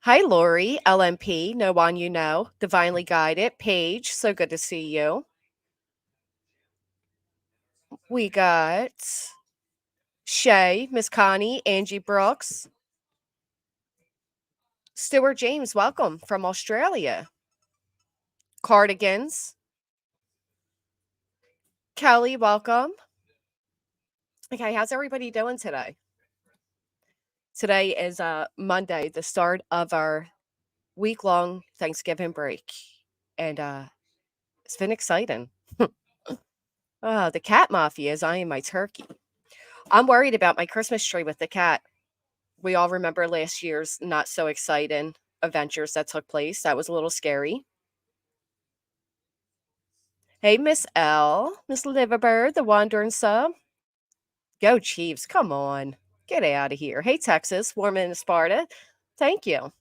Hi, Lori, LMP, no one you know, divinely guided, Paige, so good to see you. We got Shay, Miss Connie, Angie Brooks, Stuart James, welcome from Australia. Cardigans, Kelly, welcome. Okay, how's everybody doing today? Today is Monday, the start of our week-long Thanksgiving break, and it's been exciting. The cat mafia is eyeing my turkey. I'm worried about my Christmas tree with the cat. We all remember last year's not so exciting adventures that took place. That was a little scary. Hey, Miss L, Miss Liverbird, the Wandering Sub. Go Chiefs, come on. Get out of here. Hey, Texas, Warman and Sparta. Thank you.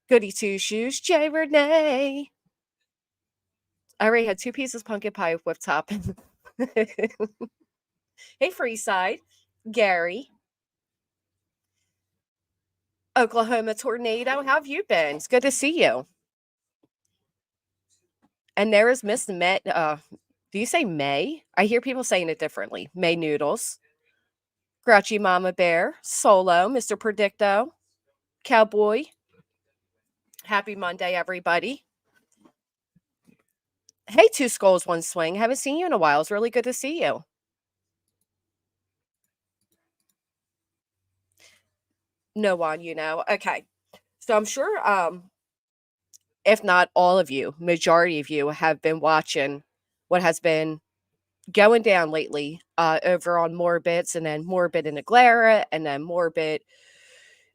Goody Two Shoes, J. Renee. I already had two pieces of pumpkin pie with whipped topping. Hey, Freeside, Gary. Oklahoma Tornado, how have you been? It's good to see you. And there is Miss May. Do you say May? I hear people saying it differently. May Noodles, Grouchy Mama Bear, Solo, Mr. Predicto, Cowboy. Happy Monday, everybody. Hey, Two Skulls, One Swing. Haven't seen you in a while. It's really good to see you. No one, you know. Okay. So I'm sure, if not all of you, majority of you have been watching what has been going down lately over on Morbids and then Morbid and Aglera and then Morbid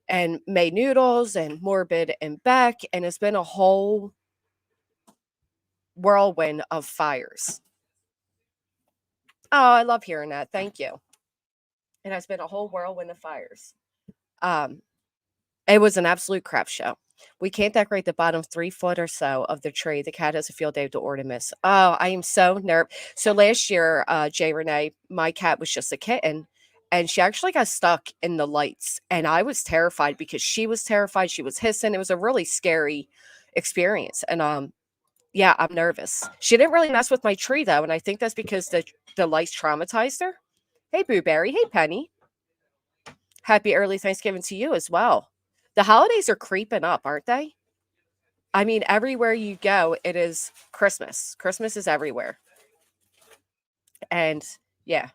and May Noodles and Morbid and Beck. And it's been a whole whirlwind of fires. Oh, I love hearing that. Thank you. It has been a whole whirlwind of fires. Um, it was an absolute crap show. We can't decorate the bottom 3 foot or so of the tree. The cat has a field day with the ornaments. Oh, I am so nervous. So last year, Jay Renee, my cat was just a kitten, and she actually got stuck in the lights. And I was terrified because she was terrified. She was hissing. It was a really scary experience. And yeah, I'm nervous. She didn't really mess with my tree though, and I think that's because the lights traumatized her. Hey, Booberry. Hey, Penny. Happy early Thanksgiving to you as well. The holidays are creeping up, aren't they? I mean, everywhere you go, it is Christmas. Christmas is everywhere. And yeah,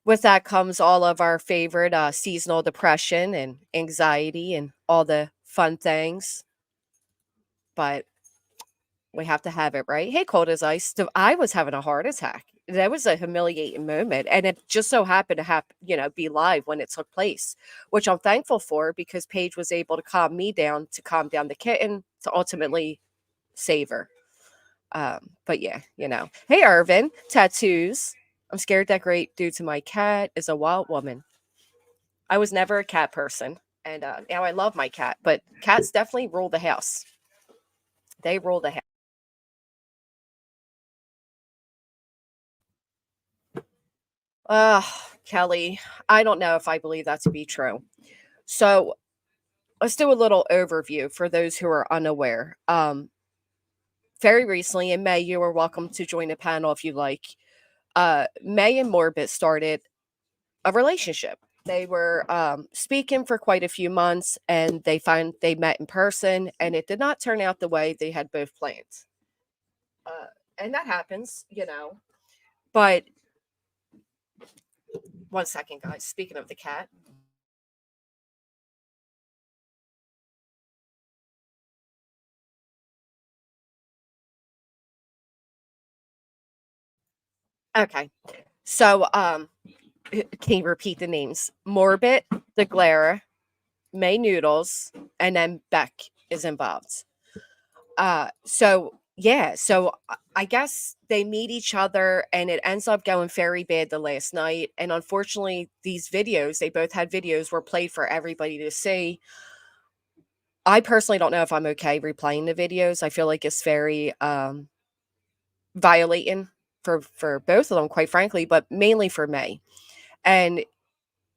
with that comes all of our favorite seasonal depression and anxiety and all the fun things. But we have to have it, right? Hey, cold as ice. I was having a heart attack. That was a humiliating moment, and it just so happened to have be live when it took place, which I'm thankful for because Paige was able to calm me down, to calm down the kitten, to ultimately save her. But yeah, Hey, Irvin, tattoos. I'm scared that great due to my cat is a wild woman. I was never a cat person, and now I love my cat, but cats definitely rule the house. They rule the house. Kelly, I don't know if I believe that to be true. So let's do a little overview for those who are unaware. Very recently in May, you are welcome to join the panel if you like. May and Morbid started a relationship. They were speaking for quite a few months, and they met in person, and it did not turn out the way they had both planned. Uh, and that happens. But one second, guys. Speaking of the cat. Okay. So, can you repeat the names? Morbid, the Glare, May Noodles, and then Beck is involved. So yeah, so I guess they meet each other and it ends up going very bad the last night. And unfortunately, these videos, they both had videos, were played for everybody to see. I personally don't know if I'm okay replaying the videos. I feel like it's very violating for both of them, quite frankly, but mainly for May. And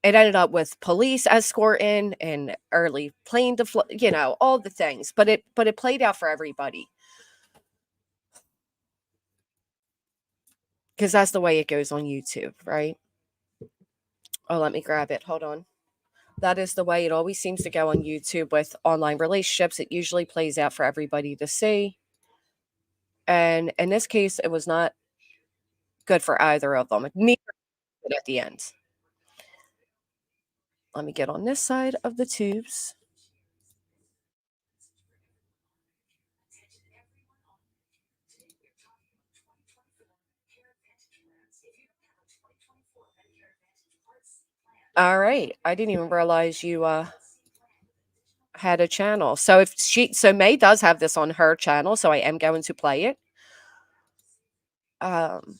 it ended up with police escorting and early plane all the things, but it played out for everybody because that's the way it goes on YouTube, right? Oh, let me grab it. Hold on. That is the way it always seems to go on YouTube with online relationships. It usually plays out for everybody to see. And in this case, it was not good for either of them. Neither did at the end. Let me get on this side of the tubes. All right. I didn't even realize you had a channel. So May does have this on her channel, so I am going to play it. Um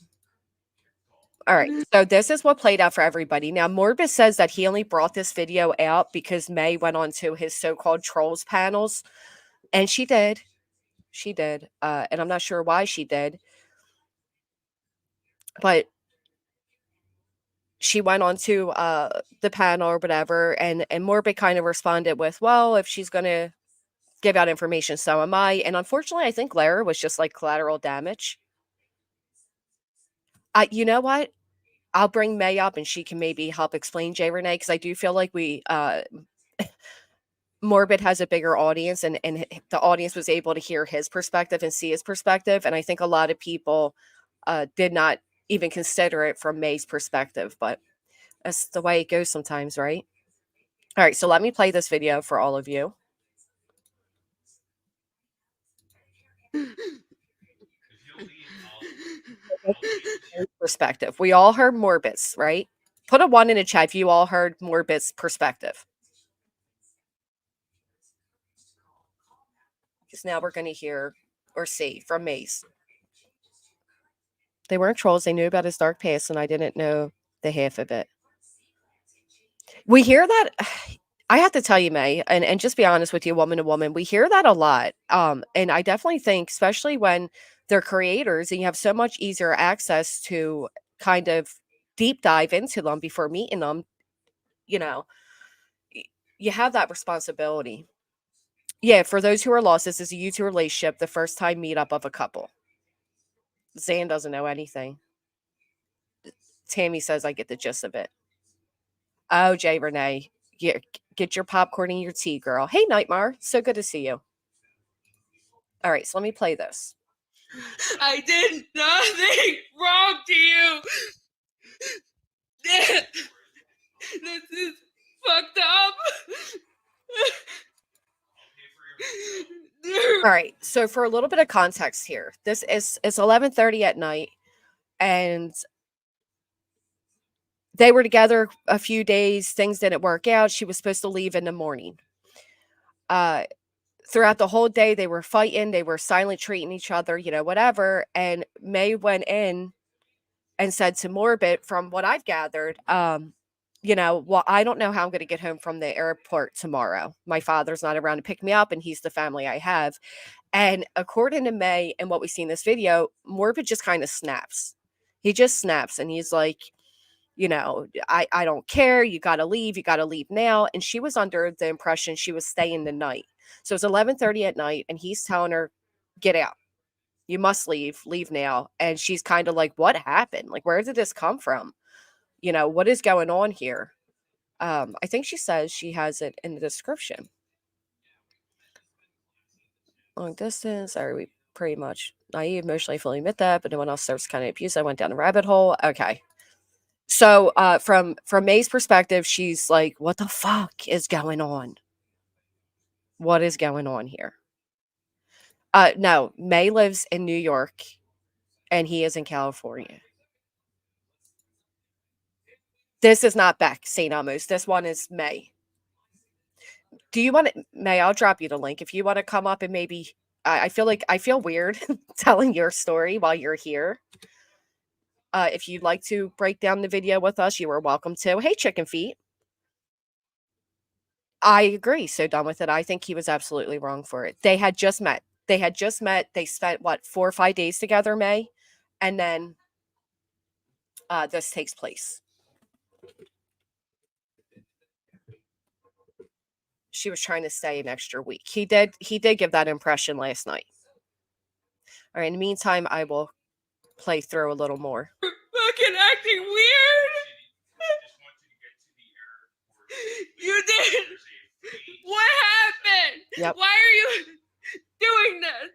all right. So this is what played out for everybody. Now Morbid says that he only brought this video out because May went on to his so-called trolls panels, and she did. She did. And I'm not sure why she did, but she went on to the panel or whatever, and Morbid kind of responded with, well, if she's gonna give out information, so am I. And unfortunately, I think Lara was just like collateral damage. You know what? I'll bring May up and she can maybe help explain Jay Renee, because I do feel like Morbid has a bigger audience, and the audience was able to hear his perspective and see his perspective. And I think a lot of people did not even consider it from May's perspective, but that's the way it goes sometimes, right? All right, so let me play this video for all of you. Perspective. We all heard Morbids, right? Put a 1 in the chat if you all heard Morbid's perspective. Because now we're going to hear or see from Mace. They weren't trolls. They knew about his dark past, and I didn't know the half of it. We hear that. I have to tell you, May, and just be honest with you, woman to woman, we hear that a lot. And I definitely think, especially when they're creators and you have so much easier access to kind of deep dive into them before meeting them, you know, you have that responsibility. Yeah, for those who are lost, this is a YouTube relationship, the first time meetup of a couple. Zan doesn't know anything. Tammy says I get the gist of it. Oh, Jay Renee, get your popcorn and your tea, girl. Hey, Nightmare, so good to see you. All right, so let me play this. I did nothing wrong to you. This is fucked up. All right, so for a little bit of context here, it's 11:30 at night, and they were together a few days. Things didn't work out. She was supposed to leave in the morning. Throughout the whole day, they were fighting. They were silent treating each other, whatever. And May went in and said to Morbid, from what I've gathered, well, I don't know how I'm going to get home from the airport tomorrow. My father's not around to pick me up, and he's the family I have. And according to May and what we see in this video, Morbid just kind of snaps. He just snaps, and he's like, I don't care. You got to leave. You got to leave now. And she was under the impression she was staying the night. So it's 11:30 at night, and he's telling her, get out. You must leave. Leave now. And she's kind of like, what happened? Like, where did this come from? What is going on here? I think she says she has it in the description. Long distance. Are we pretty much naive, emotionally fully admit that, but no one else starts kind of abuse. I went down a rabbit hole. Okay. So from May's perspective, she's like, what the fuck is going on? What is going on here? No, May lives in New York and he is in California. This is not Beck St. Amos. This one is May. Do you want to, May? I'll drop you the link if you want to come up and maybe. I feel weird telling your story while you're here. If you'd like to break down the video with us, you are welcome to. Hey, Chicken Feet. I agree. So done with it. I think he was absolutely wrong for it. They had just met. They spent what, 4 or 5 days together, May, and then this takes place. she was trying to stay an extra week. He did give that impression last night. All right, in the meantime, I will play through a little more. Fucking acting weird. You did. What happened? Yep. Why are you doing this?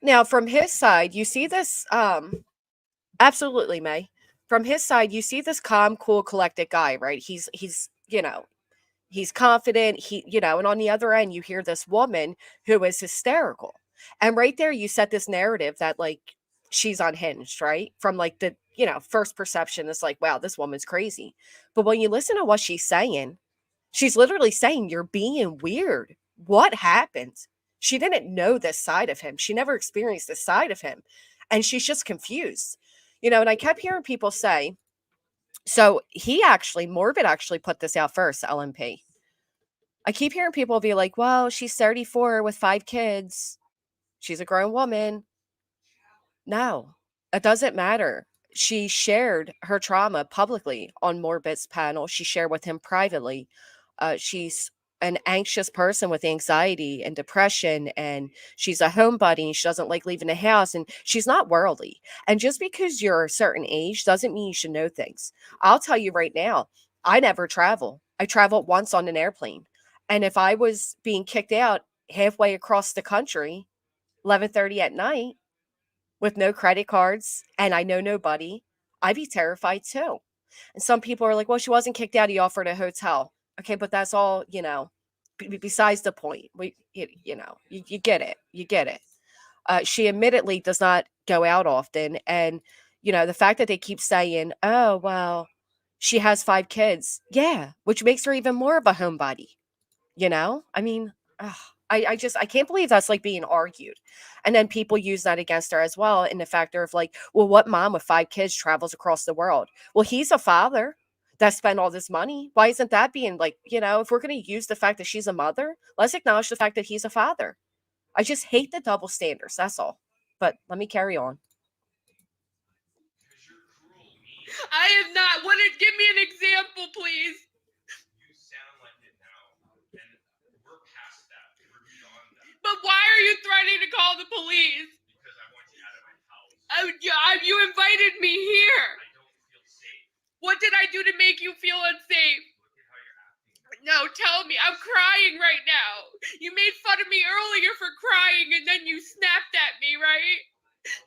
Now, from his side, you see this absolutely, May. From his side, you see this calm, cool, collected guy, right? He's he's confident, and on the other end you hear this woman who is hysterical. And right there you set this narrative that like she's unhinged, right? From like the, first perception is like, wow, this woman's crazy. But when you listen to what she's literally saying you're being weird. What happened? She didn't know this side of him. She never experienced this side of him. And she's just confused. And I kept hearing people say, so Morbid actually put this out first, LMP. I keep hearing people be like, well, she's 34 with 5 kids. She's a grown woman. No, it doesn't matter. She shared her trauma publicly on Morbid's panel. She shared with him privately. She's an anxious person with anxiety and depression, and she's a homebody, and she doesn't like leaving the house, and she's not worldly. And just because you're a certain age doesn't mean you should know things. I'll tell you right now, I never travel. I traveled once on an airplane. And if I was being kicked out halfway across the country, 11:30 at night, with no credit cards and I know nobody, I'd be terrified too. And some people are like, well, she wasn't kicked out. He offered a hotel. Okay, but that's all, besides the point. You get it. You get it. She admittedly does not go out often. And, the fact that they keep saying, oh, well, she has 5 kids. Yeah, which makes her even more of a homebody. I mean, ugh, I can't believe that's like being argued. And then people use that against her as well in the factor of like, well, what mom with 5 kids travels across the world? Well, he's a father that spent all this money. Why isn't that being like, if we're going to use the fact that she's a mother, let's acknowledge the fact that he's a father. I just hate the double standards. That's all. But let me carry on. I am not. Give me an example, please. But why are you threatening to call the police? Because I want you out of my house. You invited me here. I don't feel safe. What did I do to make you feel unsafe? Look at how you're acting. No, tell me. I'm crying right now. You made fun of me earlier for crying, and then you snapped at me, right?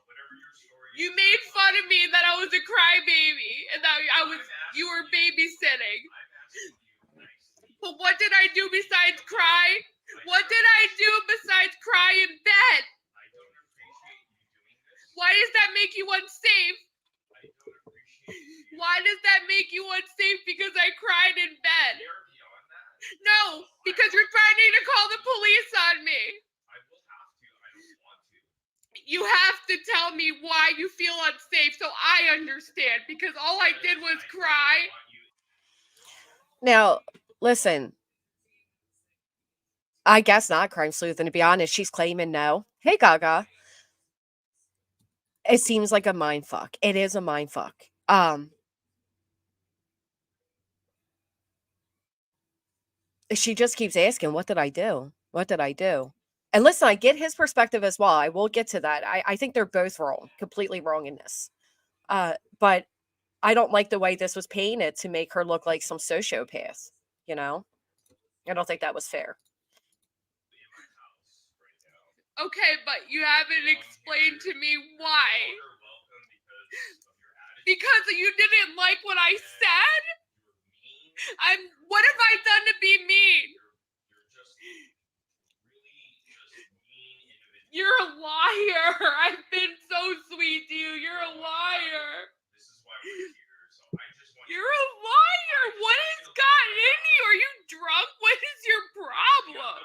Whatever your story. You made fun of me that I was a crybaby, and that you were babysitting. But what did I do besides cry? What did I do besides cry in bed? I don't appreciate you doing this. Why does that make you unsafe? I don't appreciate you. Why does that make you unsafe because I cried in bed? You're beyond that. No, because you're threatening to call the police on me. I will have to. I don't want to. You have to tell me why you feel unsafe so I understand, because all I did was cry. Now, listen. I guess not crime sleuth, and to be honest, she's claiming no. Hey, Gaga. It seems like a mind fuck. It is a mind fuck. She just keeps asking, what did I do? What did I do? And listen, I get his perspective as well. I will get to that. I think they're both wrong, completely wrong in this. But I don't like the way this was painted to make her look like some sociopath, I don't think that was fair. Okay, but you haven't explained to me why. Because you didn't like what I said? What have I done to be mean? You're a liar. I've been so sweet to you. You're a liar. This is why we're here. So I just want You're a liar. What has gotten in you? Are you drunk? What is your problem?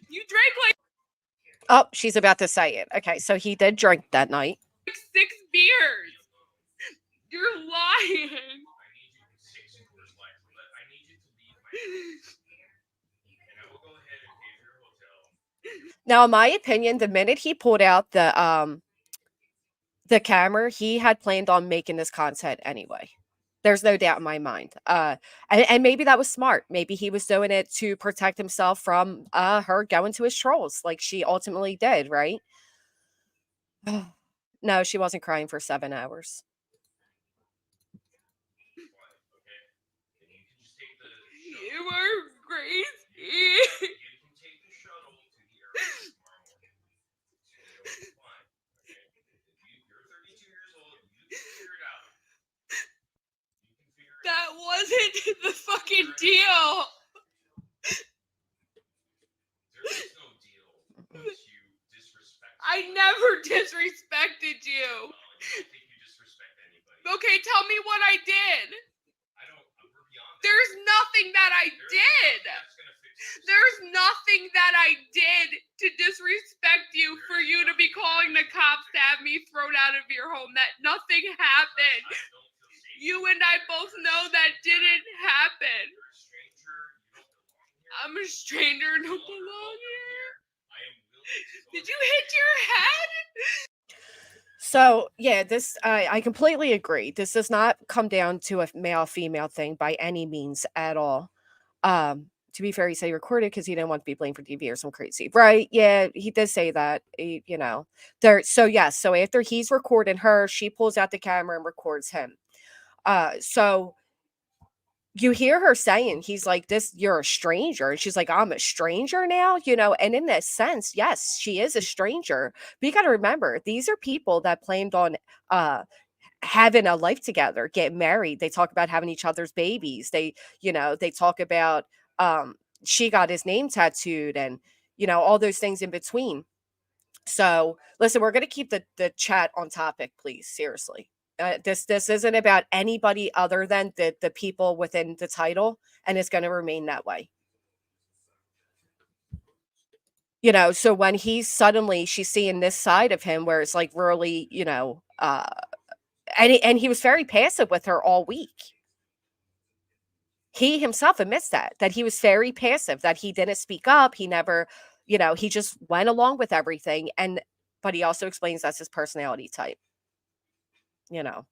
You drank like Oh, she's about to say it. Okay, so he did drink that night. 6 beers. You're lying. I need you to 6 Coors Light. I need you to leave my house. And I will go ahead and pay for your hotel. Now, in my opinion, the minute he pulled out the camera, he had planned on making this content anyway. There's no doubt in my mind. And maybe that was smart. Maybe he was doing it to protect himself from her going to his trolls, like she ultimately did, right? No, she wasn't crying for 7 hours. You are crazy. That wasn't the fucking deal. I never disrespected you. Okay, tell me what I did. There's nothing that I did. There's nothing that I did to disrespect you for you to be calling the cops to have me thrown out of your home. That nothing happened. You and I both know that didn't happen. I'm a stranger and don't belong here. Did you hit your head? So yeah, this I completely agree. This does not come down to a male female thing by any means at all. To be fair, he said he recorded because he didn't want to be blamed for DV or some crazy, right? Yeah, he did say that. You know, there. So yes, so after he's recording her, she pulls out the camera and records him. So you hear her saying, he's like, this, you're a stranger. And she's like, I'm a stranger now, you know, and in that sense, yes, she is a stranger. But you got to remember, these are people that planned on uh having a life together, get married. They talk about having each other's babies. They talk about she got his name tattooed and all those things in between. So, listen, we're going to keep the chat on topic, please. Seriously, this isn't about anybody other than the people within the title, and it's going to remain that way. So when he's suddenly she's seeing this side of him where it's like really, and he was very passive with her all week. He himself admits that he was very passive, that he didn't speak up. He never, he just went along with everything. But he also explains that's his personality type. you know.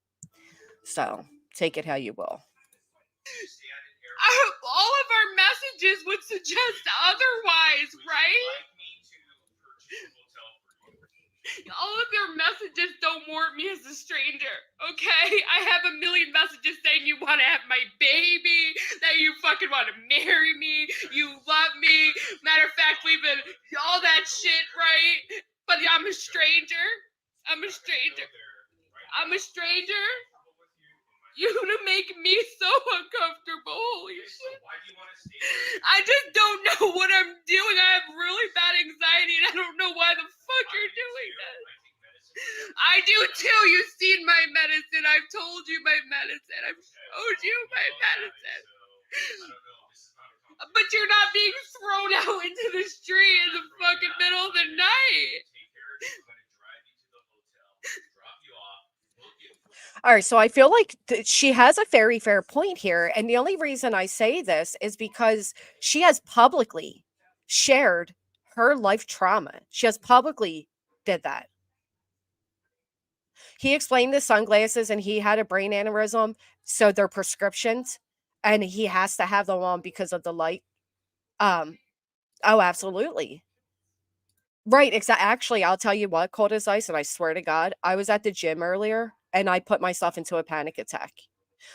So take it how you will. All of our messages would suggest otherwise, right? All of your messages don't warrant me as a stranger, okay? I have a million messages saying you want to have my baby, that you fucking want to marry me, you love me. Matter of fact, we've been all that shit, right? But I'm a stranger. I'm a stranger. I'm a stranger. You to make me so uncomfortable. Holy shit. I just don't know what I'm doing. I have really bad anxiety and I don't know why the fuck you're doing this. I do too. You've seen my medicine. I've told you my medicine. I've showed you my medicine. But you're not being thrown out into the street in the fucking middle of the night. All right, so I feel like she has a very fair point here, and the only reason I say this is because she has publicly shared her life trauma. She has publicly did that. He explained the sunglasses and he had a brain aneurysm, so they're prescriptions and he has to have them on because of the light. Um oh, absolutely. Right, exactly. Actually, I'll tell you what, cold as ice, and I swear to God, I was at the gym earlier and I put myself into a panic attack.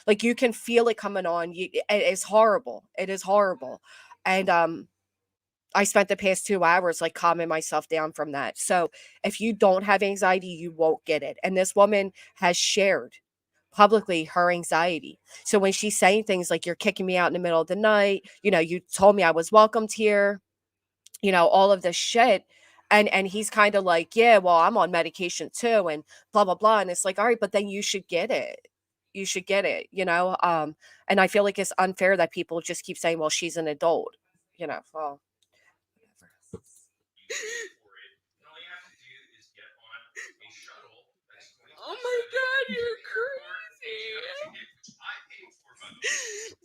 Like you can feel it coming on. It is horrible. It is horrible. And I spent the past 2 hours like calming myself down from that. So if you don't have anxiety, you won't get it. And this woman has shared publicly her anxiety. So when she's saying things like, you're kicking me out in the middle of the night, you told me I was welcomed here, all of this shit. And he's kind of like, yeah, well, I'm on medication too, and blah, blah, blah. And it's like, all right, but then you should get it. You should get it. And I feel like it's unfair that people just keep saying, well, she's an adult, well, whatever. Oh my God, you're crazy.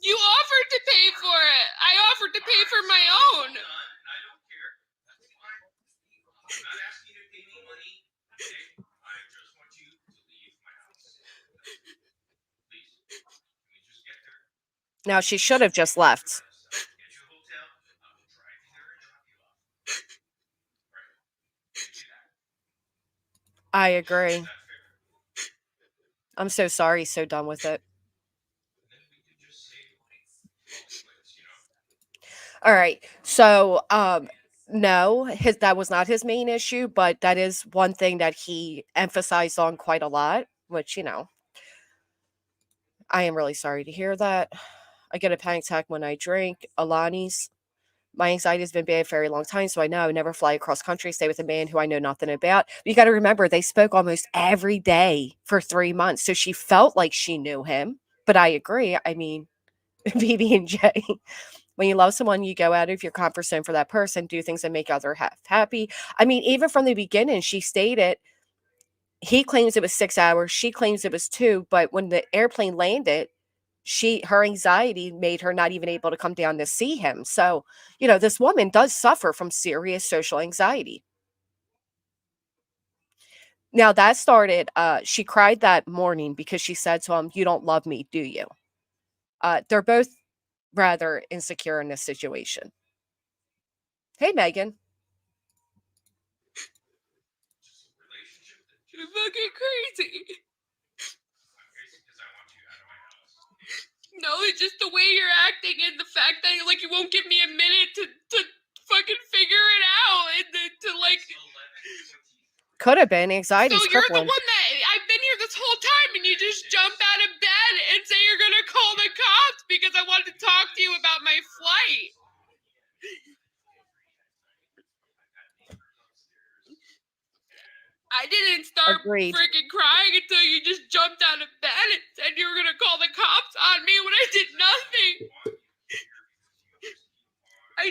You offered to pay for it. I offered to pay for my own. Now, she should have just left. I agree. I'm so sorry, so done with it. All right. So, no, that was not his main issue, but that is one thing that he emphasized on quite a lot, which, I am really sorry to hear that. I get a panic attack when I drink. Alani's. My anxiety has been bad for a very long time, so I know I would never fly across country, stay with a man who I know nothing about. But you got to remember, they spoke almost every day for 3 months, so she felt like she knew him. But I agree. I mean, BB&J. When you love someone, you go out of your comfort zone for that person, do things that make other happy. I mean, even from the beginning, she stated he claims it was 6 hours, she claims it was two, but when the airplane landed, her anxiety made her not even able to come down to see him. So, this woman does suffer from serious social anxiety. Now that started, she cried that morning because she said to him, "You don't love me, do you?" They're both rather insecure in this situation. Hey, Megan. You're fucking crazy. No, it's just the way you're acting and the fact that you won't give me a minute to fucking figure it out and to Could have been. Anxiety So is you're the crippling. one that I've been here this whole time and you just jump out of bed and say you're gonna call the cops because I wanted to talk to you about my flight. I didn't start Agreed. freaking crying until you just jumped out of bed and said you were gonna call the cops on me when I did nothing. I've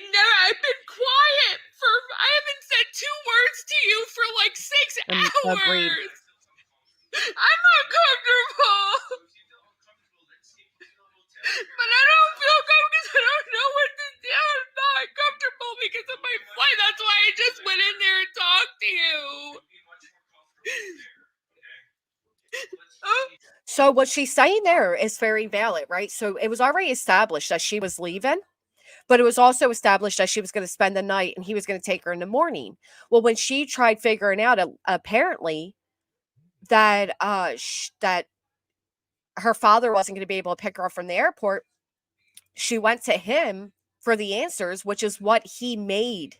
been quiet I haven't said 2 words to you for like 6 hours. Agreed. I'm not comfortable. But I don't feel comfortable because I don't know what to do. I'm not comfortable because of my flight. That's why I just went in there and talked to you. So what she's saying there is very valid, right? So it was already established that she was leaving, but it was also established that she was going to spend the night and he was going to take her in the morning. Well, when she tried figuring out, apparently that that her father wasn't going to be able to pick her up from the airport, she went to him for the answers, which is what he made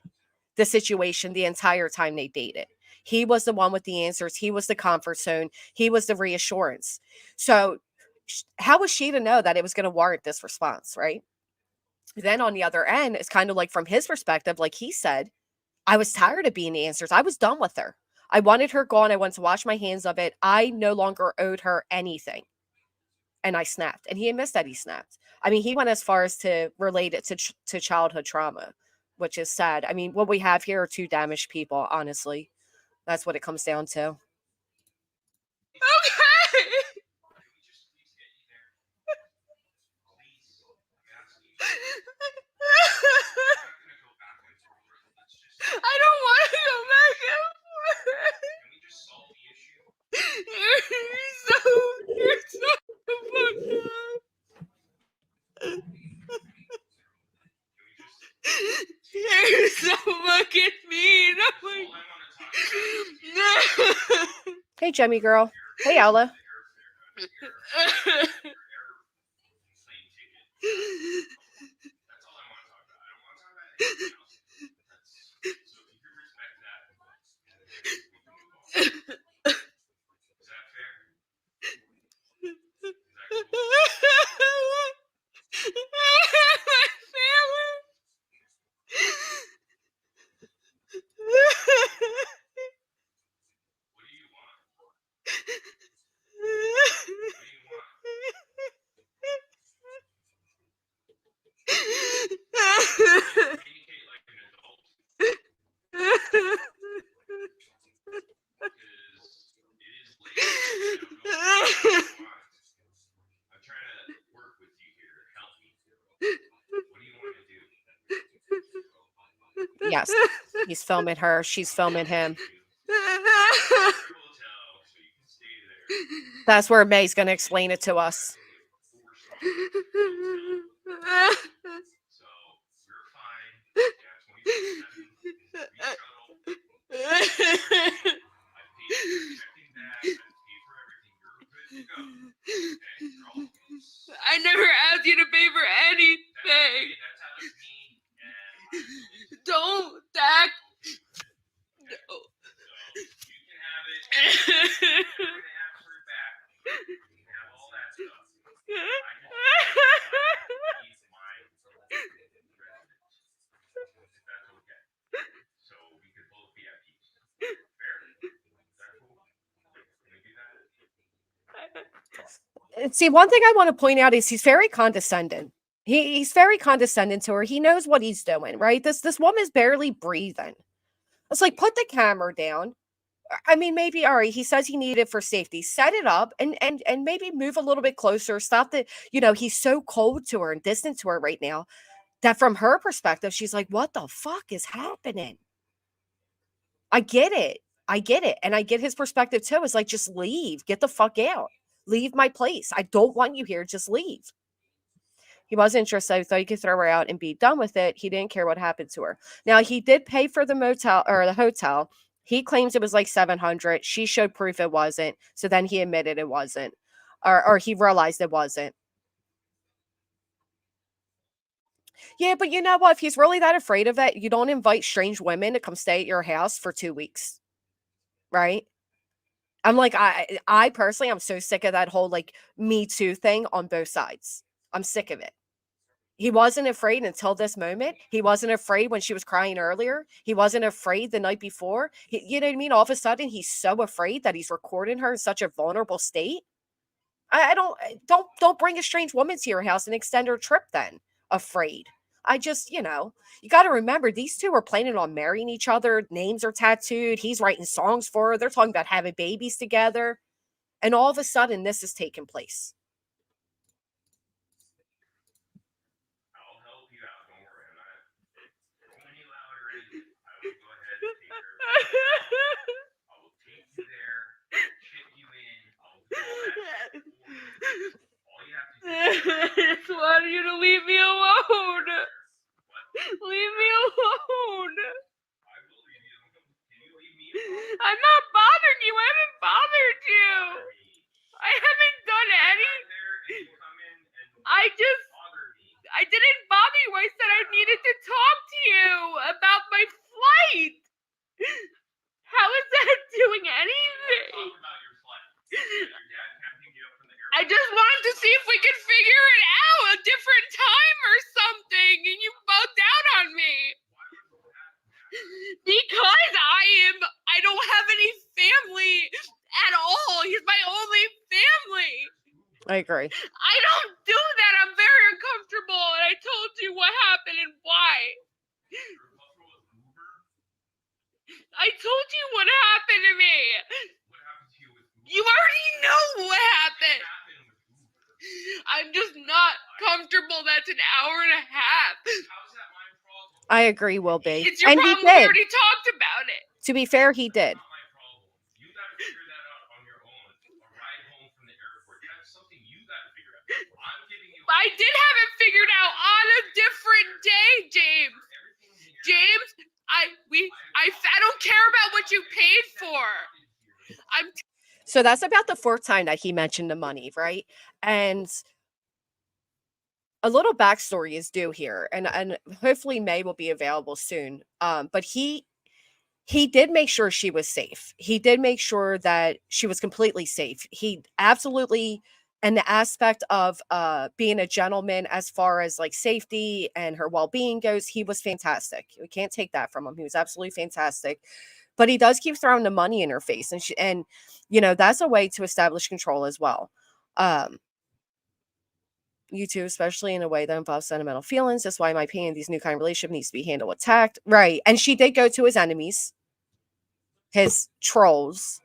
the situation the entire time they dated. He was the one with the answers. He was the comfort zone. He was the reassurance. So, how was she to know that it was going to warrant this response, right? Then on the other end, it's kind of like from his perspective, like he said, I was tired of being the answers. I was done with her. I wanted her gone. I wanted to wash my hands of it. I no longer owed her anything. And I snapped. And he admits that he snapped. I mean, he went as far as to relate it to childhood trauma, which is sad. I mean, what we have here are two damaged people, honestly. That's what it comes down to. Okay. I don't want to go back and forth. You're so fucked up. You're so fucking mean. Oh my. Hey, Jemmy girl. Hey, Ella. Yes, he's filming her. She's filming him. That's where May's going to explain it to us. No, Dak. No. See, one thing I want to point out is he's very condescending. He's very condescending to her. He knows what he's doing, right? This woman's barely breathing. It's like, put the camera down. I mean, maybe all right. He says he needed it for safety. Set it up and maybe move a little bit closer. Stop the. He's so cold to her and distant to her right now that from her perspective, she's like, "What the fuck is happening?" I get it. I get it, and I get his perspective too. It's like, just leave. Get the fuck out. Leave my place. I don't want you here. Just leave. He wasn't interested. He thought he could throw her out and be done with it. He didn't care what happened to her. Now, he did pay for the motel or the hotel. He claims it was like 700. She showed proof it wasn't. So then he admitted it wasn't. Or he realized it wasn't. Yeah, but you know what? If he's really that afraid of it, you don't invite strange women to come stay at your house for 2 weeks. Right? I'm like, I personally, I'm so sick of that whole like Me Too thing on both sides. I'm sick of it. He wasn't afraid until this moment. He wasn't afraid when she was crying earlier. He wasn't afraid the night before. You know what I mean? All of a sudden, he's so afraid that he's recording her in such a vulnerable state. I don't bring a strange woman to your house and extend her trip then. Afraid. I just, you got to remember these two are planning on marrying each other. Names are tattooed. He's writing songs for her. They're talking about having babies together. And all of a sudden, this is taking place. I just want you to leave me alone. Leave me alone. I'm not bothering you. I haven't bothered you. I haven't done any. I didn't bother you. I said I needed to talk to you about my flight. How is that doing anything? I just wanted to see if we could figure it out a different time or something, and you bugged out on me. Because I don't have any family at all. He's my only family. I agree. I don't do that. I'm very uncomfortable, and I told you what happened and why. I told you what happened to me. You already know what happened. I'm just not comfortable. That's an hour and a half. I agree, will be. It's your and problem. He did. We already talked about it. To be fair, he did. I did have it figured out on a different day, James. James, I don't care about what you paid for. So that's about the fourth time that he mentioned the money, right? And a little backstory is due here, and hopefully May will be available soon. But he did make sure she was safe. He did make sure that she was completely safe. He absolutely, and the aspect of being a gentleman as far as like safety and her well-being goes, he was fantastic. We can't take that from him. He was absolutely fantastic. But he does keep throwing the money in her face, and that's a way to establish control as well. You too, especially in a way that involves sentimental feelings. That's why, in my opinion, these new kind of relationship needs to be handled with tact. Right. And she did go to his enemies, his trolls,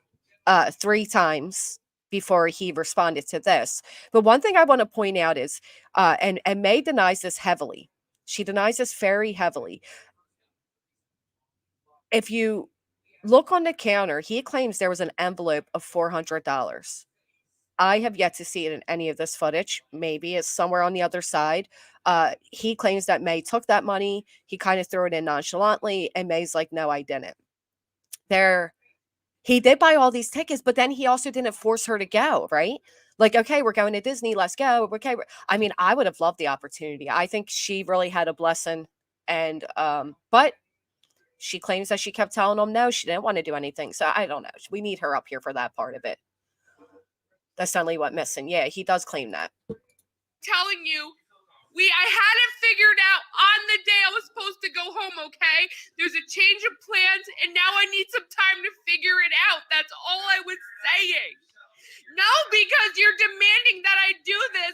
3 times before he responded to this. But one thing I want to point out is, and May denies this heavily. She denies this very heavily. If you look on the counter, he claims there was an envelope of $400. I have yet to see it in any of this footage. Maybe it's somewhere on the other side. He claims that May took that money. He kind of threw it in nonchalantly, and May's like, no, I didn't. He did buy all these tickets, but then he also didn't force her to go, right? Like, okay, we're going to Disney. Let's go. Okay. I mean, I would have loved the opportunity. I think she really had a blessing. And, but She claims that she kept telling him no, she didn't want to do anything. So I don't know. We need her up here for that part of it. That's only what missing. Yeah, he does claim that. Telling you, I had it figured out on the day I was supposed to go home, okay? There's a change of plans, and now I need some time to figure it out. That's all I was saying. No, because you're demanding that I do this.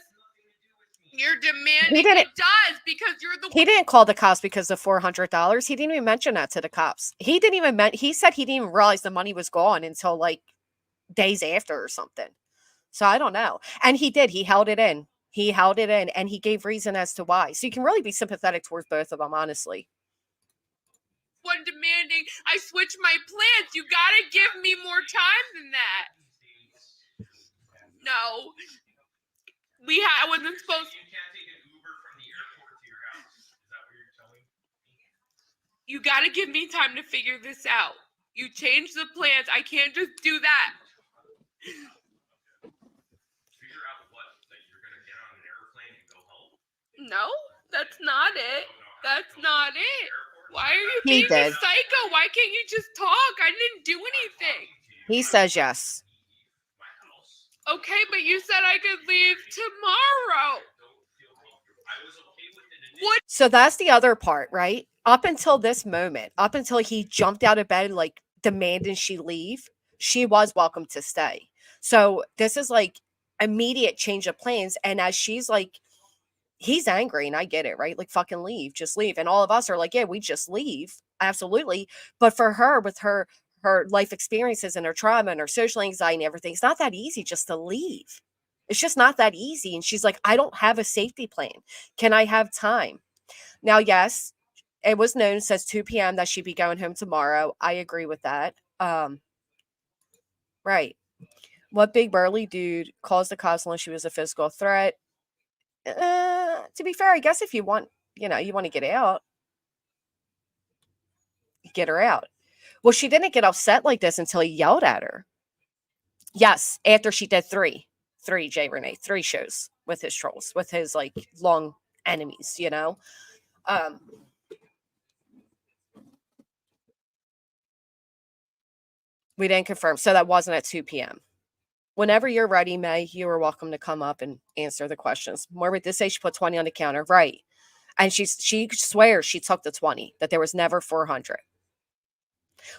You're demanding it does because you're the one. He didn't call the cops because of $400. He didn't even mention that to the cops. He said he didn't even realize the money was gone until like days after or something. So I don't know. And he did. He held it in. And he gave reason as to why. So you can really be sympathetic towards both of them, honestly. One demanding I switch my plans. You gotta give me more time than that. No. I wasn't supposed to. You can't take an Uber from the airport to your house. Is that what you're telling me? You gotta give me time to figure this out. You changed the plans. I can't just do that. Figure out what? That you're gonna get on an airplane and go home? No, that's not it. That's not it. Why are you being a psycho? Why can't you just talk? I didn't do anything. He says yes. Okay, but you said I could leave tomorrow. What? So that's the other part, right? Up until this moment, up until he jumped out of bed, like demanding she leave, she was welcome to stay. So this is like immediate change of plans. And as she's like, he's angry, and I get it, right? Like, fucking leave, just leave. And all of us are like, yeah, we just leave. Absolutely. But for her, with her life experiences and her trauma and her social anxiety and everything, it's not that easy just to leave. It's just not that easy. And she's like, I don't have a safety plan. Can I have time? Now, yes, it was known since 2 p.m. that she'd be going home tomorrow. I agree with that. Right. What big burly dude calls the cops unless she was a physical threat? To be fair, I guess if you want, you want to get out, get her out. Well, she didn't get upset like this until he yelled at her. Yes, after she did three, J. Renee, 3 shows with his trolls, with his like long enemies, We didn't confirm. So that wasn't at 2 p.m. Whenever you're ready, May, you are welcome to come up and answer the questions. Morbid did say she put 20 on the counter. Right. And she swears she took the 20, that there was never 400.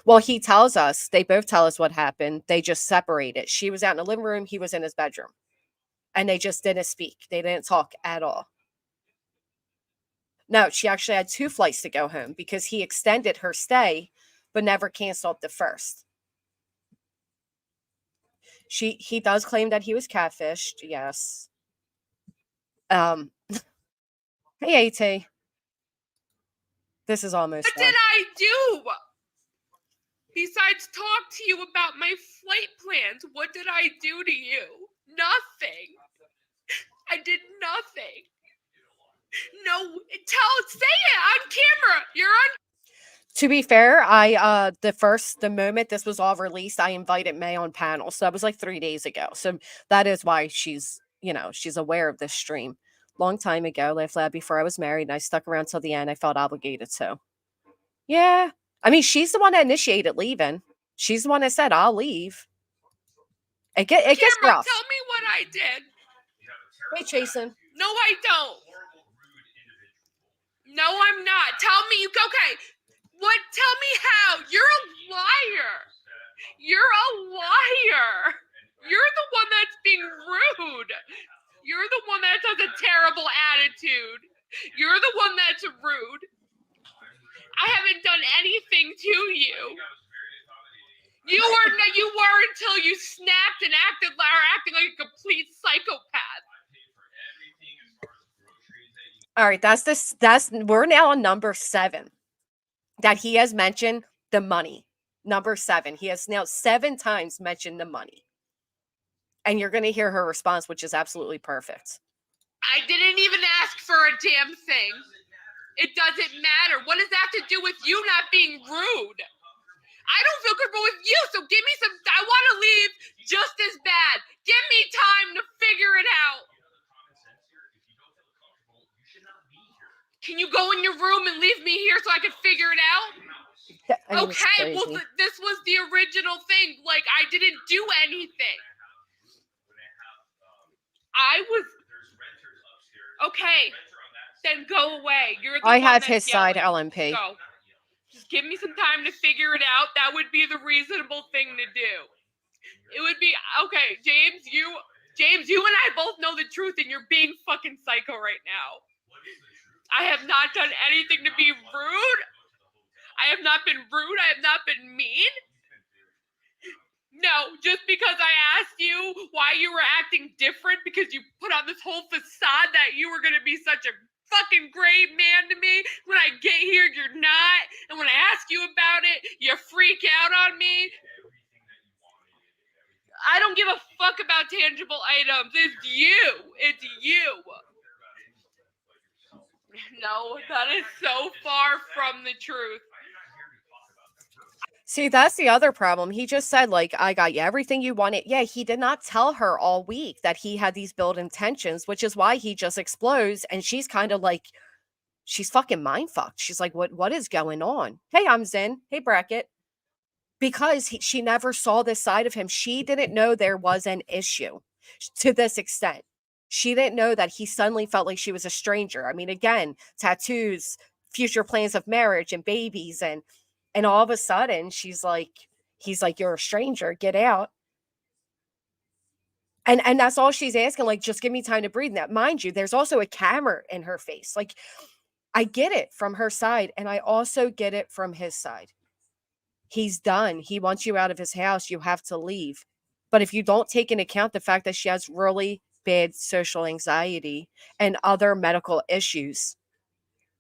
Well, he tells us, they both tell us what happened. They just separated. She was out in the living room. He was in his bedroom. And they just didn't speak. They didn't talk at all. No, she actually had 2 flights to go home because he extended her stay, but never canceled the first. He does claim that he was catfished. Yes. Hey, AT. This is almost What did I do? Besides talk to you about my flight plans, what did I do to you? Nothing. I did nothing. No, say it on camera. You're on. To be fair, the moment this was all released, I invited May on panel. So that was like 3 days ago. So that is why she's aware of this stream. Long time ago, Life Lab, before I was married, and I stuck around till the end. I felt obligated to. Yeah. I mean, she's the one that initiated leaving. She's the one that said, I'll leave. It gets rough. Tell me what I did. Hey, Jason. No, I don't. No, I'm not. Tell me. Okay. What? Tell me how. You're a liar. You're a liar. You're the one that's being rude. You're the one that has a terrible attitude. You're the one that's rude. I haven't done anything to you. You were until you snapped and acting like a complete psychopath. All right, we're now on number 7 that he has mentioned the money. Number 7. He has now 7 times mentioned the money. And you're going to hear her response, which is absolutely perfect. I didn't even ask for a damn thing. It doesn't matter. What does that have to do with you not being rude? I don't feel comfortable with you, so give me some. I want to leave just as bad. Give me time to figure it out. Can you go in your room and leave me here so I can figure it out? And it was Okay, well, crazy. this was the original thing. Like, I didn't do anything. I was okay. Then go away. You're the I one have that's his side, yelling. LMP. Go. Just give me some time to figure it out. That would be the reasonable thing to do. It would be okay, James. You and I both know the truth, and you're being fucking psycho right now. I have not done anything to be rude. I have not been rude. I have not been mean. No, just because I asked you why you were acting different because you put on this whole facade that you were going to be such a fucking great man to me. When I get here, you're not. And when I ask you about it, you freak out on me. I don't give a fuck about tangible items. It's you. It's you. No, that is so far from the truth. See, that's the other problem. He just said, like, I got you everything you wanted. Yeah, he did not tell her all week that he had these build intentions, which is why he just explodes. And she's kind of like, she's fucking mind fucked. She's like, what is going on? Hey, I'm Zen. Hey, Brackett. Because she never saw this side of him. She didn't know there was an issue to this extent. She didn't know that he suddenly felt like she was a stranger. I mean, again, tattoos, future plans of marriage and babies, and all of a sudden he's like, you're a stranger, get out. And that's all she's asking, like, just give me time to breathe. And that, mind you, there's also a camera in her face. Like, I get it from her side, and I also get it from his side. He's done. He wants you out of his house. You have to leave. But if you don't take into account the fact that she has really bad social anxiety and other medical issues,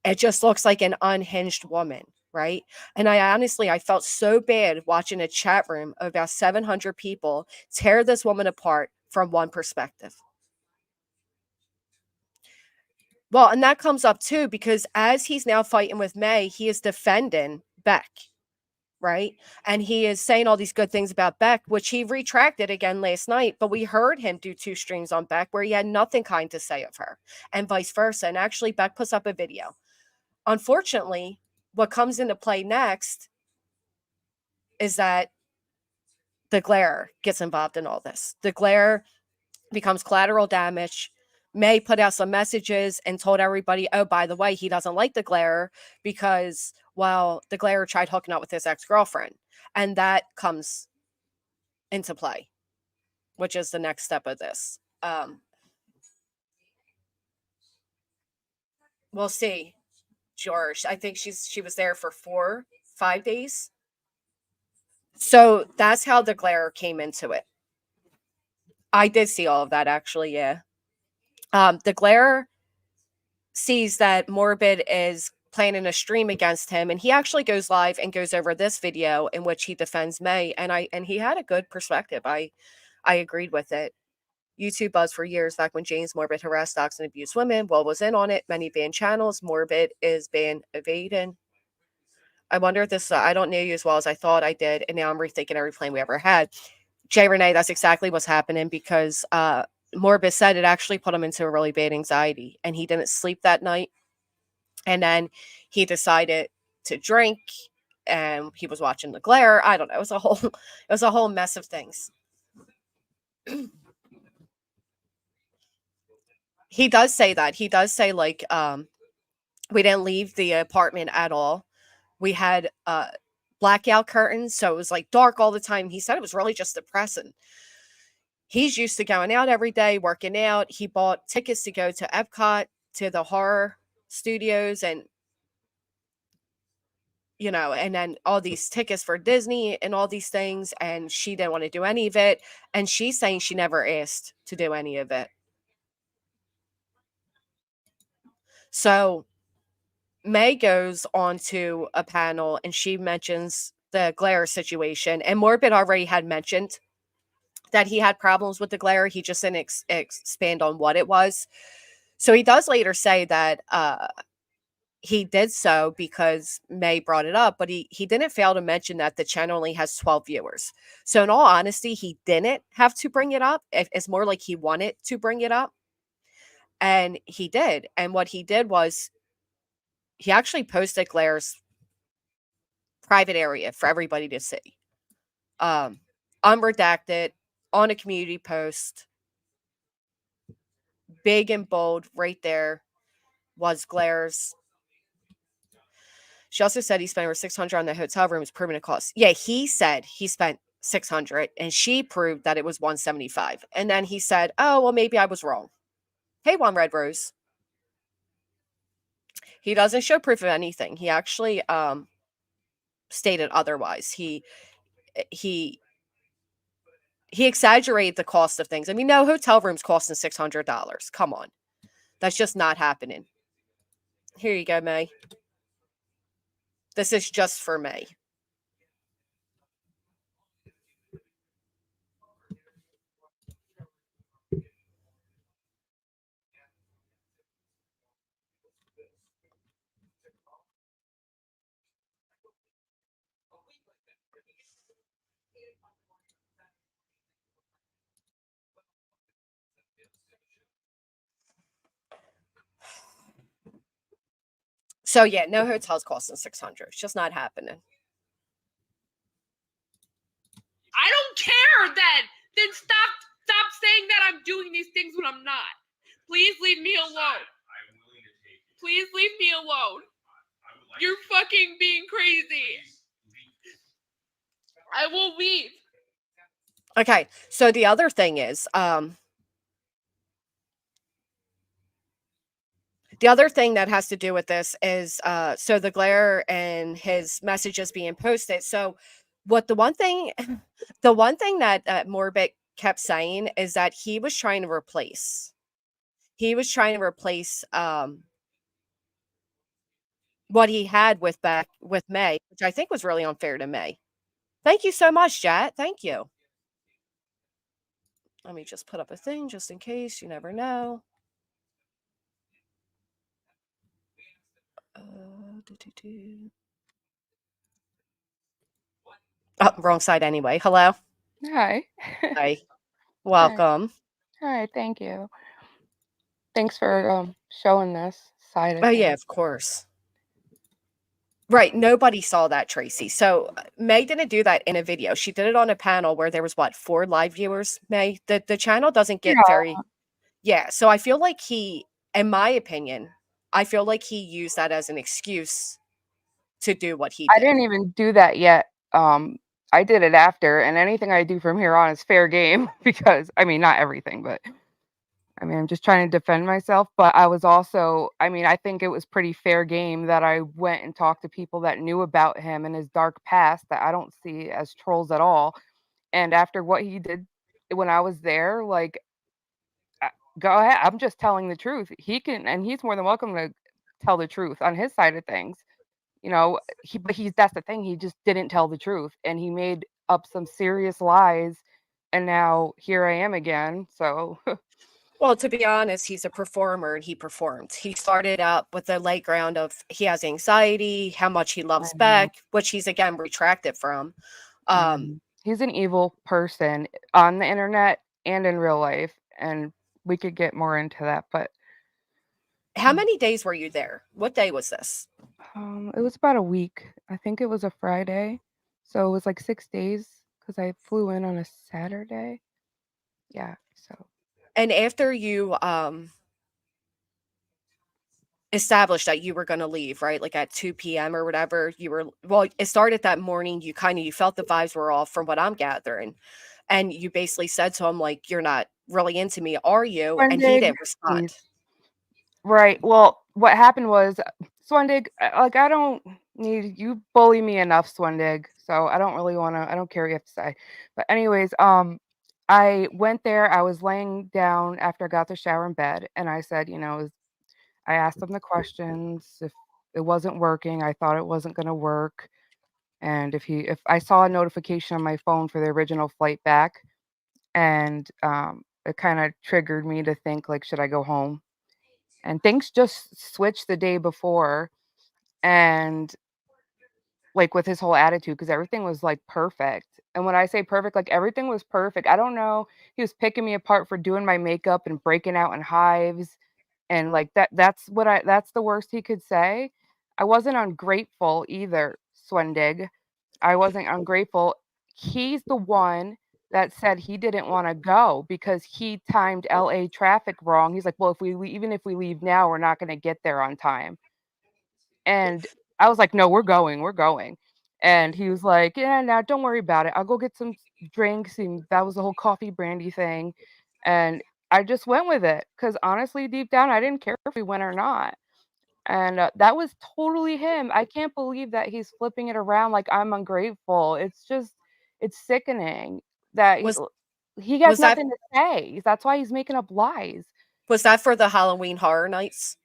it just looks like an unhinged woman, right? And I felt so bad watching a chat room of about 700 people tear this woman apart from one perspective. Well, and that comes up too, because as he's now fighting with May, he is defending Beck, right? And he is saying all these good things about Beck, which he retracted again last night. But we heard him do 2 streams on Beck where he had nothing kind to say of her, and vice versa. And actually, Beck puts up a video. Unfortunately, what comes into play next is that the glare gets involved in all this. The glare becomes collateral damage. May put out some messages and told everybody, oh, by the way, he doesn't like the glare because, well, the glare tried hooking up with his ex-girlfriend. And that comes into play, which is the next step of this. We'll see, George. I think she was there for 5 days. So that's how the glare came into it. I did see all of that, actually, yeah. The glare sees that Morbid is planning a stream against him, and he actually goes live and goes over this video in which he defends May, and he had a good perspective. I agreed with it. YouTube buzz for years back when James Morbid harassed, doxed, and abused women. Well, was in on it. Many banned channels. Morbid is banned evading. I wonder if this, I don't know you as well as I thought I did, and now I'm rethinking every plan we ever had. Jay Renee, that's exactly what's happening because Morbid said it actually put him into a really bad anxiety, and he didn't sleep that night. And then he decided to drink, and he was watching the glare. I don't know. It was a whole mess of things. He does say that. He does say, like, we didn't leave the apartment at all. We had blackout curtains, so it was like dark all the time. He said it was really just depressing. He's used to going out every day, working out. He bought tickets to go to Epcot, to the horror studios, and and then all these tickets for Disney and all these things, and she didn't want to do any of it. And she's saying she never asked to do any of it. So May goes on to a panel and she mentions the glare situation, and Morbid already had mentioned that he had problems with the glare. He just didn't expand on what it was. So he does later say that he did so because May brought it up, but he didn't fail to mention that the channel only has 12 viewers. So in all honesty, he didn't have to bring it up. It's more like he wanted to bring it up. And he did. And what he did was he actually posted Glare's private area for everybody to see. Unredacted, on a community post, big and bold right there was Glaire's. She also said he spent over $600 on the hotel room as permanent costs. Yeah, he said he spent $600 and she proved that it was $175. And then he said, oh, well, maybe I was wrong. Hey, One Red Rose. He doesn't show proof of anything. He actually stated otherwise. He exaggerated the cost of things. I mean, no hotel rooms costing $600. Come on. That's just not happening. Here you go, May. This is just for May. So yeah, no hotels costing $600. It's just not happening. I don't care then stop saying that I'm doing these things when I'm not. Please leave me alone. Please leave me alone. You're fucking being crazy. I will leave. Okay, so the other thing is, the other thing that has to do with this is, so the Glare and his messages being posted. So what the one thing that Morbid kept saying is that he was trying to replace what he had with May, which I think was really unfair to May. Thank you so much, Jet. Thank you. Let me just put up a thing just in case. You never know. Oh, wrong side anyway. Hello. Hi. Hi. Welcome. Hi, thank you. Thanks for showing this side of Oh things. yeah, of course. Right. Nobody saw that, Tracy. So May didn't do that in a video. She did it on a panel where there was 4 live viewers, May. The channel doesn't get very. Yeah. So I feel like in my opinion, I feel like he used that as an excuse to do what he did. I didn't even do that yet. I did it after, and anything I do from here on is fair game because I mean not everything, but I mean I'm just trying to defend myself. But I was also, I mean, I think it was pretty fair game that I went and talked to people that knew about him and his dark past that I don't see as trolls at all. And after what he did when I was there, like go ahead. I'm just telling the truth. He can, and he's more than welcome to tell the truth on his side of things. You know, but that's the thing. He just didn't tell the truth, and he made up some serious lies, and now here I am again. So, Well, to be honest, he's a performer and he performed. He started out with the light ground of he has anxiety, how much he loves Beck, which he's again retracted from. He's an evil person on the internet and in real life, and we could get more into that. But how many days were you there? What day was this? it was about a week. I think it was a Friday, so it was like 6 days because I flew in on a Saturday. Yeah. So. And after you established that you were going to leave, right? Like at 2 p.m. or whatever, it started that morning. You felt the vibes were off from what I'm gathering. And you basically said to him, like, you're not really into me, are you? And he didn't respond. Right. Well, what happened was Swendig, like, I don't need you bully me enough, Swendig. So I don't really want to, I don't care what you have to say. But anyways, I went there, I was laying down after I got the shower in bed, and I said, I asked them the questions. If it wasn't working, I thought it wasn't going to work. And if I saw a notification on my phone for the original flight back, and it kind of triggered me to think, like, should I go home? And things just switched the day before, and like with his whole attitude, because everything was like perfect. And when I say perfect, like everything was perfect. I don't know, he was picking me apart for doing my makeup and breaking out in hives, and like that's the worst he could say. I wasn't ungrateful either. Swendig. I wasn't ungrateful. He's the one that said he didn't want to go because he timed LA traffic wrong. He's like, well, even if we leave now, we're not going to get there on time. And I was like, no, we're going, we're going. And he was like, yeah, no, don't worry about it. I'll go get some drinks. And that was the whole coffee brandy thing. And I just went with it because honestly, deep down, I didn't care if we went or not. And that was totally him. I can't believe that he's flipping it around like I'm ungrateful. It's sickening that Was he has was that nothing to say. That's why he's making up lies. was that for the Halloween Horror Nights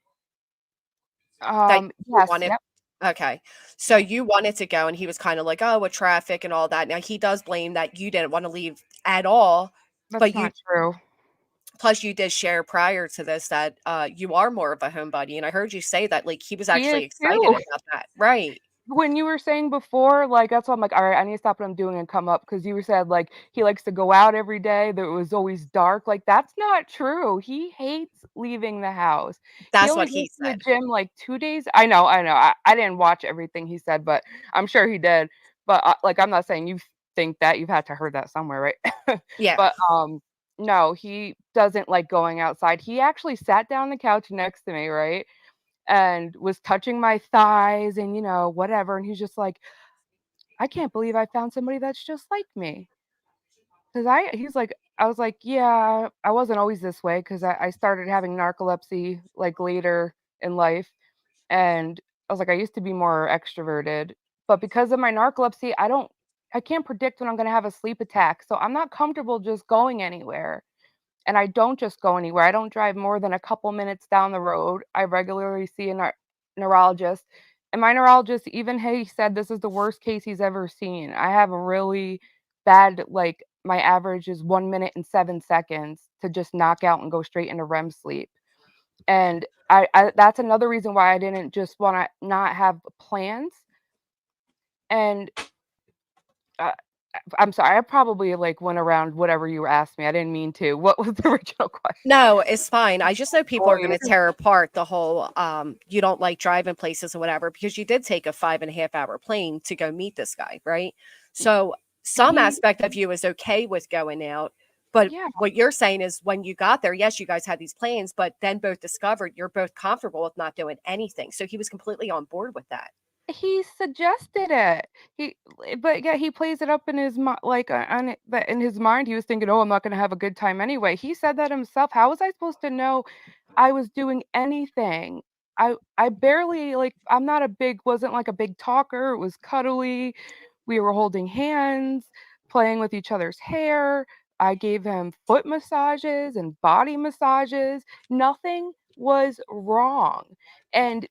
that you Yes, wanted? yep, Okay. So you wanted to go and he was kind of like, "Oh, with traffic and all that." Now he does blame that you didn't want to leave at all, that's but you not true. plus you did share prior to this that you are more of a homebody, and I heard you say that like he was He is actually excited too. about that. Right. When you were saying before, like that's why I'm like, all right, I need to stop what I'm doing and come up because you said like he likes to go out every day, that it was always dark. Like that's not true. He hates leaving the house. He That's only what goes he to the said. gym like 2 days. I know. I didn't watch everything he said, but I'm sure he did. But like I'm not saying you think that you've had to heard that somewhere, right? Yeah. But no, he doesn't like going outside. He actually sat down on the couch next to me, right? And was touching my thighs and whatever, and he's just like, I can't believe I found somebody that's just like me. Because he's like, I was like, yeah, I wasn't always this way because I started having narcolepsy like later in life. And I was like, I used to be more extroverted, but because of my narcolepsy, I can't predict when I'm going to have a sleep attack. So I'm not comfortable just going anywhere. And I don't just go anywhere. I don't drive more than a couple minutes down the road. I regularly see a neurologist. And my neurologist, even he said this is the worst case he's ever seen. I have a really bad, like, my average is 1 minute and 7 seconds to just knock out and go straight into REM sleep. And I that's another reason why I didn't just want to not have plans. And uh, I'm sorry, I probably like went around whatever you asked me. I didn't mean to. What was the original question? No, it's fine. I just know people are going to Boys. tear apart the whole you don't like driving places or whatever because you did take a 5.5 hour plane to go meet this guy, right? So some He aspect of you is okay with going out, but Yeah, what you're saying is when you got there, yes, you guys had these plans, but then both discovered you're both comfortable with not doing anything. So he was completely on board with that. he suggested it. But yeah, he plays it up in his like but in his mind, he was thinking, "Oh, I'm not going to have a good time anyway." He said that himself. How was I supposed to know I was doing anything? I barely like. I'm not wasn't like a big talker. It was cuddly. We were holding hands, playing with each other's hair. I gave him foot massages and body massages. Nothing was wrong. And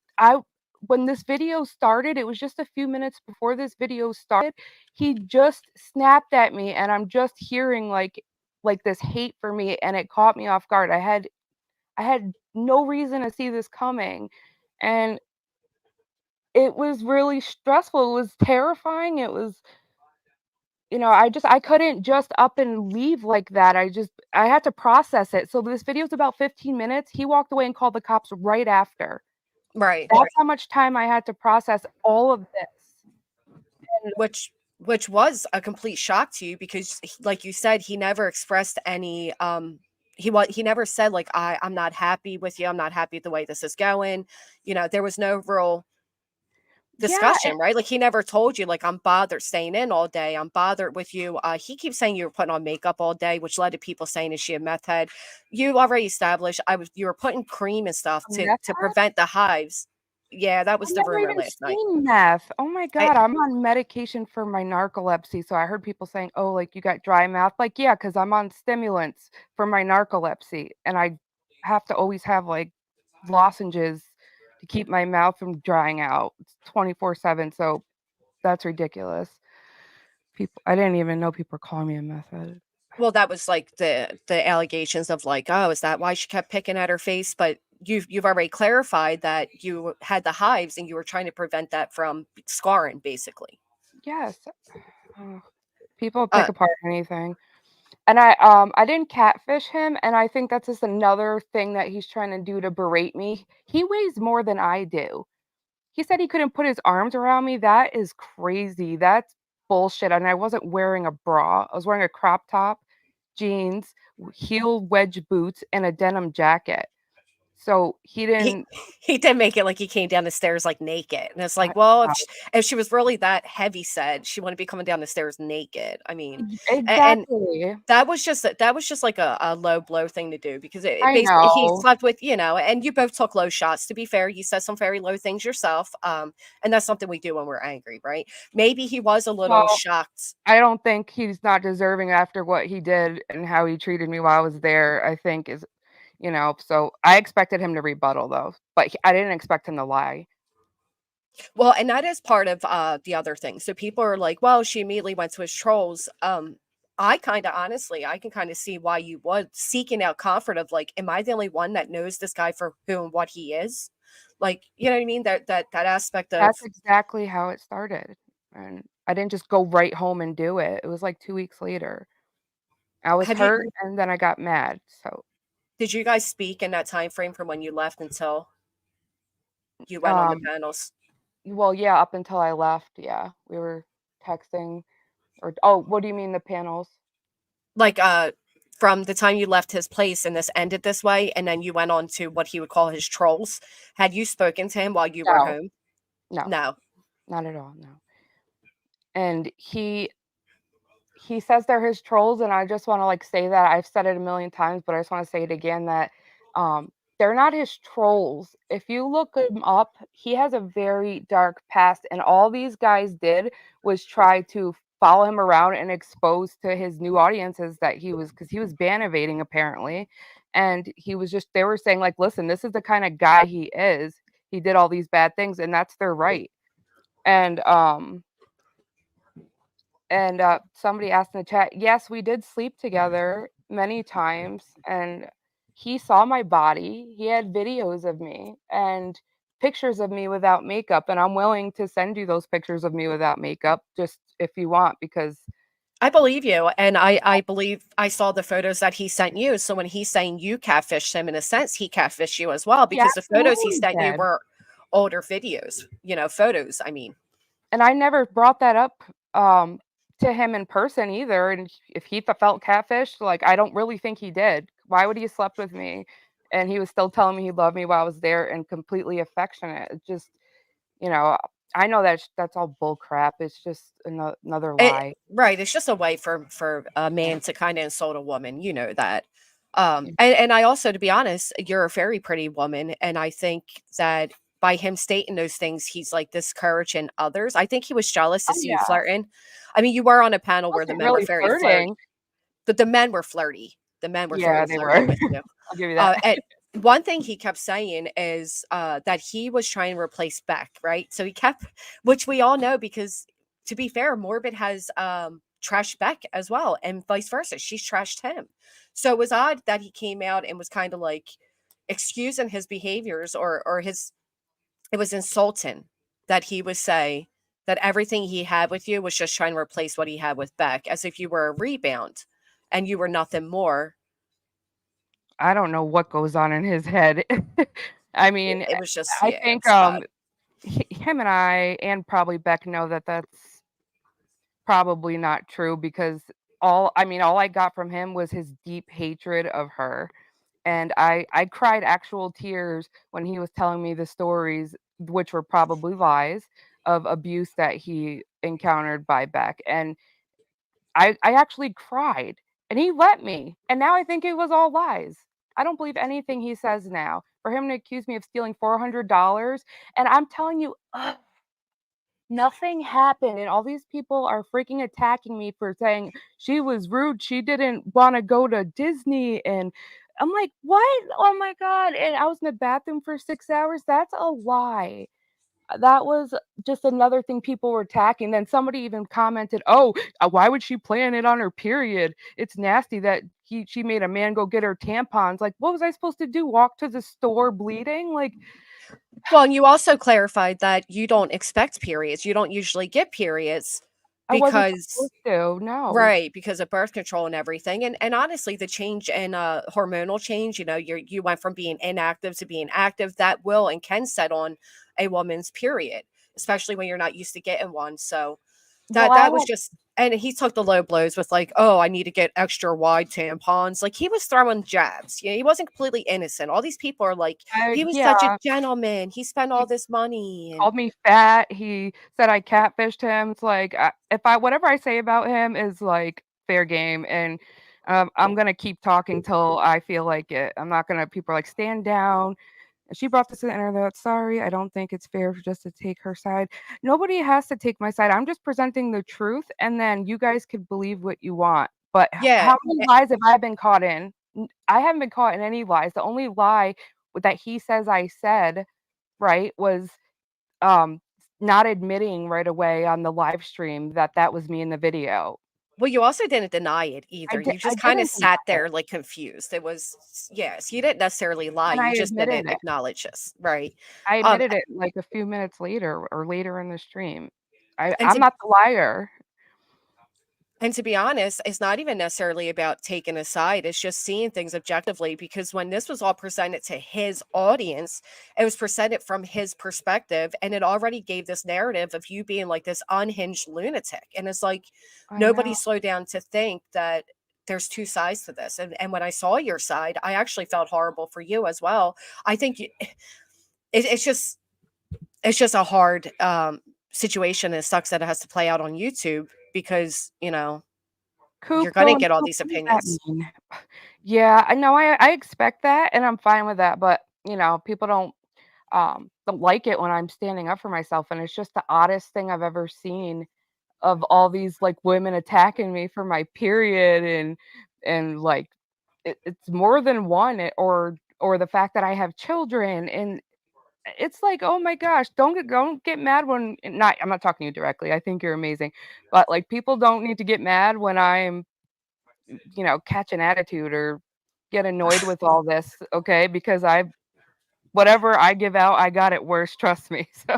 when this video started, it was just a few minutes before this video started, he just snapped at me and I'm just hearing like this hate for me and it caught me off guard. I had no reason to see this coming. And it was really stressful. It was terrifying. It was I couldn't just up and leave like that. I had to process it. So this video is about 15 minutes. He walked away and called the cops right after. Right. That's how much time I had to process all of this. And Which was a complete shock to you because like you said, he never expressed any he never said like I'm not happy with you. I'm not happy with the way this is going. There was no real yeah, discussion, right? Like he never told you like I'm bothered staying in all day. I'm bothered with you. He keeps saying you were putting on makeup all day, which led to people saying is she a meth head? You already established you were putting cream and stuff and to prevent the hives. Yeah, that was I've the never rumor even last night. seen meth. Oh my I, god, I'm on medication for my narcolepsy, so I heard people saying, "Oh, like, you got dry mouth." Like, yeah, because 'cause I'm on stimulants for my narcolepsy, and I have to always have, like, lozenges to keep my mouth from drying out. It's 24/7, so that's ridiculous. I didn't even know people were calling me a meth head. well, that was like the allegations of like, oh, is that why she kept picking at her face? But you've already clarified that you had the hives and you were trying to prevent that from scarring, basically. Yes. Ugh, people Uh, pick apart anything. And I didn't catfish him, and I think that's just another thing that he's trying to do to berate me. He weighs more than I do. he said he couldn't put his arms around me. That is crazy. That's bullshit. And I wasn't wearing a bra. I was wearing a crop top, jeans, heel wedge boots, and a denim jacket. So he He didn't. he did make it like he came down the stairs like naked, and it's I, like, well, wow. if she was really that heavy set, she wouldn't be coming down the stairs naked. I mean, and Exactly. that was just like a low blow thing to do because it I basically he know. slept with, and you both took low shots. To be fair, you said some very low things yourself, and that's something we do when we're angry, right? Maybe he was a little Well, shocked. I don't think he's not deserving after what he did and how he treated me while I was there. I think is, so I expected him to rebuttal though, but I didn't expect him to lie. Well, and that is part of the other thing. So people are like, well, she immediately went to his trolls. I kind of honestly, I can kind of see why you would seeking out comfort of like, am I the only one that knows this guy for who and what he is? Like, you know what I mean? That aspect of That's exactly how it started. And I didn't just go right home and do it. It was like 2 weeks later. I was have you hurt and then I got mad. So, did you guys speak in that time frame from when you left until you went on the um, panels? well, yeah, up until I left, yeah, we were texting or, oh, what do you mean the panels? Like from the time you left his place and this ended this way, and then you went on to what he would call his trolls. Had you spoken to him while you were No, home? no, No. not at all. No. And he says they're his trolls, and I just want to like say that I've said it a million times, but I just want to say it again that they're not his trolls. If you look him up, he has a very dark past, and all these guys did was try to follow him around and expose to his new audiences that because he was ban evading apparently, and he was just they were saying like, listen, this is the kind of guy he is. He did all these bad things, and that's their right. And somebody asked in the chat, yes, we did sleep together many times. And he saw my body. He had videos of me and pictures of me without makeup. And I'm willing to send you those pictures of me without makeup just if you want, because I believe you, and I believe I saw the photos that he sent you. So when he's saying you catfished him, in a sense, he catfished you as well he because the photos he absolutely sent you did. were older videos, photos. I mean, And I never brought that up to him in person either. And if he felt catfished, like I don't really think he did. Why would he have slept with me? And he was still telling me he loved me while I was there and completely affectionate. It just, you know, I know that's all bull crap. It's just another lie. right? It's just a way for a man to kind of insult a woman. You know that. Yeah. And I also, to be honest, you're a very pretty woman, and I think that by him stating those things, he's like discouraging others. I think he was jealous to Oh see you yeah, flirting. I mean, you were on a panel where the wasn't men were really very flirty. flirting. But the men were flirty. The men were Yeah, very they flirty were. with you. I'll give you that. And one thing he kept saying is that he was trying to replace Beck, right? So he kept, which we all know because, to be fair, Morbid has trashed Beck as well, and vice versa. She's trashed him. So it was odd that he came out and was kind of like excusing his behaviors or his. It was insulting that he would say that everything he had with you was just trying to replace what he had with Beck, as if you were a rebound and you were nothing more. I don't know what goes on in his head. I mean, It was just, I yeah, think it's odd. him and I and probably Beck know that that's probably not true because all I got from him was his deep hatred of her. And I cried actual tears when he was telling me the stories, which were probably lies, of abuse that he encountered by Beck. And I actually cried and he let me. And now I think it was all lies. I don't believe anything he says now. For him to accuse me of stealing $400, and I'm telling you, nothing happened, and all these people are freaking attacking me for saying she was rude. She didn't want to go to Disney, and I'm like, what? Oh my god! And I was in the bathroom for 6 hours. That's a lie. That was just another thing people were attacking. Then somebody even commented, "Oh, why would she plan it on her period? It's nasty that she made a man go get her tampons." Like, what was I supposed to do? Walk to the store bleeding? Like, Well, and you also clarified that you don't expect periods. You don't usually get periods. I wasn't because supposed to. No. right, because of birth control and everything, and honestly, the change in, hormonal change, you went from being inactive to being active, that will and can set on a woman's period, especially when you're not used to getting one, so Well, that I was had just and he took the low blows with like, "Oh, I need to get extra wide tampons." Like, he was throwing jabs, he wasn't completely innocent. All these people are like, "He was such a yeah. gentleman, he spent all this money," and Called me fat. He said I catfished him. It's like if I whatever I say about him is like fair game, and I'm gonna keep talking till I feel like it. I'm not gonna. People are like stand down. And she brought this to the internet. Sorry, I don't think it's fair just to take her side. Nobody has to take my side. I'm just presenting the truth, and then you guys can believe what you want. But yeah, how many lies have I been caught in? I haven't been caught in any lies. The only lie that he says I said, right, was um, not admitting right away on the live stream that that was me in the video. well, you also didn't deny it either. You I just kinda didn't sat deny it, there, like, confused. It was yes, you didn't necessarily lie, and you just didn't admitted it. acknowledge this, right? I Um, admitted it, like, a few minutes later or later in the stream. and I'm not the liar. to be honest, it's not even necessarily about taking a side, it's just seeing things objectively because when this was all presented to his audience, it was presented from his perspective, and it already gave this narrative of you being like this unhinged lunatic, and it's like, I nobody know. slowed down to think that there's 2 sides to this, and when I saw your side, I actually felt horrible for you as well. I think you it's just a hard, situation, and it sucks that it has to play out on YouTube because, Coop, you're gonna going get all Coop, these what does that opinions. mean? Yeah, I know, I expect that, and I'm fine with that, but, people don't like it when I'm standing up for myself, and it's just the oddest thing I've ever seen of all these, like, women attacking me for my period and, like, it's more than one, or the fact that I have children, and it's like, "Oh my gosh, don't get mad when" not I'm not talking to you directly, I think you're amazing, but, like, people don't need to get mad when I'm, catch an attitude or get annoyed with all this, okay? Because whatever I give out, I got it worse, trust me, so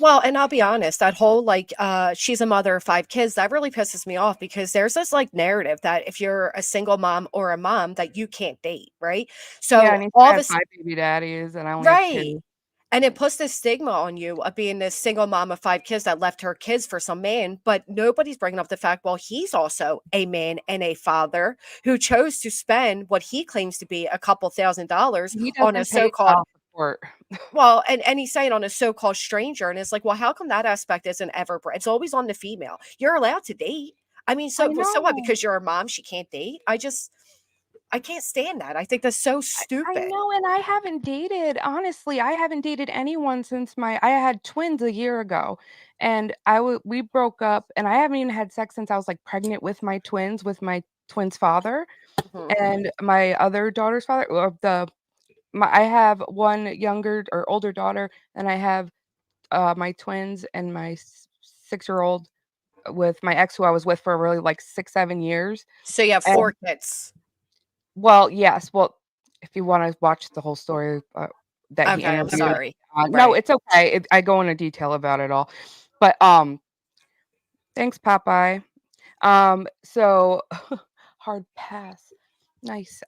Well, and I'll be honest, that whole, like, she's a mother of 5 kids, that really pisses me off because there's this, like, narrative that if you're a single mom or a mom that you can't date, right? yeah, So, and he said all I of had a 5 baby daddies and I only have right. 2. And it puts this stigma on you of being this single mom of 5 kids that left her kids for some man, but nobody's bringing up the fact, well, he's also a man and a father who chose to spend what he claims to be a couple $1,000 He on a doesn't pay so-called child support. well, and he's saying on a so-called stranger, and it's like, well, how come that aspect isn't ever it's always on the female. You're allowed to date. I mean, I so what? know. Because you're a mom, she can't date? I can't stand that. I think that's so I stupid. know, and I haven't dated honestly, I haven't dated anyone since I had twins a year ago, and we broke up, and I haven't even had sex since I was, like, pregnant with my twins' father, Mhm. and my other daughter's father, or I have one younger or older daughter, and I have, my twins and my 6-year-old with my ex who I was with for really, like, 6, 7 years, So you have and 4 kids. well, yes, well, if you wanna watch the whole story, that he Okay, I'm interviewed sorry. no, Right. it's okay, I go into detail about it all, but, thanks, Popeye. So hard pass. Nice,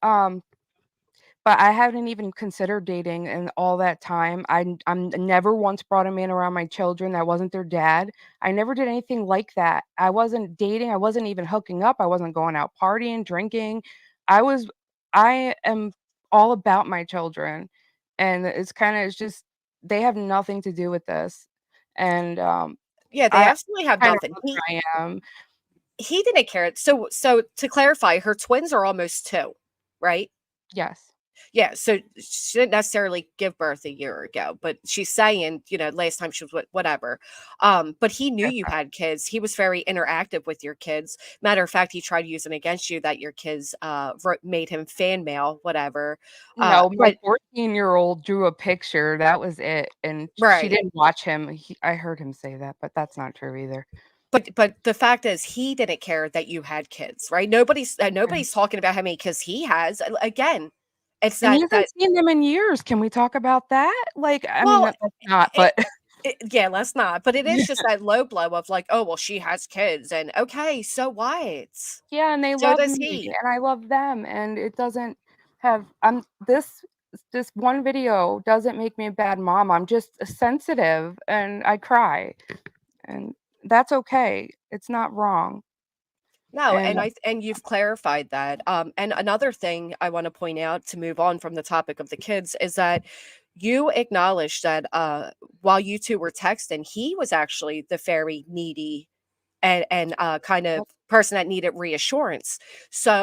but I hadn't even considered dating in all that time. I'm never once brought a man around my children that wasn't their dad. I never did anything like that. I wasn't dating, I wasn't even hooking up, I wasn't going out partying, drinking. I was I am all about my children, and it's just they have nothing to do with this, and, Yeah, they I absolutely have kind of nothing. look where I am. He didn't care. So to clarify, her twins are almost 2, right? Yes. Yeah, so she didn't necessarily give birth a year ago, but she's saying, last time she was with whatever. But he knew Yes. you had kids. He was very interactive with your kids. Matter of fact, he tried using against you that your kids made him fan mail, whatever. No, my But 14-year-old drew a picture, that was it, and she right. didn't watch him. I heard him say that, but that's not true either. But the fact is he didn't care that you had kids, right? Right. Nobody's talking about how many kids he has. Again, it's And he that hasn't seen them in years. Can we talk about that? Like, I mean, well, that's not, but Yeah, let's not. But it is just that low blow of like, oh, well, she has kids, and okay, so what? Yeah, and they So love does me, he. and I love them, and it doesn't have this one video doesn't make me a bad mom. I'm just sensitive and I cry, and that's okay. It's not wrong. No, And and you've clarified that. And another thing I want to point out to move on from the topic of the kids is that you acknowledged that while you two were texting, he was actually the very needy and kind of person that needed reassurance.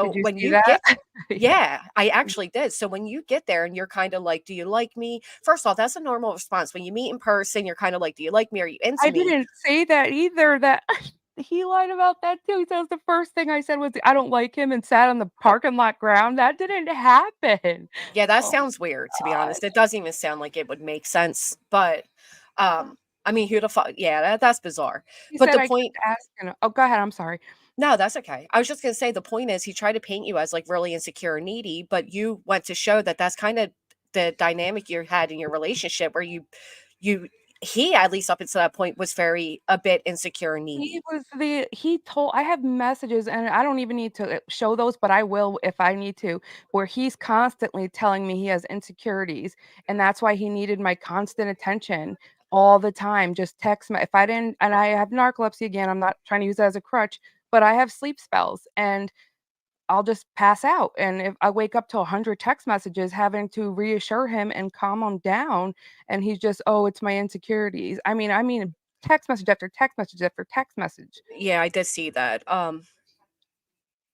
did So you when see you that? get yeah, I actually did. So when you get there and you're kind of like, "Do you like me?" First of all, that's a normal response. When you meet in person, you're kind of like, "Do you like me? Are you into I me?" didn't say that either. That he lied about that too. He says the first thing I said was I don't like him and sat on the parking lot ground. That didn't happen. Yeah, that Oh sounds weird, to be god. honest. It doesn't even sound like it would make sense, but, I mean, who the fuck yeah, that's bizarre. He But said the I kept point asking him. Oh, go ahead. I'm sorry. no, that's okay. I was just gonna say the point is he tried to paint you as, like, really insecure and needy, but you went to show that that's kinda the dynamic you had in your relationship where you he, at least up until that point, was very a bit insecure and needy. He told I have messages, and I don't even need to show those, but I will if I need to, where he's constantly telling me he has insecurities, and that's why he needed my constant attention all the time. Just text me if I didn't, and I have narcolepsy again. I'm not trying to use that as a crutch, but I have sleep spells, and I'll just pass out, and if I wake up to 100 text messages having to reassure him and calm him down, and he's just, "Oh, it's my insecurities." I mean, text message after text message after text message. Yeah, I did see that,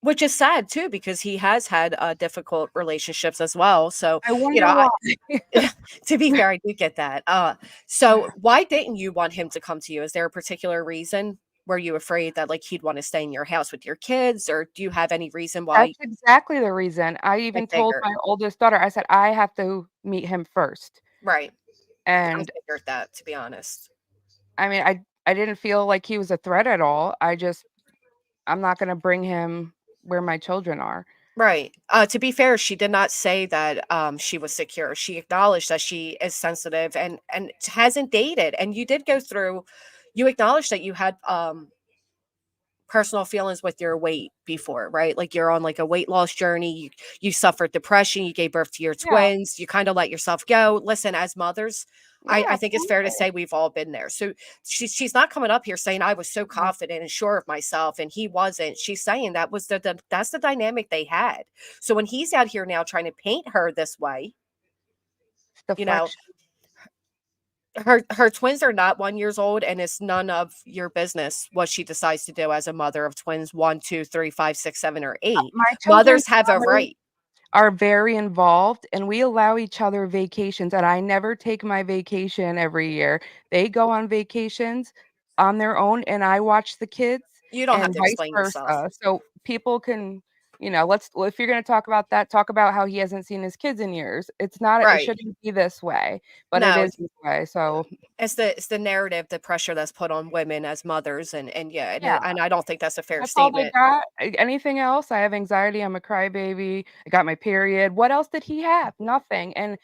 which is sad too because he has had, difficult relationships as well, so, I you know, wonder why. to be fair, I do get that. So why didn't you want him to come to you? Is there a particular reason? Were you afraid that like he'd want to stay in your house with your kids, or do you have any reason why That's exactly the reason. I I even told figured? my oldest daughter, I said, "I have to meet him first." Right. I And, figured that, to be honest. I mean, I didn't feel like he was a threat at all. I'm not gonna bring him where my children are. Right. To be fair, she did not say that she was secure. She acknowledged that she is sensitive and hasn't dated. And you did go through. You acknowledged that you had personal feelings with your weight before, right? Like you're on like a weight loss journey. You suffered depression, you gave birth to your Yeah, twins, you kind of let yourself go. Listen, as mothers, I yeah, think it's fair to absolutely. say we've all been there. So she's not coming up here saying I was so Mhm. confident and sure of myself and he wasn't. She's saying that was that's the dynamic they had. So when he's out here now trying to paint her this way, It's you know, deflection. her twins are not 1 years old, and it's none of your business what she decides to do as a mother of twins 1, 2, 3, 5, 6, 7, or 8. My children's Mothers have a mothers right. are very involved, and we allow each other vacations, and I never take my vacation every year. They go on vacations on their own, and I watch the kids You don't have and to vice explain yourself. versa. So people can, let's well, if you're gonna talk about that, talk about how he hasn't seen his kids in years. It Right. shouldn't be this way, but it No, is this way. So, it's the narrative, the pressure that's put on women as mothers, and yeah, yeah. and I don't think that's a fair That's all they statement. got. Anything else? I have anxiety, I'm a crybaby, I got my period. What else did he have? Nothing, and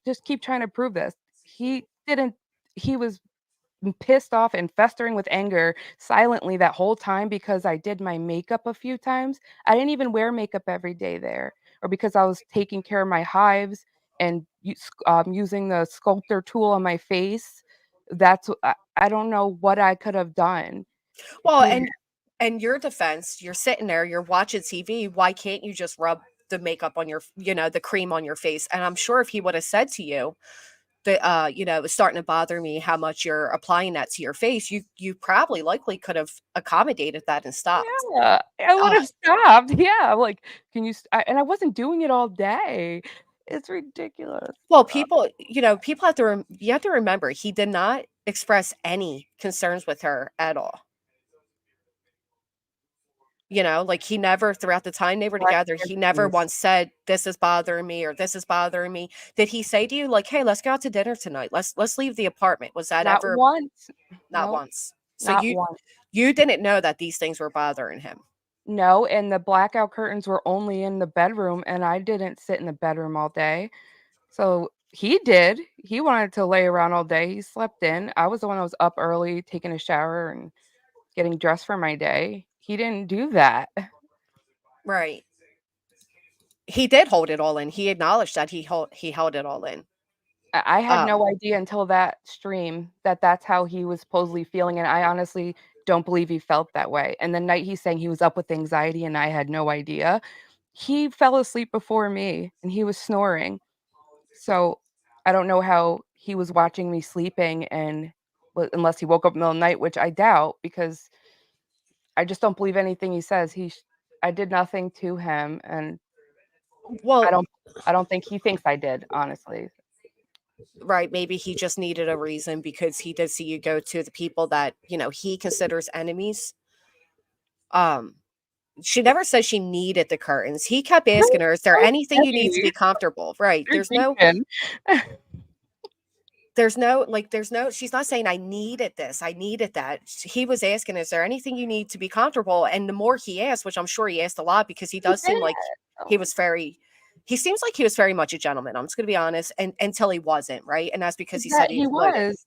just keep trying to prove this. He didn't he was pissed off and festering with anger silently that whole time because I did my makeup a few times. I didn't even wear makeup every day there, or because I was taking care of my hives and using the sculptor tool on my face. I don't know what I could have done. Well, He and your defense, you're sitting there, you're watching TV. Why can't you just rub the makeup on your, the cream on your face? And I'm sure if he would have said to you, that it was starting to bother me how much you're applying that to your face, you probably likely could have accommodated that and stopped. Yeah, I would uh, have stopped. Yeah, like, "Can you st" and I wasn't doing it all day. It's ridiculous. well, people have to you have to remember he did not express any concerns with her at all. Like he never, throughout the time they were What together, he never is once said this is bothering me or this is bothering me. Did he say to you like, hey, let's go out to dinner tonight, let's leave the apartment? Was that not ever? once. Not Nope, once. So not you once. you didn't know that these things were bothering him. No, and the blackout curtains were only in the bedroom, and I didn't sit in the bedroom all day. So, He did. He wanted to lay around all day. He slept in. I was the one that was up early, taking a shower and getting dressed for my day. He didn't do that. Right. He did hold it all in. He acknowledged that he held it all in. I had Um, no idea until that stream that that's how he was supposedly feeling, and I honestly don't believe he felt that way. And the night he's saying he was up with anxiety and I had no idea, he fell asleep before me and he was snoring. So I don't know how he was watching me sleeping and unless he woke up in the middle of the night, which I doubt because I just don't believe anything he says. I did nothing to him, and I well, don't I don't think he thinks I did, honestly. right, maybe he just needed a reason because he did see you go to the people that, he considers enemies. Um, she never said she needed the curtains. He kept asking her, "Is there So anything you need to petty. be comfortable?" Right. You're deep. There's no she's not saying I needed this, I needed that. He was asking, "Is there anything you need to be comfortable?" And the more he asked, which I'm sure he asked a lot because he He does seem did. like he was very he seems like he was very much a gentleman. I'm just gonna be honest, and until he wasn't, right? And that's because he said That he he exploded. was.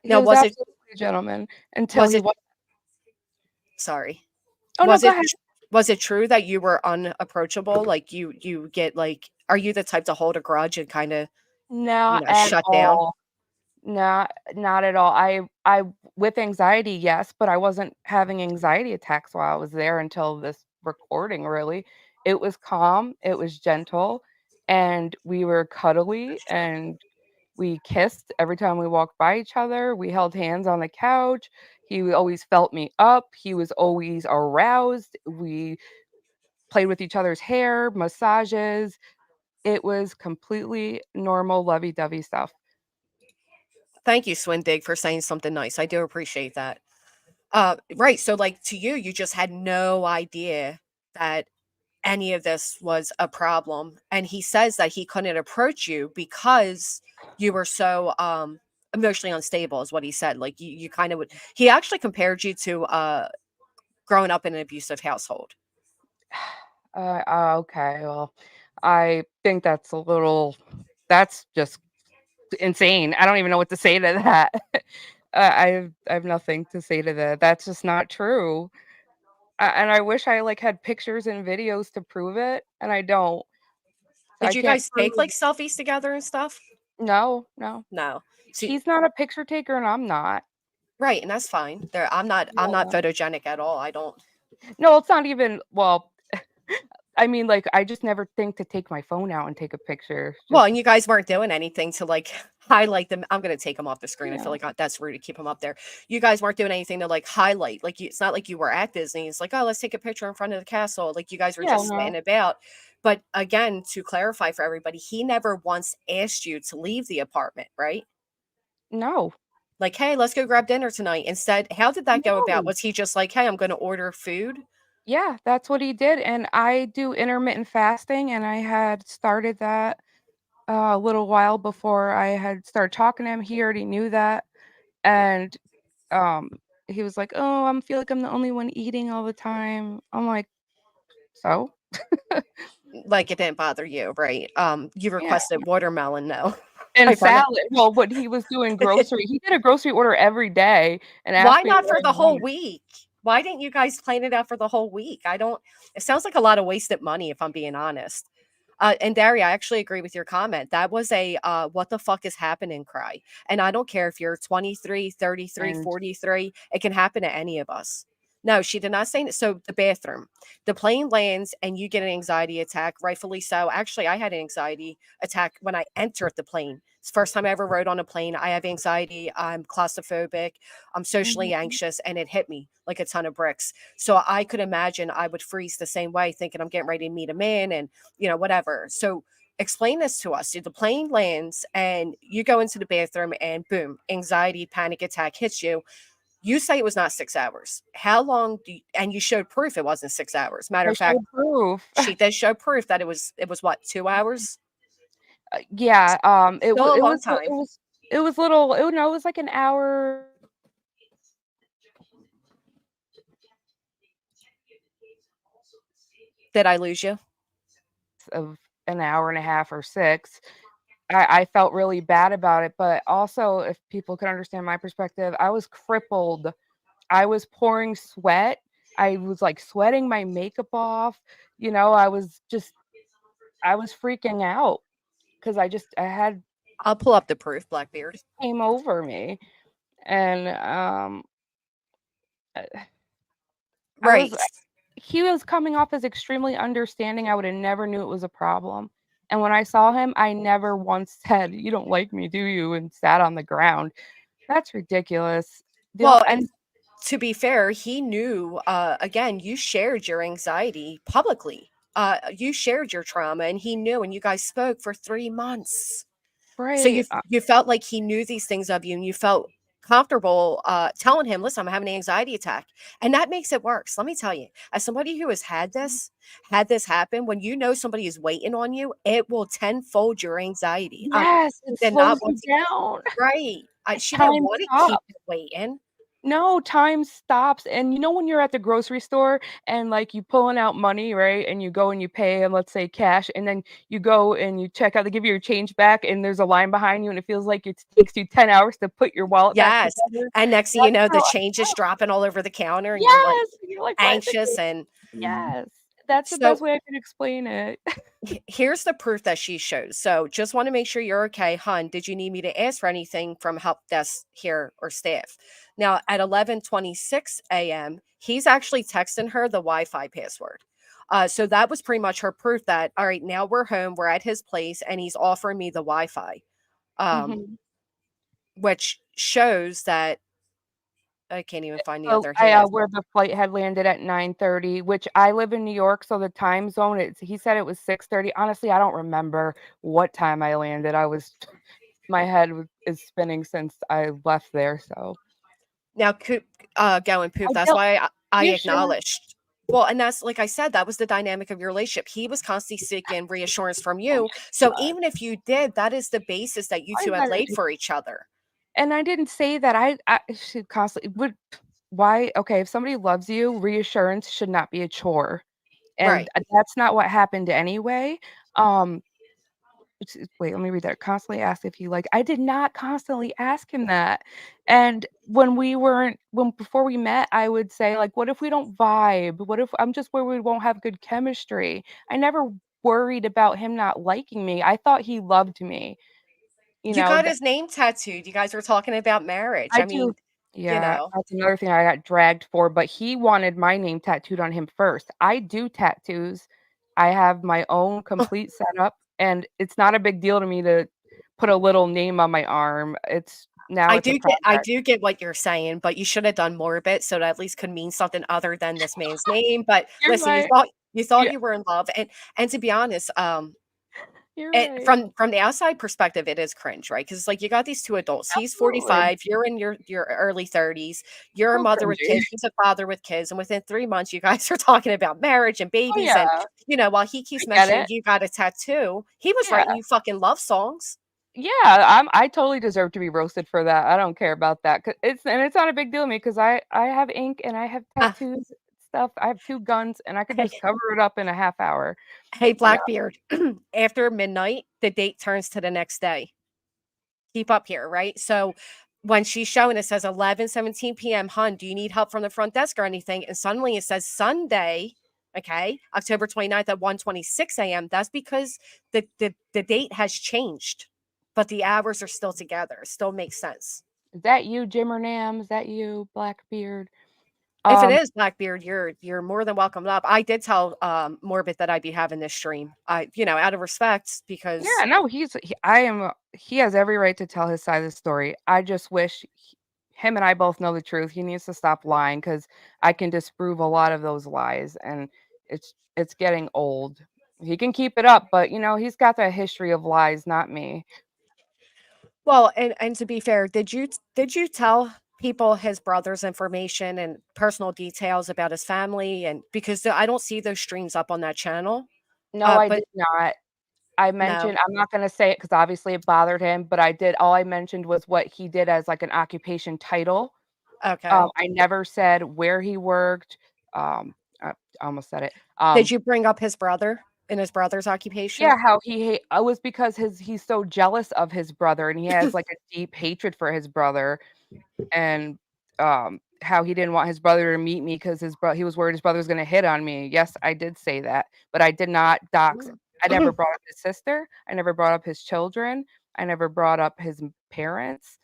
He Now, was absolutely a gentleman until was he it was. sorry. Oh, no, Was go it ahead. was it true that you were unapproachable? Like you get like are you the type to hold a grudge and kind of, Not at shut down? all. Not at all. I with anxiety, yes, but I wasn't having anxiety attacks while I was there until this recording, really. It was calm, it was gentle, and we were cuddly, and we kissed every time we walked by each other. We held hands on the couch. He always felt me up. He was always aroused. We played with each other's hair, massages. It was completely normal, lovey-dovey stuff. Thank you, Swindig, for saying something nice. I do appreciate that. Right. So, like, to you, you just had no idea that any of this was a problem. And he says that he couldn't approach you because you were so emotionally unstable, is what he said. Like, you kind of would, he actually compared you to growing up in an abusive household. Okay, well, I think that's just insane. I don't even know what to say to that. I have nothing to say to that. That's just not true. And I wish I like had pictures and videos to prove it, and I don't. So Did I you can't guys take prove. like selfies together and stuff? No, no. No. See, He's not a picture taker, and I'm not. right, and that's fine. There, I'm not Yeah. photogenic at all. I don't. No, it's not even. Well, I mean, like I just never think to take my phone out and take a picture. Well, Just and you guys weren't doing anything to like highlight them. I'm gonna take them off the screen. I feel yeah, like that's rude to keep them up there. You guys weren't doing anything to like highlight. Like it's not like you were at Disney. It's like, oh, let's take a picture in front of the castle. Like you guys were yeah, just no, sitting about. But again, to clarify for everybody, he never once asked you to leave the apartment, right? no, Like, hey, let's go grab dinner tonight. Instead, how did that go about? no. Was he just like, hey, I'm going to order food? Yeah, that's what he did, and I do intermittent fasting, and I had started that a little while before I had started talking to him. He already knew that, and um, he was like, "Oh, I feel like I'm the only one eating all the time." I'm like, "So?" Like it didn't bother you, right? You Yeah, requested watermelon, no. and I found out. salad. Well, what he was doing he did a grocery order every day and Why asked me not what for I the whole wanted. week? Why didn't you guys plan it out for the whole week? I don't it sounds like a lot of wasted money if I'm being honest. And Daria, I actually agree with your comment. That was a what the fuck is happening cry. And I don't care if you're 23, 33, And 43, it can happen to any of us. No, she did not say that. So the bathroom, the plane lands and you get an anxiety attack, rightfully so. Actually, I had an anxiety attack when I entered the plane. It's the first time I ever rode on a plane. I have anxiety. I'm claustrophobic. I'm socially mhm, anxious, and it hit me like a ton of bricks. So I could imagine I would freeze the same way, thinking I'm getting ready to meet a man and whatever. So explain this to us. The plane lands and you go into the bathroom and boom, anxiety, panic attack hits you. You say it was not 6 hours. How long and you showed proof it wasn't 6 hours. Matter I of fact, showed proof. she did show proof that it was what, 2 hours? Yeah, Still a long time. it was little. It, no, it was like an hour Did I lose you? of an hour and a half or 6. I felt really bad about it. But also, if people could understand my perspective, I was crippled. I was pouring sweat. I was like sweating my makeup off. I was freaking out because I had I'll pull up the proof, Blackbeard. came over me, and uh, I was Right. he was coming off as extremely understanding. I would have never knew it was a problem. And when I saw him, I never once said, "You don't like me, do you?" and sat on the ground. That's ridiculous. Well, and And to be fair, he knew, again, you shared your anxiety publicly. You shared your trauma and he knew, and you guys spoke for 3 months. So right, you felt like he knew these things of you and you felt comfortable telling him, listen, I'm having an anxiety attack. And that makes it worse. Let me tell you, as somebody who has had this happen, when you know somebody is waiting on you, it will tenfold your anxiety. yes, it Did not slows want you to keep, down. right. She didn't Time want to keep stops. you waiting. No, time stops. And when you're at the grocery store and like you pulling out money, right? And you go and you pay and let's say cash, and then you go and you check out, they give you your change back, and there's a line behind you, and it feels like it takes you 10 hours to put your wallet back Yes, together. and next thing you That's know, how the I change is felt. dropping all over the counter, and you're, like, Yes. You're like, why is it anxious, taking? and Yes. That's the best so way I can explain it. here's the proof that she shows. So just wanna make sure you're okay. "Hun, did you need me to ask for anything from help desk here or staff?" Now at 11:26 AM, he's actually texting her the Wi-Fi password. So that was pretty much her proof that, "All right, now we're home, we're at his place, and he's offering me the Wi-Fi." Um, Mhm. which shows that I can't even find the So other half. where the flight had landed at 9:30, which I live in New York, so the time zone, he said it was 6:30. Honestly, I don't remember what time I landed. My head is spinning since I left there, so Now, Coop, going I Poop, that's felt why I reassured. acknowledged. Well, and that's like I said, that was the dynamic of your relationship. He was constantly seeking reassurance from Oh you. my So god. even if you did, that is the basis that you I two have gotta laid for each other. and I didn't say that I should constantly would why okay, if somebody loves you, reassurance should not be a chore, and, Right. that's not what happened anyway. Um Wait, let me read that. Constantly ask if you like I did not constantly ask him that. And when before we met, I would say, like, what if we don't vibe? What if I'm just where we won't have good chemistry? I never worried about him not liking me. I thought he loved me. You You know, got his name tattooed. You guys were talking about marriage. I I do. mean, you Yeah, know, that's another thing I got dragged for, but he wanted my name tattooed on him first. I do tattoos. I have my own complete setup, and it's not a big deal to me to put a little name on my arm. Now it's a I project. do get what you're saying, but you should have done Morbid so that at least could mean something other than this man's name. But You're listen, right. you thought Yeah, you were in love, and to be honest, you're it right. from the outside perspective, it is cringe, right? Because like, you got these 2 adults. He's Absolutely. 45, you're in your early 30s, you're a So mother with cringy. kids, he's a father with kids, and within 3 months, you guys are talking about marriage and Oh, babies, and, yeah. while he I keeps get mentioning it. you got a tattoo, he was Yeah. writing you fucking love songs. Yeah, I totally deserve to be roasted for that. I don't care about that. It's not a big deal to me because I have ink and I have Uh, tattoos, stuff. I have 2 guns, and I could hey just cover it up in a half hour. hey, Yeah. Blackbeard, after midnight, the date turns to the next day. Keep up here, right? So when she's showing it says 11:17 PM, "Hun, do you need help from the front desk or anything?" And suddenly it says Sunday, okay, October 29th at 1:26 AM. That's because the date has changed, but the hours are still together. It still makes sense. Is that you, Jimmer Nam? Is that you, Blackbeard? If it Um, is Blackbeard, you're more than welcome up. I did tell Morbid that I'd be having this stream. Out of respect yeah, because no, he has every right to tell his side of the story. I just wish him and I both know the truth. He needs to stop lying because I can disprove a lot of those lies, and it's getting old. He can keep it up, but he's got that history of lies, not me. well, and to be fair, did you tell people his brother's information and personal details about his family? And because I don't see those streams up on that channel. No, I But did not. I no. mentioned I'm not gonna say it because obviously it bothered him, but all I mentioned was what he did as, like, an occupation title. Okay. I never said where he worked, um, I almost said it, Did you bring up his brother in his brother's occupation? Yeah, how it was because he's so jealous of his brother, and he has, like, a deep hatred for his brother, and, how he didn't want his brother to meet me because he was worried his brother was gonna hit on me. Yes, I did say that, but I did not dox. I never brought up his sister, I never brought up his children, I never brought up his parents,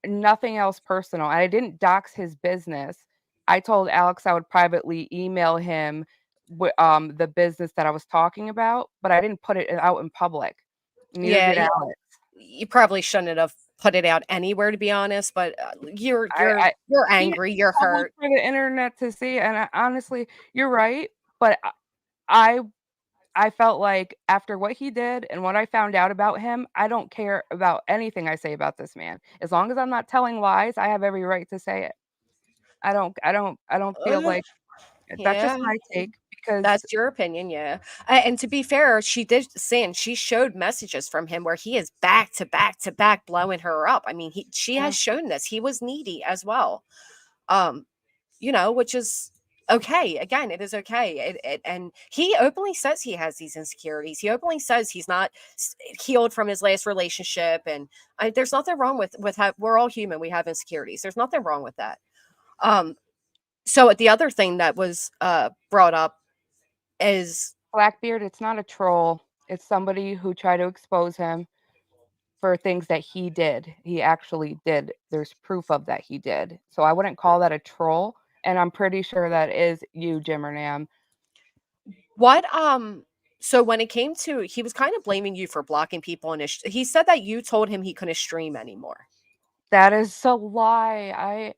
nothing else personal. I didn't dox his business. I told Alex I would privately email him the business that I was talking about, but I didn't put it out in public. Neither Yeah, did Alex. you probably shouldn't have put it out anywhere, to be honest, but, you're you're I you're He made angry, it you're public hurt. for the internet to see, and honestly, you're right, but I I felt like after what he did and what I found out about him, I don't care about anything I say about this man. As long as I'm not telling lies, I have every right to say it. I don't feel Ugh, like that's just yeah, my take because that's your opinion, yeah. And to be fair, she did say and she showed messages from him where he is back to back to back blowing her up. I mean, she yeah, has shown this. He was needy as well. Um, which is okay. Again, it is okay. And he openly says he has these insecurities. He openly says he's not healed from his last relationship, and there's nothing wrong with how we're all human. We have insecurities. There's nothing wrong with that. Um, so the other thing that was brought up is Blackbeard, it's not a troll. It's somebody who tried to expose him for things that he did. He actually did. There's proof of that he did. So I wouldn't call that a troll. And I'm pretty sure that is you, Jim or Nam. what so when it came to he was kind of blaming you for blocking people and he said that you told him he couldn't stream anymore. That is a lie.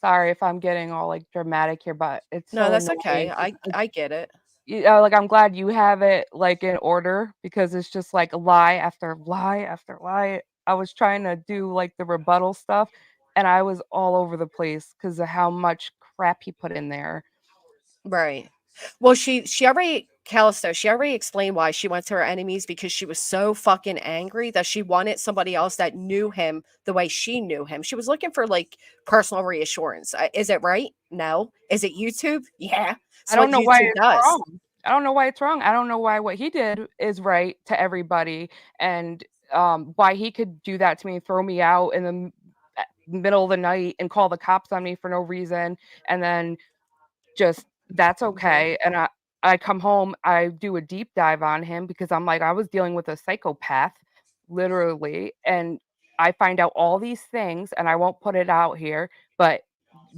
Sorry if I'm getting all like dramatic here, but it's No, so that's okay. annoying. I get it. Like I'm glad you have it like in order because it's just like lie after lie after lie. I was trying to do like the rebuttal stuff and I was all over the place because of how much crap he put in there. Right. Well, she already Callisto, she already explained why she went to her enemies because she was so fucking angry that she wanted somebody else that knew him the way she knew him. She was looking for like personal reassurance. Is it right? No. Is it YouTube? Yeah. I It's what don't know why YouTube it's does. wrong. I don't know why it's wrong. I don't know why what he did is right to everybody and why he could do that to me, throw me out in the middle of the night and call the cops on me for no reason and then just that's Mhm. okay. And I come home, I do a deep dive on him because I'm like, I was dealing with a psychopath, literally. And I find out all these things, and I won't put it out here, but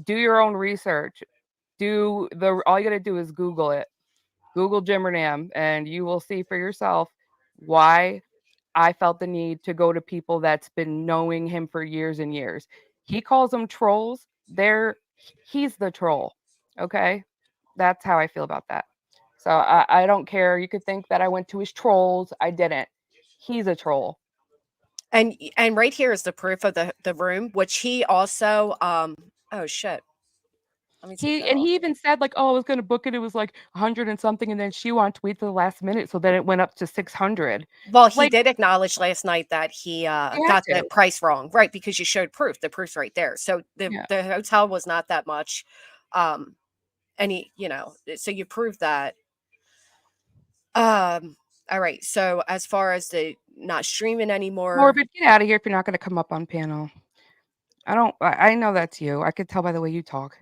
do your own research. All you gotta do is Google it. Google Jim Renam, and you will see for yourself why I felt the need to go to people that's been knowing him for years and years. He calls them trolls. He's the troll. Okay? That's how I feel about that. So I don't care. You could think that I went to his trolls. I didn't. He's a troll. And right here is the proof of the room, which he also oh shit. Let me take that off. He even said like, "Oh, I was gonna book it. It was like 100 and something, and then she wanted to wait till the last minute, so then it went up to 600." Well, he Like did acknowledge last night that he you had got the to. price wrong, right? Because you showed proof. The proof's right there. So Yeah. the hotel was not that much, um, and so you proved that. All right. So as far as the not streaming anymore, Morbid, get out of here if you're not gonna come up on panel. I know that's you. I could tell by the way you talk.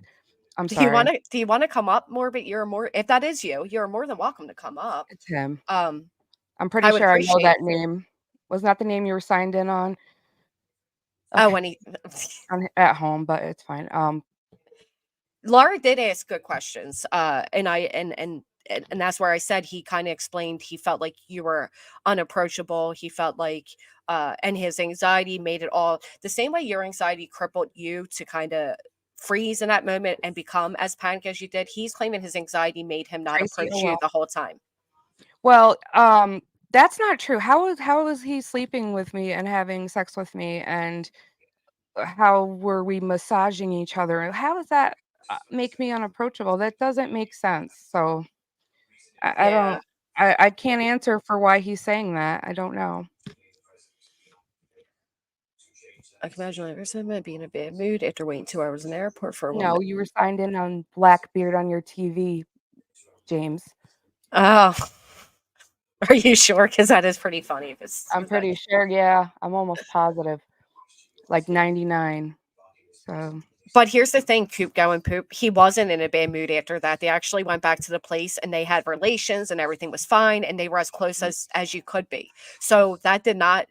I'm sorry. do you want to come up more? But you're more if that is you, you're more than welcome to come up. It's him. Um, I'm pretty I would sure I know appreciate. that name. Wasn't that the name you were signed in on? Oh, Okay, when he at home, but it's fine. Laura did ask good questions, and I and that's where I said he kind of explained he felt like you were unapproachable. He felt like, and his anxiety made it all the same way your anxiety crippled you to kind of freeze in that moment and become as panicked as you did. He's claiming his anxiety made him not Tracy, oh approach you well. the whole time. Well, that's not true. How was he sleeping with me and having sex with me, and how were we massaging each other? How does that make me unapproachable? That doesn't make sense. So I Yeah, don't. I can't answer for why he's saying that. I don't know. I can imagine like person might be in a bad mood after waiting 2 hours in the airport for a woman. No, you were signed in on Blackbeard on your TV, James. Oh. Are you sure? Because that is pretty funny. If it's, I'm if that, pretty sure. Yeah, I'm almost positive, like 99. So but here's the thing, Coop going poop. He wasn't in a bad mood after that. They actually went back to the place and they had relations and everything was fine and they were as close as you could be. So that did not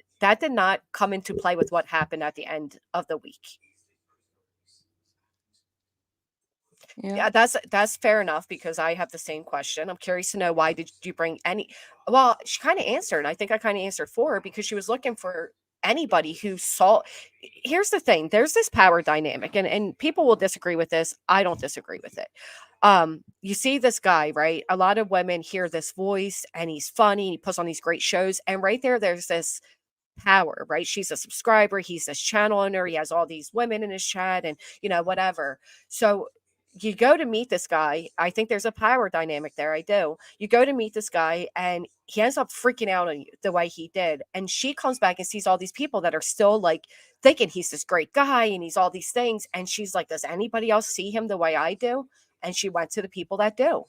come into play with what happened at the end of the week. yeah, Yeah, that's fair enough because I have the same question. I'm curious to know why did you bring any well, she kind of answered. I think I kind of answered for her because she was looking for anybody who saw here's the thing, there's this power dynamic and people will disagree with this. I don't disagree with it. You see this guy, right? A lot of women hear this voice and he's funny, he puts on these great shows and right there's this power, right? She's a subscriber, he's this channel owner, he has all these women in his chat and whatever. So you go to meet this guy. I think there's a power dynamic there. I do. You go to meet this guy and he ends up freaking out on you the way he did. And she comes back and sees all these people that are still like thinking he's this great guy and he's all these things. And she's like, does anybody else see him the way I do? And she went to the people that do.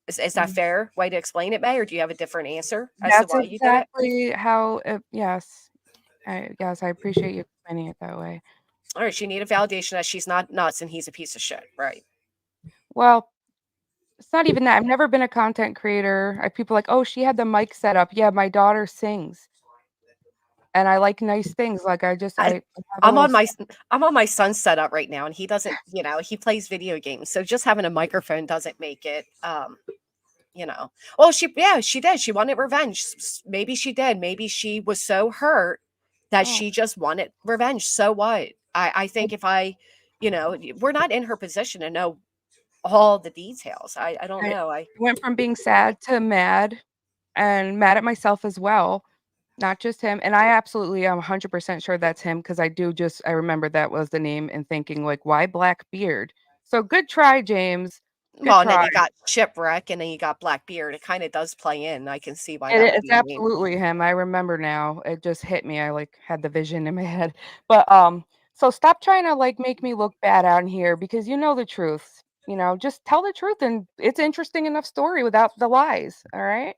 Is that mm, fair way to explain it, May? Or do you have a different answer as to that's why you did it? exactly how. Yes, yes, I appreciate you explaining it that way. All right. She needed validation that she's not nuts and he's a piece of shit. Right. Well, it's not even that. I've never been a content creator. People like, oh, she had the mic set up. Yeah, my daughter sings, and I like nice things. Like I I have a I'm little. on my I'm on my son's setup right now, and he doesn't, he plays video games, so just having a microphone doesn't make it, Well, she did. She wanted revenge. Maybe she did. Maybe she was so hurt that Oh, she just wanted revenge. So what? I I think if we're not in her position to know all the details. I don't I know. I went from being sad to mad, and mad at myself as well. Not just him, and I absolutely am 100% sure that's him because I remember that was the name and thinking like, "Why Blackbeard?" So good try, James. Good Well, and then try. you got Shipwreck, and then you got Blackbeard. It kind of does play in. I can see why that would It's be a name. absolutely him. I remember now. It just hit me. I like had the vision in my head. But so stop trying to like make me look bad out in here because you know the truth. Just tell the truth and it's interesting enough story without the lies. All right?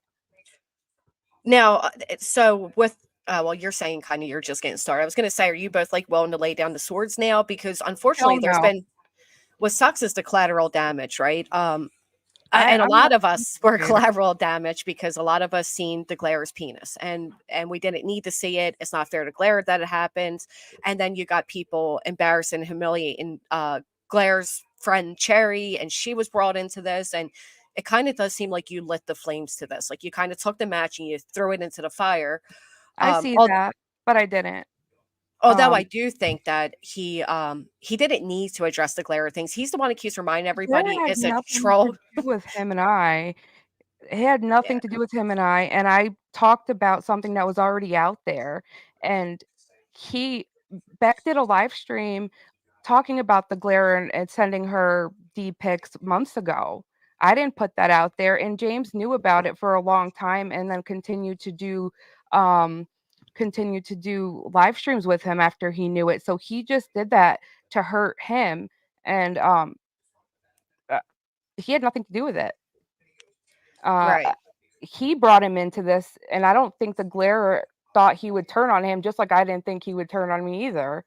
Now, so with well, you're saying kind of you're just getting started. I was going to say, are you both like willing to lay down the swords now? Because Hell unfortunately, there's no. been what sucks is the collateral damage, right? And a I'm not lot of a us were creator. collateral damage because a lot of us seen the Glaire's penis, and we didn't need to see it. It's not fair to Glaire that it happens, and then you got people embarrassing, humiliating Glaire's friend Cherry, and she was brought into this, and it kind of does seem like you lit the flames to this. Like you kind of took the match and you threw it into the fire. I Um, see al- that, but I didn't. Although I Um, do think that he didn't need to address the Glaire things. He's the one who keeps reminding Blair everybody had it's a nothing to troll. do with him and I. It had Yeah, nothing to do with him and I talked about something that was already out there, and he Beck did a live stream talking about the glare and sending her D pics months ago. I didn't put that out there, and James knew about it for a long time, and then um, continued to do live streams with him after he knew it. So he just did that to hurt him, and uh, he had nothing to do with it. Uh, right. he brought him into this, and I don't think the glare thought he would turn on him, just like I didn't think he would turn on me either.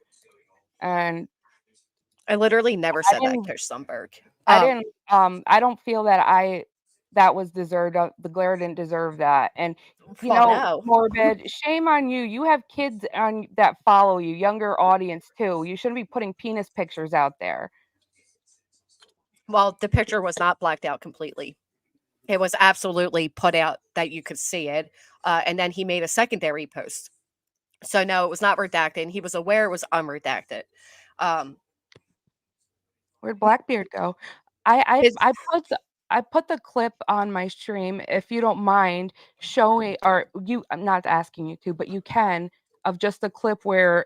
And I literally never I said that, didn't Coach Sundberg. I didn't, I don't feel that that was deserved, the glare didn't deserve that, and, Well, no. Morbid, shame on you, you have kids on that follow you, younger audience too, you shouldn't be putting penis pictures out there. Well, the picture was not blacked out completely. It was absolutely put out that you could see it. And then he made a secondary post. So no, it was not redacted. And he was aware it was unredacted. Um, Where'd Blackbeard go? I his I I put the clip on my stream, if you don't mind showing, or I'm not asking you to, but you can, of just a clip where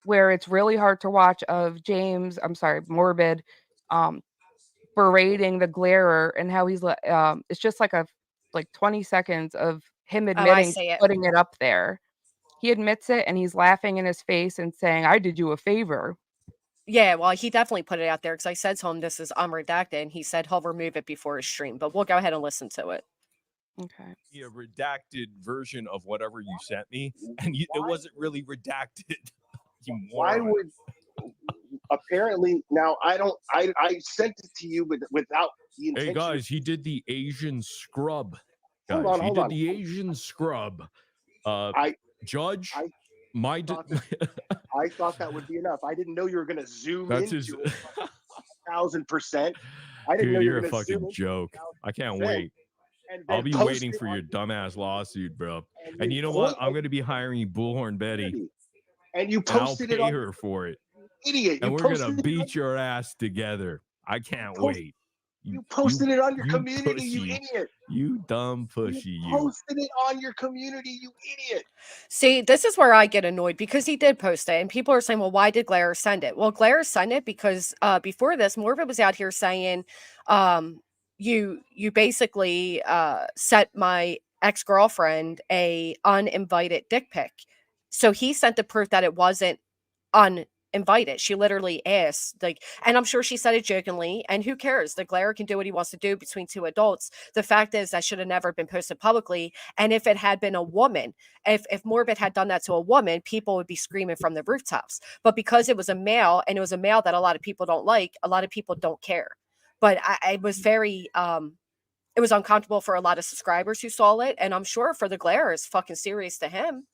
it's really hard to watch of I'm sorry, Morbid, um, berating the glarer and how it's just like 20 seconds of him oh, I admitting to see it. putting it up there. He admits it and he's laughing in his face and saying, "I did you a favor." Yeah, well, he definitely put it out there because I said to him this is unredacted, and he said he'll remove it before his stream. But we'll go ahead and listen to it. Okay. A redacted version of whatever you sent me, and it wasn't really redacted. You Why moron. would apparently now I sent it to you without the intention. Hey guys, he did the Asian scrub. Hold Guys, on, he hold did on. the Asian scrub. Judge, I my I thought that would be enough. I didn't know you were gonna zoom that's into his. it 1,000%. I didn't know Dude, you you're were a gonna fucking zoom joke. I can't 1,000%. wait. And I'll then be post waiting it for on- your dumbass lawsuit, bro. and And you you know what? put I'm it gonna be hiring you, Bullhorn Betty, and you and I'll posted it pay on her for it. idiot. And You we're gonna posted it beat your ass together. I can't wait. You posted it on your you community, you pussy. idiot. You dumb pussy, You you. posted it on your community, you idiot. See, this is where I get annoyed because he did post it, and people are saying, "Well, why did Glare send it?" Well, Glare sent it because before this, Morbid was out here saying, "You basically sent my ex-girlfriend a uninvited dick pic." So he sent the proof that it wasn't uninvited. She literally asked, like, and I'm sure she said it jokingly. And who cares? The Glare can do what he wants to do between two adults. The fact is, that should have never been posted publicly. And if it had been a woman, if Morbid had done that to a woman, people would be screaming from the rooftops. But because it was a male, and it was a male that a lot of people don't like, a lot of people don't care. But I was very it was uncomfortable for a lot of subscribers who saw it, and I'm sure for the Glare it's fucking serious to him.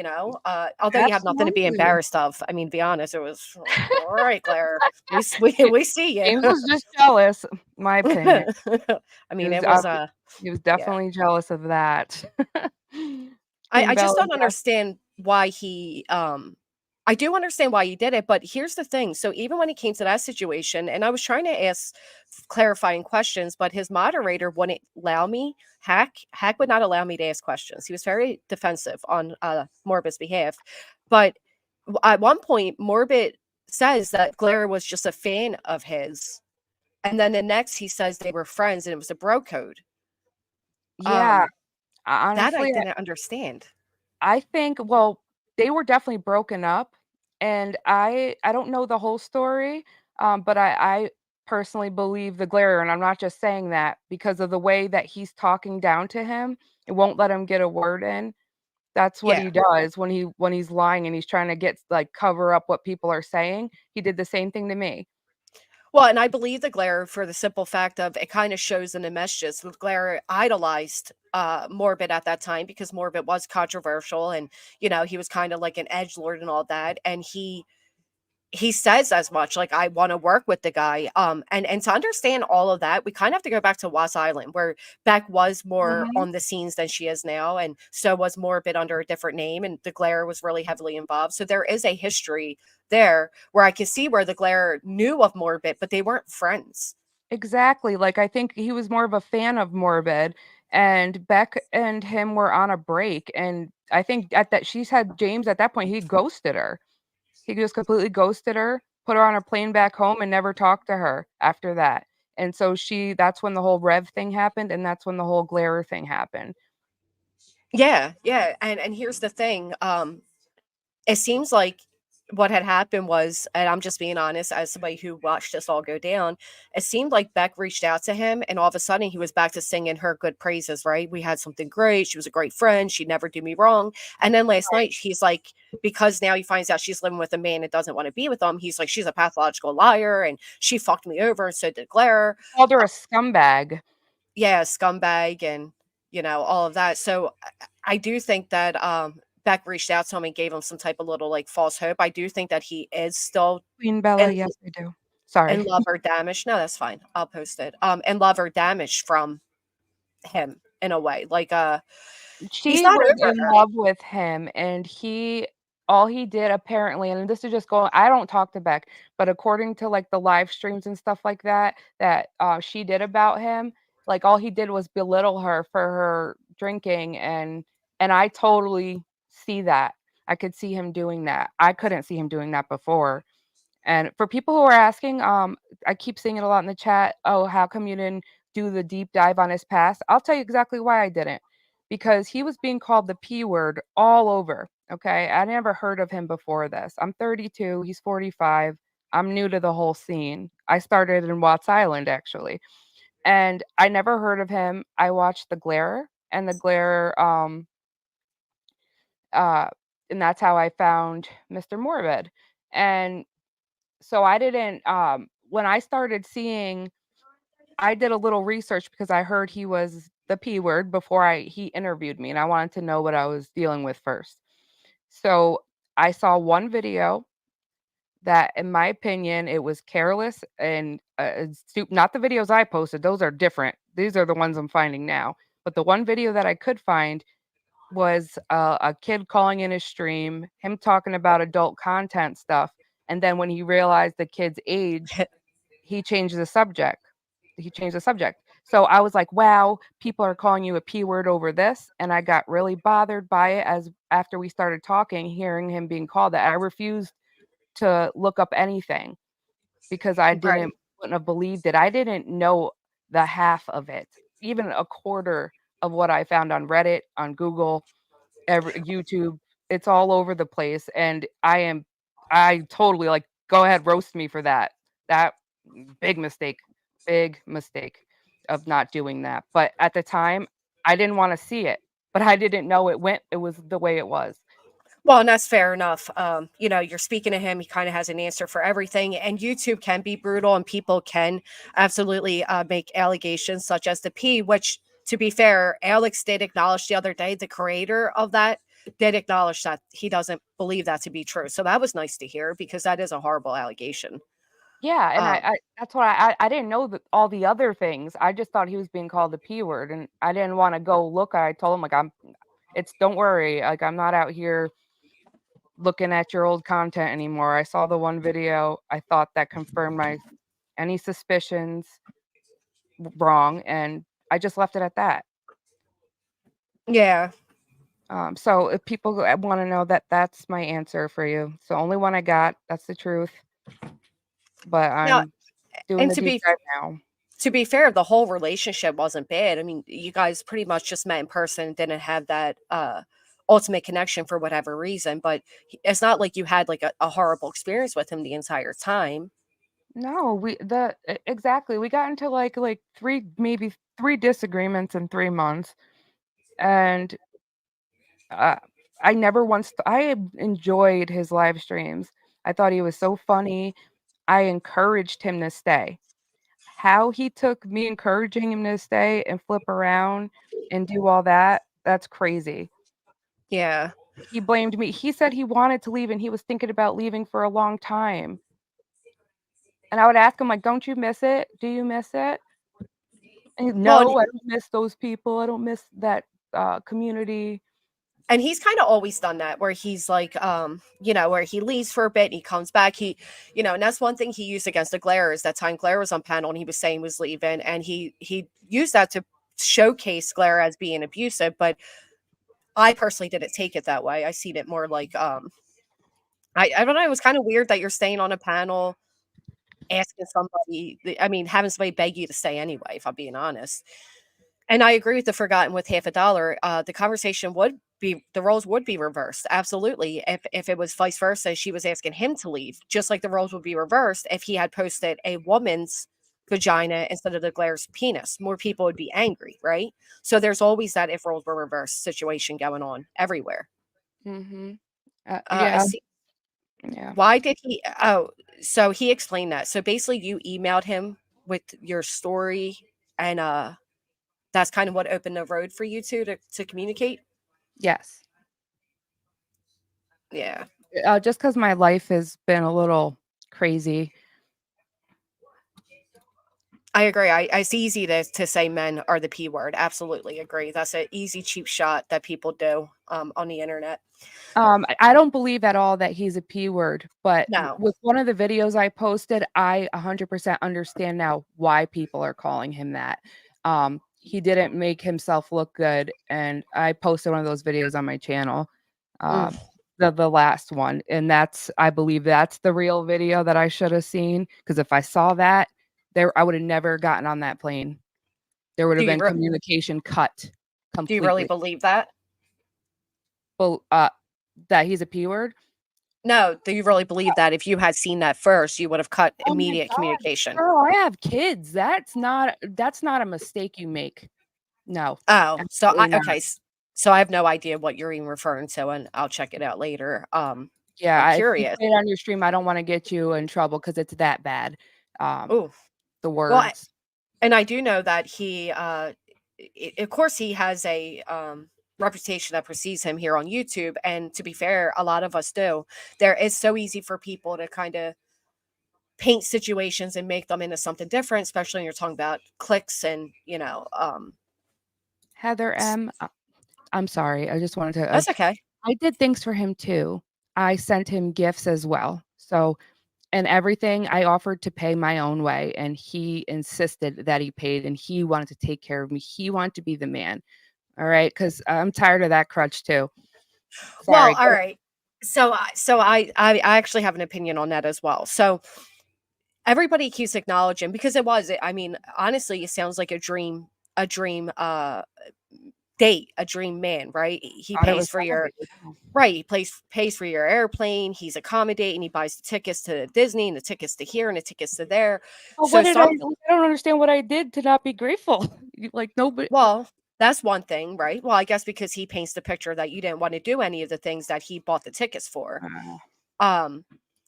Although you have nothing to be Absolutely. embarrassed of. I mean, be honest, it was all right, Claire. We see you. James was just jealous, my opinion. I mean, He it was, was he was definitely jealous of that. I just Bella, don't understand why he I do understand why he did it, but here's the thing. So even when he came to that situation, and I was trying to ask clarifying questions, but his moderator wouldn't allow me. Hack would not allow me to ask questions. He was very defensive on Morbid's behalf. But at one point, Morbid says that Glare was just a fan of his. And then the next he says they were friends and it was a bro code. yeah, That I honestly, didn't understand. I think, well, they were definitely broken up, and I don't know the whole story, but I personally believe the Glare, and I'm not just saying that because of the way that he's talking down to him. It won't let him get a word in. That's what Yeah. he does when he's lying and he's trying to get like cover up what people are saying. He did the same thing to me. Well, and I believe the Glare for the simple fact of it kind of shows in the messages. The Glare idolized Morbid at that time because Morbid was controversial and he was kind of like an edgelord and all that. And he says as much, like, I want to work with the guy. And to understand all of that, we kind of have to go back to Watts Island, where Beck was more Mhm. on the scenes than she is now, and so was Morbid under a different name, and the Glare was really heavily involved. So there is a history there where I can see where the Glare knew of Morbid, but they weren't friends. Exactly. Like I think he was more of a fan of Morbid, and Beck and him were on a break, and I think at that she said James at that point he ghosted her. He just completely ghosted her, put her on a plane back home, and never talked to her after that. And so that's when the whole Rev thing happened, and that's when the whole Glare thing happened. Yeah. And here's the thing. It seems like what had happened was, and I'm just being honest as somebody who watched this all go down, it seemed like Beck reached out to him and all of a sudden he was back to singing her good praises, right? We had something great. She was a great friend. She'd never do me wrong. And then last night he's like, because now he finds out she's living with a man that doesn't want to be with him, he's like, she's a pathological liar and she fucked me over and so did Claire. Called her a scumbag. Yeah, scumbag and all of that. So I do think that Beck reached out to him and gave him some type of little like false hope. I do think that he is still Queen Bella, in, yes, I do. Sorry. in love or damaged. No, that's fine. I'll post it. In love or damaged from him in a way. Like he's She not was over in her. love with him, and all he did apparently, and this is just going, I don't talk to Beck, but according to like the live streams and stuff like that she did about him, like all he did was belittle her for her drinking, and I totally see that. I could see him doing that. I couldn't see him doing that before. And for people who are asking, I keep seeing it a lot in the chat. Oh, how come you didn't do the deep dive on his past? I'll tell you exactly why I didn't. Because he was being called the P word all over. Okay. I never heard of him before this. I'm 32. He's 45. I'm new to the whole scene. I started in Watts Island, actually. and I never heard of him. I watched The Glare, and The Glare, uh, and that's how I found Mr. Morbid. And so I didn't, when I started seeing, I did a little research because I heard he was the P word before he interviewed me, and I wanted to know what I was dealing with first. So I saw one video that, in my opinion, it was careless and not the videos I posted. Those are different. These are the ones I'm finding now. But the one video that I could find was a kid calling in his stream, him talking about adult content stuff, and then when he realized the kid's age, he changed the subject. He changed the subject. So I was like, wow, people are calling you a P word over this. And I got really bothered by it as after we started talking, hearing him being called that. I refused to look up anything because I Right. wouldn't have believed it. I didn't know the half of it, even a quarter of what I found on Reddit, on Google, YouTube. It's all over the place. And I totally like, go ahead, roast me for that. That big mistake of not doing that. But at the time, I didn't want to see it, but I didn't know it was the way it was. Well, and that's fair enough. You're speaking to him. He kind of has an answer for everything. And YouTube can be brutal, and people can absolutely make allegations such as the P, which, to be fair, Alex did acknowledge the other day, the creator of that did acknowledge that he doesn't believe that to be true. So that was nice to hear because that is a horrible allegation. Yeah, and Um, I that's what I didn't know that all the other things. I just thought he was being called the P word, and I didn't want to go look. I told him like don't worry, like I'm not out here looking at your old content anymore. I saw the one video. I thought that confirmed my any suspicions wrong, and I just left it at that. yeah. So if people want to know that, that's my answer for you. It's the only one I got. That's the truth. But Now, I'm doing and the deep dive now. to be fair, the whole relationship wasn't bad. I mean, you guys pretty much just met in person, didn't have that ultimate connection for whatever reason, but it's not like you had like a horrible experience with him the entire time. No, exactly. We got into like maybe three disagreements in 3 months, and uh, I enjoyed his live streams. I thought he was so funny. I encouraged him to stay. How he took me encouraging him to stay and flip around and do all that, that's crazy. Yeah. He blamed me. He said he wanted to leave and he was thinking about leaving for a long time. And I would ask him, like, don't you miss it? Do you miss it? And Well, no, I don't miss those people. I don't miss that community. and he's kind of always done that where he's like, where he leaves for a bit and he comes back. And that's one thing he used against the Glare is that time Glare was on panel and he was saying was leaving. And he used that to showcase Glare as being abusive. But I personally didn't take it that way. I seen it more like, I don't know. It was kind of weird that you're staying on a panel asking somebody, I mean, having somebody beg you to stay anyway, if I'm being honest. And I agree with the forgotten with half a dollar. The conversation would be the roles would be reversed. Absolutely. If it was vice versa, she was asking him to leave, just like the roles would be reversed if he had posted a woman's vagina instead of the Glare's penis. More people would be angry, right? So there's always that if roles were reversed situation going on everywhere. Mm-hmm. I Yeah, see. yeah. Why did he? Oh, so he explained that. So basically, you emailed him with your story, and that's kind of what opened the road for you two to communicate. Yes. Yeah, Just because my life has been a little crazy. I agree. It's easy to say men are the P word. Absolutely agree. That's an easy, cheap shot that people do on the internet. I don't believe at all that he's a P word, but No. with one of the videos I posted, I 100% understand now why people are calling him that. He didn't make himself look good, and I posted one of those videos on my channel, Mm. the last one, and I believe that's the real video that I should have seen, because if I saw that, I would have never gotten on that plane. There would Do have you been communication cut really completely. believe that? Well, that he's a P word. No, do you really believe that if you had seen that first, you would have cut Oh my immediate God, communication? girl, I have kids. That's not a mistake you make. No, Oh, so absolutely not. okay, so I have no idea what you're even referring to, and I'll check it out later. I'm Yeah, if you curious. say it on your stream, I don't wanna get you in trouble because it's that bad. Um, Oh, the well, words. and I do know that he, of course, he has a reputation that precedes him here on YouTube. And to be fair, a lot of us do. There is so easy for people to kind of paint situations and make them into something different, especially when you're talking about clicks and Heather M, I'm sorry, I just wanted to, that's okay. I did things for him too. I sent him gifts as well. So and everything I offered to pay my own way, and he insisted that he paid, and he wanted to take care of me. He wanted to be the man. All right, because I'm tired of that crutch too. Well, Sorry. all right. So I actually have an opinion on that as well. So everybody keeps acknowledging because I mean, honestly, it sounds like a dream date, a dream man, right? He Thought it pays was for your comedy. right, he pays for your airplane, he's accommodating, he buys the tickets to Disney and the tickets to here and the tickets to there. Well, So what did I some do? I don't understand what I did to not be grateful. Like, nobody. well, that's one thing, right? Well, I guess because he paints the picture that you didn't want to do any of the things that he bought the tickets for. Uh, Um,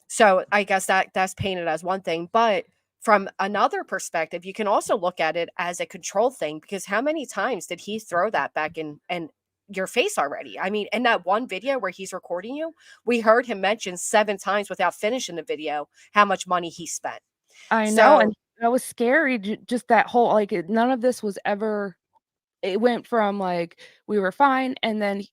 so I guess that's painted as one thing, but from another perspective, you can also look at it as a control thing because how many times did he throw that back in and your face already? I mean, in that one video where he's recording you, we heard him mention 7 times without finishing the video how much money he spent. I know, and So, that was scary, just that whole, like, none of this was ever, it went from, like, we were fine, and then,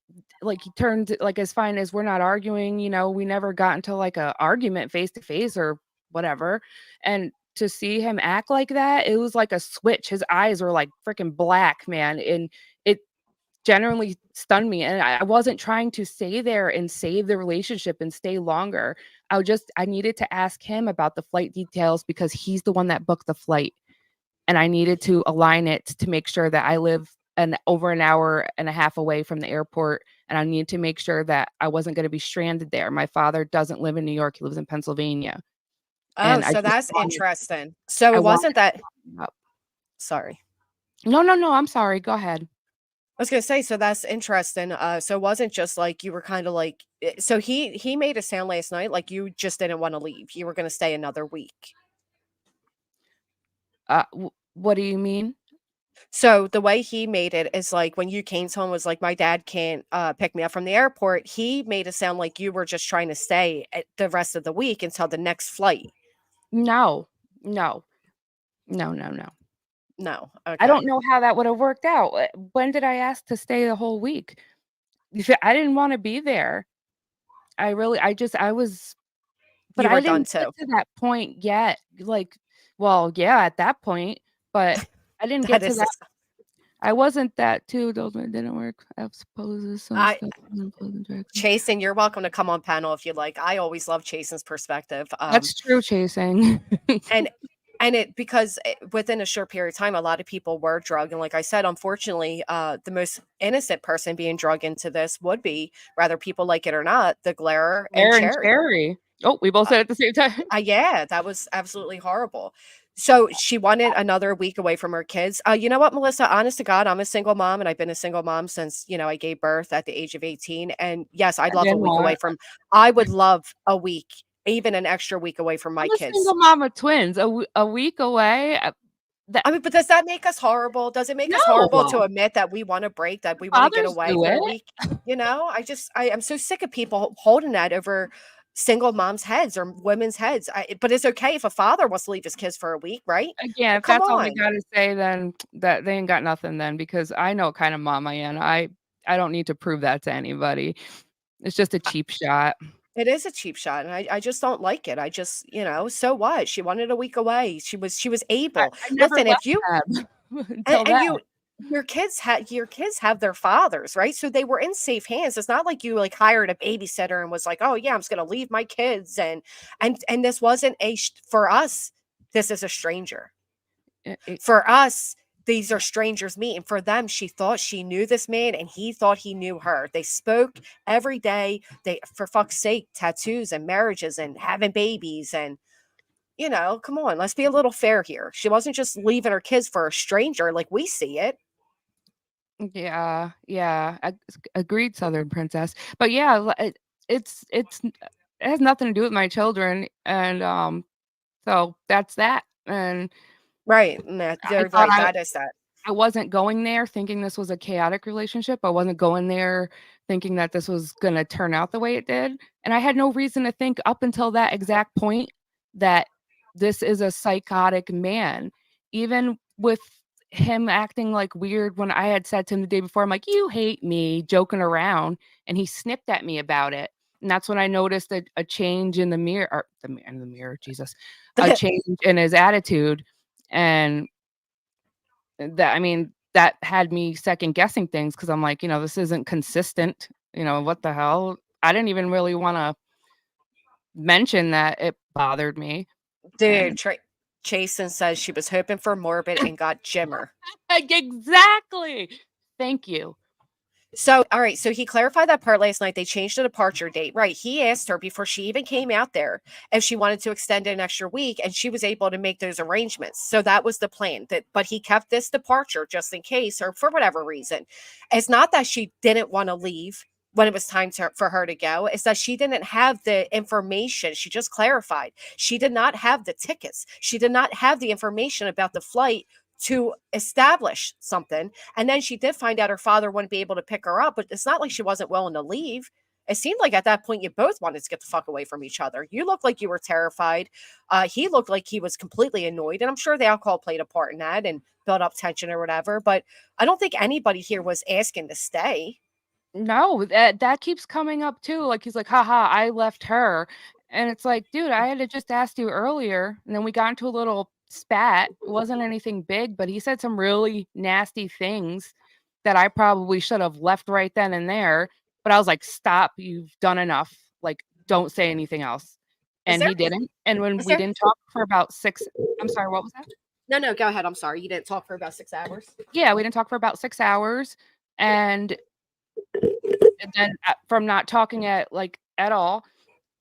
like, he turned, like, as fine as we're not arguing, we never got into, like, a argument face to face or whatever, and to see him act like that, it was like a switch. His eyes were, like, freaking black, man, and it genuinely stunned me, and I wasn't trying to stay there and save the relationship and stay longer. I needed to ask him about the flight details because he's the one that booked the flight, and I needed to align it to make sure that I live over an hour and a half away from the airport, and I needed to make sure that I wasn't gonna be stranded there. My father doesn't live in New York, he lives in Pennsylvania, oh, and so that's interesting. So I it wanted wasn't that up. sorry. No, no, no, I'm sorry, go ahead. I was gonna say, so that's interesting. So it wasn't just like you were kind of like so he made it sound last night like you just didn't want to leave. You were gonna stay another week. What do you mean? So the way he made it is like when you came home was like my dad can't pick me up from the airport. He made it sound like you were just trying to stay at the rest of the week until the next flight. No. No. No, no, no. No, I okay. don't know how that would have worked out. When did I ask to stay the whole week? I didn't wanna be there. I was, but You I were done didn't get too. to that point yet. Like, well, yeah, at that point, but I didn't That get to is that. I wasn't that too. Those didn't work. I suppose some I stuff unpleasant directly. Chasen, you're welcome to come on panel if you'd like. I always love Chasen's perspective. That's true, chasing. And it because within a short period of time, a lot of people were drugged, and like I said, unfortunately, the most innocent person being drugged into this would be, whether people like it or not, the Glare and Aaron Cherry. Cherry. Oh, we both Uh, said it at the same time. yeah, that was absolutely horrible. So she wanted another week away from her kids. You know what, Melissa? Honest to God, I'm a single mom, and I've been a single mom since I gave birth at the age of 18. And yes, I'd And love a then week away what? from. I would love a week, even an extra week away from my I'm a kids. single mom of twins. A week away. That I mean, but does that make us horrible? Does it make us horrible to no. admit that we want a break, that we want to get Fathers away do for a it. week? I am so sick of people holding that over single moms' heads or women's heads. But it's okay if a father wants to leave his kids for a week, right? Again, if Come that's all they on. gotta say, then that they ain't got nothing then, because I know what kind of mom I am. I don't need to prove that to anybody. It's just a I- cheap shot. It is a cheap shot, and I just don't like it. I just, so what? She wanted a week away. She was able. I never Listen, left if you them and, until and then. you your kids have their fathers, right? So they were in safe hands. It's not like you like hired a babysitter and was like, oh yeah, I'm just gonna leave my kids and this wasn't for us. This is a stranger. It For us, these are strangers meeting. For them, she thought she knew this man and he thought he knew her. They spoke every day. They, for fuck's sake, tattoos and marriages and having babies. And, you know, come on, let's be a little fair here. She wasn't just leaving her kids for a stranger like we see it. Yeah, yeah, agreed, Southern Princess. But yeah, it has nothing to do with my children, and so that's that. And Right. And I they're thought right. That is that. I wasn't going there thinking this was a chaotic relationship. I wasn't going there thinking that this was gonna turn out the way it did. And I had no reason to think up until that exact point that this is a psychotic man. Even with him acting like weird when I had said to him the day before, I'm like, "You hate me," joking around, and he snipped at me about it. And that's when I noticed a change in the mirror, or in the mirror, Jesus, a change in his attitude. And that, I mean, that had me second guessing things because I'm like, this isn't consistent. What the hell? I didn't even really want to mention that it bothered me. Dude, And Chasen says she was hoping for Morbid and got Jimmer. exactly. Thank you. So, all right. So he clarified that part last night. They changed the departure date. Right. He asked her before she even came out there if she wanted to extend an extra week, and she was able to make those arrangements. So that was the plan. But he kept this departure just in case, or for whatever reason. It's not that she didn't want to leave when it was time for her to go. It's that she didn't have the information. She just clarified. She did not have the tickets. She did not have the information about the flight to establish something. And then she did find out her father wouldn't be able to pick her up, but it's not like she wasn't willing to leave. It seemed like at that point you both wanted to get the fuck away from each other. You looked like you were terrified. He looked like he was completely annoyed. And I'm sure the alcohol played a part in that and built up tension or whatever. But I don't think anybody here was asking to stay. No, that keeps coming up too. Like he's like, haha, I left her. And it's like, dude, I had to just asked you earlier. And then we got into a little spat. It wasn't anything big, but he said some really nasty things that I probably should have left right then and there. But I was like, stop, you've done enough. Like, don't say anything else. And he didn't. And when we didn't talk for about I'm sorry, what was that? No, go ahead. I'm sorry. You didn't talk for about 6 hours? Yeah, we didn't talk for about 6 hours. And then from not talking at all,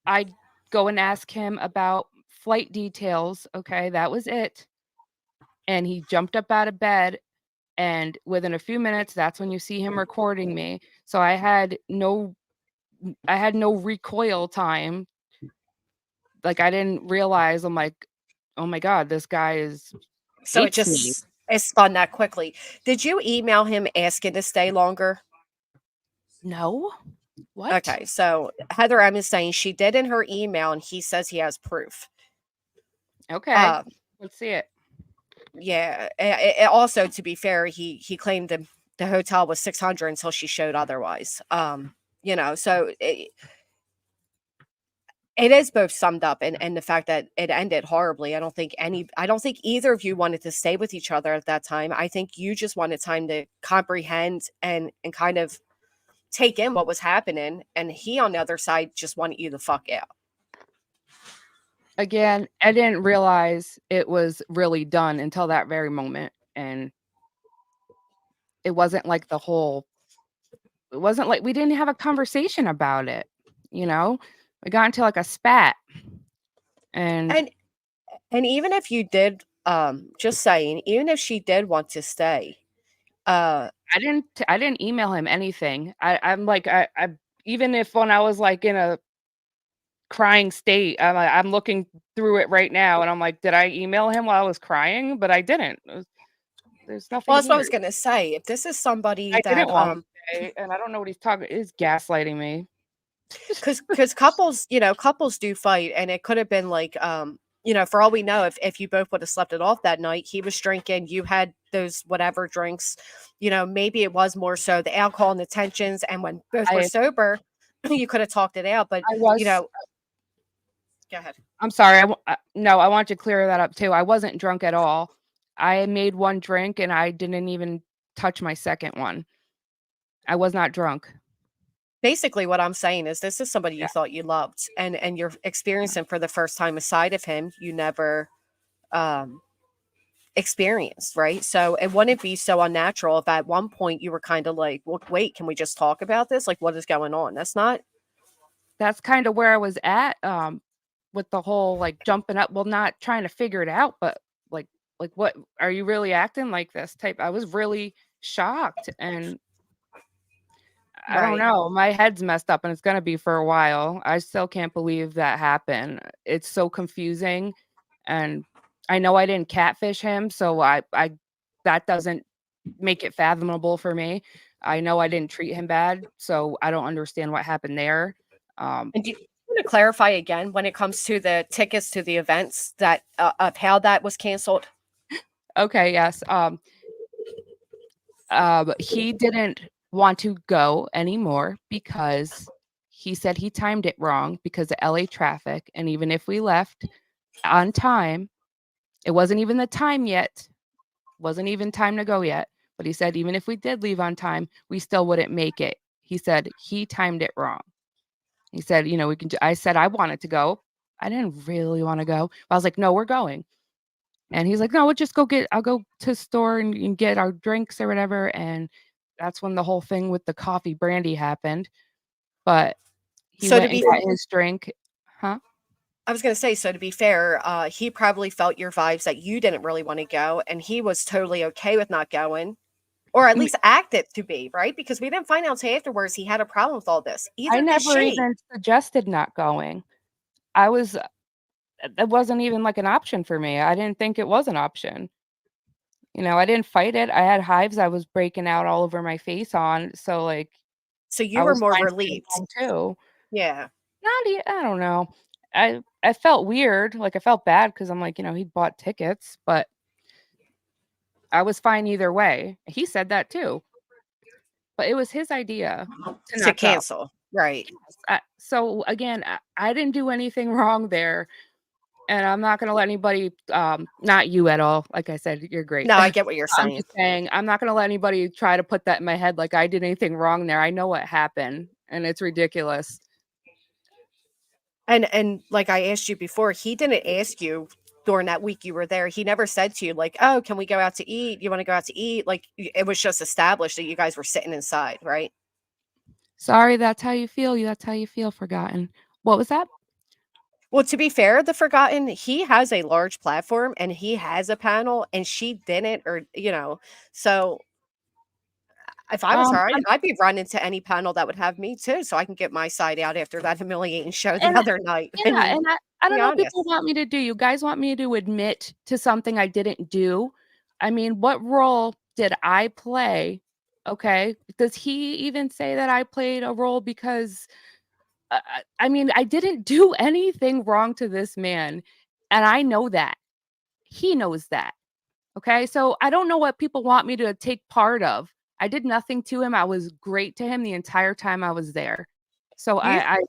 I'd go and ask him about flight details. Okay, that was it. And he jumped up out of bed, and within a few minutes, that's when you see him recording me. So I had no recoil time. Like I didn't realize. I'm like, oh my God, this guy is So hates me. it spun that quickly. Did you email him asking to stay longer? No. What? Okay, so Heather M is saying she did in her email, and he says he has proof. Okay, let's see it. Yeah. Also, to be fair, he claimed the hotel was 600 until she showed otherwise. So it is both summed up, and the fact that it ended horribly. I don't think either of you wanted to stay with each other at that time. I think you just wanted time to comprehend and kind of take in what was happening, and he on the other side just wanted you to fuck out. Again, I didn't realize it was really done until that very moment, and it wasn't like it wasn't like we didn't have a conversation about it, we got into like a spat. And even if you did, just saying, even if she did want to stay, I didn't email him anything. I'm like, I even if when I was like in a crying state, I'm looking through it right now, and I'm like, did I email him while I was crying? But I didn't. There's nothing. Well, that's what I was here. gonna say. If this is somebody I that didn't want to say, and I don't know what he's talking. He's gaslighting me. because couples do fight, and it could have been like for all we know, if you both would have slept it off that night, he was drinking, you had those whatever drinks, maybe it was more so the alcohol and the tensions, and when both were sober, you could have talked it out. But I was, go ahead. I'm sorry. No, I want to clear that up too. I wasn't drunk at all. I made one drink and I didn't even touch my second one. I was not drunk. Basically, what I'm saying is this is somebody you thought you loved, and you're experiencing for the first time a side of him you never experienced, right? So it wouldn't be so unnatural if at one point you were kind of like, well, wait, can we just talk about this? Like, what is going on? That's kind of where I was at with the whole like jumping up, well, not trying to figure it out, but like what are you really acting like this type? I was really shocked, and I don't Right. know, my head's messed up and it's going to be for a while. I still can't believe that happened. It's so confusing, and I know I didn't catfish him, so I that doesn't make it fathomable for me. I know I didn't treat him bad, so I don't understand what happened there. And do you want to clarify again when it comes to the tickets to the events that of how that was canceled? Okay, yes. He didn't want to go anymore because he said he timed it wrong because of LA traffic. And even if we left on time, it wasn't even the time yet, wasn't even time to go yet. But he said even if we did leave on time, we still wouldn't make it. He said he timed it wrong. He said, we can. I said I wanted to go. I didn't really want to go. I was like, no, we're going. And he's like, no, we'll just I'll go to the store and get our drinks or whatever. And that's when the whole thing with the coffee brandy happened. But he So to went and be, got his drink. Huh? I was going to say, so to be fair, he probably felt your vibes that you didn't really want to go, and he was totally okay with not going, or at Mm, least acted to be, right? Because we didn't find out until afterwards he had a problem with all this. I Either did never she. even suggested not going. I was, it wasn't even like an option for me. I didn't think it was an option. I didn't fight it. I had hives I was breaking out all over my face on. So, like, So I you were was more fine staying relieved. home too. Yeah. I don't know. I felt weird, like, I felt bad because 'cause I'm like, he bought tickets, but I was fine either way. He said that too, but it was his idea to To not go. cancel. Right. So again, I didn't do anything wrong there, and I'm not gonna let anybody, not you at all, like I said, you're great. No, I get what you're I'm saying. just saying, I'm not gonna let anybody try to put that in my head like I did anything wrong there. I know what happened, and it's ridiculous. And like I asked you before, he didn't ask you during that week you were there. He never said to you like, "Oh, can we go out to eat? You want to go out to eat?" Like it was just established that you guys were sitting inside, right? Sorry, that's how you feel. That's how you feel, Forgotten. What was that? Well, to be fair, the Forgotten, he has a large platform and he has a panel and she didn't, or so if I was Um, her, I'd be running to any panel that would have me too, so I can get my side out after that humiliating show the and other night. I Yeah, mean, and I be don't know what people honest. want me to do. You guys want me to admit to something I didn't do. I mean, what role did I play? Okay. Does he even say that I played a role? Because I mean, I didn't do anything wrong to this man. And I know that. He knows that. Okay. So I don't know what people want me to take part of. I did nothing to him. I was great to him the entire time I was there. So Do you I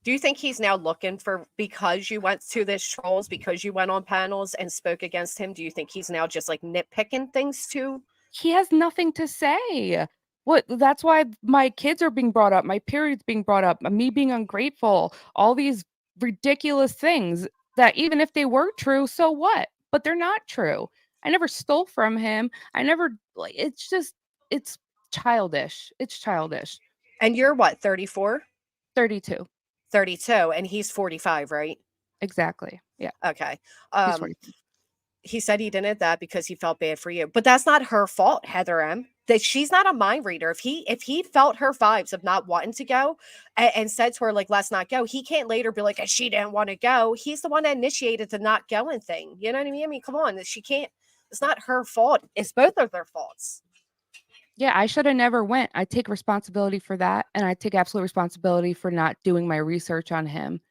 do you think he's now looking for, because you went to this trolls, because you went on panels and spoke against him? Do you think he's now just like nitpicking things too? He has nothing to say. That's why my kids are being brought up, my period's being brought up, me being ungrateful, all these ridiculous things that even if they were true, so what? But they're not true. I never stole from him. I never like it's childish. It's childish. And you're what, 34? 32. 32, and he's 45, right? Exactly. Yeah. Okay. He's Um, 45. he said he did that because he felt bad for you. But that's not her fault, Heather M. That she's not a mind reader. If he felt her vibes of not wanting to go and said to her, like, let's not go, he can't later be like, she didn't want to go. He's the one that initiated the not going thing. You know what I mean? I mean, come on. She can't, it's not her fault. It's both of their faults. Yeah, I should have never went. I take responsibility for that, and I take absolute responsibility for not doing my research on him.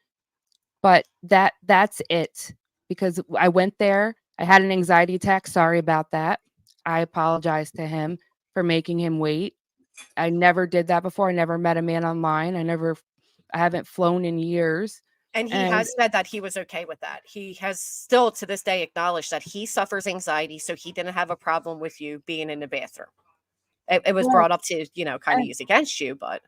But that's it, because I went there, I had an anxiety attack, sorry about that. I apologize to him for making him wait. I never did that before. I never met a man online. I haven't flown in years. And he And has said that he was okay with that. He has still to this day acknowledged that he suffers anxiety, so he didn't have a problem with you being in the bathroom. It was right, brought up to, kind of and use against you, but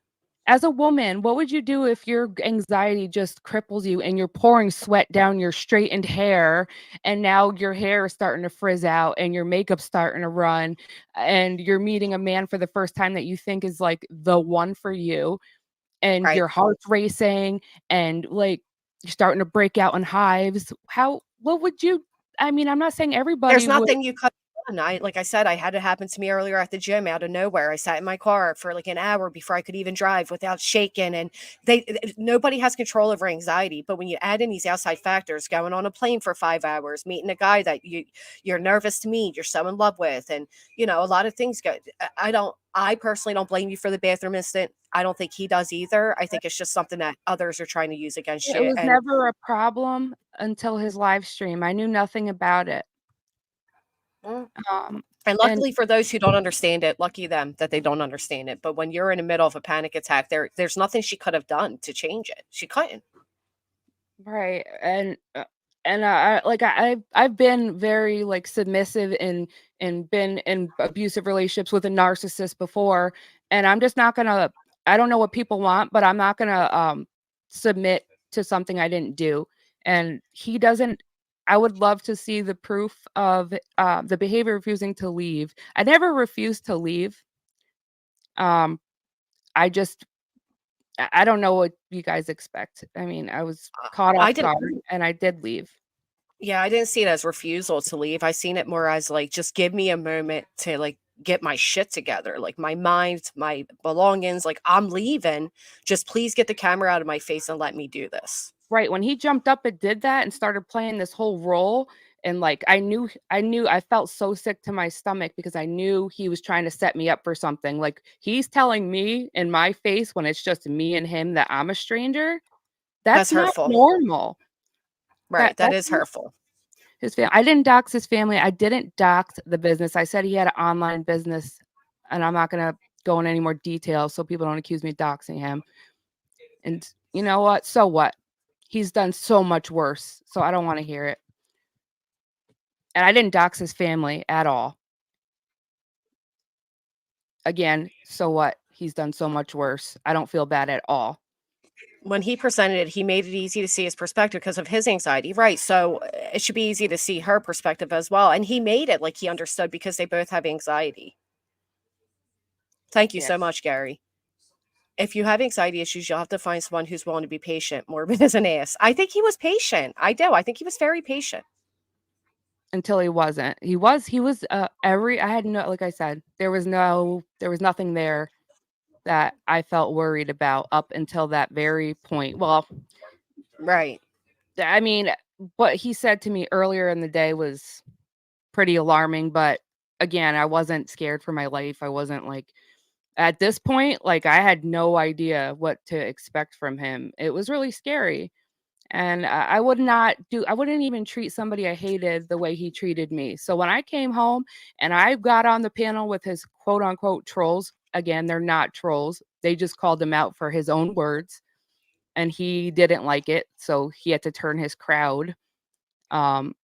as a woman, what would you do if your anxiety just cripples you and you're pouring sweat down your straightened hair and now your hair is starting to frizz out and your makeup's starting to run and you're meeting a man for the first time that you think is like the one for you and Right. your heart's racing and like you're starting to break out in hives? What would you, I mean, I'm not saying everybody There's would. nothing you could have done. Like I said, I had it happen to me earlier at the gym out of nowhere. I sat in my car for like an hour before I could even drive without shaking. And nobody has control over anxiety. But when you add in these outside factors, going on a plane for 5 hours, meeting a guy that you're nervous to meet, you're so in love with, and a lot of things go. I personally don't blame you for the bathroom incident. I don't think he does either. I think it's just something that others are trying to use against It you. was And never a problem until his live stream. I knew nothing about it. mm, Um, And and luckily for those who don't understand it, lucky them that they don't understand it. But when you're in the middle of a panic attack, there's nothing she could have done to change it. She couldn't. right, I've been very like submissive and been in abusive relationships with a narcissist before, and I'm just not gonna. I don't know what people want, but I'm not gonna submit to something I didn't do. And he doesn't. I would love to see the proof of the behavior refusing to leave. I never refused to leave. Um, I just I don't know what you guys expect. I mean, I was caught I off didn't. guard and I did leave. Yeah, I didn't see it as refusal to leave. I seen it more as like, just give me a moment to like get my shit together, like my mind, my belongings. Like, I'm leaving. Just please get the camera out of my face and let me do this. Right, when he jumped up and did that and started playing this whole role, and like I felt so sick to my stomach because I knew he was trying to set me up for something. Like he's telling me in my face when it's just me and him that I'm a stranger. That's That's not hurtful. normal. Right. That That's is hurtful. his family. I didn't dox his family. I didn't dox the business. I said he had an online business, and I'm not gonna go in any more detail so people don't accuse me of doxing him. And you know what? So what? He's done so much worse. So I don't want to hear it. And I didn't dox his family at all. Again, so what? He's done so much worse. I don't feel bad at all. When he presented it, he made it easy to see his perspective because of his anxiety. Right. So it should be easy to see her perspective as well. And he made it like he understood because they both have anxiety. Thank you Yeah. so much, Gary. If you have anxiety issues, you'll have to find someone who's willing to be patient. Morbid as an ass. I think he was patient. I do. I think he was very patient. Until he wasn't. He was I had no, like I said, there was nothing there that I felt worried about up until that very point. Well, Right. I mean, what he said to me earlier in the day was pretty alarming, but again, I wasn't scared for my life. I wasn't like at this point, like I had no idea what to expect from him. It was really scary. And I wouldn't even treat somebody I hated the way he treated me. So when I came home and I got on the panel with his quote unquote trolls, again, they're not trolls. They just called him out for his own words and he didn't like it. So he had to turn his crowd. Um,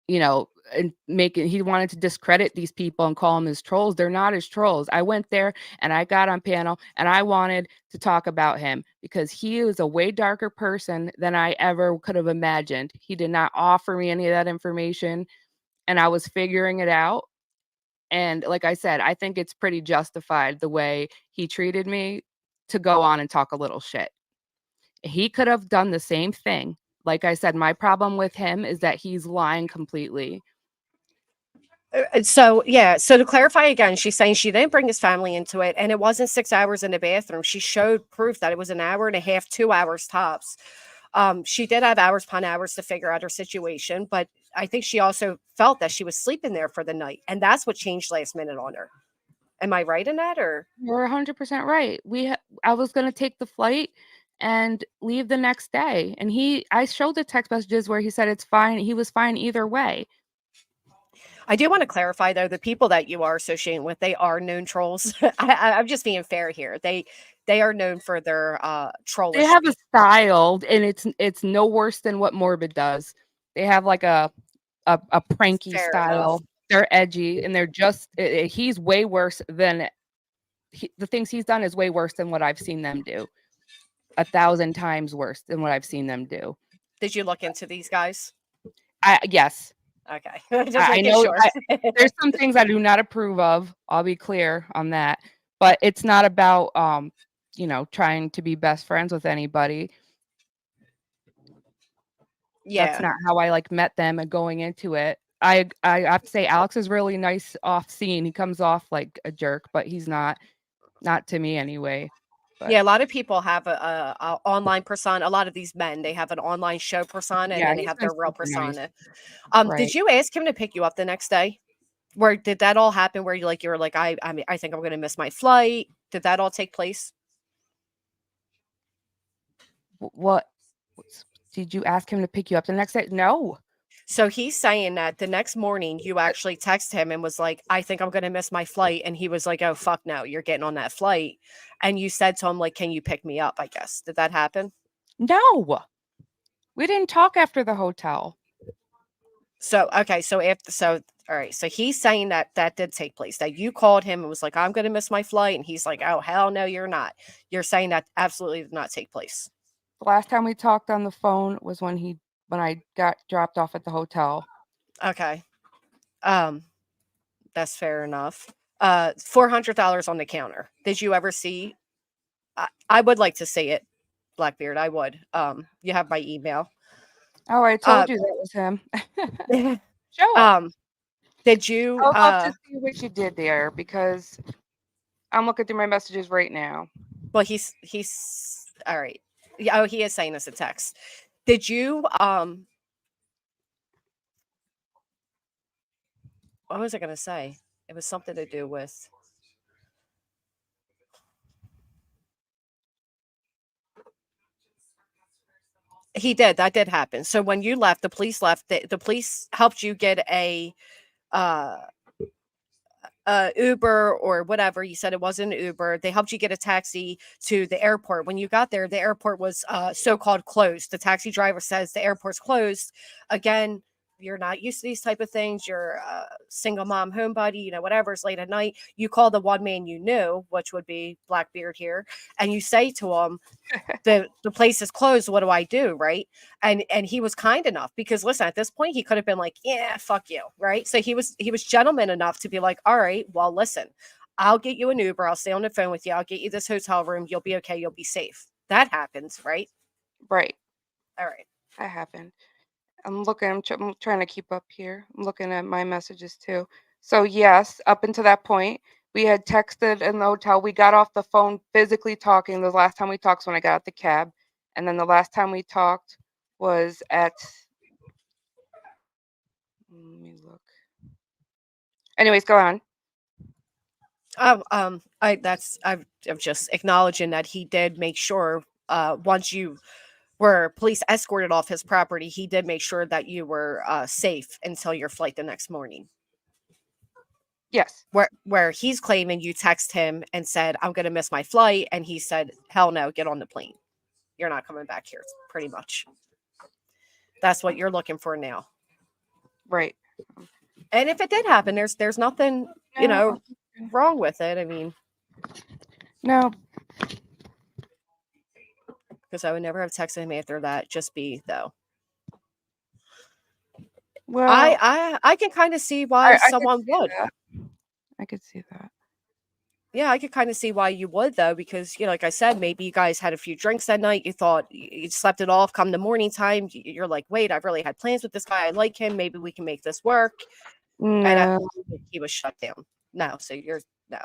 and he wanted to discredit these people and call them as trolls. They're not as trolls. I went there and I got on panel and I wanted to talk about him because he was a way darker person than I ever could have imagined. He did not offer me any of that information and I was figuring it out. And like I said, I think it's pretty justified the way he treated me to go on and talk a little shit. He could have done the same thing. Like I said, my problem with him is that he's lying completely. So yeah, so to clarify again, she's saying she didn't bring his family into it, and it wasn't 6 hours in the bathroom. She showed proof that it was an hour and a half, 2 hours tops. She did have hours upon hours to figure out her situation, but I think she also felt that she was sleeping there for the night, and that's what changed last minute on her. Am I right in that, or? You're 100% right. I was going to take the flight and leave the next day. And I showed the text messages where he said it's fine. He was fine either way. I do want to clarify though, the people that you are associating with, they are known trolls. I'm just being fair here. They are known for their trollish. They have a style and it's no worse than what Morbid does. They have like a pranky Fair style. enough. They're edgy and they're just he's way worse than the things he's done is way worse than what I've seen them do. 1,000 times worse than what I've seen them do. Did you look into these guys? Yes. Okay. Just I making know sure. there's some things I do not approve of. I'll be clear on that. But it's not about you know, trying to be best friends with anybody. That's Yeah. not how I like met them and going into it. I have to say Alex is really nice off scene. He comes off like a jerk, but he's not to me anyway. But Yeah, a lot of people have a online persona. A lot of these men, they have an online show persona, and yeah, then they he's have been their real super nice. persona. Right. Did you ask him to pick you up the next day? Where did that all happen? Where you were like, I mean, I think I'm gonna miss my flight. Did that all take place? What did you ask him to pick you up the next day? No. So he's saying that the next morning you actually texted him and was like, I think I'm going to miss my flight. And he was like, oh, fuck no, you're getting on that flight. And you said to him, like, can you pick me up? I guess. Did that happen? No. We didn't talk after the hotel. So, okay. So, all right. So he's saying that that did take place, that you called him and was like, I'm going to miss my flight. And he's like, oh, hell no, you're not. You're saying that absolutely did not take place. The last time we talked on the phone was when I got dropped off at the hotel. Okay. That's fair enough. $400 on the counter. Did you ever see? I would like to see it, Blackbeard. I would. You have my email. Oh, I told you that was him. Show up. Did you? I'll love to see what you did there because I'm looking through my messages right now. Well, he's all right. Yeah, oh, he is saying us a text. Did you? What was I going to say? It was something to do with. He did. That did happen. So when you left, the police left. The police helped you get a Uber or whatever. You said it wasn't an Uber. They helped you get a taxi to the airport. When you got there, the airport was so-called closed. The taxi driver says the airport's closed. Again, you're not used to these type of things. You're a single mom homebody, you know, whatever. It's late at night. You call the one man you knew, which would be Blackbeard here, and you say to him, the place is closed. What do I do? Right. And he was kind enough because listen, at this point, he could have been like, yeah, fuck you. Right. So he was gentleman enough to be like, all right, well, listen, I'll get you an Uber. I'll stay on the phone with you. I'll get you this hotel room. You'll be okay. You'll be safe. That happens. Right. Right. All right. That happened. I'm trying to keep up here. I'm looking at my messages too. So yes, up until that point, we had texted in the hotel. We got off the phone physically talking. The last time we talked was when I got out the cab. And then the last time we talked was at, let me look. Anyways, go on. Oh, I'm just acknowledging that he did make sure once you were police escorted off his property, he did make sure that you were safe until your flight the next morning. Yes. Where he's claiming you text him and said, I'm going to miss my flight. And he said, hell no, get on the plane. You're not coming back here, pretty much. That's what you're looking for now. Right. And if it did happen, there's nothing, you know, wrong with it. I mean. No. Because I would never have texted him after that. Just be, though. Well, I can kind of see why someone would. I could see that. Yeah, I could kind of see why you would, though, because, you know, like I said, maybe you guys had a few drinks that night. You thought you slept it off. Come the morning time, you're like, wait, I've really had plans with this guy. I like him. Maybe we can make this work. No. And he was shut down. No, so no.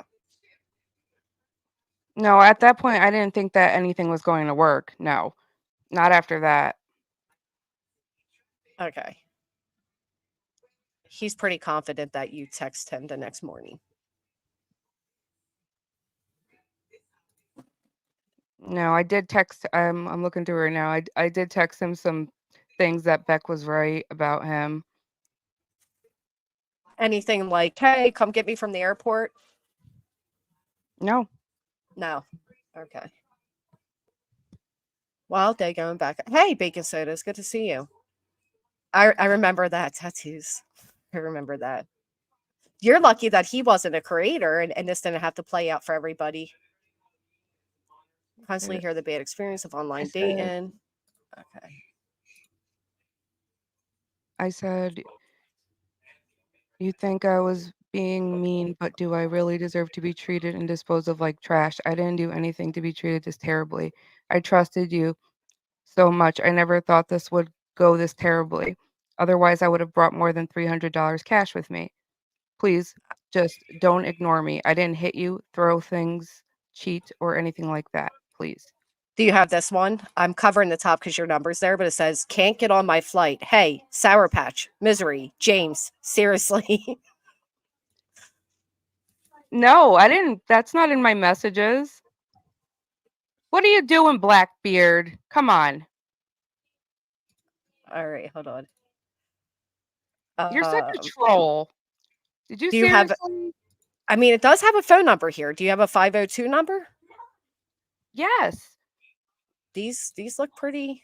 No, at that point, I didn't think that anything was going to work. No, not after that. Okay. He's pretty confident that you text him the next morning. No, I did text. I'm looking through right now. I did text him some things that Beck was right about him. Anything like, hey, come get me from the airport? No. No. Okay. Well, they going back. Hey, Bacon Soda, it's good to see you. I remember that tattoos. I remember that. You're lucky that he wasn't a creator and this didn't have to play out for everybody. Constantly hear the bad experience of online dating. Okay. I said, you think I was being mean, but do I really deserve to be treated and disposed of like trash? I didn't do anything to be treated this terribly. I trusted you so much. I never thought this would go this terribly. Otherwise, I would have brought more than $300 cash with me. Please, just don't ignore me. I didn't hit you, throw things, cheat, or anything like that. Please. Do you have this one? I'm covering the top because your number's there, but it says, can't get on my flight. Hey, Sour Patch, Misery, James, seriously. No, I didn't. That's not in my messages. What are you doing, Blackbeard? Come on. All right, hold on. You're such a troll. Did you do you have- seriously? I mean, it does have a phone number here. Do you have a 502 number? Yes. These look pretty.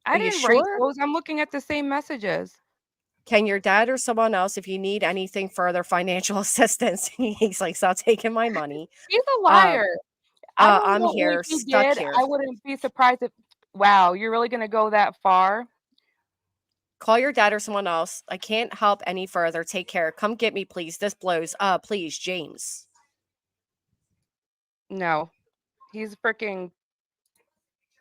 I Are you didn't write sure? those. I'm looking at the same messages. Can your dad or someone else, if you need anything further financial assistance, he's like, stop taking my money. He's a liar. I don't I'm know here, if he stuck did. here. I wouldn't be surprised if. Wow, you're really gonna go that far? Call your dad or someone else. I can't help any further. Take care. Come get me, please. This blows. Please, James. No, he's freaking.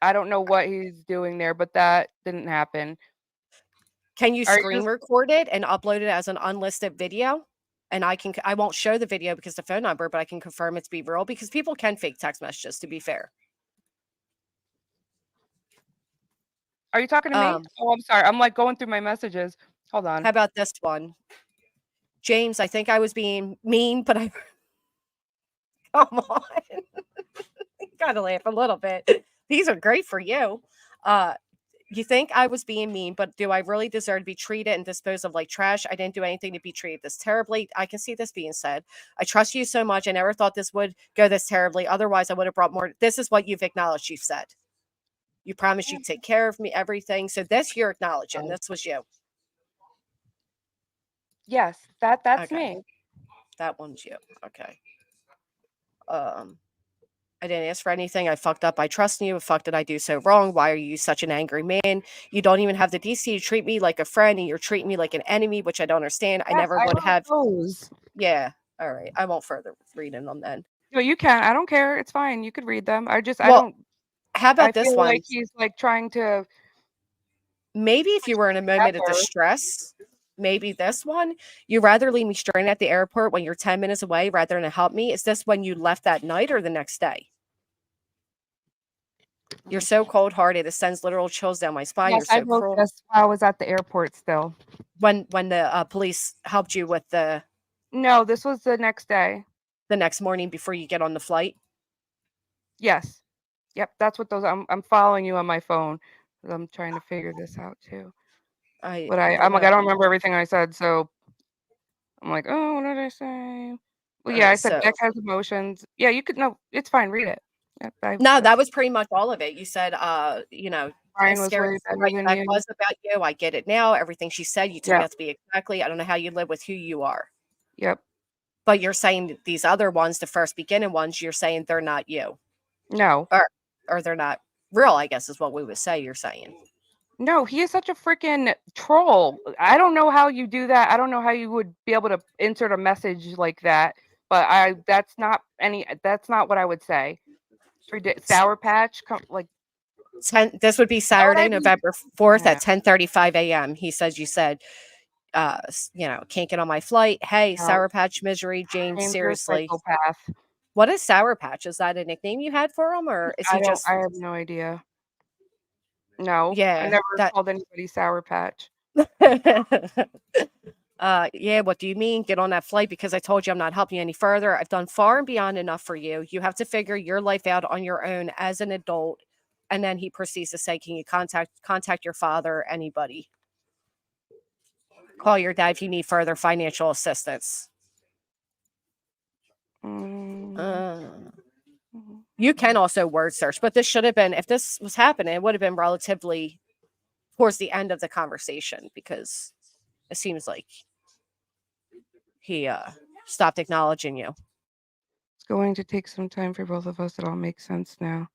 I don't know what he's doing there, but that didn't happen. Can you Are you screen just- record it and upload it as an unlisted video? And I won't show the video because the phone number, but I can confirm it's be real because people can fake text messages, to be fair. Are you talking to me? Oh, I'm sorry. I'm like going through my messages. Hold on. How about this one? James, I think I was being mean, but I come on. Gotta laugh a little bit. These are great for you. You think I was being mean, but do I really deserve to be treated and disposed of like trash? I didn't do anything to be treated this terribly. I can see this being said. I trust you so much. I never thought this would go this terribly. Otherwise, I would have brought more. This is what you've acknowledged. You've said. You promised you'd take care of me, everything. So this you're acknowledging. This was you. Yes, that's Okay. me. That one's you. Okay. I didn't ask for anything. I fucked up. I trust in you. What fuck did I do so wrong? Why are you such an angry man? You don't even have the DC to treat me like a friend, and you're treating me like an enemy, which I don't understand. I Yes, never would wrote have. those. Yeah. All right. I won't further read them then. No, you can. I don't care. It's fine. You could read them. I Well, don't. How I about this feel one? like he's like trying to. Maybe if you were in a moment of together. distress, maybe this one, you rather leave me stranded at the airport when you're 10 minutes away rather than help me. Is this when you left that night or the next day? You're so cold-hearted. It sends literal chills down my spine. Yes, You're I so wrote cruel. this while I was at the airport still. When the police helped you with the No, this was the next day. next morning before you get on the flight. Yes. Yep, that's what those. I'm following you on my phone. 'Cause I'm trying to figure this out too. But I'm like, I don't remember everything I said, so I'm like, oh, what did I say? Well, yeah, I Alright, said so Beck has emotions. Yeah, you could. No, it's fine. Read it. Yep, no, that was pretty much all of it. You said, Brian as was scary way as better right than that you. was about you. I get it now. Everything she said, you turned Yep. out to be exactly. I don't know how you live with who you are. Yep. But you're saying that these other ones, the first beginning ones, you're saying they're not you. No. Or they're not real, I guess is what we would say you're saying. No, he is such a freaking troll. I don't know how you do that. I don't know how you would be able to insert a message like that. But that's not what I would say. Sour Patch, like This would be I Saturday, mean? November 4th Yeah. at 10:35 a.m. He says you said, can't get on my flight. Hey, No. Sour Patch Misery, James, James, you're a seriously. psychopath. What is Sour Patch? Is that a nickname you had for him, or is he just? I have no idea. No, I Yeah, never that. called anybody Sour Patch. Yeah. What do you mean? Get on that flight because I told you I'm not helping you any further. I've done far and beyond enough for you. You have to figure your life out on your own as an adult. And then he proceeds to say, "Can you contact your father, anybody? Call your dad if you need further financial assistance." Mm. You can also word search, but this should have been, if this was happening, it would have been relatively towards the end of the conversation because it seems like he stopped acknowledging you. It's going to take some time for both of us. It all makes sense now.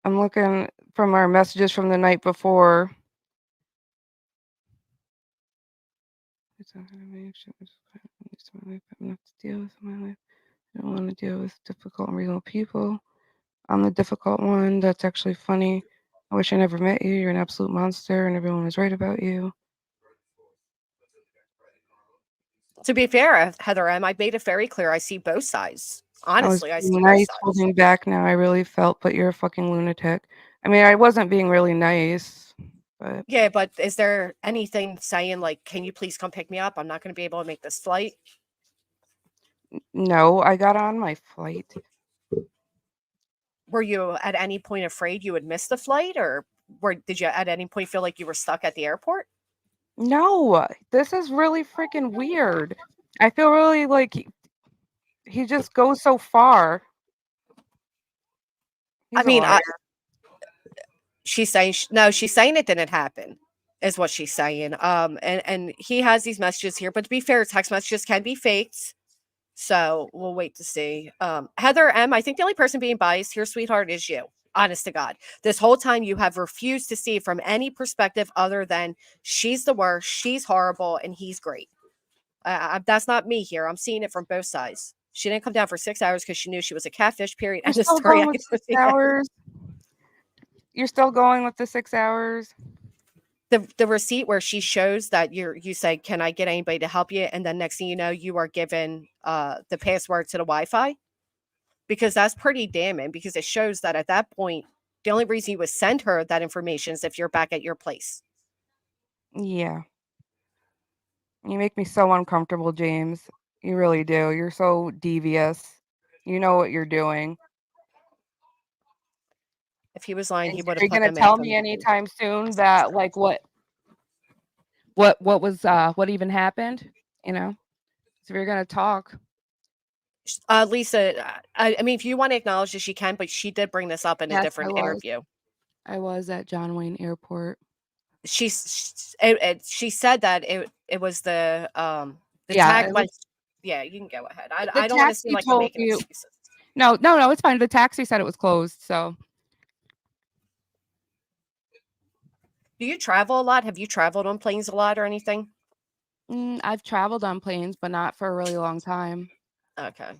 I'm looking from our messages from the night before. It's not gonna make sure it's my life. I have enough to deal with in my life. I don't want to deal with difficult and real people. I'm the difficult one. That's actually funny. I wish I never met you. You're an absolute monster, and everyone was right about you. To be fair, Heather M, I made it very clear. I see both sides. I was Honestly, I see being both nice, sides. holding back now. I really felt, but you're a fucking lunatic. I mean, I wasn't being really nice, but Yeah, but is there anything saying like, can you please come pick me up? I'm not going to be able to make this flight. no, I got on my flight. Were you at any point afraid you would miss the flight, or did you at any point feel like you were stuck at the airport? No, this is really freaking weird. I feel really like he just goes so far. He's I a mean, liar. she's saying no. She's saying it didn't happen, is what she's saying. And he has these messages here, but to be fair, text messages can be faked. So we'll wait to see. Heather M, I think the only person being biased here, sweetheart, is you. Honest to God. This whole time you have refused to see from any perspective other than she's the worst, she's horrible, and he's great. That's not me here. I'm seeing it from both sides. She didn't come down for 6 hours because she knew she was a catfish, period. You're And the still story. going with 6 hours. You're still going with the 6 hours. The receipt where she shows that you say, can I get anybody to help you? And then next thing you know, you are given the password to the Wi-Fi. Because that's pretty damning, because it shows that at that point, the only reason you would send her that information is if you're back at your place. Yeah. You make me so uncomfortable, James. You really do. You're so devious. You know what you're doing. If he was lying, And he would are have you put gonna the tell math on me the anytime soon that like what was what even happened? You know? So we're gonna talk. Lisa, I mean, if you want to acknowledge that she can, but she did bring this up in a Yes, different interview. I was at John Wayne Airport. She said that it was the Yeah, tag it went. was, Yeah, you can go ahead. the I don't want to seem taxi like I'm told making you. excuses. No, it's fine. The taxi said it was closed, so Do you travel a lot? Have you traveled on planes a lot or anything? I've traveled on planes, but not for a really long time. Okay.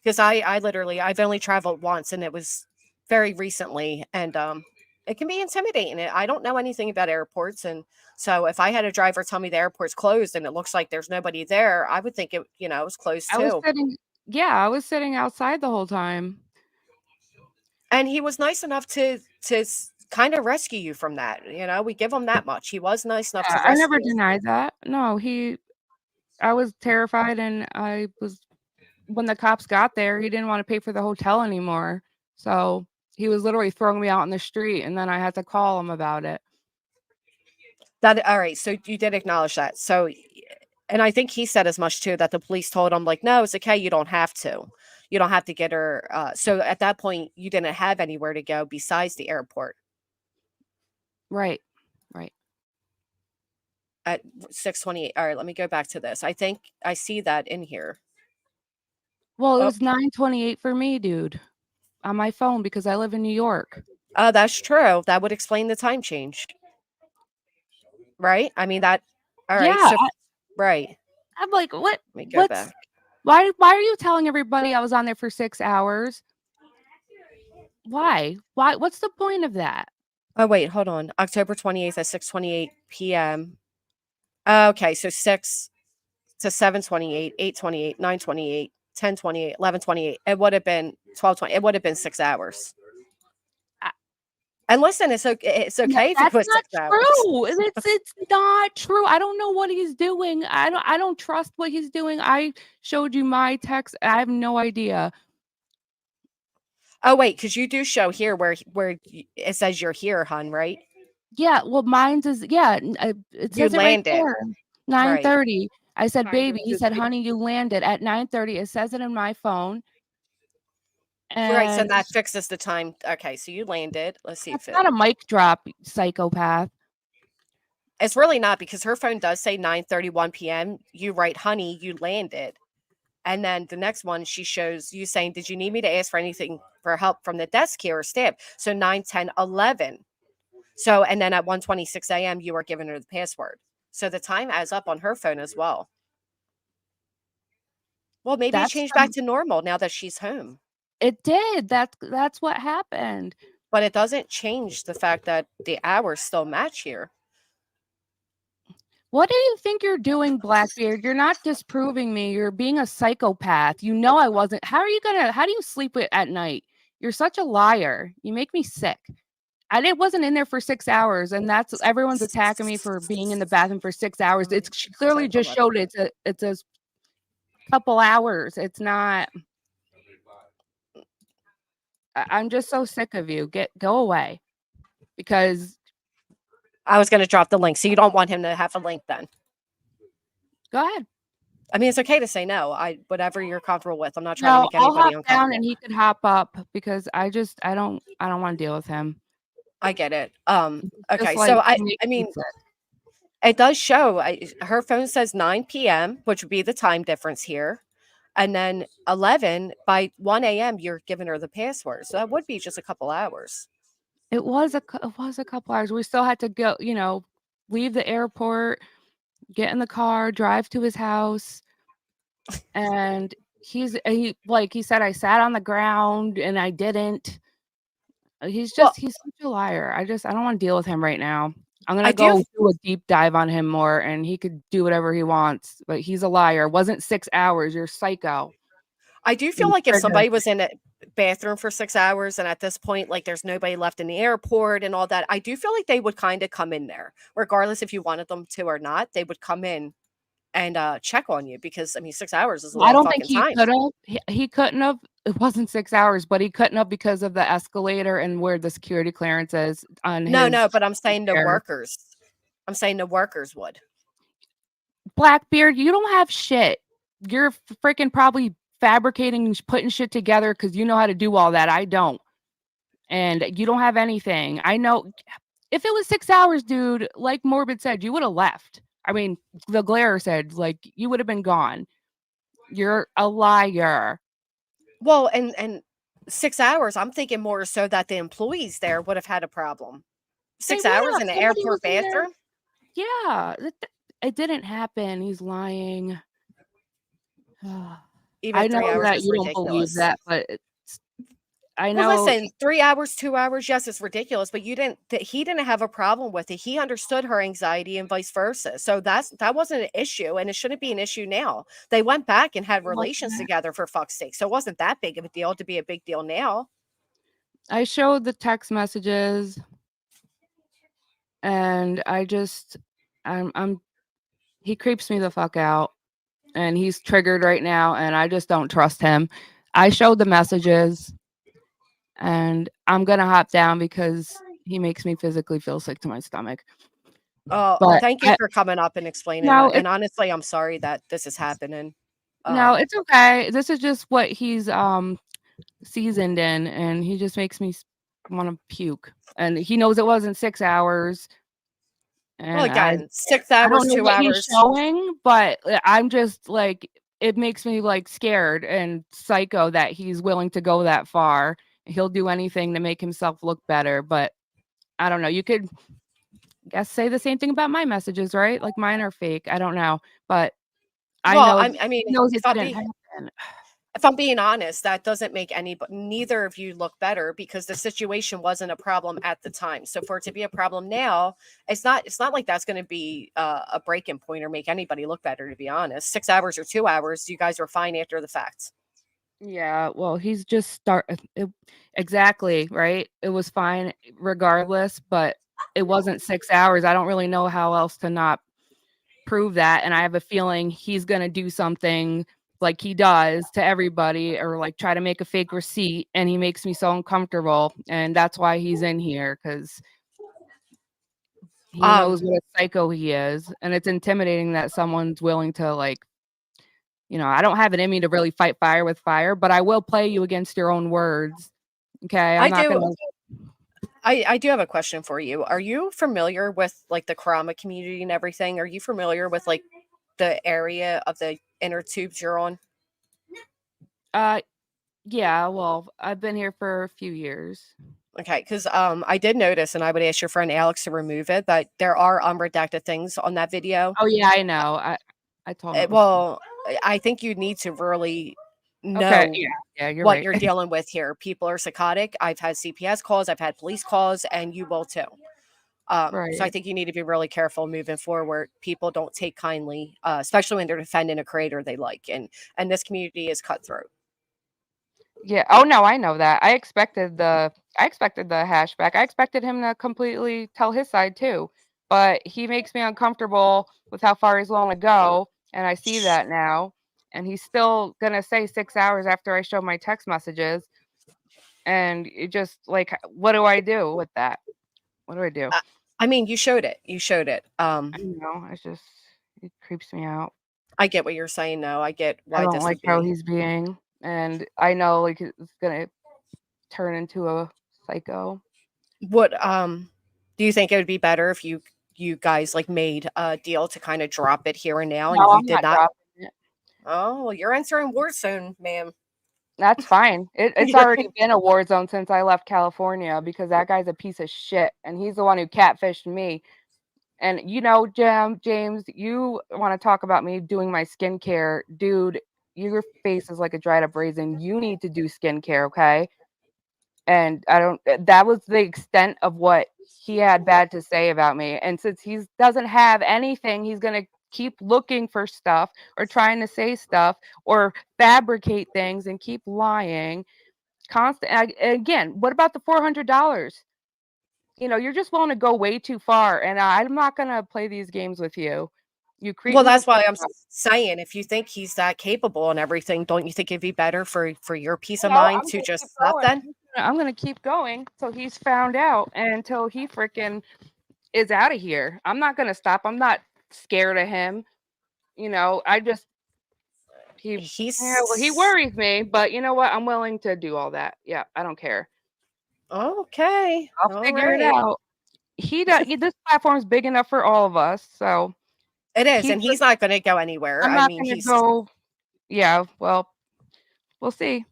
Because I've only traveled once, and it was very recently, and it can be intimidating. I don't know anything about airports, and so if I had a driver tell me the airport's closed and it looks like there's nobody there, I would think it was closed I was too. I was sitting outside the whole time. And he was nice enough to kind of rescue you from that. We give him that much. He was nice enough to I never rescue. denied that. No, I was terrified, and when the cops got there, he didn't want to pay for the hotel anymore. So he was literally throwing me out in the street, and then I had to call him about it. All right. So you did acknowledge that. So, and I think he said as much too, that the police told him like, no, it's okay. You don't have to. You don't have to get her. So at that point, you didn't have anywhere to go besides the airport. Right. At 6:28. All right, let me go back to this. I think I see that in here. Well, it Oh. was 9:28 for me, dude, on my phone because I live in New York. Oh, that's true. That would explain the time change. Right? I mean that. All right. Yeah, So, right. I'm like, what? Let me go back. Why are you telling everybody I was on there for 6 hours? Why? What's the point of that? Oh, wait, hold on. October 28th at 6:28 p.m. Okay, so 6 to 7:28, 8:28, 9:28, 10:28, 11:28. It would have been 12:20. It would have been 6 hours. And listen, it's okay. It's okay if it That's was not 6 hours. true. It's not true. I don't know what he's doing. I don't trust what he's doing. I showed you my text. I have no idea. Oh, wait, because you do show here where it says you're here, hon, right? Yeah, well, mine's is it You says it right landed. there. 9:30. I said, Fine, baby. then He just said, be- honey, you landed at 9:30. It says it in my phone. Right, so And that fixes the time. Okay, so you landed. Let's see if that's not a mic drop, psychopath. It's really not, because her phone does say 9:31 p.m. You write, honey, you landed. And then the next one, she shows you saying, did you need me to ask for anything for help from the desk here or staff? So 9, 10, 11. So, and then at 1:26 a.m., you were giving her the password. So the time adds up on her phone as well. Well, maybe it That's changed back to normal now that she's home. It did. That's what happened. But it doesn't change the fact that the hours still match here. What do you think you're doing, Blackbeard? You're not disproving me. You're being a psychopath. You know I wasn't. How do you sleep at night? You're such a liar. You make me sick. Wasn't in there for 6 hours, and that's everyone's attacking me for being in the bathroom for 6 hours. She clearly just showed it's a couple hours. It's not. I'm just so sick of you. Go away, because I was going to drop the link. So you don't want him to have a link then? go ahead. I mean, it's okay to say no. Whatever you're comfortable with. I'm not trying to make I'll anybody hop down uncomfortable. and he could hop up, because I don't want to deal with him. I get it. Just Okay. like, So he makes I me mean, sick. it does show. Her phone says 9 p.m., which would be the time difference here, and then 11 by 1 a.m. You're giving her the password. So that would be just a couple hours. It was a couple hours. We still had to go, leave the airport, get in the car, drive to his house, and like he said, I sat on the ground and I didn't. He's such a liar. I don't want to deal with him right now. I'm gonna go do a deep dive on him more, and he could do whatever he wants. But he's a liar. It wasn't 6 hours. You're psycho. I do feel like if somebody was in a bathroom for 6 hours, and at this point, like, there's nobody left in the airport and all that, I do feel like they would kind of come in there, regardless if you wanted them to or not. They would come in and check on you, because I mean, 6 hours is a long I don't fucking think he time. could have. He couldn't have. It wasn't 6 hours, but he couldn't have, because of the escalator and where the security clearance is on his. No, but I'm saying the chair. workers. I'm saying the workers would. Blackbeard, you don't have shit. You're freaking probably fabricating and putting shit together because you know how to do all that. I don't. And you don't have anything. I know. If it was 6 hours, dude, like Morbid said, you would have left. I mean, the glare said, like, you would have been gone. You're a liar. Well, and 6 hours, I'm thinking more so that the employees there would have had a problem. 6 hours in an airport bathroom? Yeah, it didn't happen. He's lying. Even 3 hours that is you ridiculous. don't believe that, but I know. Well, listen, 3 hours, 2 hours, yes, it's ridiculous, but he didn't have a problem with it. He understood her anxiety and vice versa. So that wasn't an issue, and it shouldn't be an issue now. They went back and had relations together, for fuck's sake. So it wasn't that big of a deal to be a big deal now. I showed the text messages, and he creeps me the fuck out, and he's triggered right now, and I just don't trust him. I showed the messages, and I'm gonna hop down because he makes me physically feel sick to my stomach. Oh, But thank you for coming up and explaining it. And honestly, I'm sorry that this is happening. No, it's okay. This is just what he's seasoned in, and he just makes me want to puke. And he knows it wasn't 6 hours. And well, again, 6 hours, I don't know 2 what hours. he's showing, but I'm just like, it makes me like scared and psycho that he's willing to go that far. He'll do anything to make himself look better. But I don't know. You could, say the same thing about my messages, right? Like, mine are fake. I don't know, but I know. I mean, if I'm being honest, that doesn't make neither of you look better, because the situation wasn't a problem at the time. So for it to be a problem now, it's not like that's going to be a breaking point or make anybody look better, to be honest. 6 hours or 2 hours, you guys were fine after the fact. Yeah, well, he's just exactly, right? It was fine regardless, but it wasn't 6 hours. I don't really know how else to not prove that, and I have a feeling he's going to do something like he does to everybody, or like try to make a fake receipt, and he makes me so uncomfortable, and that's why he's in here, because he knows what a psycho he is, and it's intimidating that someone's willing to, like, I don't have it in me to really fight fire with fire, but I will play you against your own words. Okay, I'm not gonna. I do have a question for you. Are you familiar with like the Karama community and everything? Are you familiar with like the area of the inner tubes you're on? Yeah, well, I've been here for a few years. Okay, because I did notice, and I would ask your friend Alex to remove it, but there are unredacted things on that video. Oh yeah, I know. I told him it was Well, I think you need to really okay. know Yeah, you're what right. you're dealing with here. People are psychotic. I've had CPS calls, I've had police calls, and you will too. So I Right. think you need to be really careful moving forward. People don't take kindly, especially when they're defending a creator they like, and this community is cutthroat. Yeah. Oh no, I know that. I expected the hashback. I expected him to completely tell his side too. But he makes me uncomfortable with how far he's willing to go, and I see that now. And he's still gonna say 6 hours after I show my text messages. And it just like, what do I do with that? What do I do? I mean, you showed it. You showed it. I don't know. It creeps me out. I get what you're saying. No, I get I why don't this like would how be. he's being, and I know like it's gonna turn into a psycho. What do you think it would be better if you guys like made a deal to kind of drop it here and now, No, and you I'm did not not? dropping it. Oh, well, you're entering war zone, ma'am. That's fine. It's already been a war zone since I left California because that guy's a piece of shit, and he's the one who catfished me. And you know, James, you want to talk about me doing my skincare, dude? Your face is like a dried up raisin. You need to do skincare, okay? And I don't that was the extent of what he had bad to say about me. And since he doesn't have anything, he's going to keep looking for stuff or trying to say stuff or fabricate things and keep lying again, what about the $400? You know, you're just willing to go way too far, and I'm not going to play these games with you. You creep Well, me the that's why fuck I'm out. saying if you think he's that capable and everything, don't you think it'd be better for your peace of No, mind I'm to gonna keep just stop going. then? I'm gonna keep going till he's found out and until he freaking is out of here. I'm not gonna stop. I'm not scared of him. You know, he yeah, well, he He's worries me, but you know what? I'm willing to do all that. Yeah, I don't care. okay. I'll All figure it right. out. This platform's big enough for all of us, so It is, he's and he's just not going to go anywhere. I'm I not mean, gonna he's go. Yeah, well, we'll see.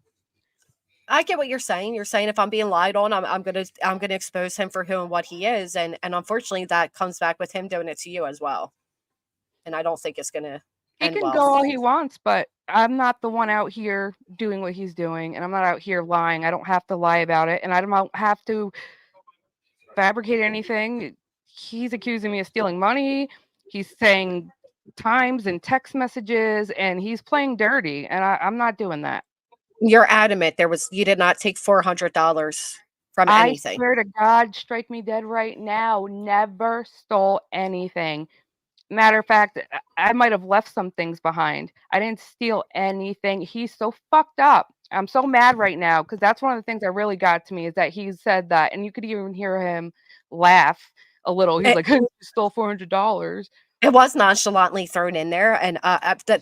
I get what you're saying. You're saying if I'm being lied on, I'm gonna expose him for who and what he is, and unfortunately that comes back with him doing it to you as well. And I don't think it's gonna He end can well. go all he wants, but I'm not the one out here doing what he's doing, and I'm not out here lying. I don't have to lie about it, and I don't have to fabricate anything. He's accusing me of stealing money. He's saying times and text messages, and he's playing dirty, and I'm not doing that. You're adamant you did not take $400 from I anything. swear to God, strike me dead right now. Never stole anything. Matter of fact, I might have left some things behind. I didn't steal anything. He's so fucked up. I'm so mad right now because that's one of the things that really got to me is that he said that, and you could even hear him laugh a little. He's It, like, "Hey, you stole $400." it was nonchalantly thrown in there, and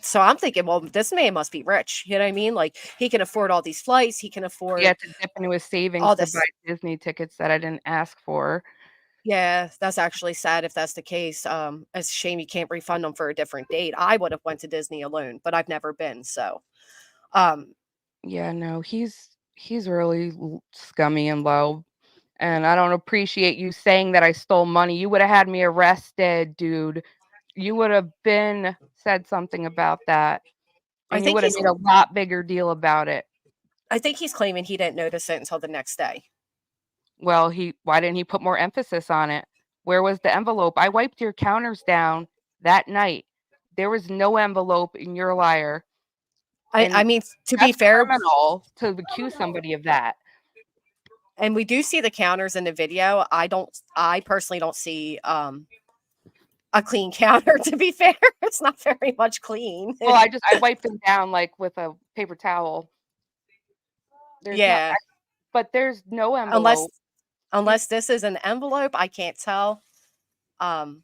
so I'm thinking, well, this man must be rich. You know what I mean? Like he can afford all these flights. He can He had afford to dip into his savings all to buy this. Disney tickets that I didn't ask for. Yeah, that's actually sad if that's the case. It's a shame you can't refund them for a different date. I would have went to Disney alone, but I've never been. So, um, Yeah, no, he's really scummy and low. And I don't appreciate you saying that I stole money. You would have had me arrested, dude. You would have been said something about that, I and you think would have he's made a lot bigger deal about it. I think he's claiming he didn't notice it until the next day. Well, why didn't he put more emphasis on it? Where was the envelope? I wiped your counters down that night. There was no envelope, and you're a liar. I And mean, to be that's fair, criminal to accuse somebody of that. and we do see the counters in the video. I personally don't see a clean counter. To be fair, it's not very much clean. Well, I wiped them down like with a paper towel. There's not, Yeah, but there's no unless envelope. unless this is an envelope, I can't tell. Um,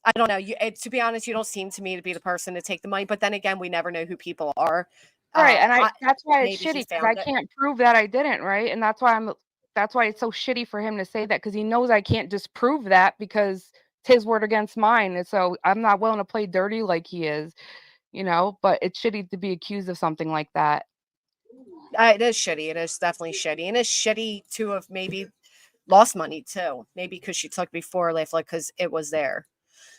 I don't know. To be honest, you don't seem to me to be the person to take the money. But then again, we never know who people are. Right, and I that's why it's maybe he shitty because I found it. can't prove that I didn't, right? And that's why I'm that's why it's so shitty for him to say that, because he knows I can't disprove that because it's his word against mine. And so I'm not willing to play dirty like he is, but it's shitty to be accused of something like that. It is shitty. It is definitely shitty. And it's shitty to have maybe lost money too. Maybe because she took before life, like because it was there.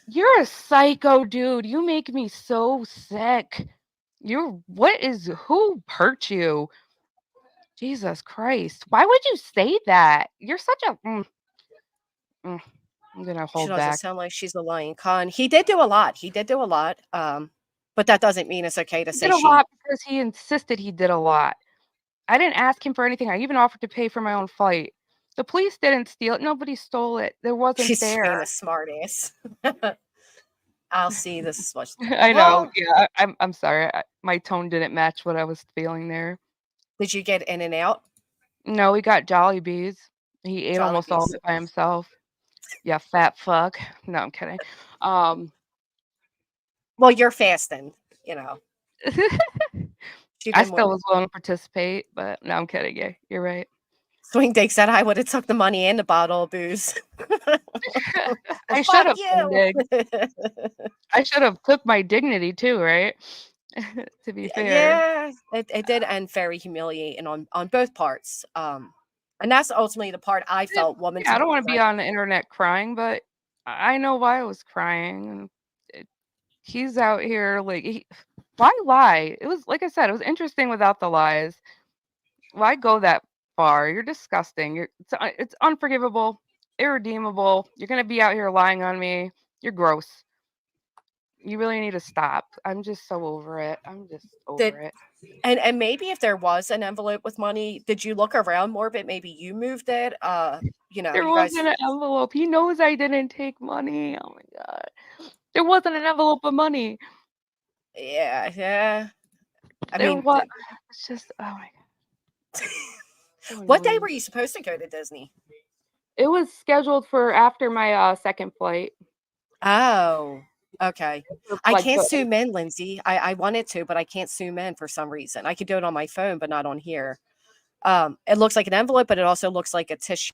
You're a psycho, dude. You make me so sick. Who hurt you? Jesus Christ. Why would you say that? You're such a I'm gonna She hold doesn't back. sound like she's a lying con. He did do a lot. He did do a lot. But that doesn't mean it's okay to He say did a she. lot because he insisted he did a lot. I didn't ask him for anything. I even offered to pay for my own flight. The police didn't steal it. Nobody stole it. There wasn't She's being there. a smart ass. I'll see. This is what. I know. Well, Yeah, I'm sorry. My tone didn't match what I was feeling there. did you get in and out? No, he got Jollibees. He ate almost all of Jollibees. it by himself. Yeah, fat fuck. No, I'm kidding. Well, you're fasting. She I did still more. was willing to participate, but no, I'm kidding. Yeah, you're right. Swing Dick said I would have took the money and the bottle of booze. Well, I should fuck have, you. I should have took my dignity too, right? To be fair. Yeah, it did end very humiliating on both parts. And that's ultimately the part I felt woman Yeah, to I don't want to be woman. on the internet crying, but I know why I was crying. And he's out here why lie? It was like I said, it was interesting without the lies. Why go that far? You're disgusting. It's unforgivable, irredeemable. You're gonna be out here lying on me. You're gross. You really need to stop. I'm just so over it. I'm just Did over it. and maybe if there was an envelope with money, did you look around Morbid? Maybe you moved it. There You guys. wasn't an envelope. He knows I didn't take money. Oh my god. There wasn't an envelope of money. Yeah, yeah. I There mean, was. It's just, oh my god. So what day annoying. were you supposed to go to Disney? It was scheduled for after my second flight. Oh, okay. I Like can't the zoom in, Lindsay. I wanted to, but I can't zoom in for some reason. I could do it on my phone, but not on here. It looks like an envelope, but it also looks like a tissue,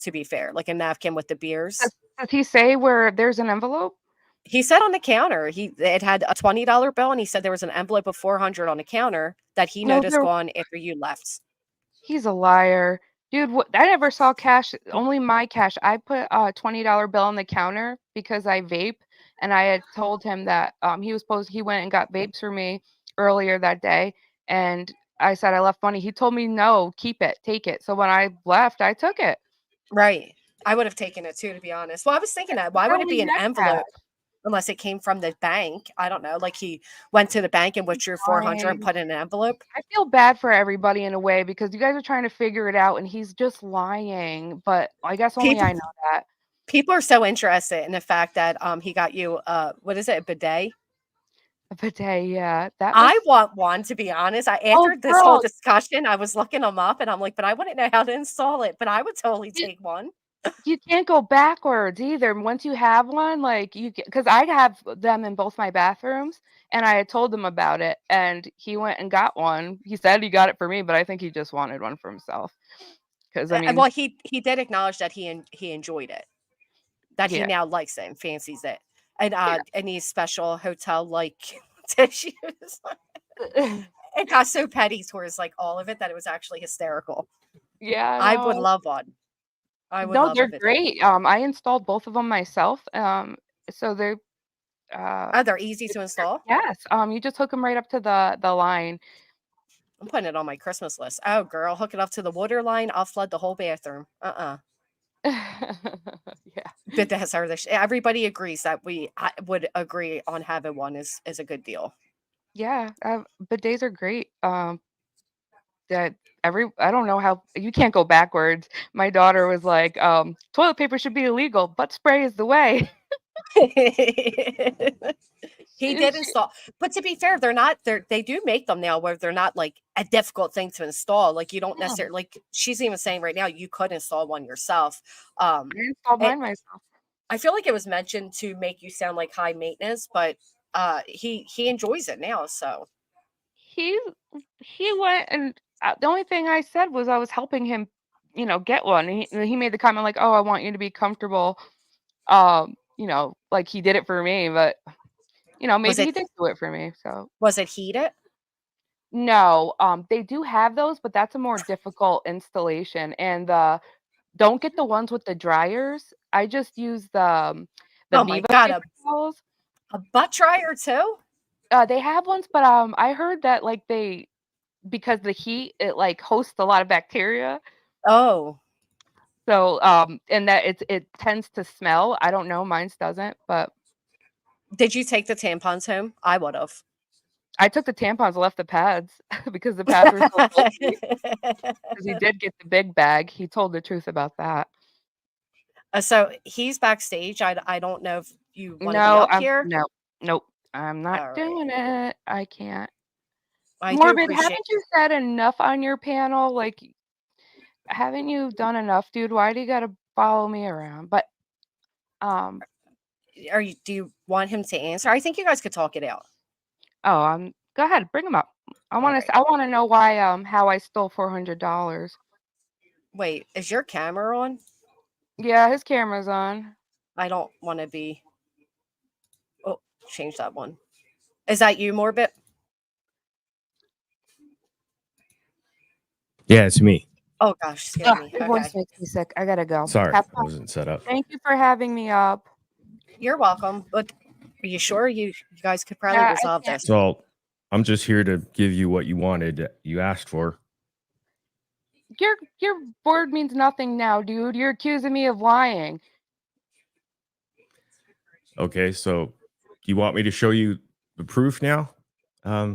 to be fair, like a napkin with the beers. does he say where there's an envelope? He said on the counter, it had a $20 bill, and he said there was an envelope of 400 on the counter that he No, noticed gone after you left. he's a liar. Dude, I never saw cash, only my cash. I put a $20 bill on the counter because I vape, and I had told him that he went and got vapes for me earlier that day, and I said I left money. He told me no, keep it, take it. So when I left, I took it. Right. I would have taken it too, to be honest. Well, I was thinking that. Why I would it only be an had cash. envelope unless it came from the bank? I don't know. Like he went to the bank and withdrew 400 and Lying. put in an envelope. I feel bad for everybody in a way because you guys are trying to figure it out and he's just lying. But I guess only People I know that. people are so interested in the fact that he got you what is it, a bidet? A bidet, yeah. That was I want one, to be honest. oh After this whole girl, discussion, I was looking them up and I'm like, but I wouldn't know how to install it. But I would totally take one. you can't go backwards either. Once you have one, like because I have them in both my bathrooms and I had told him about it and he went and got one. He said he got it for me, but I think he just wanted one for himself. Because I mean, Well, he did acknowledge that he enjoyed it, that he yeah. now likes it and fancies it, and Yeah. any special hotel like tissues. It got so petty towards like all of it that it was actually hysterical. Yeah, I would no. love one. I would No, love a they're bidet. great. I installed both of them myself. So they're Oh, they're easy to install. yes. You just hook them right up to the line. I'm putting it on my Christmas list. Oh, girl, hook it up to the water line. I'll flood the whole bathroom. Yeah. Bidets are everybody agrees that I would agree on having one is a good deal. Yeah. Bidets are great. That I don't know how you can't go backwards. My daughter was like, toilet paper should be illegal, but spray is the way. He did install, but to be fair, they do make them now where they're not like a difficult thing to install. Like you don't Yeah, necessarily like she's even saying right now you could install one yourself. I installed It, mine myself. I feel like it was mentioned to make you sound like high maintenance, but he enjoys it now. So He he went and the only thing I said was I was helping him you know, get one. He made the comment like, "Oh, I want you to be comfortable." You know, like he did it for me, but you know, Was maybe he it did do it for me. So was it heated? no, they do have those, but that's a more difficult installation. And don't get the ones with the dryers. I just use the Oh my Viva god, paper towels. a butt dryer too? They have ones, but I heard that like because the heat it like hosts a lot of bacteria. Oh, So and that it tends to smell. I don't know, mine's doesn't, but did you take the tampons home? I would have. I took the tampons, left the pads because the pads were so bulky. Because he did get the big bag. He told the truth about that. So he's backstage. I don't know if you want to be No, up here. nope. I'm not All right. doing it. I can't. I do Morbid, appreciate. haven't you said enough on your panel? Like, haven't you done enough, dude? Why do you gotta follow me around? But Do you want him to answer? I think you guys could talk it out. go ahead, bring him up. I All want right. to. I want to know why how I stole $400. Wait, is your camera on? Yeah, his camera's on. I don't want to be. Oh, change that one. Is that you, Morbid? Yeah, it's me. Oh gosh, scared me. Your Okay. voice makes me sick. I gotta go. Sorry, Have I fun. wasn't set up. Thank you for having me up. You're welcome. But are you sure you guys could probably Yeah, I resolve can't- this? So I'm just here to give you what you wanted, you asked for. Your word means nothing now, dude. You're accusing me of lying. Okay, so do you want me to show you the proof now,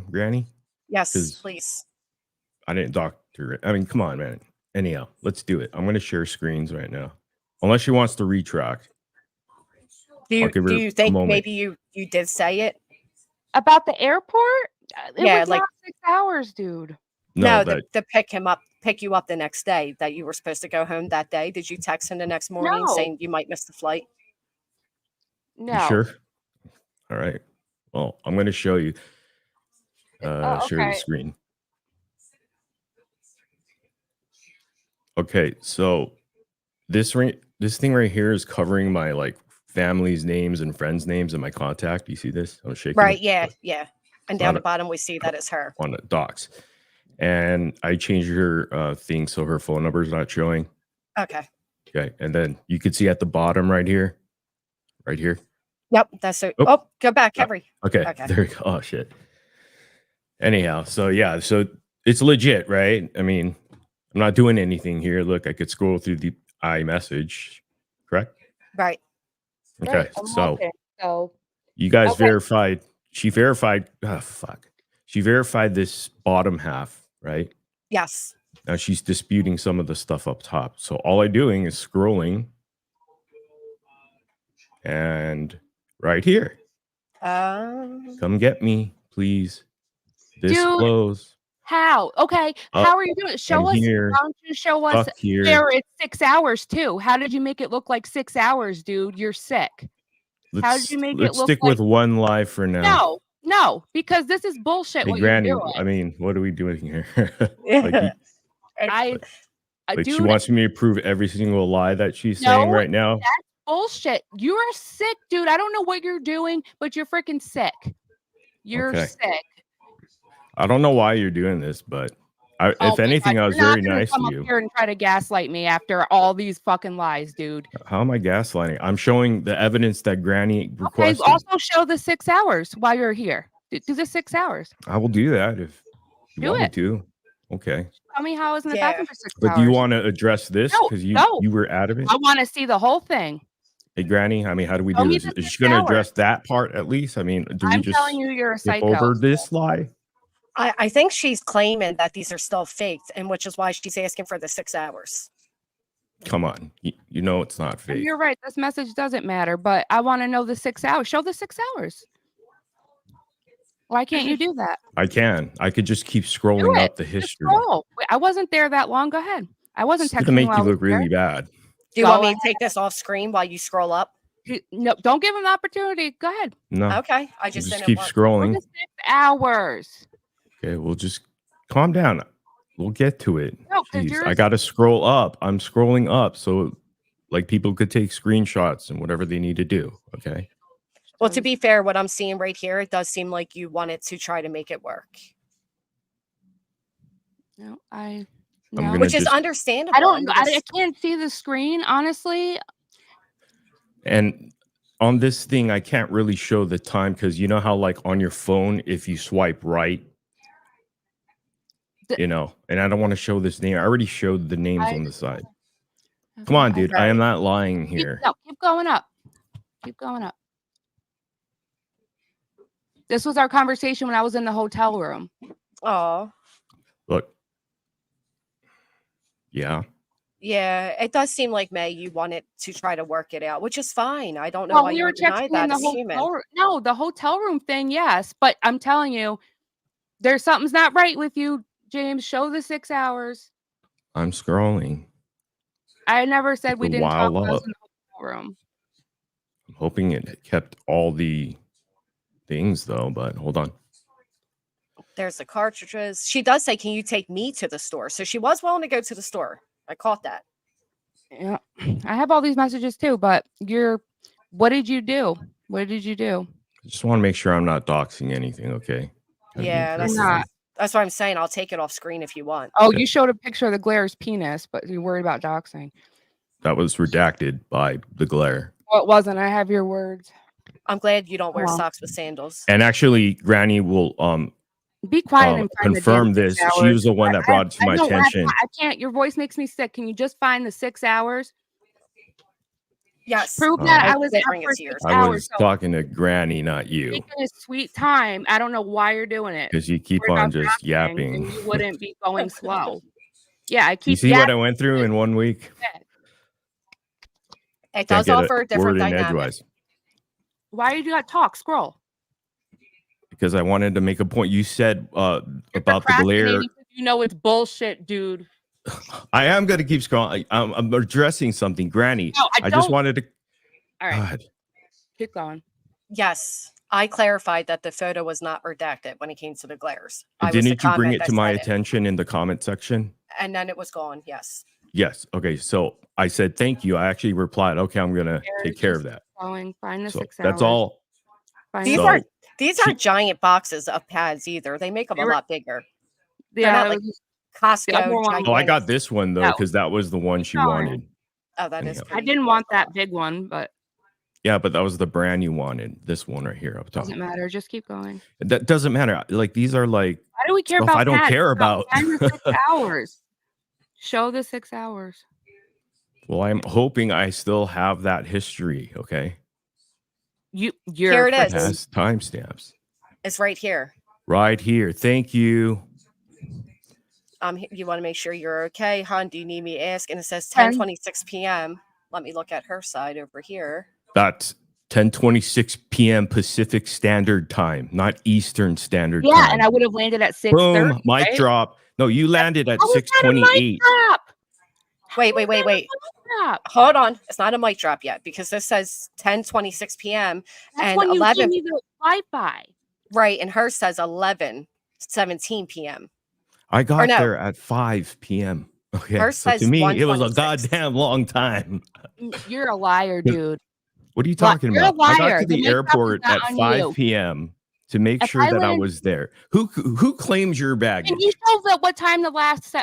Granny? Yes, 'Cause please. I didn't doctor it. I mean, come on, man. Anyhow, let's do it. I'm going to share screens right now. Unless she wants to retract. Do I'll give her you a think moment. maybe you did say it? About the airport? It Yeah, was like- not 6 hours, dude. No, that the pick you up the next day that you were supposed to go home that day. Did you text him the next morning No. saying you might miss the flight? No. you sure? All right. Well, I'm going to show you. Share the okay. screen. Okay, so this thing right here is covering my like family's names and friends' names and my contact. You see this? I'm shaking Right. it Yeah. And down the bottom we see that it's her. on the docs. And I changed her thing so her phone number is not showing. Okay. Okay, and then you can see at the bottom right here. Yep. That's it. Oh. Oh, go back, Oh. Henry. Okay, Okay. there we go. Oh shit. Anyhow, so yeah, so it's legit, right? I mean, I'm not doing anything here. Look, I could scroll through the iMessage, correct? Right. Okay, Right, I'm so looking. So you guys Okay. verified. She verified. Oh fuck. She verified this bottom half, right? Yes. Now she's disputing some of the stuff up top. So all I'm doing is scrolling, and right here, come get me, please. Disclose. how? Okay. How are you doing? Show and us. here, Why don't you show us Fuck here. where it's 6 hours too? How did you make it look like 6 hours, dude? You're sick. How did you make it Let's look stick like with one live for now. No, because this is bullshit Hey, what Granny, you're doing. I mean, what are we doing here? Yeah. I Like she dude, wants me to prove every single lie that she's saying No, right now. bullshit. You're sick, dude. I don't know what you're doing, but you're freaking sick. You're Okay. sick. I don't know why you're doing this, but Oh if my anything, God, I was you're not very gonna nice come to up you. here and try to gaslight me after all these fucking lies, dude. How am I gaslighting? I'm showing the evidence that Granny Okay, requested. also show the 6 hours while you're here. Do the 6 hours. I will do that if you Do want me it. to. Okay. Tell me how I was in the Yeah. bathroom for 6 But hours. do you want to address this? No, Because no. you were adamant. I want to see the whole thing. Hey, Granny, I mean, how do we Show do me this? the Is she 6 going to hours. address that part at least? I mean, do we I'm just telling you, you're a skip psycho. over this lie? I think she's claiming that these are still faked, and which is why she's asking for the 6 hours. Come on. You know it's not And fake. you're right. This message doesn't matter, but I want to know the 6 hours. Show the 6 hours. Why can't you do that? I can. I could just keep Do scrolling it. up the Just history. scroll. Wait, I wasn't there that long. Go ahead. I wasn't It's texting going to make while you I was look really bad. Do you Go want me to take this off screen while you scroll up? there. No, don't give him the opportunity. Go ahead. No. Okay. I We'll just just didn't keep want. Show scrolling. the 6 hours. Okay, we'll just calm down. We'll get to it. No, 'cause Jeez, I yours- got to scroll up. I'm scrolling up so like people could take screenshots and whatever they need to do. Okay. Well, to be fair, what I'm seeing right here, it does seem like you wanted to try to make it work, No, I'm no. gonna which is just- understandable. I don't mean, know. I this- can't see the screen, honestly. And on this thing, I can't really show the time because you know how like on your phone, if you swipe right, The- you know, and I don't want to show this name. I already showed the names I- on the side. Come on, dude. I am not lying here. Keep going up. Keep going up. This was our conversation when I was in the hotel room. Oh, Look. Yeah. yeah, it does seem like May, you wanted to try to work it out, which is fine. I don't know Well, why we you were would deny texting that in the as human. hotel room. No, the hotel room thing, yes. But I'm telling you, there's something's not right with you, James. Show the 6 hours. I'm scrolling. I never said we a didn't talk while when I was up. in the hotel room. I'm hoping it kept all the things though, but hold on. There's the cartridges. She does say, "Can you take me to the store?" So she was willing to go to the store. I caught that. Yeah, I have all these messages too, but what did you do? What did you do? I just want to make sure I'm not doxing anything, okay? Gotta be Yeah, careful. not. that's what I'm saying. I'll take it off screen if you want. Oh, Okay. you showed a picture of the Glaire's penis, but you're worried about doxing. That was redacted by the glare. Well, it wasn't. I have your words. I'm glad you don't wear Well. socks with sandals. And actually, Granny will Be quiet and find confirm the damn this. 6 She hours. was the one that brought it to my don't have attention. ti- I can't. Your voice makes me sick. Can you just find the 6 hours? Yes. Prove Oh. that I I was did out bring it for to yours. 6 I hours. was So talking to Granny, not you, taking a sweet time. I don't know why you're doing it. because you keep Worried on about just doxing, yapping. and you wouldn't be going slow. Yeah, I keep. You see what I went through in 1 week? It Can't does get offer a a different word in dynamic. edgewise Why did you not talk? Scroll. because I wanted to make a point. You said You're about the glare. procrastinating 'cause you know it's bullshit, dude. I am going to keep scrolling. I'm addressing something, Granny. No, I just don't- wanted to. All right, God. keep going. Yes, I clarified that the photo was not redacted when it came to the glares. I was the Didn't you bring comment it that to my said it, attention in the comment section? and then it was gone. Yes. Yes. Okay. So I said thank you. I actually replied, okay, I'm gonna There, take care of just that. Going. Find the So 6 hours. that's all. Find These the- are So- these aren't giant boxes of pads either. They make them They a were- lot bigger. Yeah, not it like was- Costco. other one- Oh, I gigantic- got this one though, No. because that was the one she Sorry. wanted. Oh, that is. Anyhow. I pretty didn't want beautiful. that big one, but Yeah, but that was the brand you wanted. This one right here up top. doesn't matter. Just keep going. That doesn't matter. Like these are like Why do we care stuff about I don't pads? care No, about. Find the 6 hours. Show the 6 hours. Well, I'm hoping I still have that history. Okay. You're Here it freaking- is. Has timestamps It's right here. right here. Thank you. You want to make sure you're okay, hon. Do you need me to ask? And it says 10. 10:26 p.m. Let me look at her side over here. That's 10:26 p.m. Pacific Standard Time, not Eastern Standard Yeah, Time. and I would have landed at 6:30. Boom, mic right? drop. No, you landed at How was that a mic 6:28. drop? Wait. How was that a mic drop? Hold on. It's not a mic drop yet because this says 10:26 p.m. That's And when you 11 gave me the Wi-Fi. Right, and hers says 11:17 p.m. I got no. there at 5 p.m. Okay, Hers so to says me, it was a 1:26. goddamn long time. You're a liar, dude. What are you talking You're a about? I got liar. to The the mic drop is airport not at on 5 you. p.m. to make If sure I that I land- was there. Who claims your baggage? Can you show that what time the last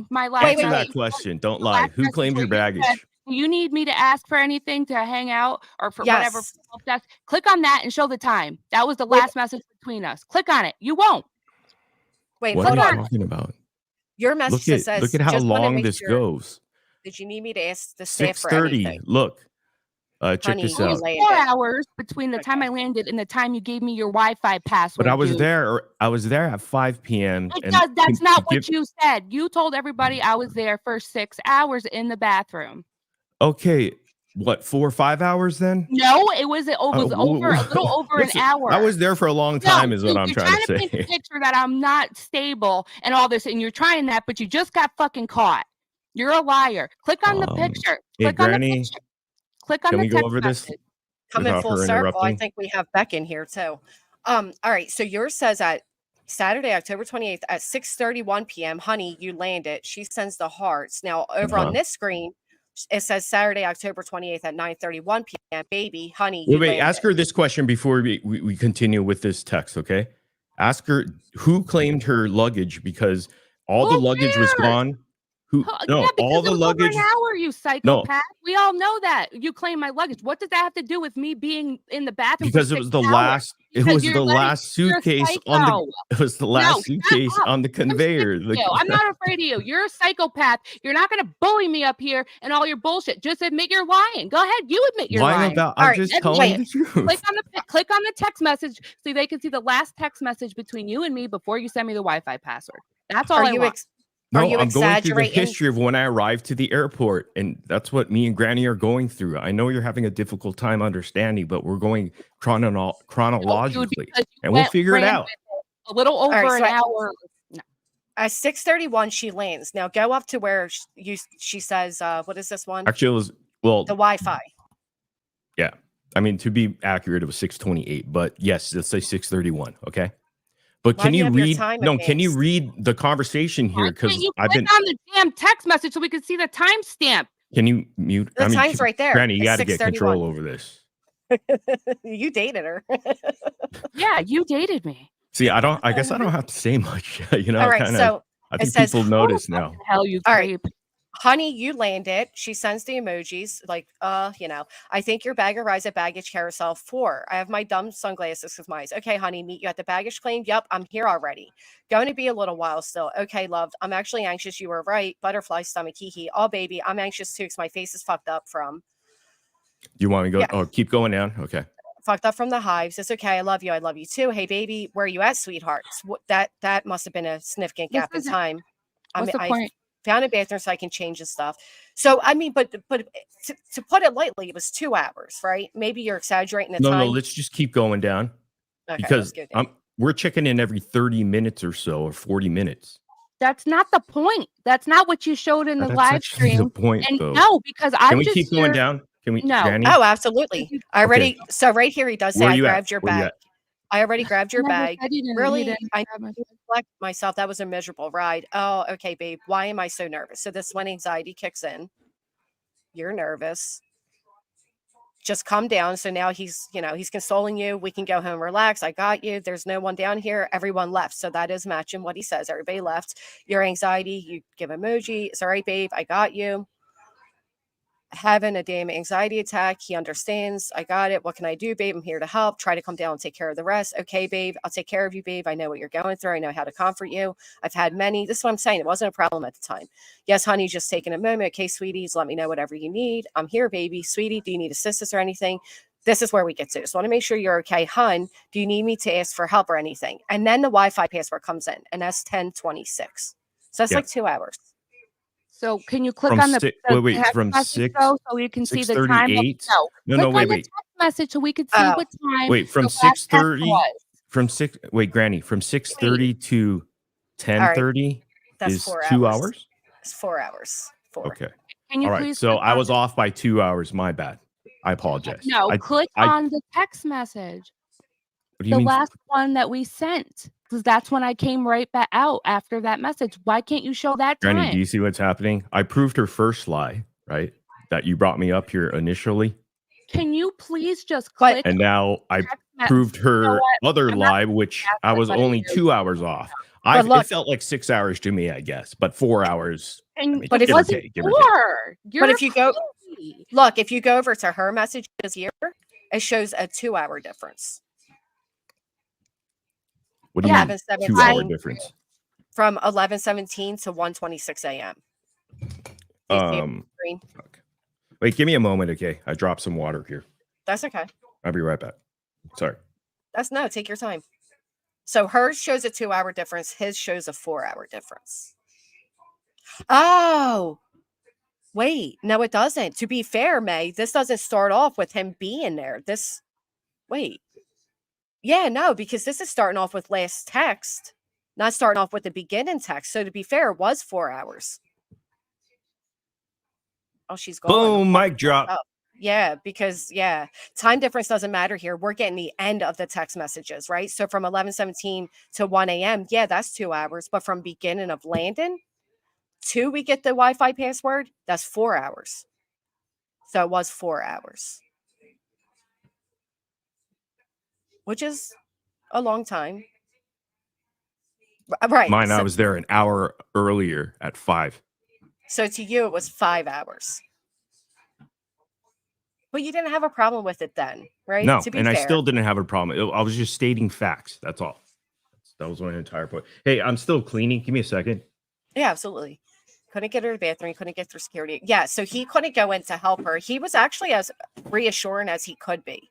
my last Wait, Answer wait, that wait. question. Don't The lie. last Who message claims where your you said, baggage? "Do you need me to ask for anything to hang out or for whatever Yes. help desk?" Click on that and show the time. That was the Wait. last message between us. Click on it. You won't. Wait, What hold are you on. talking about? Your message Look says at how just wanna long make this sure- goes. Did you need me to ask the staff for 6:30. anything? Look, check Honey, this you It out. was landed. 4 hours between the time Okay. I landed and the time you gave me your Wi-Fi password. But I was dude. there. I was there at 5 p.m. That's to not what give- you said. You told everybody I was there for 6 hours in the bathroom. Okay, what 4 or 5 hours then? No, it was over a little over an Listen, hour. I was there for a long time, No, is what dude, I'm you're trying to paint a say. picture that I'm not stable and all this, and you're trying that, but you just got fucking caught. You're a liar. Click on the picture. Hey, Click on the Granny, picture. Click on can the we go text over this? message. Coming without full her circle, I interrupting? think we have Beck in here too. All right. So yours says at Saturday, October 28th at 6:31 p.m. Honey, you landed. She sends the hearts. Now, over on this screen, it says Saturday, October 28th at 9:31 p.m. Baby, honey, you Wait, landed. ask her this question before we continue with this text, okay? Ask her who claimed her luggage because all the luggage was gone. Who? No, Yeah, because all the it was over luggage. an hour, you psychopath. We all know that. You claim my luggage. What does that have to do with me being in the bathroom? Because it was the last. It was the last suitcase on the. It was the last suitcase on the conveyor. I'm not afraid of you. You're a psychopath. You're not going to bully me up here and all your bullshit. Just admit you're lying. Go ahead. You admit you're lying. I'm just telling the truth. Click on the text message so they can see the last text message between you and me before you send me the Wi-Fi password. That's all I want. No, I'm going through the history of when I arrived to the airport, and that's what me and Granny are going through. I know you're having a difficult time understanding, but we're going chronologically, and we'll figure it out. A little over an hour. At 6:31, she lands. Now go up to where she says, what is this one? Actually, it was, well, the Wi-Fi. Yeah. I mean, to be accurate, it was 6:28, but yes, let's say 6:31. Okay. But can you read? No, can you read the conversation here? Because I've been on the damn text message so we can see the timestamp. Can you mute? The time's right there. Granny, you got to get control over this. You dated her. Yeah, you dated me. See, I guess I don't have to say much. You know, all right, so I think people notice now. Hell, you creep. Right. Honey, you landed. She sends the emojis like, I think your bag arrives at baggage carousel 4. I have my dumb sunglasses with my eyes. Okay, honey, meet you at the baggage claim. Yep, I'm here already. Going to be a little while still. Okay, loved. I'm actually anxious. You were right. Butterfly stomach, hee. Oh, baby, I'm anxious too because my face is fucked up from. You want me to go? Yeah. Oh, keep going down. Okay. Fucked up from the hives. It's okay. I love you. I love you too. Hey, baby, where are you at, sweetheart? That must have been a significant gap in time. What's the point? Found a bathroom so I can change the stuff. So I mean, but to put it lightly, it was 2 hours, right? Maybe you're exaggerating the time. No, let's just keep going down. Okay, because we're checking in every 30 minutes or so, or 40 minutes. That's not the point. That's not what you showed in the live stream. The point, though. No, because Can we keep going down? Can we? No. Granny? Oh, absolutely. I already. Okay. So right here, he does say, "I grabbed your bag." I already grabbed your bag. Really, I reflect myself. That was a miserable ride. Oh, okay, babe. Why am I so nervous? So this when anxiety kicks in. You're nervous. Just calm down. So now he's consoling you. We can go home, relax. I got you. There's no one down here. Everyone left. So that is matching what he says. Everybody left. Your anxiety, you give emoji. It's all right, babe. I got you. Having a damn anxiety attack. He understands. I got it. What can I do, babe? I'm here to help. Try to come down and take care of the rest. Okay, babe. I'll take care of you, babe. I know what you're going through. I know how to comfort you. I've had many. This is what I'm saying. It wasn't a problem at the time. Yes, honey, just taking a moment. Okay, sweeties, let me know whatever you need. I'm here, baby. Sweetie, do you need assistance or anything? This is where we get to. So I want to make sure you're okay. Hun, do you need me to ask for help or anything? And then the Wi-Fi password comes in, and that's 10:26. So that's like 2 hours. So can you click on the from 6 so we can see the time? No, wait. Text message so we can see what time. Wait, from 6:30. Granny, from 6:30 to 10:30 is 2 hours. It's 4 hours. 4. Okay. Can you all right. So I was off by 2 hours. My bad. I apologize. No, click on the text message. What do you mean? Last one that we sent. Because that's when I came right back out after that message. Why can't you show that time? Granny, do you see what's happening? I proved her first lie, right? That you brought me up here initially. Can you please just click? And now I proved her other lie, which I was only 2 hours off. It felt like 6 hours to me, I guess, but 4 hours. But it wasn't 4. But if you go, look, if you go over to her messages here, it shows a 2 hour difference. What do you mean? 2 hour difference? From 11:17 to 1:26 a.m. Wait, give me a moment, okay? I dropped some water here. That's okay. I'll be right back. Sorry. Take your time. So hers shows a 2 hour difference. His shows a 4 hour difference. Oh, wait. No, it doesn't. To be fair, May, this doesn't start off with him being there. Wait. Yeah, no, because this is starting off with last text, not starting off with the beginning text. So to be fair, it was 4 hours. Oh, she's gone. Boom, mic drop. Yeah, because time difference doesn't matter here. We're getting the end of the text messages, right? So from 11:17 to 1 a.m., yeah, that's 2 hours. But from beginning of landing to we get the Wi-Fi password, that's 4 hours. So it was 4 hours, which is a long time. Right. Mine, So, I was there an hour earlier at 5. so to you, it was 5 hours. But you didn't have a problem with it then, right? No, To be and I fair. still didn't have a problem. I was just stating facts. That's all. That was my entire point. Hey, I'm still cleaning. Give me a second. Yeah, absolutely. Couldn't get her to the bathroom. He couldn't get through security. Yeah, so he couldn't go in to help her. He was actually as reassuring as he could be.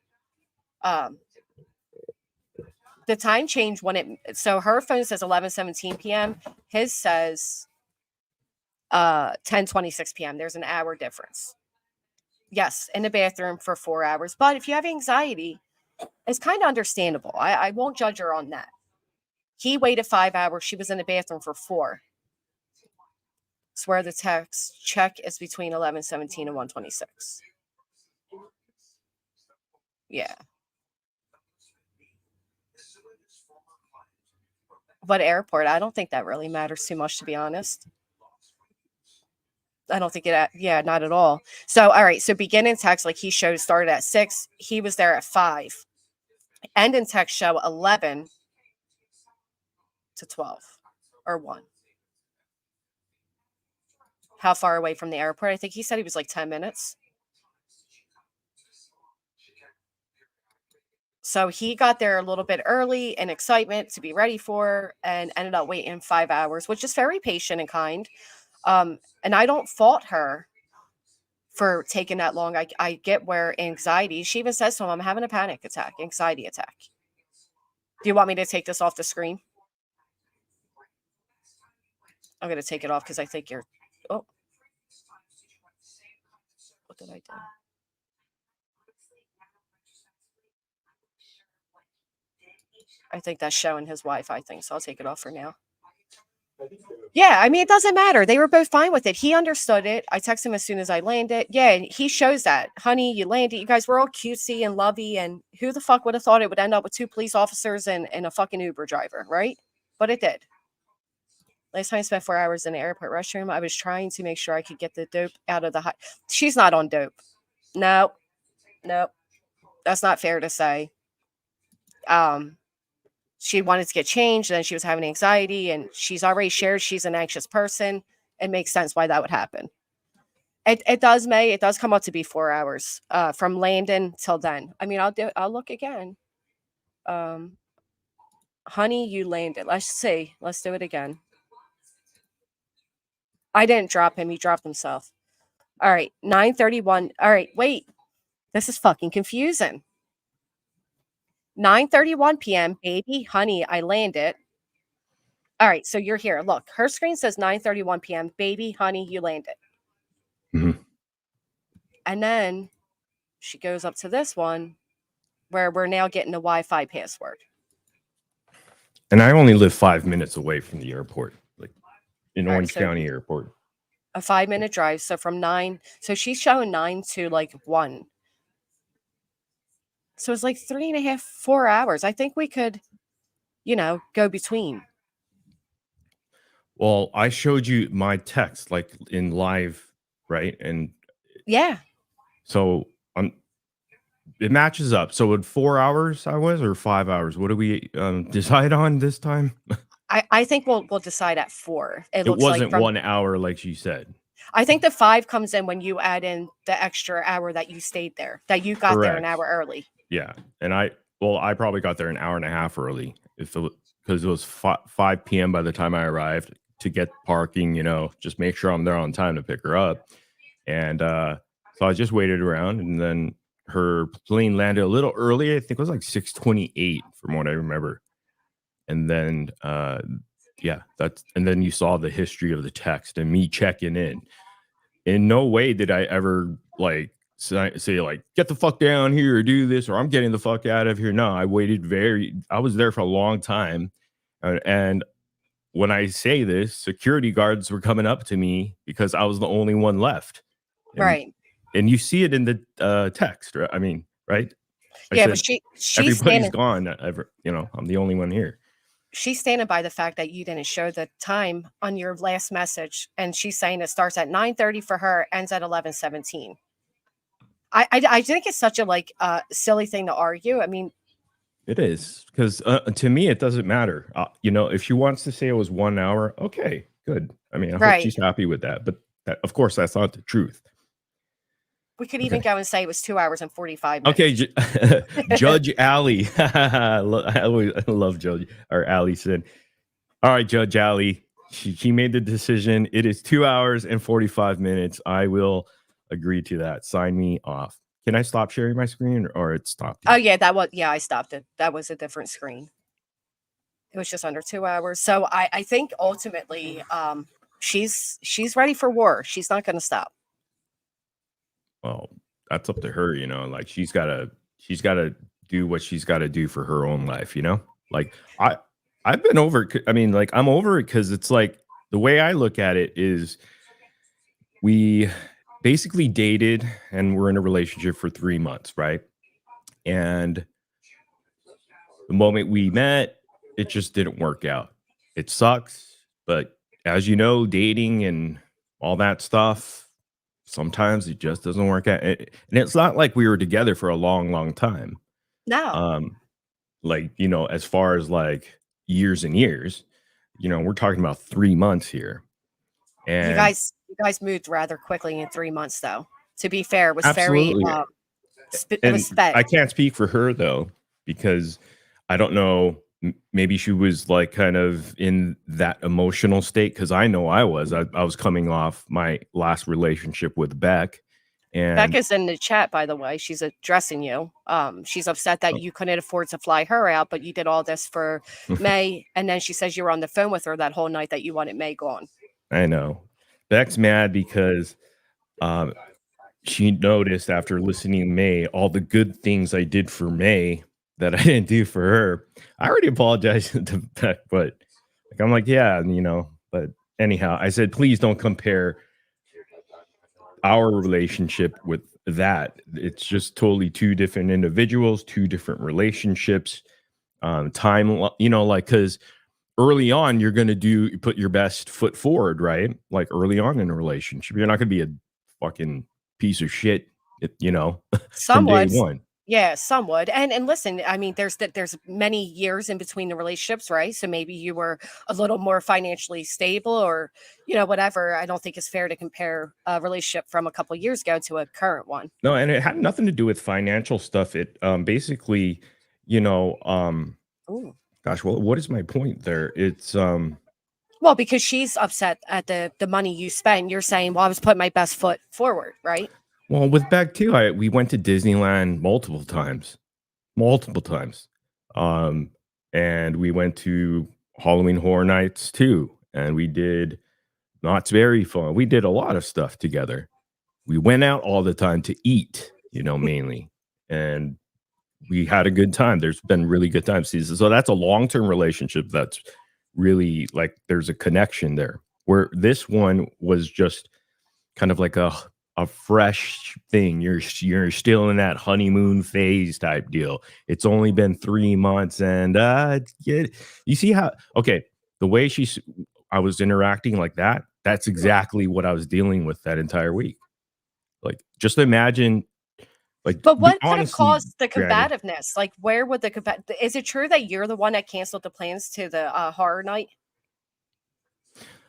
The time changed when so her phone says 11:17 p.m. His says 10:26 p.m. There's an hour difference. Yes, in the bathroom for 4 hours. But if you have anxiety, it's kind of understandable. I won't judge her on that. He waited 5 hours. She was in the bathroom for 4. Swear the text check is between 11:17 and 1:26. Yeah. But airport, I don't think that really matters too much, to be honest. I don't think not at all. So, all right. So beginning text, like he showed, started at 6. He was there at 5. Ending text show 11 to 12 or 1. How far away from the airport? I think he said he was like 10 minutes. So he got there a little bit early in excitement to be ready for, and ended up waiting 5 hours, which is very patient and kind. And I don't fault her for taking that long. I get where anxiety, she even says to him, I'm having a panic attack, anxiety attack. Do you want me to take this off the screen? I'm going to take it off because I think you're, oh, what did I do? I think that's showing his Wi-Fi thing, so I'll take it off for now. Yeah, I mean, it doesn't matter. They were both fine with it. He understood it. I texted him as soon as I landed. Yeah, and he shows that. Honey, you landed. You guys were all cutesy and lovey, and who the fuck would have thought it would end up with 2 police officers and a fucking Uber driver, right? But it did. Last time I spent 4 hours in the airport restroom, I was trying to make sure I could get the dope out of the She's not on dope. No. That's not fair to say. She wanted to get changed, and then she was having anxiety, and she's already shared she's an anxious person. It makes sense why that would happen. It does come out to be 4 hours from landing till then. I mean, I'll look again. Honey, you landed. Let's see. Let's do it again. I didn't drop him. He dropped himself. All right, 9:31. All right, wait. This is fucking confusing. 9:31 p.m. Baby, honey, I landed. All right, so you're here. Look, her screen says 9:31 p.m. Baby, honey, you landed. Mm-hmm. And then she goes up to this one where we're now getting the Wi-Fi password. And I only live 5 minutes away from the airport, like in Orange County Airport. A 5-minute drive. So from 9, so she's showing 9 to like 1. So it's like 3.5, 4 hours. I think we could, go between. Well, I showed you my text like in live, right? And yeah. So it matches up. So at 4 hours I was, or 5 hours? What do we decide on this time? I think we'll decide at 4. It looks wasn't like 1 hour like she said. I think the 5 comes in when you add in the extra hour that you stayed there, that you got there an hour early. Yeah. And I probably got there an hour and a half early because it was 5 p.m. by the time I arrived to get parking, just make sure I'm there on time to pick her up. And so I just waited around, and then her plane landed a little early. I think it was like 6:28 from what I remember. And then and then you saw the history of the text and me checking in. In no way did I ever say like, get the fuck down here or do this, or I'm getting the fuck out of here. No, I was there for a long time. And when I say this, security guards were coming up to me because I was the only one left. Right. and you see it in the text, right? I mean, right? I Yeah, but said, she's everybody's standing gone. I'm the only one here. she's standing by the fact that you didn't show the time on your last message, and she's saying it starts at 9:30 for her, ends at 11:17. I think it's such a silly thing to argue. I mean, It is, because to me, it doesn't matter. If she wants to say it was 1 hour, okay, good. I mean, I hope right. she's happy with that. But of course, that's not the truth. We could even Okay. go and say it was 2 hours and 45 minutes. Okay, Judge Allie. I love Judge or Allie said. All right, Judge Allie. She made the decision. It is 2 hours and 45 minutes. I will agree to that. Sign me off. Can I stop sharing my screen or it stopped? Oh yeah, I stopped it. That was a different screen. It was just under 2 hours. So I think ultimately she's ready for war. She's not going to stop. Well, that's up to her, like she's got to do what she's got to do for her own life, like I've been over it. I mean, like I'm over it because it's like the way I look at it is we basically dated and we're in a relationship for 3 months, right? And the moment we met, it just didn't work out. It sucks, but as you know, dating and all that stuff, sometimes it just doesn't work out. And it's not like we were together for a long, long time. No. As far as like years and years, we're talking about 3 months here. And you guys moved rather quickly in 3 months, though. To be fair, it was absolutely. it was sped. I can't speak for her though, because I don't know. Maybe she was like kind of in that emotional state, because I know I was. I was coming off my last relationship with Beck. And Becca's in the chat, by the way. She's addressing you. She's upset that you couldn't afford to fly her out, but you did all this for May. And then she says you were on the phone with her that whole night that you wanted May gone. I know. Beck's mad because she noticed after listening to May all the good things I did for May that I didn't do for her. I already apologized to Beck, but I'm like, yeah, but anyhow, I said, please don't compare our relationship with that. It's just totally two different individuals, two different relationships. Time, because early on, you're going to put your best foot forward, right? Like early on in a relationship, you're not going to be a fucking piece of shit, from day one. Yeah, some would. And listen, I mean, there's many years in between the relationships, right? So maybe you were a little more financially stable or, whatever. I don't think it's fair to compare a relationship from a couple of years ago to a current one. No, and it had nothing to do with financial stuff. It basically, Ooh. gosh, well, what is my point there? It's well, because she's upset at the money you spent. You're saying, well, I was putting my best foot forward, right? Well, with Beck too, we went to Disneyland multiple times, and we went to Halloween Horror Nights too, and we did Knott's Berry Farm. We did a lot of stuff together. We went out all the time to eat, mainly, and we had a good time. There's been really good times. So that's a long-term relationship. That's really like there's a connection there. Where this one was just kind of like a fresh thing. You're still in that honeymoon phase type deal. It's only been 3 months, and you see how the way I was interacting like that. That's exactly what I was dealing with that entire week. Like, just imagine. Like, but what could have honestly, caused the combativeness? Like, where would is it true that you're the one that canceled the plans to the horror night?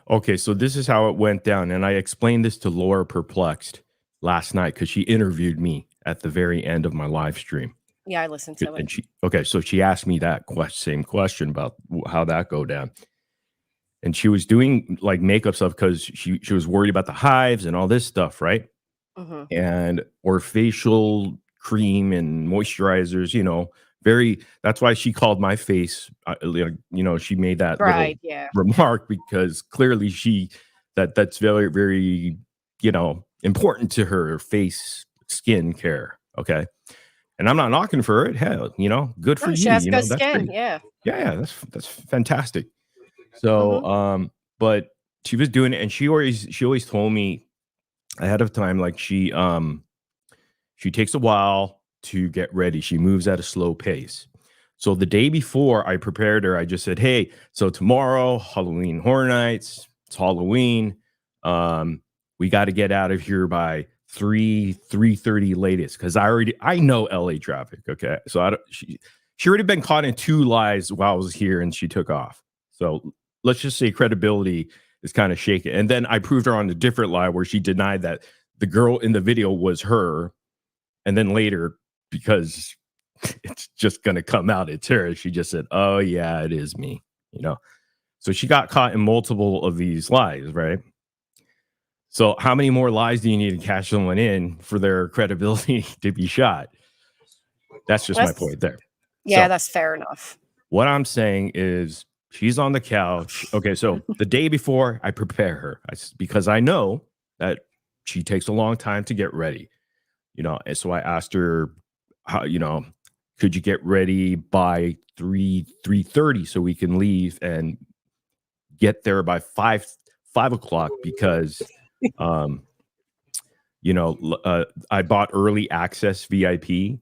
Okay, so this is how it went down, and I explained this to Laura Perplexed last night because she interviewed me at the very end of my live stream. Yeah, I listened to it. And so she asked me that same question about how that go down, and she was doing like makeup stuff because she was worried about the hives and all this stuff, right? Mm-hmm. Or facial cream and moisturizers, that's why she called my face, she made that remark because clearly that's very, very, important to her face skin care. Okay. And I'm not knocking for it. Hell, good for you. She has good that's skin. great. Yeah. Yeah. That's fantastic. So, but she was doing it, and she always told me ahead of time, like she she takes a while to get ready. She moves at a slow pace. So the day before I prepared her, I just said, hey, so tomorrow, Halloween Horror Nights, it's Halloween. We got to get out of here by 3:30 latest, because I know LA traffic. Okay. So she already been caught in 2 lies while I was here, and she took off. So let's just say credibility is kind of shaken. And then I proved her on a different lie where she denied that the girl in the video was her. And then later, because it's just going to come out, it's her, she just said, oh yeah, it is me, you know? So she got caught in multiple of these lies, right? So how many more lies do you need to cash someone in for their credibility to be shot? That's just my point there. Yeah, so, that's fair enough. What I'm saying is she's on the couch. Okay, so the day before I prepare her because I know that she takes a long time to get ready, you know. And so I asked her, how, you know, could you get ready by 3:30 so we can leave and get there by 5 o'clock, because you know, I bought early access VIP,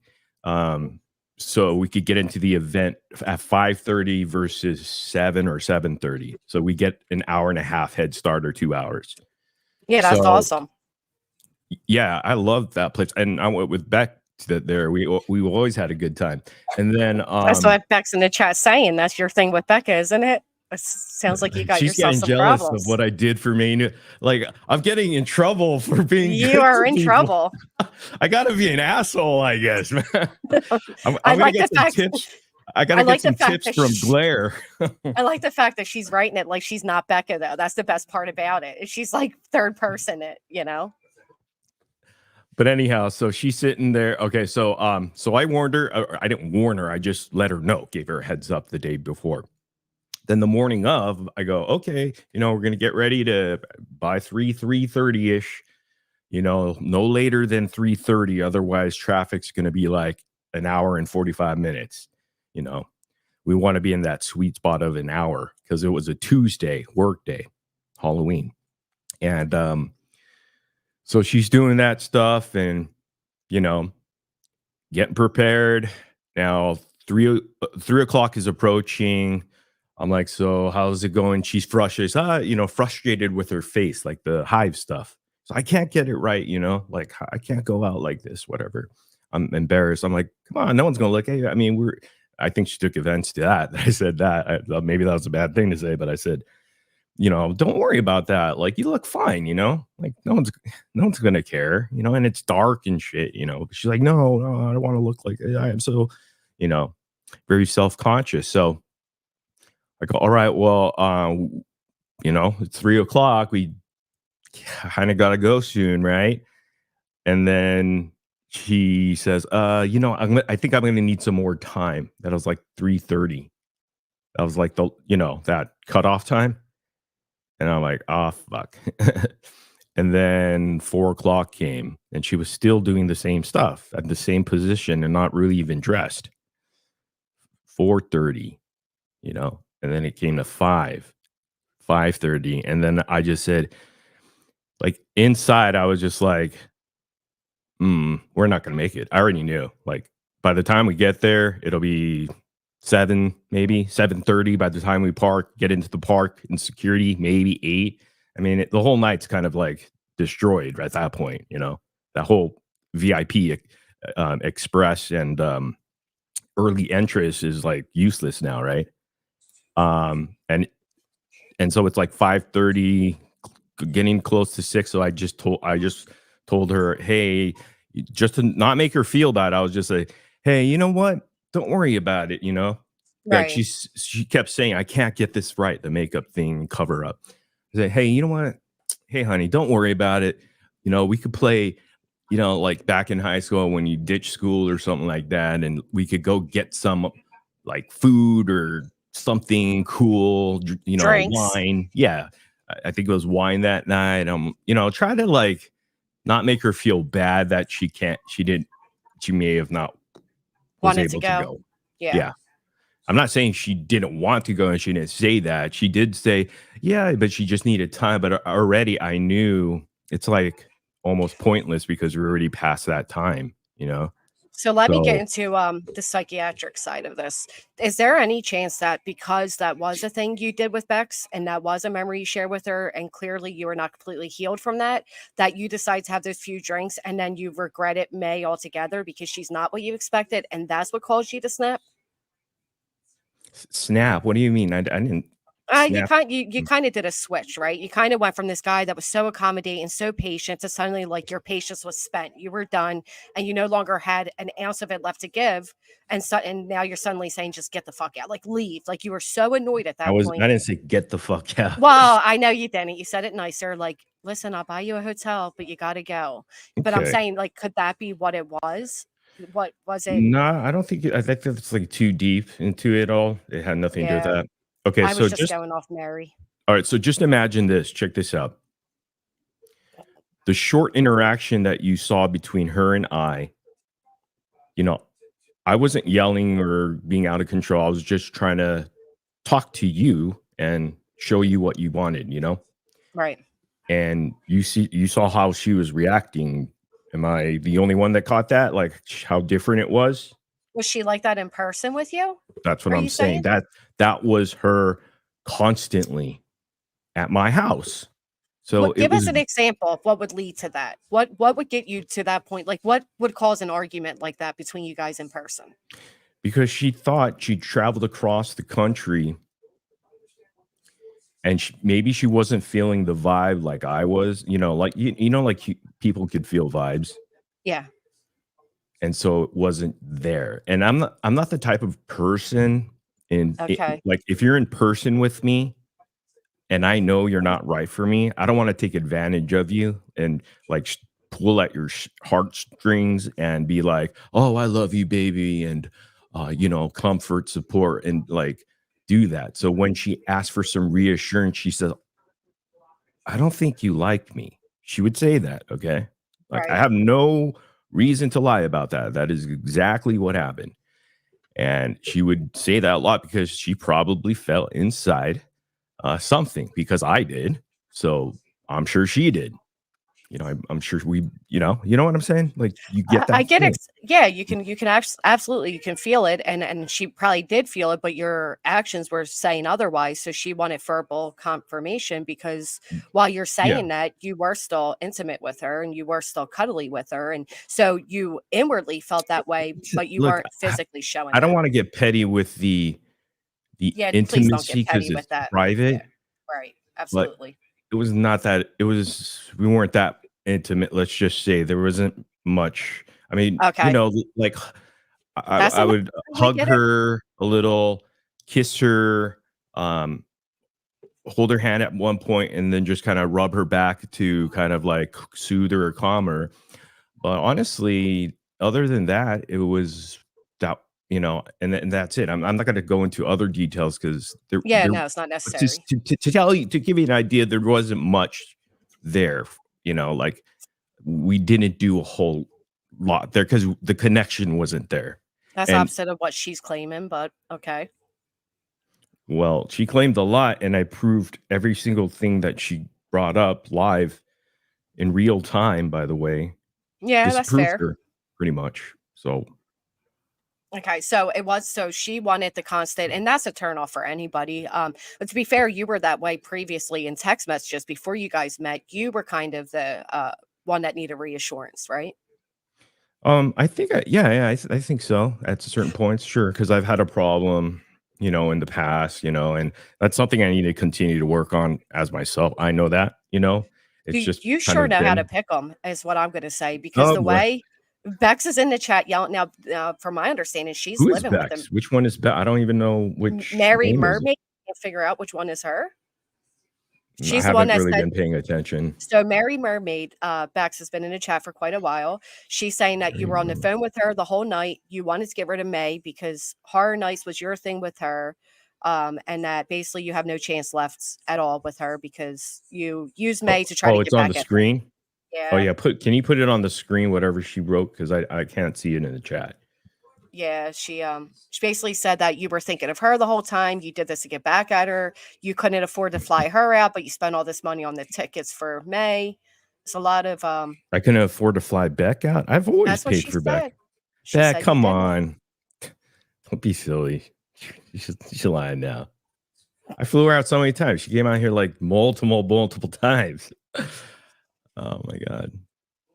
so we could get into the event at 5:30 versus 7 or 7:30. So we get an hour and a half head start, or 2 hours. Yeah, that's awesome. Yeah, I love that place, and I went with Beck there. We always had a good time. And then that's what Beck's in the chat saying. That's your thing with Becca, isn't it? It sounds like you got yourself some jealous problems. of what I did for me. Like, I'm getting in trouble for being. You are in trouble. I gotta be an asshole, I guess, man. I'm I gonna like get the some fact. tips. I gotta get some tips from Blair. I like the fact that she's writing it like she's not Becca, though. That's the best part about it. She's like third person, you know. But anyhow, so she's sitting there. Okay, so I warned her. I didn't warn her. I just let her know, gave her a heads up the day before. Then the morning of, I go, okay, you know, we're gonna get ready to by 3:30 ish. You know, no later than 3:30. Otherwise, traffic's gonna be like an hour and 45 minutes. You know, we want to be in that sweet spot of an hour, because it was a Tuesday work day, Halloween, and so she's doing that stuff, and you know, getting prepared. Now 3 o'clock is approaching. I'm like, so how's it going? She's frustrated, you know, frustrated with her face, like the hive stuff. So I can't get it right, you know, like I can't go out like this, whatever. I'm embarrassed. I'm like, come on, no one's gonna look at you. I mean, I think she took offense to that. I said that. Maybe that was a bad thing to say, but I said, you know, don't worry about that. Like, you look fine, you know, like no one's gonna care, you know, and it's dark and shit, you know. She's like, no, I don't want to look like I am so, you know, very self-conscious. So I go, all right, well, you know, it's 3 o'clock. We kind of got to go soon, right? And then she says, you know, I think I'm going to need some more time. That was like 3:30. That was like you know, that cutoff time. And I'm like, oh, fuck. And then 4 o'clock came, and she was still doing the same stuff at the same position and not really even dressed. 4:30, you know. And then it came to 5:30. And then I just said, like, inside, I was just like, we're not going to make it. I already knew. Like, by the time we get there, it'll be 7, maybe 7:30. By the time we get into the park and security, maybe 8. I mean, the whole night's kind of like destroyed at that point, you know, that whole VIP express and early entrance is like useless now, right? And so it's like 5:30, getting close to 6. So I just told her, hey, just to not make her feel bad, I was just like, hey, you know what? Don't worry about it, you know? Right. Like she kept saying, I can't get this right, the makeup thing, cover up. I said, hey, you know what? Hey, honey, don't worry about it. You know, we could play, you know, like back in high school when you ditch school or something like that, and we could go get some like food or something cool, you know, Drinks. wine. Yeah. I think it was wine that night. You know, try to like not make her feel bad that she may have not was Wanted able to go. Yeah. I'm not saying she didn't want to go and she didn't say that. She did say, yeah, but she just needed time. But already I knew it's like almost pointless because we're already past that time, you know. So let me get So into the psychiatric side of this. Is there any chance that because that was a thing you did with Bex and that was a memory you shared with her, and clearly you were not completely healed from that, that you decide to have those few drinks and then you regret it May altogether because she's not what you expected, and that's what caused you to snap? snap. What do you mean? I didn't snap. You kind of did a switch, right? You kind of went from this guy that was so accommodating, so patient, to suddenly like your patience was spent. You were done, and you no longer had an ounce of it left to give. And now you're suddenly saying, "Just get the fuck out, like leave." Like you were so annoyed at that point. I didn't say get the fuck out. Well, I know you didn't. You said it nicer, like, "Listen, I'll buy you a hotel, but you got to go." But I'm Okay. saying, like, could that be what it was? What was it? No, I don't think I think that's like too deep into it all. It had nothing to do with Yeah, that. Okay, I so was just just going off Mary. all right, so just imagine this. Check this out. The short interaction that you saw between her and I, you know, I wasn't yelling or being out of control. I was just trying to talk to you and show you what you wanted, you know? Right. And you saw how she was reacting. Am I the only one that caught that? Like how different it was? Was she like that in person with you? That's what Are I'm you saying. saying? That was her constantly at my house. So What it give us was an example of what would lead to that? What would get you to that point? Like what would cause an argument like that between you guys in person? because she thought she traveled across the country and maybe she wasn't feeling the vibe like I was, you know, like like people could feel vibes, Yeah. and so it wasn't there. And I'm not the type of person Okay. like if you're in person with me and I know you're not right for me, I don't want to take advantage of you and like pull at your heartstrings and be like, "Oh, I love you, baby," and comfort, support, and like do that. So when she asked for some reassurance, she said, "I don't think you like me." She would say that, okay? Like I Right. have no reason to lie about that. That is exactly what happened. And she would say that a lot because she probably felt inside something because I did. So I'm sure she did. I'm sure you know what I'm saying? Like you get I that get feeling. yeah, you can absolutely you can feel it, and she probably did feel it, but your actions were saying otherwise. So she wanted verbal confirmation because while you're Yeah. saying that, you were still intimate with her and you were still cuddly with her, and so you inwardly felt that way, but you Look, weren't physically showing I don't that. want to get petty with the Yeah, please don't get intimacy because petty with it's that. Yeah, private, right. but Absolutely. it was not that we weren't that intimate. Let's just say there wasn't much. I mean, Okay. like That's I enough. would I hug get it. her a little, kiss her, um, hold her hand at one point, and then just kind of rub her back to kind of like soothe her or calm her. But honestly, other than that, it was that, and that's it. I'm not going to go into other details because Yeah, no, it's not necessary. to tell you, to give you an idea, there wasn't much there, like we didn't do a whole lot there because the connection wasn't there. That's And opposite of what she's claiming, but okay. well, she claimed a lot, and I proved every single thing that she brought up live in real time, by the way, Yeah, that's disproved fair. her pretty much. So Okay, so she wanted the constant, and that's a turn off for anybody. But to be fair, you were that way previously in text messages before you guys met. You were kind of the one that needed reassurance, right? I think, yeah, I think so. At certain points, sure, because I've had a problem, in the past, and that's something I need to continue to work on as myself. I know that, it's just You kind sure of know how to been. pick them, is what I'm going to say, because Oh the boy, way Bex is in the chat yelling now, from my understanding, she's who is living with him. Bex? Which one is Bex? I don't even know which Mary name is it. Mermaid. Can't figure out which one is her. I She's the one haven't that really said. been paying attention. So Mary Mermaid, Bex has been in the chat for quite a while. She's saying that you were on the phone with her the whole night. You wanted to get rid of May because Horror Nights was your thing with her. And that basically you have no chance left at all with her because you used May to try to It's get on the back at her. screen. Oh Yeah. yeah, can you put it on the screen, whatever she wrote, because I can't see it in the chat. Yeah, she basically said that you were thinking of her the whole time. You did this to get back at her. You couldn't afford to fly her out, but you spent all this money on the tickets for May. It's a lot of I can afford to fly Beck out. I've always that's what paid she for said. Beck. She Beck, said you come didn't. on. Don't be silly. She's lying now. I flew her out so many times. She came out here like multiple times. Oh my God.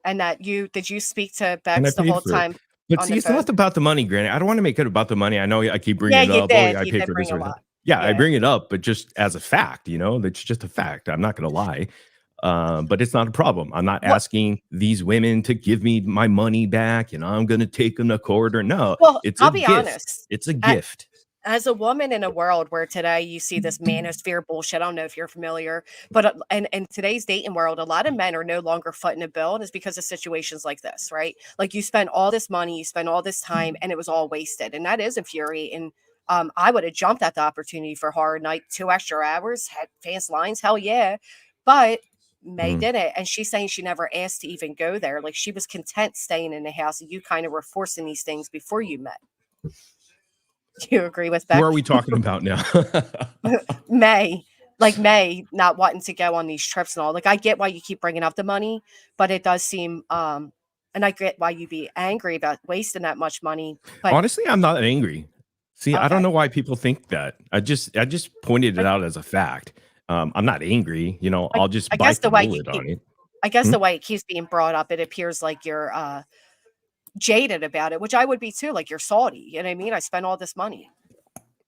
And that did you speak to And I Bex the paid whole for it. time But on see, the it's phone? not about the money, Granny. I don't want to make it about the money. I know I keep bringing Yeah, it you up. Oh, did. yeah, I You paid did for bring this a or that. lot. Yeah, I Yeah. bring it up, but just as a fact, that's just a fact. I'm not going to lie. But it's not a problem. I'm not asking these women to give me my money back and I'm going to take them to court or no. Well, It's I'll a be gift. honest. It's a gift. As a woman in a world where today you see this manosphere bullshit, I don't know if you're familiar, but in today's dating world, a lot of men are no longer footing the bill, and it's because of situations like this, right? Like you spend all this money, you spend all this time, and it was all wasted, and that is infuriating. I would have jumped at the opportunity for Horror Night, 2 extra hours, had fast lines, hell yeah, but May did it, and she's saying she never asked to even go there. Like she was content staying in the house, and you kind of were forcing these things before you met. Do you agree with Beck? Who are we talking about now? May not wanting to go on these trips and all. Like I get why you keep bringing up the money, but it does seem and I get why you'd be angry about wasting that much money. But Honestly, I'm not angry. See, I don't okay. know why people think that. I just pointed it But- out as a fact. I'm not angry. I'll just I guess bite the the way bullet on it. I guess Hmm? the way it keeps being brought up, it appears like you're jaded about it, which I would be too. Like you're salty. You know what I mean? I spent all this money.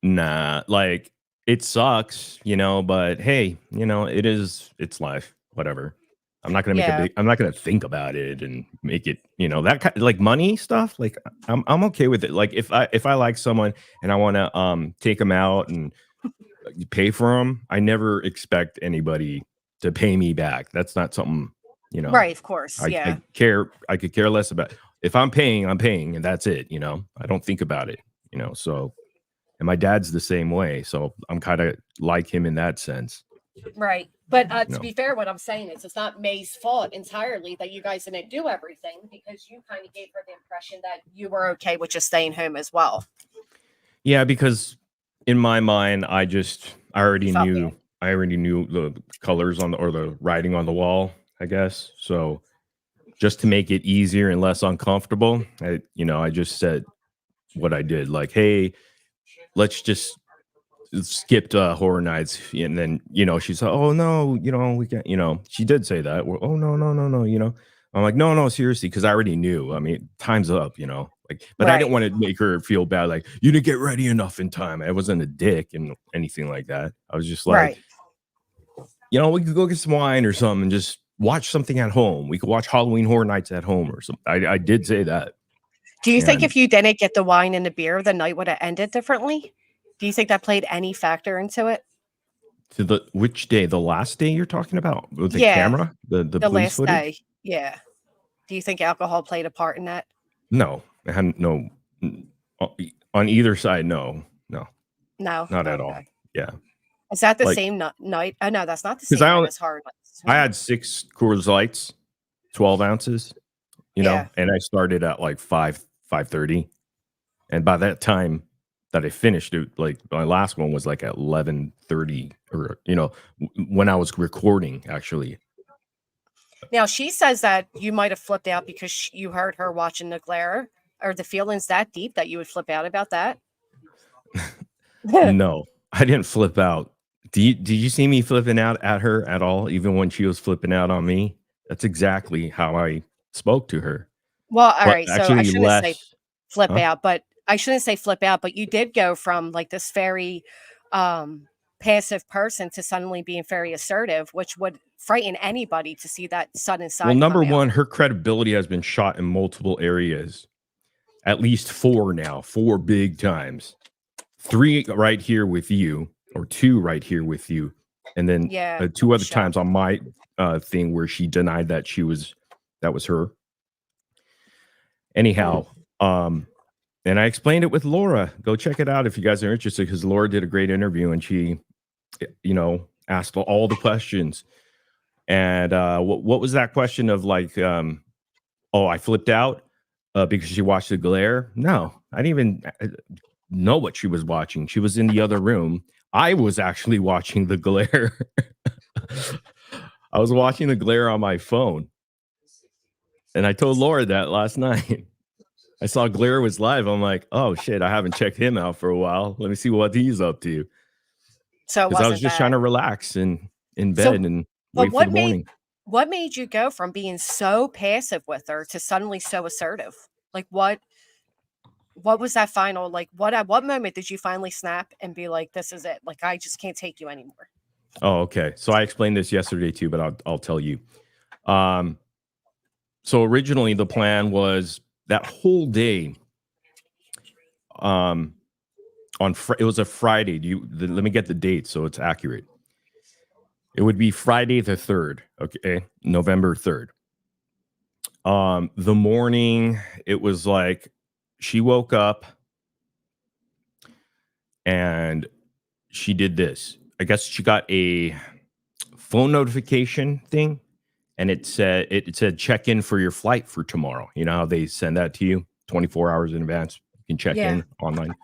Nah, like it sucks, but hey, it's life. Whatever. I'm not gonna make Yeah. I'm not gonna think about it and make it, that kind like money stuff. Like I'm okay with it. Like if I like someone and I want to take them out and pay for them, I never expect anybody to pay me back. That's not something, Right, of course. I Yeah. I could care less about. If I'm paying, and that's it. I don't think about it. So. And my dad's the same way, so I'm kind of like him in that sense. Right. But to No. be fair, what I'm saying is it's not May's fault entirely that you guys didn't do everything, because you kind of gave her the impression that you were okay with just staying home as well. Yeah, because in my mind, I already felt knew the colors or the writing on the wall, I guess. So just to make it easier and less uncomfortable, I just said what I did. Like, hey, let's just skip Horror Nights. And then, she's like, oh no, we can't, she did say that. Well, oh no. I'm like, no, seriously, because I already knew. I mean, time's up, but I didn't want to make her feel bad, like you didn't get ready enough in time. I wasn't a dick and anything like that. I was just like, we could go get some wine or something and just watch something at home. We could watch Halloween Horror Nights at home or something. I did say that. Do you think if you didn't get the wine and the beer, the night would have ended differently? Do you think that played any factor into it? To which day? The last day you're talking about with the Yeah. camera, the police last footage? day. Yeah. Do you think alcohol played a part in that? No, I hadn't. No, on either side. No, No, not at all. Yeah. Is that the Like- same night? Oh no, that's not the same 'Cause I night only- as Hard. I had 6 Coors Lights, 12 ounces, Yeah. and I started at like 5:30, and by that time that I finished it, like my last one was like at 11:30, or when I was recording actually. Now she says that you might have flipped out because you heard her watching the glare. Are the feelings that deep that you would flip out about that? No, I didn't flip out. Did you see me flipping out at her at all, even when she was flipping out on me? That's exactly how I spoke to her. Well, all But right. So I actually shouldn't say less. flip Huh? out, but I shouldn't say flip out, but you did go from like this very passive person to suddenly being very assertive, which would frighten anybody to see that sudden side. Well, number come out. one, her credibility has been shot in multiple areas. At least 4 now, 4 big times. 3 right here with you, or 2 right here with you, and then Yeah, 2 other sure. times on my thing where she denied that that was her. Anyhow, and I explained it with Laura. Go check it out if you guys are interested, because Laura did a great interview and she, asked all the questions. And what was that question of like, I flipped out because she watched the glare? No, I didn't even know what she was watching. She was in the other room. I was actually watching the glare. I was watching the glare on my phone. And I told Laura that last night. I saw Glare was live. I'm like, oh shit, I haven't checked him out for a while. Let me see what he's up to. So Because I was just trying to relax in bed and wait for the morning. What made you go from being so passive with her to suddenly so assertive? Like what was that final, like at what moment did you finally snap and be like, this is it? Like, I just can't take you anymore. Oh, okay. So I explained this yesterday too, but I'll tell you. So originally the plan was that whole day. It was a Friday. Let me get the date so it's accurate. It would be Friday the 3rd. Okay, November 3rd. The morning, it was like she woke up and she did this. I guess she got a phone notification thing, and it said check in for your flight for tomorrow. You know how they send that to you 24 hours in advance. You can check in online.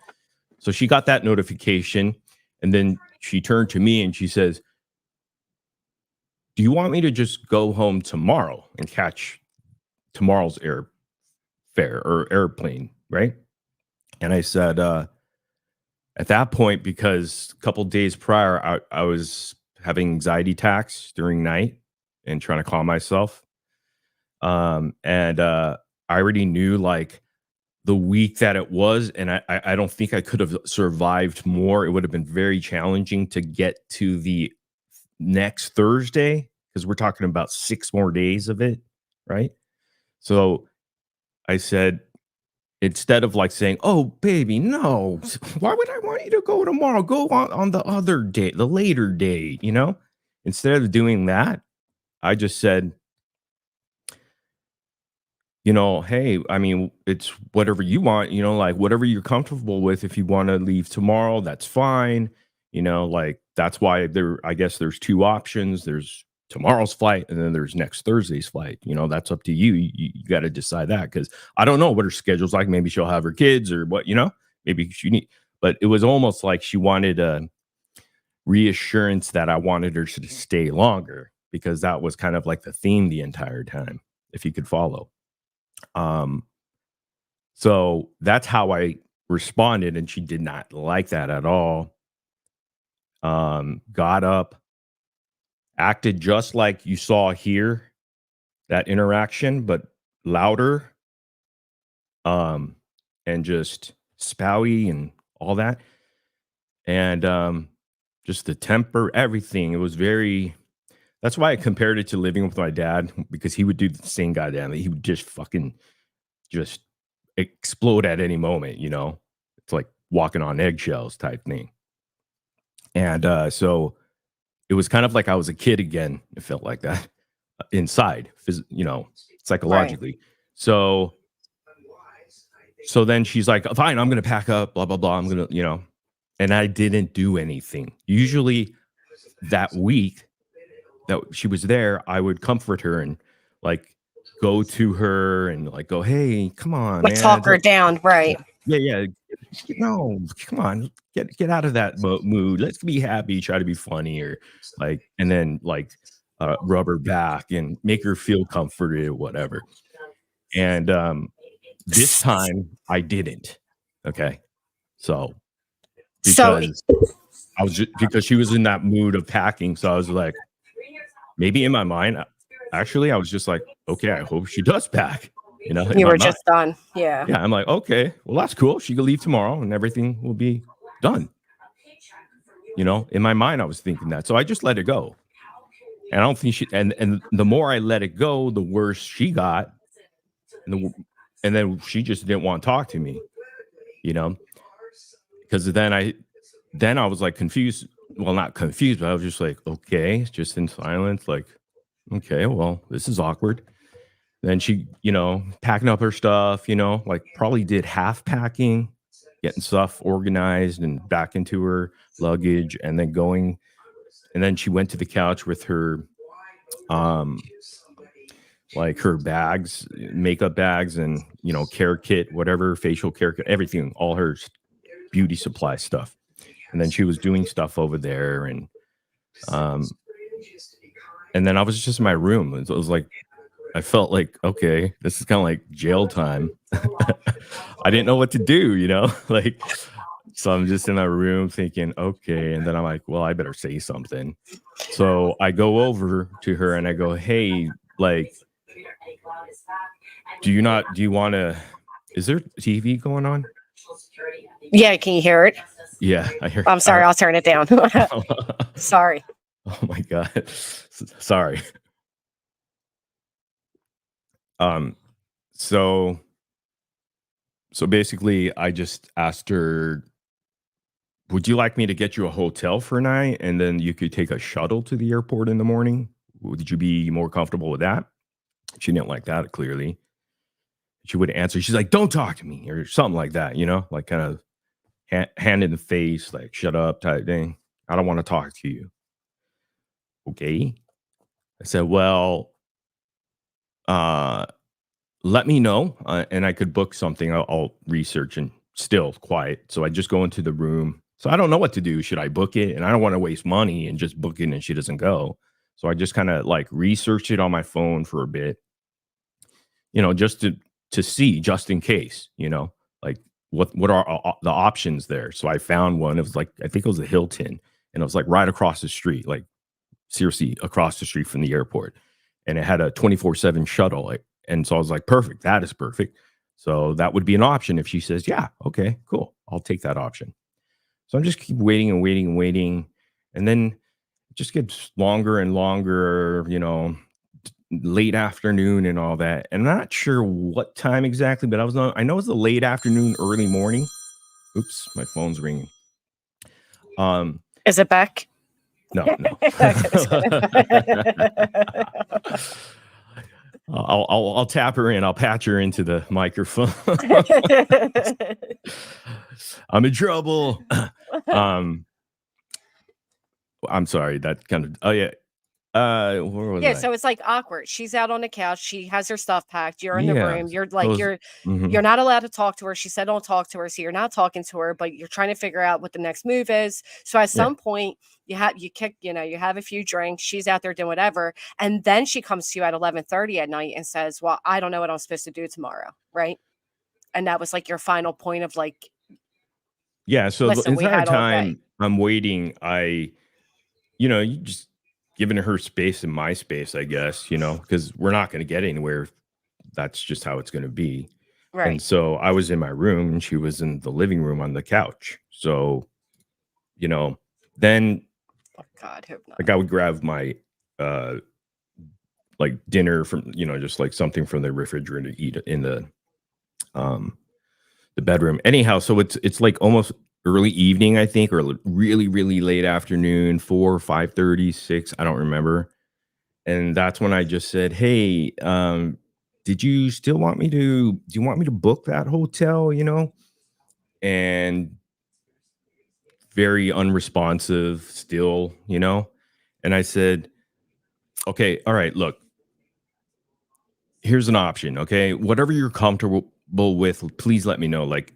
So she got that notification, and then she turned to me and she says, do you want me to just go home tomorrow and catch tomorrow's airfare or airplane, right? And I said, at that point, because a couple days prior, I was having anxiety attacks during night and trying to calm myself. And I already knew like the week that it was, and I don't think I could have survived more. It would have been very challenging to get to the next Thursday, because we're talking about 6 more days of it, right? So I said, instead of like saying, oh baby, no, why would I want you to go tomorrow? Go on the other day, the later day, you know? Instead of doing that, I just said, you know, hey, I mean, it's whatever you want, you know, like whatever you're comfortable with. If you want to leave tomorrow, that's fine. You know, like that's why I guess there's 2 options. There's tomorrow's flight and then there's next Thursday's flight. You know, that's up to you. You got to decide that, because I don't know what her schedule's like. Maybe she'll have her kids or what, you know, maybe but it was almost like she wanted a reassurance that I wanted her to stay longer, because that was kind of like the theme the entire time, if you could follow. So that's how I responded, and she did not like that at all. Got up, acted just like you saw here, that interaction, but louder, and just spowy and all that. And just the temper, everything. It was that's why I compared it to living with my dad, because he would do the same goddamn thing. He would just fucking just explode at any moment, you know? It's like walking on eggshells type thing. And so it was kind of like I was a kid again. It felt like that inside, you know, psychologically. Right. So then she's like, fine, I'm going to pack up, blah, blah, blah. I'm going to, you know, and I didn't do anything. Usually that week that she was there, I would comfort her and like go to her and like go, hey, come on, like, man. Talk her down, right? Yeah. No, come on, get out of that mood. Let's be happy. Try to be funny, or like, and then like rub her back and make her feel comforted or whatever. And this time I didn't. Okay, so because because she was in that mood of packing, so I was like, maybe in my mind, actually, I was just like, okay, I hope she does pack. You know, you were just done. Yeah. I'm like, okay, well, that's cool. She could leave tomorrow and everything will be done. You know, in my mind, I was thinking that. So I just let it go. And I don't think and the more I let it go, the worse she got. And then she just didn't want to talk to me, you know, because then I was like confused. Well, not confused, but I was just like, okay, just in silence. Like, okay, well, this is awkward. Then she, you know, packing up her stuff, you know, like probably did half packing, getting stuff organized and back into her luggage, and then going. And then she went to the couch with her, like her bags, makeup bags, and, you know, care kit, whatever, facial care kit, everything, all her beauty supply stuff. And then she was doing stuff over there. And And then I was just in my room. It was like, I felt like, okay, this is kind of like jail time. I didn't know what to do, you know, like, so I'm just in my room thinking, okay. And then I'm like, well, I better say something. So I go over to her and I go, hey, like, do you want to, is there TV going on? Yeah, can you hear it? Yeah, I hear. I'm sorry, I'll turn it down. Sorry. Oh my God. Sorry. So basically I just asked her, would you like me to get you a hotel for a night and then you could take a shuttle to the airport in the morning? Would you be more comfortable with that? She didn't like that, clearly. She wouldn't answer. She's like, don't talk to me, or something like that, you know, like kind of hand in the face, like, shut up type thing. I don't want to talk to you. Okay. I said, well, let me know and I could book something. I'll research, and still quiet. So I just go into the room. So I don't know what to do. Should I book it? And I don't want to waste money and just book it and she doesn't go. So I just kind of like researched it on my phone for a bit, you know, just to see, just in case, you know, like what are the options there. So I found one. It was like, I think it was a Hilton, and it was like right across the street, like seriously across the street from the airport. And it had a 24/7 shuttle. And so I was like, perfect. That is perfect. So that would be an option if she says, yeah, okay, cool, I'll take that option. So I'm just keep waiting and waiting and waiting. And then it just gets longer and longer, you know, late afternoon and all that. And I'm not sure what time exactly, but I know it was the late afternoon, early morning. Oops, my phone's ringing. Is it back? No. I'll tap her in. I'll patch her into the microphone. I'm in trouble. I'm sorry. That kind of. Oh yeah. Where was I? So it's like awkward. She's out on the couch. She has her stuff packed. You're in the Yeah. room. You're like, Mhm. you're not allowed to talk to her. She said, don't talk to her. So you're not talking to her, but you're trying to figure out what the next move is. So at some point you have a few drinks. She's out there doing whatever. And then she comes to you at 11:30 at night and says, well, I don't know what I'm supposed to do tomorrow. Right. And that was like your final point of like, yeah. So listen, the we entire had all day. time I'm waiting, you just giving her space in my space, I guess, you know, because we're not going to get anywhere. That's just how it's going to be. Right. And so I was in my room and she was in the living room on the couch. So, you know, then Oh God, hope not. like I would grab my like dinner from, you know, just like something from the refrigerator to eat in the bedroom. Anyhow, so it's like almost early evening, I think, or really, really late afternoon, 4, 5:30, 6, I don't remember. And that's when I just said, hey, do you want me to book that hotel, you know? And very unresponsive still, you know? And I said, okay, all right, look, here's an option, okay? Whatever you're comfortable with, please let me know. Like,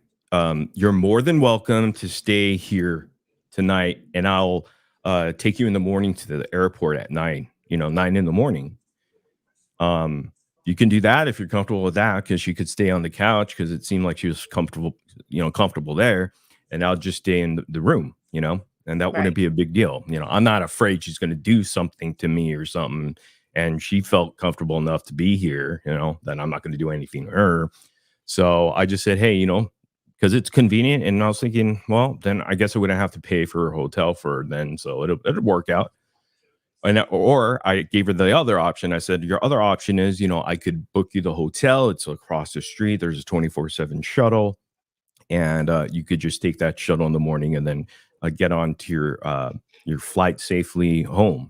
you're more than welcome to stay here tonight, and I'll take you in the morning to the airport at 9, 9 in the morning. You can do that if you're comfortable with that, because she could stay on the couch because it seemed like she was comfortable there, and I'll just stay in the room, and that wouldn't be a big deal. I'm not afraid she's going to do something to me or something. And she felt comfortable enough to be here, that I'm not going to do anything to her. So I just said, hey, because it's convenient. And I was thinking, well, then I guess I wouldn't have to pay for a hotel for her then. So it'll work out. Or I gave her the other option. I said, your other option is, I could book you the hotel. It's across the street. There's a 24/7 shuttle. And you could just take that shuttle in the morning and then get on to your flight safely home,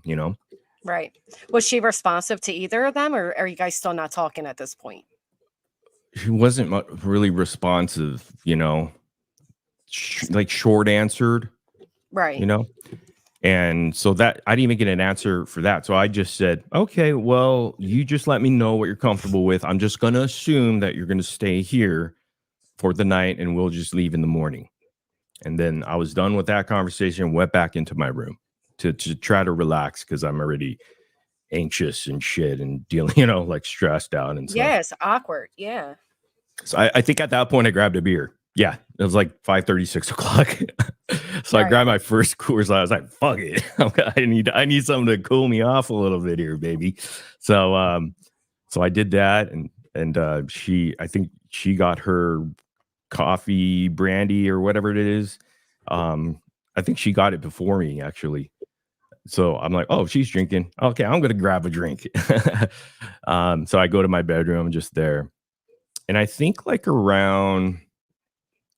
Right. Was she responsive to either of them, or are you guys still not talking at this point? She wasn't really responsive, like short answered, right. And so that I didn't even get an answer for that. So I just said, okay, well, you just let me know what you're comfortable with. I'm just going to assume that you're going to stay here for the night and we'll just leave in the morning. And then I was done with that conversation, went back into my room to try to relax because I'm already anxious and shit and dealing, you know, like stressed out and stuff. Yes, awkward. Yeah. So I think at that point I grabbed a beer. Yeah, it was like 5:30, 6 o'clock. So I Right. grabbed my first Coors Light. I was like, fuck it. I need something to cool me off a little bit here, baby. So so I did that, and I think she got her coffee brandy or whatever it is. I think she got it before me, actually. So I'm like, oh, she's drinking. Okay, I'm gonna grab a drink. So I go to my bedroom, just there. And I think like around,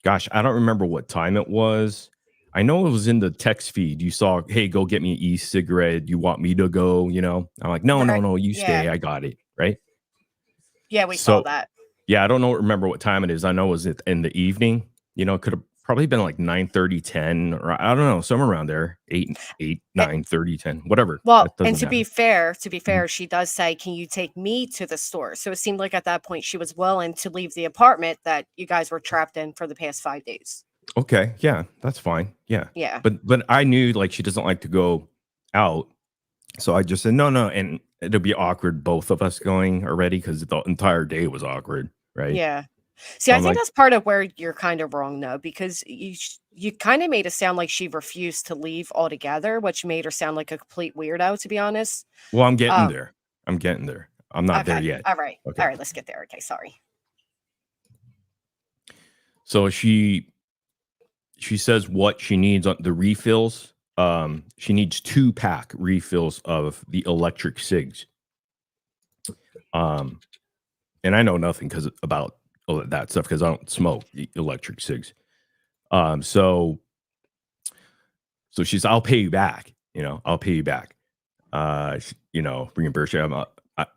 gosh, I don't remember what time it was. I know it was in the text feed. You saw, hey, go get me an e-cigarette. You want me to go? You know, I'm like, no, Right. you stay. Yeah. I got it. Right. Yeah, we saw that. Yeah, I don't remember what time it is. I know it was in the evening. You know, it could have probably been like 9:30, 10, or I don't know, somewhere around there. 8, 9:30, 10, whatever. Well, That and doesn't to be matter. fair, she does say, "Can you take me to the store?" So it seemed like at that point she was willing to leave the apartment that you guys were trapped in for the past 5 days. Okay, yeah, that's fine. Yeah. Yeah. But I knew like she doesn't like to go out. So I just said no, and it'll be awkward both of us going already because the entire day was awkward, right? Yeah. See, So I I'm think like, that's part of where you're kind of wrong though, because you kind of made it sound like she refused to leave altogether, which made her sound like a complete weirdo, to be honest. well, I'm getting Um, there. I'm getting there. I'm not there okay. yet. All right. Okay. All right, let's get there. Okay, sorry. So she says what she needs on the refills. She needs 2-pack refills of the electric cigs. And I know nothing about all that stuff because I don't smoke electric cigs. So she's, I'll pay you back. You know, I'll pay you back. You know, reimburse you.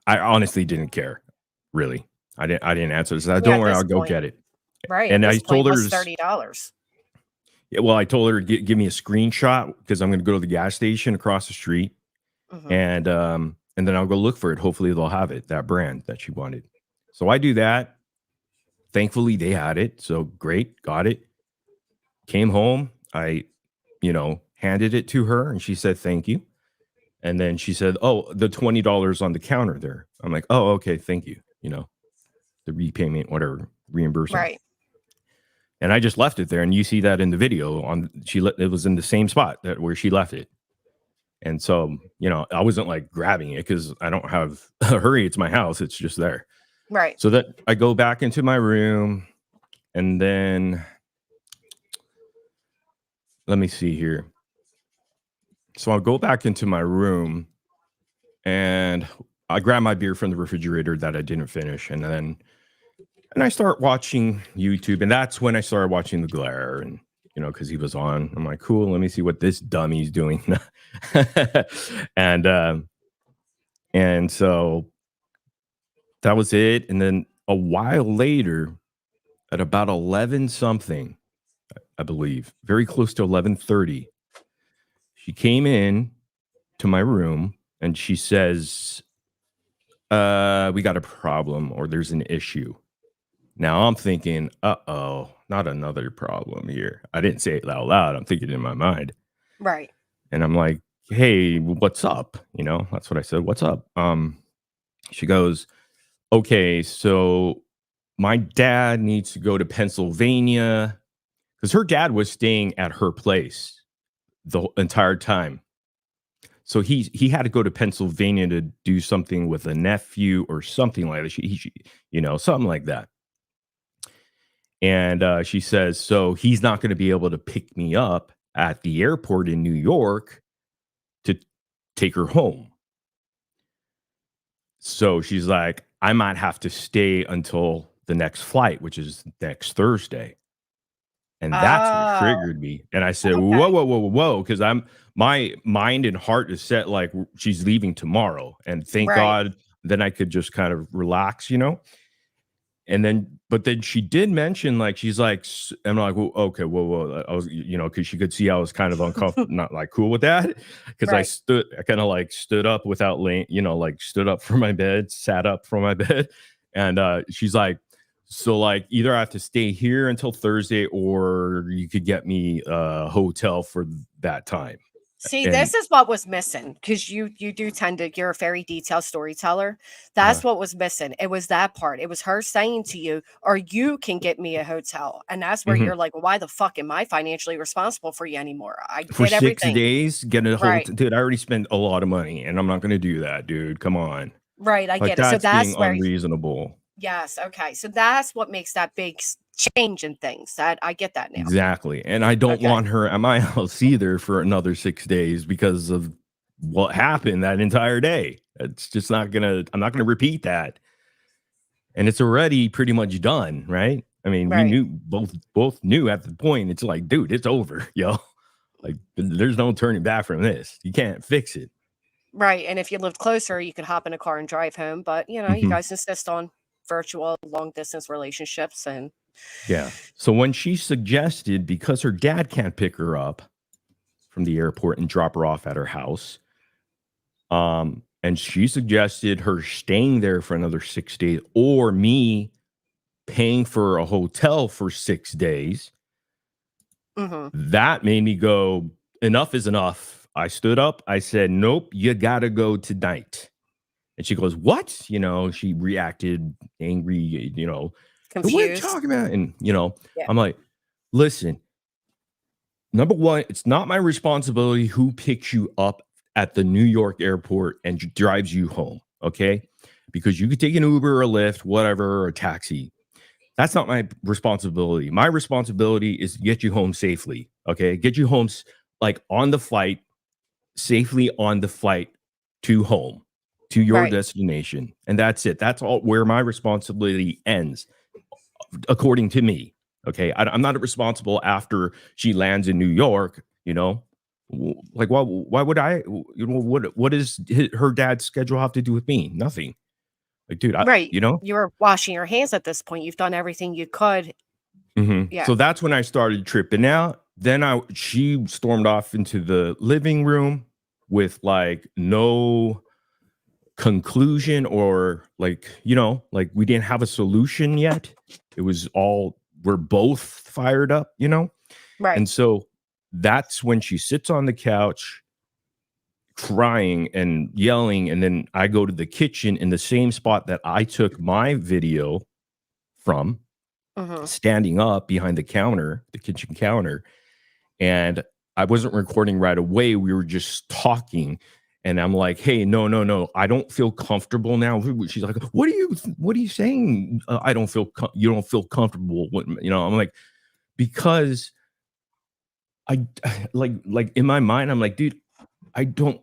I honestly didn't care, really. I didn't answer. So don't worry, I'll go get it. Right. And at I this told point, her what's $30? Yeah, well, I told her to give me a screenshot because I'm going to go to the gas station across the street, Mhm. and then I'll go look for it. Hopefully, they'll have it, that brand that she wanted. So I do that. Thankfully, they had it. So great, got it. Came home. I, handed it to her, and she said thank you. And then she said, "Oh, the $20 on the counter there." I'm like, "Oh, okay, thank you." The repayment, whatever, reimbursement. Right. And I just left it there, and you see that in the video. It was in the same spot where she left it. And so, I wasn't like grabbing it because I don't have a hurry. It's my house. It's just there. Right. So that I go back into my room, and then let me see here. So I'll go back into my room, and I grab my beer from the refrigerator that I didn't finish, and I start watching YouTube, and that's when I started watching The Glare, and because he was on. I'm like, cool, let me see what this dummy's doing. And so that was it. And then a while later, at about 11 something, I believe, very close to 11:30, she came in to my room and she says, we got a problem, or there's an issue. Now I'm thinking, uh-oh, not another problem here. I didn't say it out loud. I'm thinking in my mind. Right. And I'm like, hey, what's up? That's what I said. What's up? She goes, okay, so my dad needs to go to Pennsylvania because her dad was staying at her place the entire time. So he had to go to Pennsylvania to do something with a nephew or something like that. Something like that. And she says, so he's not going to be able to pick me up at the airport in New York to take her home. So she's like, I might have to stay until the next flight, which is next Thursday. And that's what triggered me. And I said, Okay. whoa. Because my mind and heart is set like she's leaving tomorrow. And thank God then I could just kind of relax, But then she did mention, like, she's like, I'm like, well, okay, whoa. I was, because she could see I was kind of uncomfortable, not like cool with that. Because I kind of like stood up without laying, like stood up from my bed, sat up from my bed. And she's like, so like either I have to stay here until Thursday or you could get me a hotel for that time. See, And this is what was missing because you do tend to, you're a very detailed storyteller. That's what was missing. It was that part. It was her saying to you, or you can get me a hotel. And that's where you're like, well, why the fuck am I financially responsible for you anymore? I for get 6 everything. days, get a whole Right. dude. I already spent a lot of money, and I'm not going to do that, dude. Come on, Right. I like get it. So that's that's being where, unreasonable. yes. Okay. So that's what makes that big change in things. That I get that now. Exactly, and I don't Okay. want her at my house either for another 6 days because of what happened that entire day. It's just not gonna. I'm not gonna repeat that. And it's already pretty much done, right? I mean, we Right. knew both knew at the point. It's like, dude, it's over, yo. Like, there's no turning back from this. You can't fix it. Right. And if you lived closer, you could hop in a car and drive home. But, you Mhm. guys insist on virtual long distance relationships. And Yeah. So when she suggested, because her dad can't pick her up from the airport and drop her off at her house, and she suggested her staying there for another 6 days or me paying for a hotel for 6 days, that made me go, enough is enough. I stood up. I said, nope, you got to go tonight. And she goes, what? She reacted angry, what are you confused. talking about? And, Yeah. I'm like, listen, number one, it's not my responsibility who picks you up at the New York airport and drives you home. Okay. Because you could take an Uber or a Lyft, whatever, or a taxi. That's not my responsibility. My responsibility is to get you home safely. Okay. Get you home like on the flight, safely on the flight to home, to your Right. destination. And that's it. That's all where my responsibility ends, according to me. Okay. I'm not responsible after she lands in New York, like why would I, what does her dad's schedule have to do with me? Nothing. Like, dude, Right. You were washing your hands at this point. You've done everything you could. Yeah. So that's when I started tripping out. Then she stormed off into the living room with like no conclusion or like we didn't have a solution yet. It was all, we're both fired up, Right. And so that's when she sits on the couch crying and yelling, and then I go to the kitchen in the same spot that I took my video from, standing up behind the kitchen counter, and I wasn't recording right away. We were just talking, and I'm like, hey, no, I don't feel comfortable now. She's like, what are you saying? I don't feel you don't feel comfortable. I'm like, because I like in my mind, I'm like, dude, I don't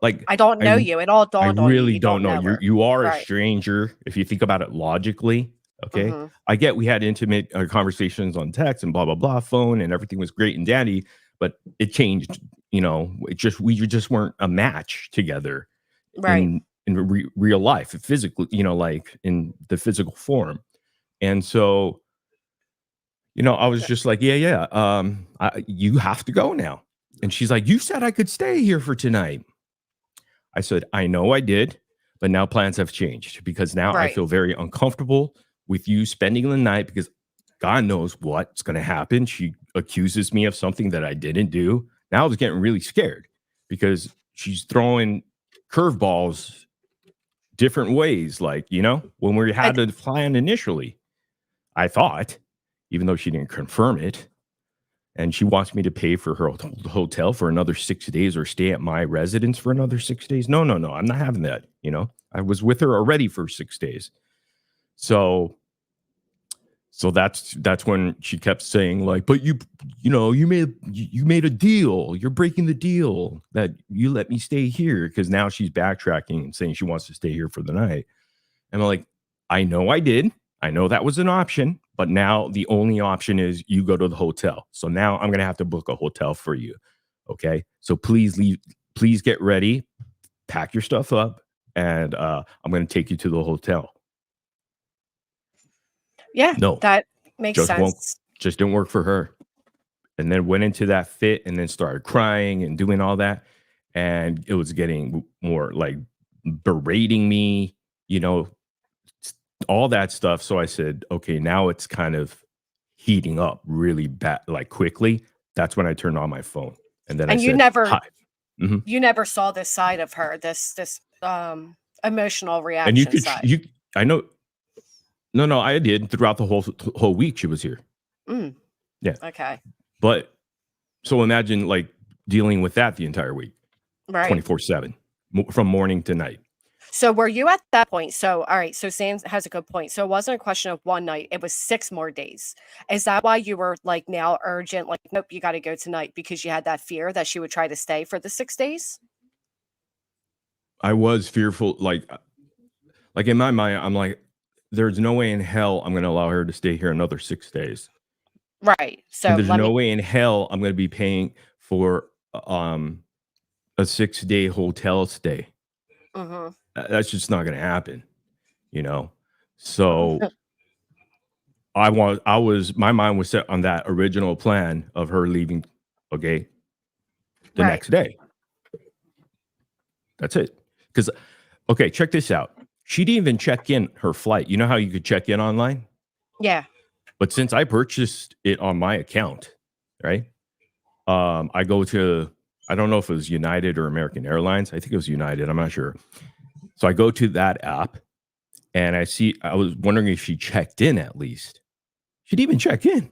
know you. It all dawned on you. I really You don't know. her. You are Right. a stranger if you think about it logically. Okay. I get we had intimate conversations on text and blah, blah, blah, phone, and everything was great and dandy, but it changed. We just weren't a match together Right. in real life, physically, like in the physical form. And so, I was just like, yeah. You have to go now. And she's like, you said I could stay here for tonight. I said, I know I did, but now plans have changed because now I feel very uncomfortable with you spending the night because God knows what's going to happen. She accuses me of something that I didn't do. Now I was getting really scared because she's throwing curveballs different ways. Like, when we had the plan initially, I thought, even though she didn't confirm it, and she wants me to pay for her hotel for another 6 days or stay at my residence for another 6 days. No, I'm not having that. I was with her already for 6 days. So that's when she kept saying like, but you made a deal. You're breaking the deal that you let me stay here, because now she's backtracking and saying she wants to stay here for the night. And I'm like, I know I did. I know that was an option, but now the only option is you go to the hotel. So now I'm going to have to book a hotel for you. Okay. So please get ready, pack your stuff up, and I'm going to take you to the hotel. Yeah. No, that makes sense. Just didn't work for her. And then went into that fit and then started crying and doing all that. And it was getting more like berating me, all that stuff. So I said, okay, now it's kind of heating up really bad, like quickly. That's when I turned on my phone And then And I you said, never hi. Mhm. you never saw this side of her, this emotional And you reaction could, side. I know, no, I did throughout the whole week she was here. Mm, Yeah. okay. But so imagine like dealing with that the entire week, Right. 24/7, from morning to night. So were you at that point? So, all right. So Sam has a good point. So it wasn't a question of one night. It was 6 more days. Is that why you were like now urgent? Like, nope, you got to go tonight because you had that fear that she would try to stay for the 6 days? I was fearful. Like in my mind, I'm like, there's no way in hell I'm going to allow her to stay here another 6 days. Right. So And there's no way in hell I'm going to be paying for a 6-day hotel stay. Mhm. That's just not going to happen, you know? So my mind was set on that original plan of her leaving, okay, the Right. next day. That's it. Because, okay, check this out. She didn't even check in her flight. You know how you could check in online? Yeah. But since I purchased it on my account, right? I go to, I don't know if it was United or American Airlines. I think it was United. I'm not sure. So I go to that app and I was wondering if she checked in at least. She didn't even check in.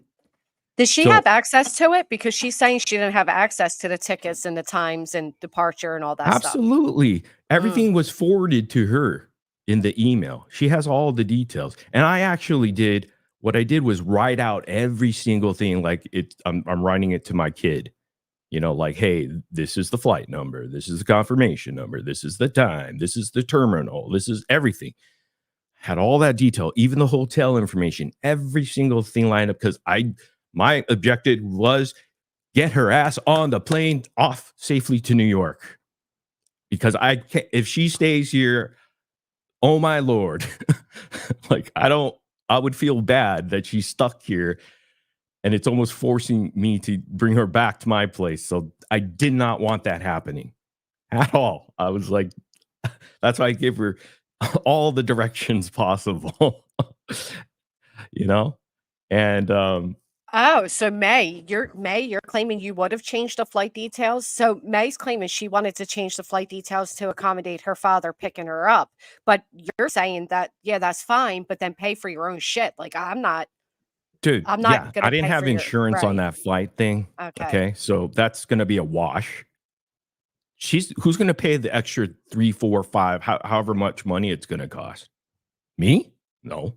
Did she So- have access to it? Because she's saying she didn't have access to the tickets and the times and departure and all that stuff. Absolutely. Everything was forwarded to her in the email. She has all the details. And I actually did, what I did was write out every single thing. Like I'm writing it to my kid, you know, like, hey, this is the flight number. This is the confirmation number. This is the time. This is the terminal. This is everything. Had all that detail, even the hotel information, every single thing lined up. Because my objective was get her ass on the plane off safely to New York. Because I can't, if she stays here, oh my Lord, like I would feel bad that she's stuck here and it's almost forcing me to bring her back to my place. So I did not want that happening at all. I was like, that's why I gave her all the directions possible, you know? And Oh, so you're claiming you would have changed the flight details. So May's claiming she wanted to change the flight details to accommodate her father picking her up. But you're saying that, yeah, that's fine, but then pay for your own shit. Like dude, I'm not yeah, gonna I didn't pay have for your insurance on right. that flight thing. Okay. Okay. So that's going to be a wash. Who's going to pay the extra 3, 4, 5, however much money it's going to cost? Me? No.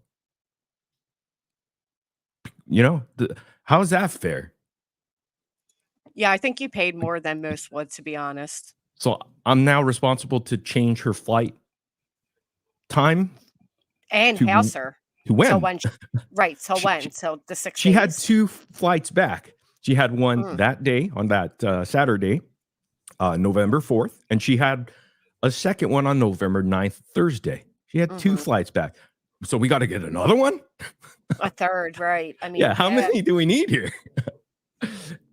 You know, how is that fair? Yeah, I think you paid more than most would, to be honest. So I'm now responsible to change her flight time And to house her. to when? Till when right, till She- when? Till the 6 She days. had 2 flights back. She had one Mm. that day on that Saturday, November 4th, and she had a second one on November 9th, Thursday. She had 2 flights back. So we got to get another one? A third, right. I mean, Yeah, how many do we need here?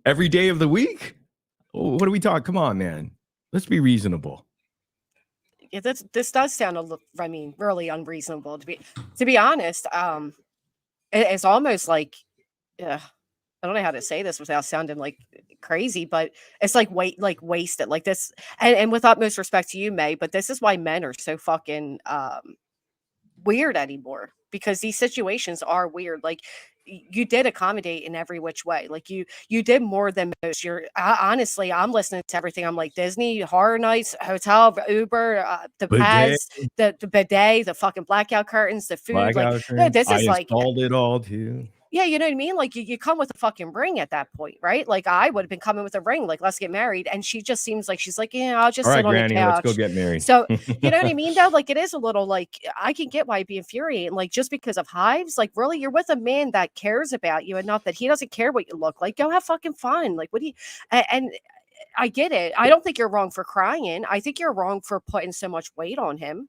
Every day of the week? What are we talking? Come on, man. Let's be reasonable. Yeah, this does sound I mean, really unreasonable to be honest. It's almost like I don't know how to say this without sounding like crazy, but it's like wasted like this. And with utmost respect to you, May, but this is why men are so fucking weird anymore because these situations are weird. Like you did accommodate in every which way. Like you did more than most. Honestly, I'm listening to everything. I'm like Disney, Horror Nights, hotel, Uber, the Bidet. pads, the bidet, the fucking blackout curtains, the food. Blackout like curtains. this I is like installed it all too. yeah, you know what I mean? Like you come with a fucking ring at that point, right? Like I would have been coming with a ring, like let's get married. And she just seems like she's like, yeah, I'll just All right, sit on Granny, the couch. let's go get married. So you know what I mean though? Like it is a little like I can get why it'd be infuriating. Like just because of hives, like really you're with a man that cares about you enough that he doesn't care what you look like. Go have fucking fun. Like what do you and I get it. I don't think you're wrong for crying. I think you're wrong for putting so much weight on him.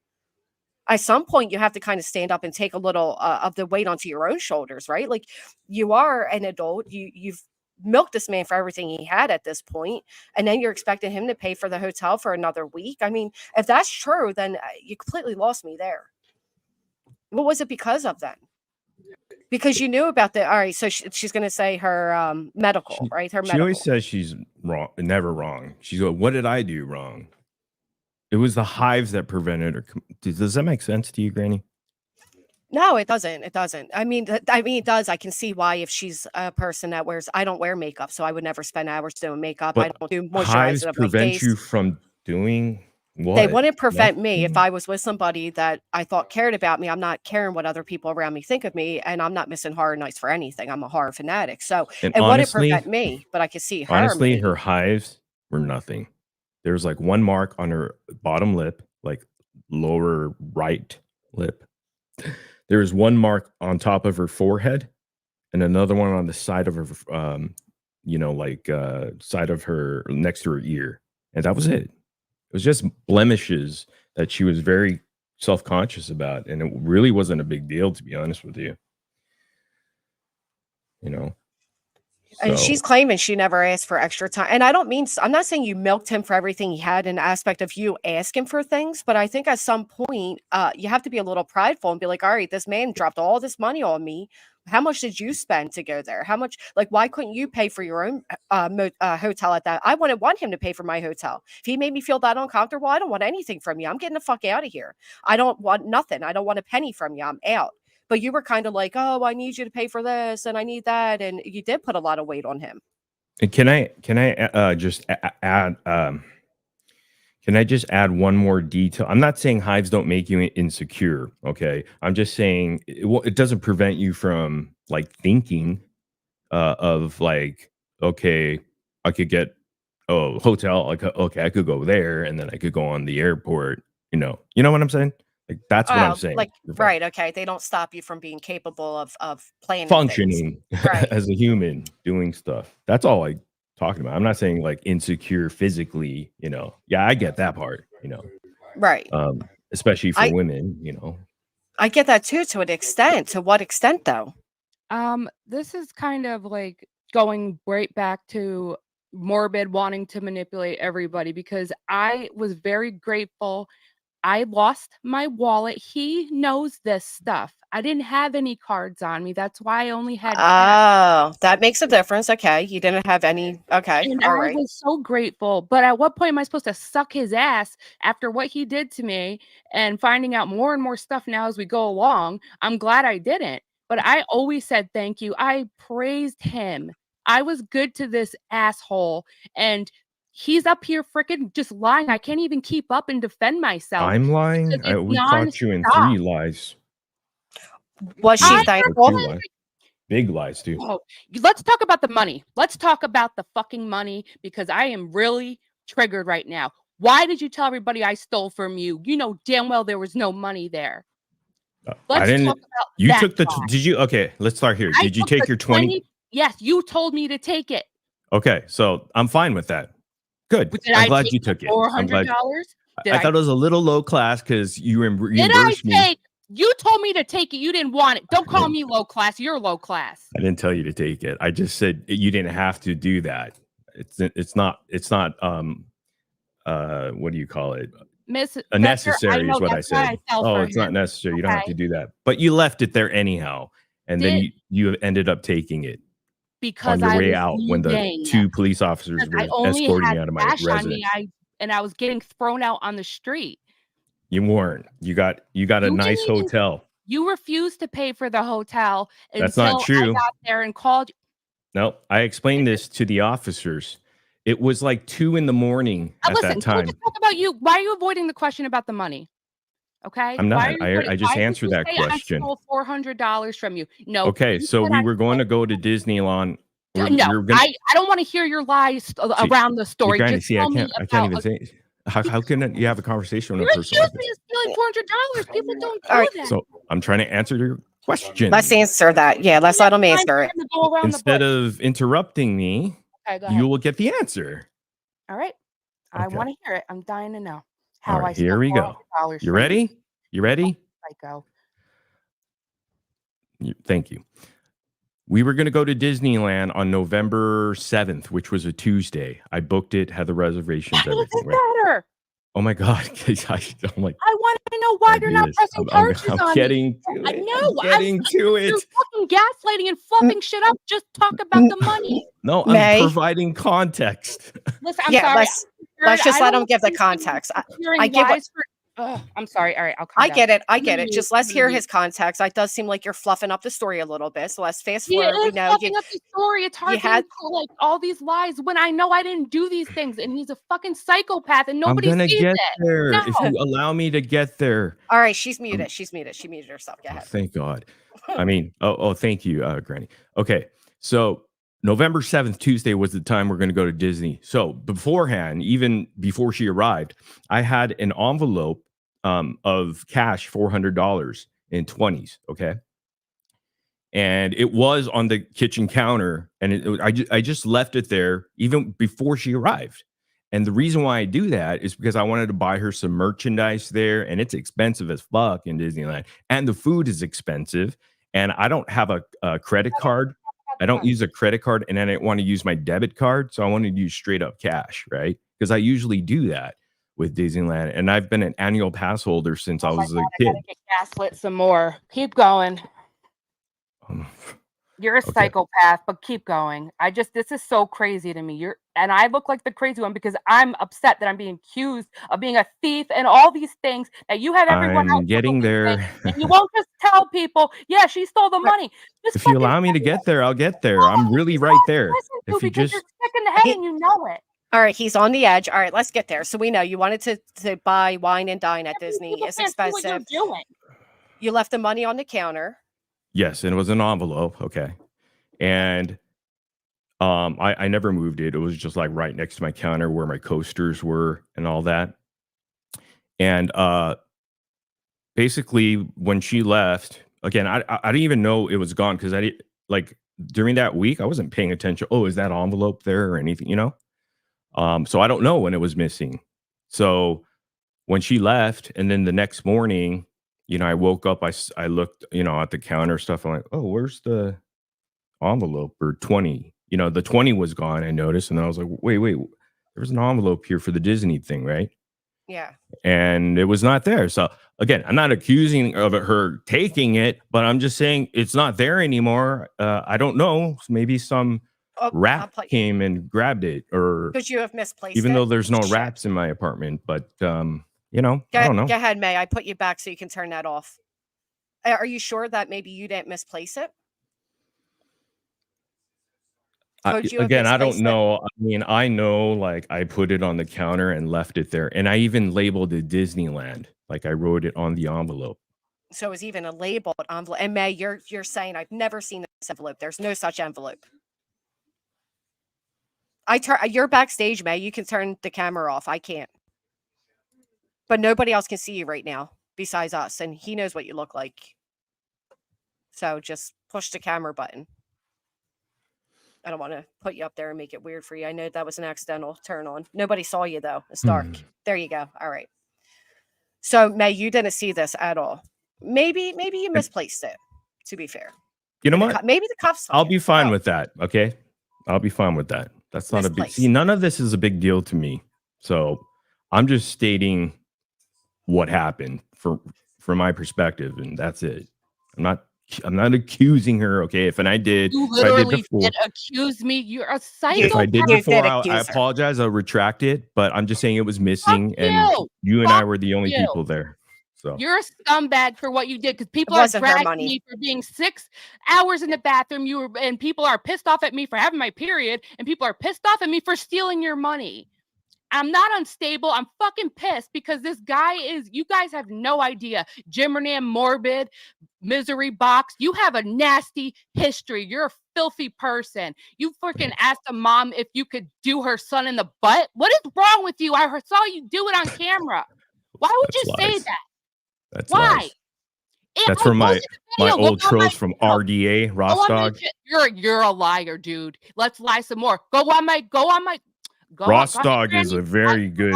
At some point you have to kind of stand up and take a little of the weight onto your own shoulders, right? Like you are an adult, you've milked this man for everything he had at this point, and then you're expecting him to pay for the hotel for another week. I mean, if that's true, then you completely lost me there. What was it because of then? Because you knew about the. All right, so she's going to say her medical, right? Her She medical. always says she's wrong, never wrong. She's like, what did I do wrong? It was the hives that prevented her. Does that make sense to you, Granny? No, it doesn't. It doesn't. I mean, it does. I can see why if she's a person that wears. I don't wear makeup, so I would never spend hours doing makeup. I But don't do hives moisturizing of my prevent face. you from doing what? They wouldn't prevent me if Nothing? I was with somebody that I thought cared about me. I'm not caring what other people around me think of me, and I'm not missing horror nights for anything. I'm a horror fanatic, so And it wouldn't honestly, prevent me. But I could see her. honestly, maybe. her hives were nothing. There was like one mark on her bottom lip, like lower right lip. There was one mark on top of her forehead, and another one on the side of her, side of her next to her ear, and that was it. It was just blemishes that she was very self-conscious about, and it really wasn't a big deal, to be honest with you. You know. And So- she's claiming she never asked for extra time. And I don't mean, I'm not saying you milked him for everything he had, an aspect of you asking for things, but I think at some point you have to be a little prideful and be like, all right, this man dropped all this money on me. How much did you spend to go there? How much, like, why couldn't you pay for your own hotel at that? I wouldn't want him to pay for my hotel. If he made me feel that uncomfortable, I don't want anything from you. I'm getting the fuck out of here. I don't want nothing. I don't want a penny from you. I'm out. But you were kind of like, oh, I need you to pay for this and I need that. And you did put a lot of weight on him. And can I just add can I just add one more detail? I'm not saying hives don't make you insecure, okay? I'm just saying it doesn't prevent you from like thinking of like, okay, I could get a hotel, like okay, I could go there and then I could go on the airport, you know what I'm saying? Like that's what I'm saying. Like, right, okay. They don't stop you from being capable of planning functioning right. as a human, doing stuff. That's all I talking about. I'm not saying like insecure physically, Yeah, I get that part, Right. Especially for women, I get that too, to an extent. To what extent though? This is kind of like going right back to Morbid wanting to manipulate everybody, because I was very grateful. I lost my wallet. He knows this stuff. I didn't have any cards on me. That's why I only had cash. Oh, that makes a difference. Okay. You didn't have any. Okay. And All I right. was so grateful. But at what point am I supposed to suck his ass after what he did to me and finding out more and more stuff now as we go along? I'm glad I didn't. But I always said thank you. I praised him. I was good to this asshole. And he's up here freaking just lying. I can't even keep up and defend myself. I'm lying. We caught you in 3 lies. Was she thankful? Big lies too. Oh, let's talk about the money. Let's talk about the fucking money, because I am really triggered right now. Why did you tell everybody I stole from you? You know damn well there was no money there. I didn't. Talk about you that took the. time. Did you? Okay, let's start here. Did you take your 20? Yes, you told me to take it. Okay, so I'm fine with that. Good. I'm glad you took it. $400. I thought it was a little low class because you reimbursed me. You told me to take it. You didn't want it. Don't call me low class. You're low class. I didn't tell you to take it. I just said you didn't have to do that. It's not what do you call it? Necessary is what I said. It's not necessary. You don't have to do that. But you left it there anyhow. And then you ended up taking it. Because on your way out when the 2 police officers were escorting me out of my residence. And I was getting thrown out on the street. You weren't. You got a nice hotel. You refused to pay for the hotel. That's not true. I got there and called you. No, I explained this to the officers. It was like 2 a.m. at that time. Let's talk about you. Why are you avoiding the question about the money? Okay, I'm not. I just answered that question. I stole $400 from you. No. Okay, so we were going to go to Disneyland. I don't want to hear your lies around the story. I can't even say. How can you have a conversation with a person? You're stealing $400. People don't do that. So I'm trying to answer your question. Let's answer that. Yeah, let's let them answer it. Instead of interrupting me, you will get the answer. All right. I want to hear it. I'm dying to know how I. Here we go. You ready? You ready? Psycho. Thank you. We were going to go to Disneyland on November 7th, which was a Tuesday. I booked it, had the reservations, everything. Better. Oh my God. I'm like, I want to know why you're not pressing charges on getting me. to it. No, I'm getting to you're it. fucking gaslighting and fluffing shit up. Just talk about the money. No, I'm May. providing context. Listen, I'm Yeah, sorry. let's just I let don't him give the think context. you're I get what. I'm sorry. All right, I'll calm I down. get it. I I'm get gonna it. mute. Just let's hear his context. It does seem like you're fluffing up the story a little bit. So let's fast He forward. We is know fluffing you. up the story. It's hard had- to like all these lies when I know I didn't do these things, and he's a fucking psychopath, and nobody I'm gonna sees get it. there No. if you allow me to get there. All right, she's muted. She's muted. She muted herself. Go ahead. Thank God. I mean, thank you, Granny. Okay, so November 7th, Tuesday was the time we're going to go to Disney. So beforehand, even before she arrived, I had an envelope of cash, $400 in 20s. Okay. And it was on the kitchen counter, and I just left it there even before she arrived. And the reason why I do that is because I wanted to buy her some merchandise there, and it's expensive as fuck in Disneyland, and the food is expensive. And I don't have a credit card. I don't use a credit card, and I didn't want to use my debit card, so I wanted to use straight up cash, right? Because I usually do that with Disneyland, and I've been an annual pass holder since I was a kid. I gotta get gaslit some more. Keep going. You're a psychopath, but keep going. This is so crazy to me. And I look like the crazy one because I'm upset that I'm being accused of being a thief and all these things that you have everyone else getting there. And you won't just tell people, yeah, she stole the money. Just if you allow me to get there, I'll get there. I'm really right there. If you just you're sick in the head and you know it. All right, he's on the edge. All right, let's get there. So we know you wanted to buy wine and dine at Disney. It's expensive. You left the money on the counter. Yes, and it was an envelope. Okay. And I never moved it. It was just like right next to my counter where my coasters were and all that. And basically when she left, again, I didn't even know it was gone because I didn't like during that week, I wasn't paying attention. Oh, is that envelope there or anything, you know? So I don't know when it was missing. So when she left, and then the next morning, you know, I woke up, I looked, you know, at the counter stuff. I'm like, oh, where's the envelope or 20? You know, the 20 was gone, I noticed. And then I was like, wait, there was an envelope here for the Disney thing, right? Yeah. And it was not there. So again, I'm not accusing of her taking it, but I'm just saying it's not there anymore. I don't know. Maybe some rat came and grabbed it, or because you have misplaced even it. though there's no rats in my apartment, but you know, I don't know. Go ahead, May. I put you back so you can turn that off. Are you sure that maybe you didn't misplace it? Again, I don't know. I mean, I know, like, I put it on the counter and left it there, and I even labeled it Disneyland. Like, I wrote it on the envelope. So it was even a labeled envelope. And May, you're saying I've never seen this envelope. There's no such envelope. You're backstage, May. You can turn the camera off. I can't. But nobody else can see you right now besides us, and he knows what you look like. So just push the camera button. I don't want to put you up there and make it weird for you. I know that was an accidental turn on. Nobody saw you, though. It's dark. There you go. All right. So, May, you didn't see this at all. Maybe you misplaced it, to be fair. You know what? Maybe the cuffs. I'll be fine with that. Okay. I'll be fine with that. That's not a big, see, none of this is a big deal to me. So I'm just stating what happened from my perspective, and that's it. I'm not accusing her. Okay. If I did, you literally did accuse me. You're a psychopath. If I did before, I apologize. I'll retract it. But I'm just saying it was missing, and you and I were the only people there. So you're a scumbag for what you did, because people are dragging me for being 6 hours in the bathroom. And people are pissed off at me for having my period, and people are pissed off at me for stealing your money. I'm not unstable. I'm fucking pissed because this guy you guys have no idea. Jimmernan, Morbid, Misery Box. You have a nasty history. You're a filthy person. You freaking asked a mom if you could do her son in the butt. What is wrong with you? I saw you do it on camera. Why would you say that? That's why? Lies. That's from my old trolls from RDA, Rostog. You're a liar, dude. Let's lie some more. Rostog is a very good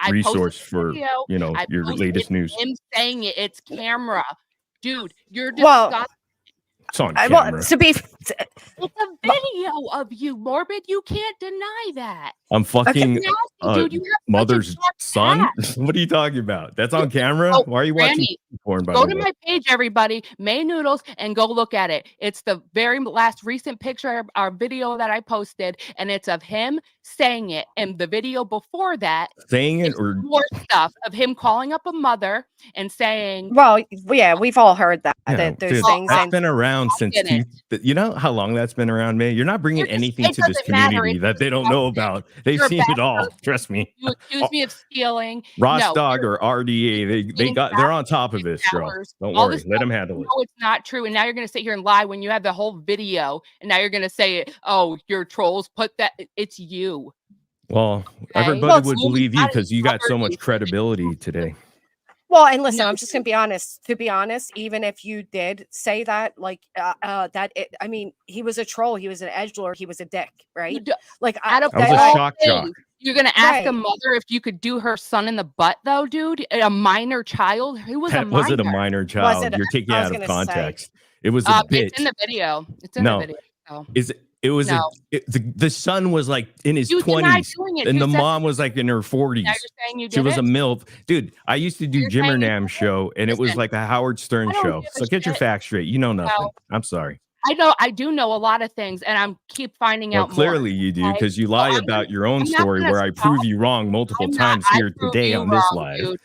resource for your latest news. Him saying it's camera, dude. You're disgusting. It's on Well, camera. to be, It's a video of you, Morbid. You can't deny that. I'm fucking Nasty, dude. You have such a mother's dark son. past. What are you talking about? That's on camera. Oh, Why are you watching Granny, porn? By go the to way, my page, everybody, May Noodles, and go look at it. It's the very last recent picture, our video that I posted, and it's of him saying it. And the video before that, saying it it's or more stuff of him calling up a mother and saying, well, yeah, we've all heard that, yeah, that those dude, things. that's And been around since didn't. you know how long that's been around, man. You're not bringing You're just- anything it to this doesn't matter. community It's that they don't know about. They've You're a seen bad it all. person. Trust me. You accuse me of stealing. Ross No, Dog you're or RDA, they're on top of this, bro. hours. Don't All worry, this let stuff, them handle it. no, it's not true. And now you're going to sit here and lie when you have the whole video. And now you're going to say, oh, you're trolls. Put that. It's you. Well, Okay? everybody Well, would Louis believe you got it because you got so covered much in- credibility today. well, and listen, No. I'm just gonna be honest. To be honest, even if you did say that, like, I mean, he was a troll. He was an edgelord. He was a dick, right? Like, Out of I was a all shock jock. things, you're going to ask a Right. mother if you could do her son in the butt, though, dude? A minor child? Who was a That minor? wasn't a minor child. You're taking I it was out of gonna context. It was a bit. It's in the video. It's in No. the video. So. It was No. the son was like in his You denied 20s doing it. and You the said- mom was like in her 40s. Now you're saying you She did was it? a MILF. Dude, I used to do You're Jim saying you Nam did it? show and it was Listen, like a Howard Stern I don't show. give a So get your shit. facts straight. You know nothing. No. I'm sorry. I do know a lot of things, and I'm keep finding Well, out more. clearly you do okay? because you lie I'm about your own I'm not story gonna where I stop. prove you wrong multiple times I here proved today you on this wrong, live. dude.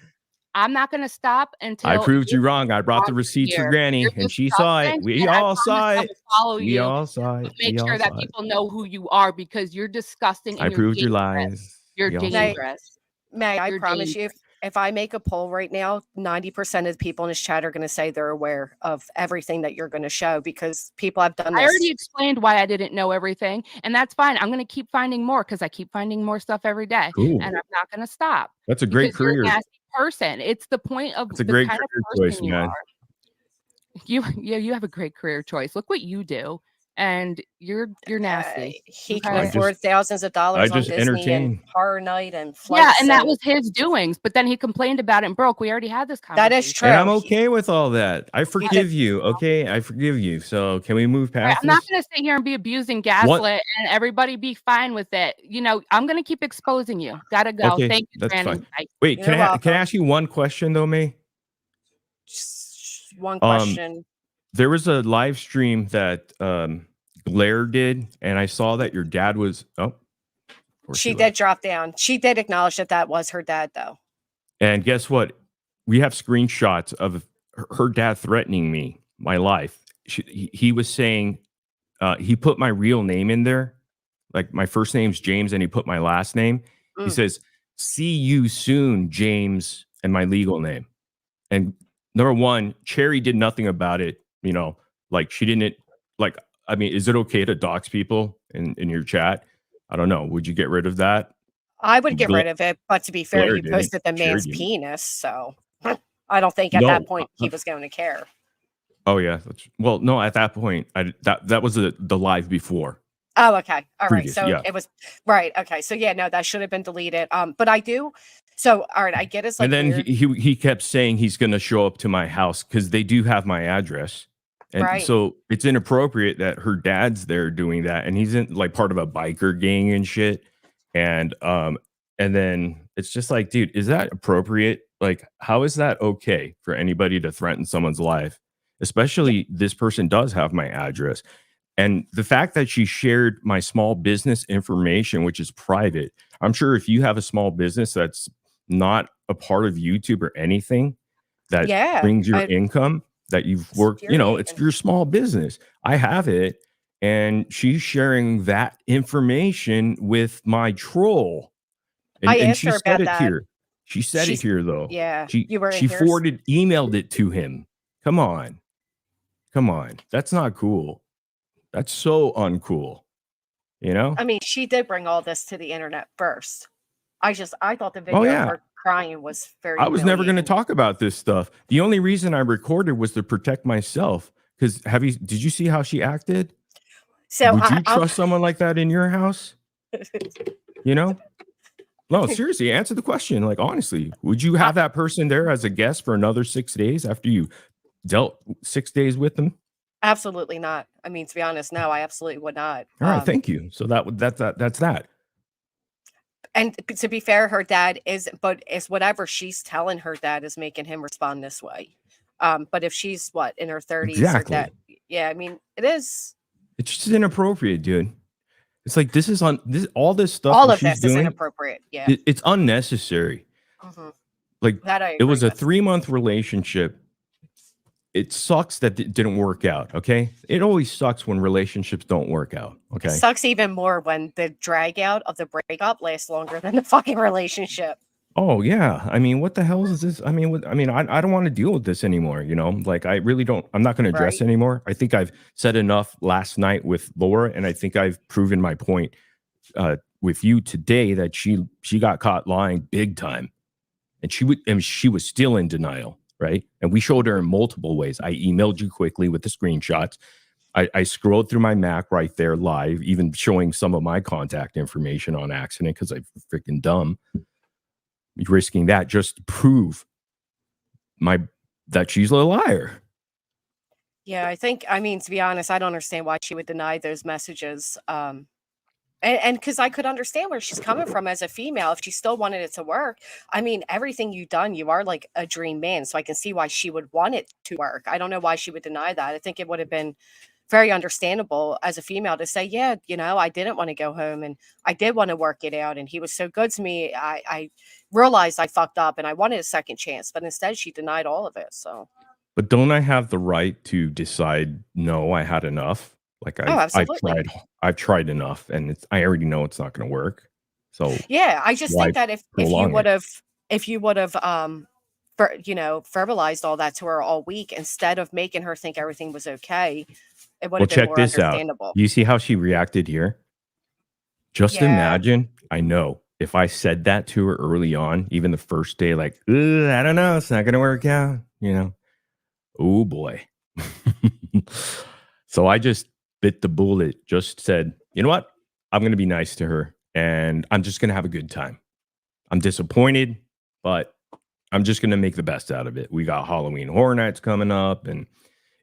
I'm not going to stop until I proved you wrong. I brought the wrong receipts for here. Granny You're and she saw it. disgusting, We and I all promise saw I it. will follow We you, all saw it. but make We all sure that saw it. people know who you are because you're disgusting and I you're proved your dangerous. lies. You're We all saw it. dangerous. May I You're promise you, if I make a poll right now, 90% of the people in this chat are going to say they're aware of everything that you're going to show because people have done I this. already explained why I didn't know everything, and that's fine. I'm going to keep finding more because I keep finding more stuff every day, Cool. and I'm not going to stop. That's a great Because you're career. a nasty person. It's the point of It's a the great kind of career person choice, you man. are. You have a great career choice. Look what you do, and you're nasty. He Okay. can I afford thousands of I dollars on just Disney and entertain. Horror Night and flights. Yeah, and that was his doings. But then he complained about it and broke. We already had this conversation. That is true. And I'm okay with all that. I forgive you. Okay, I forgive you. So can we move Right, past I'm not this? going to sit here and be abusing gaslit and everybody be fine with it. You know, I'm going to keep exposing you. Gotta go. Okay, Thank you, that's Granny. fine. Bye. Wait, You're can I welcome. ask you one question though, May? Just one question. There was a live stream that Blair did, and I saw that your dad was. Oh, of course She he did left. drop down. She did acknowledge that that was her dad, though. And guess what? We have screenshots of her dad threatening me, my life. He was saying he put my real name in there, like my first name's James, and he put my last name. He says, "See you soon, James," and my legal name. And number one, Cherry did nothing about it. You know, like she didn't. Like, I mean, is it okay to dox people in your chat? I don't know. Would you get rid of that? I would get rid of it, but to be fair, Blair you didn't. posted the Cherry man's didn't. penis, so I don't think at that point he was going to care. Oh yeah. Well, no. At that point, that was the live before. Oh, okay. All right. Previous, So yeah. it was right. Okay. So yeah, no, that should have been deleted. But I do. So all right, I get it's like And then weird. he kept saying he's going to show up to my house because they do have my address. And Right. so it's inappropriate that her dad's there doing that, and he's in like part of a biker gang and shit. And then it's just like, dude, is that appropriate? Like, how is that okay for anybody to threaten someone's life? Especially this person does have my address. And the fact that she shared my small business information, which is private, I'm sure if you have a small business that's not a part of YouTube or anything that Yeah, brings your I- income that you've worked, you know, it's infuriating. your small business. I have it. And she's sharing that information with my troll. And, I and asked she her said about it that. here. She said She's- it here, though. Yeah, She you were in she here. emailed it to him. Come on. That's not cool. That's so uncool. You know? I mean, she did bring all this to the internet first. I thought the video yeah. of her crying was very. I was never going to humiliating. talk about this stuff. The only reason I recorded was to protect myself. Because did you see how she acted? So Would you I'll- trust someone like that in your house? You know? No, seriously, answer the question. Like, honestly, would you have that person there as a guest for another 6 days after you dealt 6 days with them? Absolutely not. I mean, to be honest, no, I absolutely would not. All right, thank you. So that's that. And to be fair, her dad is whatever she's telling her dad is making him respond this way. But if she's what, in her 30s or that, Exactly. yeah, I mean, it is. It's just inappropriate, dude. It's like this is on this all this stuff All that of she's this is doing. inappropriate. Yeah. It's unnecessary. Like That I it agree was a with. 3-month relationship. It sucks that it didn't work out. Okay. It always sucks when relationships don't work out. It Okay. sucks even more when the drag out of the breakup lasts longer than the fucking relationship. Oh yeah. I mean, what the hell is this? I mean, I don't want to deal with this anymore. You know, like I really don't. I'm not going to address Right. anymore. I think I've said enough last night with Laura, and I think I've proven my point with you today that she got caught lying big time, and she was still in denial, right? And we showed her in multiple ways. I emailed you quickly with the screenshots. I scrolled through my Mac right there live, even showing some of my contact information on accident because I'm freaking dumb. Risking that just to prove that she's a liar. Yeah, I mean, to be honest, I don't understand why she would deny those messages. And because I could understand where she's coming from as a female, if she still wanted it to work. I mean, everything you've done, you are like a dream man. So I can see why she would want it to work. I don't know why she would deny that. I think it would have been very understandable as a female to say, yeah, I didn't want to go home and I did want to work it out. And he was so good to me. I realized I fucked up and I wanted a second chance, but instead she denied all of it. So, but don't I have the right to decide, no, I had enough? Like absolutely. I've tried enough and I already know it's not going to work. So yeah, I just think that if you would have, verbalized all that to her all week instead of making her think everything was okay, it would have been more understandable. You see how she reacted here? Just imagine, I know, if I said that to her early on, even the first day, like, I don't know, it's not going to work out, Oh boy. So I just bit the bullet, just said, you know what? I'm going to be nice to her and I'm just going to have a good time. I'm disappointed, but I'm just going to make the best out of it. We got Halloween Horror Nights coming up. And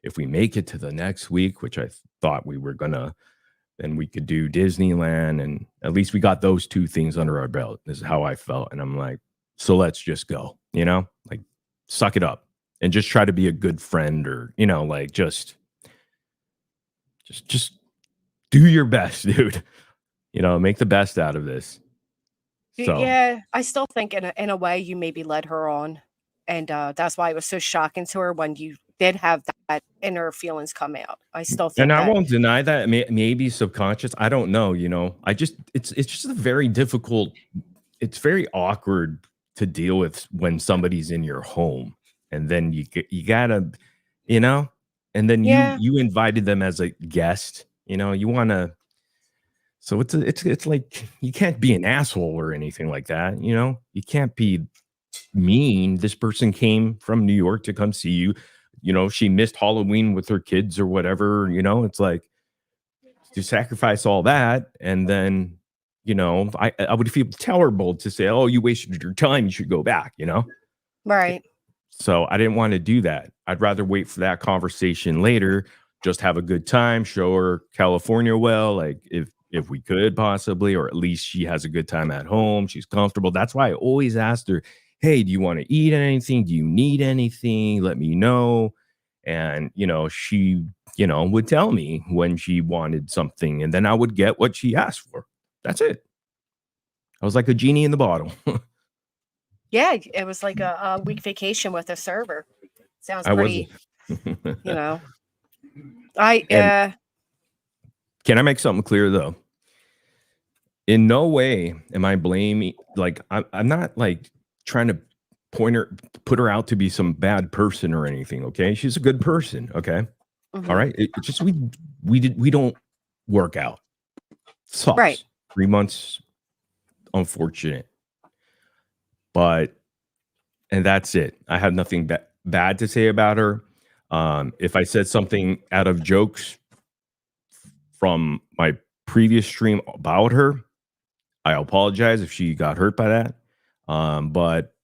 if we make it to the next week, which I thought we were going to, then we could do Disneyland. And at least we got those two things under our belt. This is how I felt. And I'm like, so let's just go, like suck it up and just try to be a good friend or, like just do your best, dude. Make the best out of this. So yeah, I still think in a way you maybe led her on, and that's why it was so shocking to her when you did have that inner feelings come out. I still think, and I won't deny that. Maybe subconscious. I don't know. It's just a very difficult. It's very awkward to deal with when somebody's in your home, and then you gotta, and then you invited them as a guest. You want to. So it's like you can't be an asshole or anything like that. You can't be mean. This person came from New York to come see you. She missed Halloween with her kids or whatever. It's like to sacrifice all that, and then I would feel terrible to say, "Oh, you wasted your time. You should go back." Right. So I didn't want to do that. I'd rather wait for that conversation later. Just have a good time. Show her California well, like if we could possibly, or at least she has a good time at home. She's comfortable. That's why I always asked her, hey, do you want to eat anything? Do you need anything? Let me know. And, she, would tell me when she wanted something and then I would get what she asked for. That's it. I was like a genie in the bottle. Yeah, it was like a week vacation with a server. Sounds pretty, Can I make something clear though? In no way am I blaming, like, I'm not like trying to put her out to be some bad person or anything. Okay. She's a good person. Okay. Mm-hmm. All right. It's just, we don't work out. Sucks. Right. 3 months. Unfortunate. And that's it. I have nothing bad to say about her. If I said something out of jokes from my previous stream about her, I apologize if she got hurt by that. But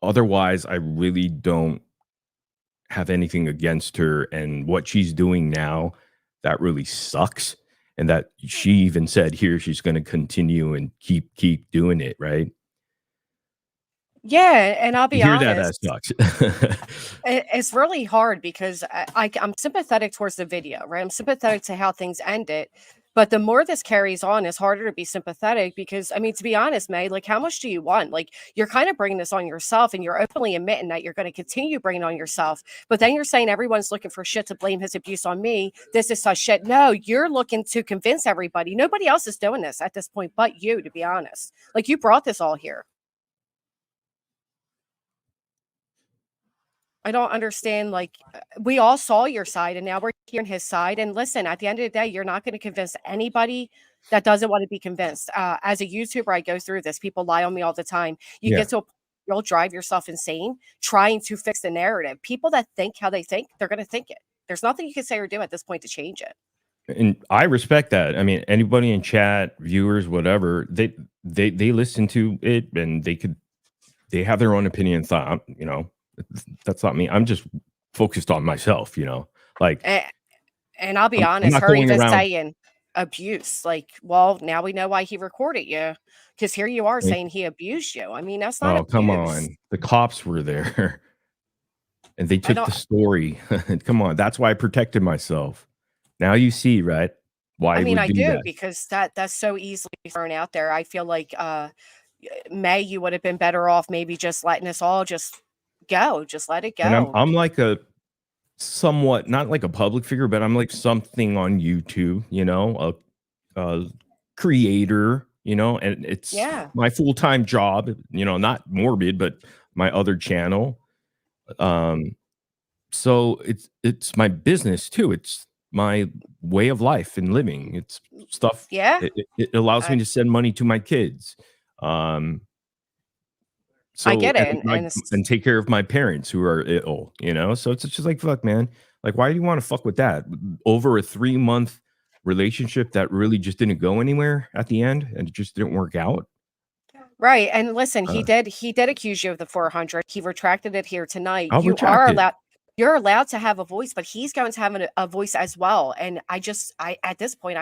otherwise, I really don't have anything against her, and what she's doing now, that really sucks. And that she even said here she's going to continue and keep doing it, right? Yeah, and I'll be Hear that honest, sucks. it's really hard because I'm sympathetic towards the video, right? I'm sympathetic to how things ended, but the more this carries on, it's harder to be sympathetic because, I mean, to be honest, May, like, how much do you want? Like, you're kind of bringing this on yourself, and you're openly admitting that you're going to continue bringing on yourself. But then you're saying everyone's looking for shit to blame his abuse on me. This is such shit. No, you're looking to convince everybody. Nobody else is doing this at this point but you, to be honest. Like, you brought this all here. I don't understand. Like, we all saw your side, and now we're hearing his side. And listen, at the end of the day, you're not going to convince anybody that doesn't want to be convinced. As a YouTuber, I go through this. People lie on me all the time. You get to a point where you'll drive yourself insane trying to fix the narrative. People that think how they think, they're going to think it. There's nothing you can say or do at this point to change it. And I respect that. I mean, anybody in chat, viewers, whatever, they listen to it, and they have their own opinion and thought. You know, that's not me. I'm just focused on myself. You know, like. And I'll be honest, her even saying abuse, like, well, now we know why he recorded you, because here you are saying he abused you. I mean, that's not abuse. Come on. The cops were there and they took the story. Come on. That's why I protected myself. Now you see, right? Why I mean, I do, because that's so easily thrown out there. I feel like May, you would have been better off maybe just letting us all just go. Just let it go. And I'm like a somewhat, not like a public figure, but I'm like something on YouTube, you know, a creator, you know, and it's my full-time job, you know, not Morbid, but my other channel. So it's my business too. It's my way of life and living. It's stuff. Yeah. It allows me to send money to my kids. So I get it, and take care of my parents who are ill, you know. So it's just like, fuck, man. Like, why do you want to fuck with that over a 3-month relationship that really just didn't go anywhere at the end, and it just didn't work out? Right. And listen, he did accuse you of the 400. He retracted it here tonight. You're allowed to have a voice, but he's going to have a voice as well. And I at this point,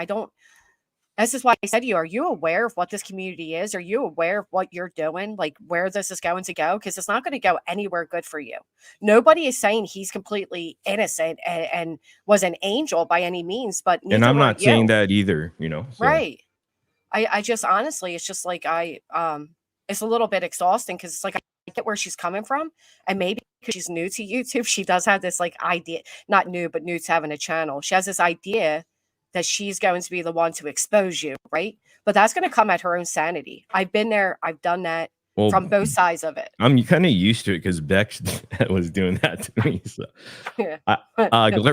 this is why I said to you, are you aware of what this community is? Are you aware of what you're doing? Like, where this is going to go? Because it's not going to go anywhere good for you. Nobody is saying he's completely innocent and was an angel by any means, but and I'm not saying that either, you know. So. Right. I just honestly, it's just like it's a little bit exhausting, because it's like I get where she's coming from, and maybe because she's new to YouTube, she does have this like idea, not new, but new to having a channel. She has this idea that she's going to be the one to expose you, right? But that's going to come at her own sanity. I've been there. I've done that from both sides of it. I'm kind of used to it because Beck was doing that to me. So.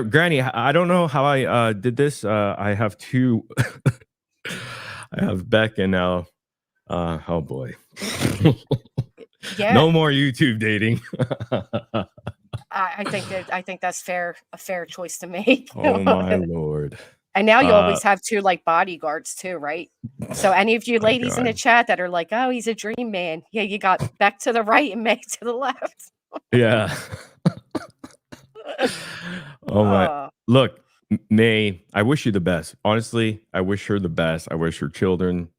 Granny, I don't know how I did this. I have two. I have Beck and now. Oh boy. No more YouTube dating. I think that's a fair choice to make. Oh my Lord. And now you always have two like bodyguards too, right? So any of you ladies in the chat that are like, oh, he's a dream man. Yeah, you got Beck to the right and Meg to the left. Yeah. Oh my. Look, May, I wish you the best. Honestly, I wish her the best. I wish her children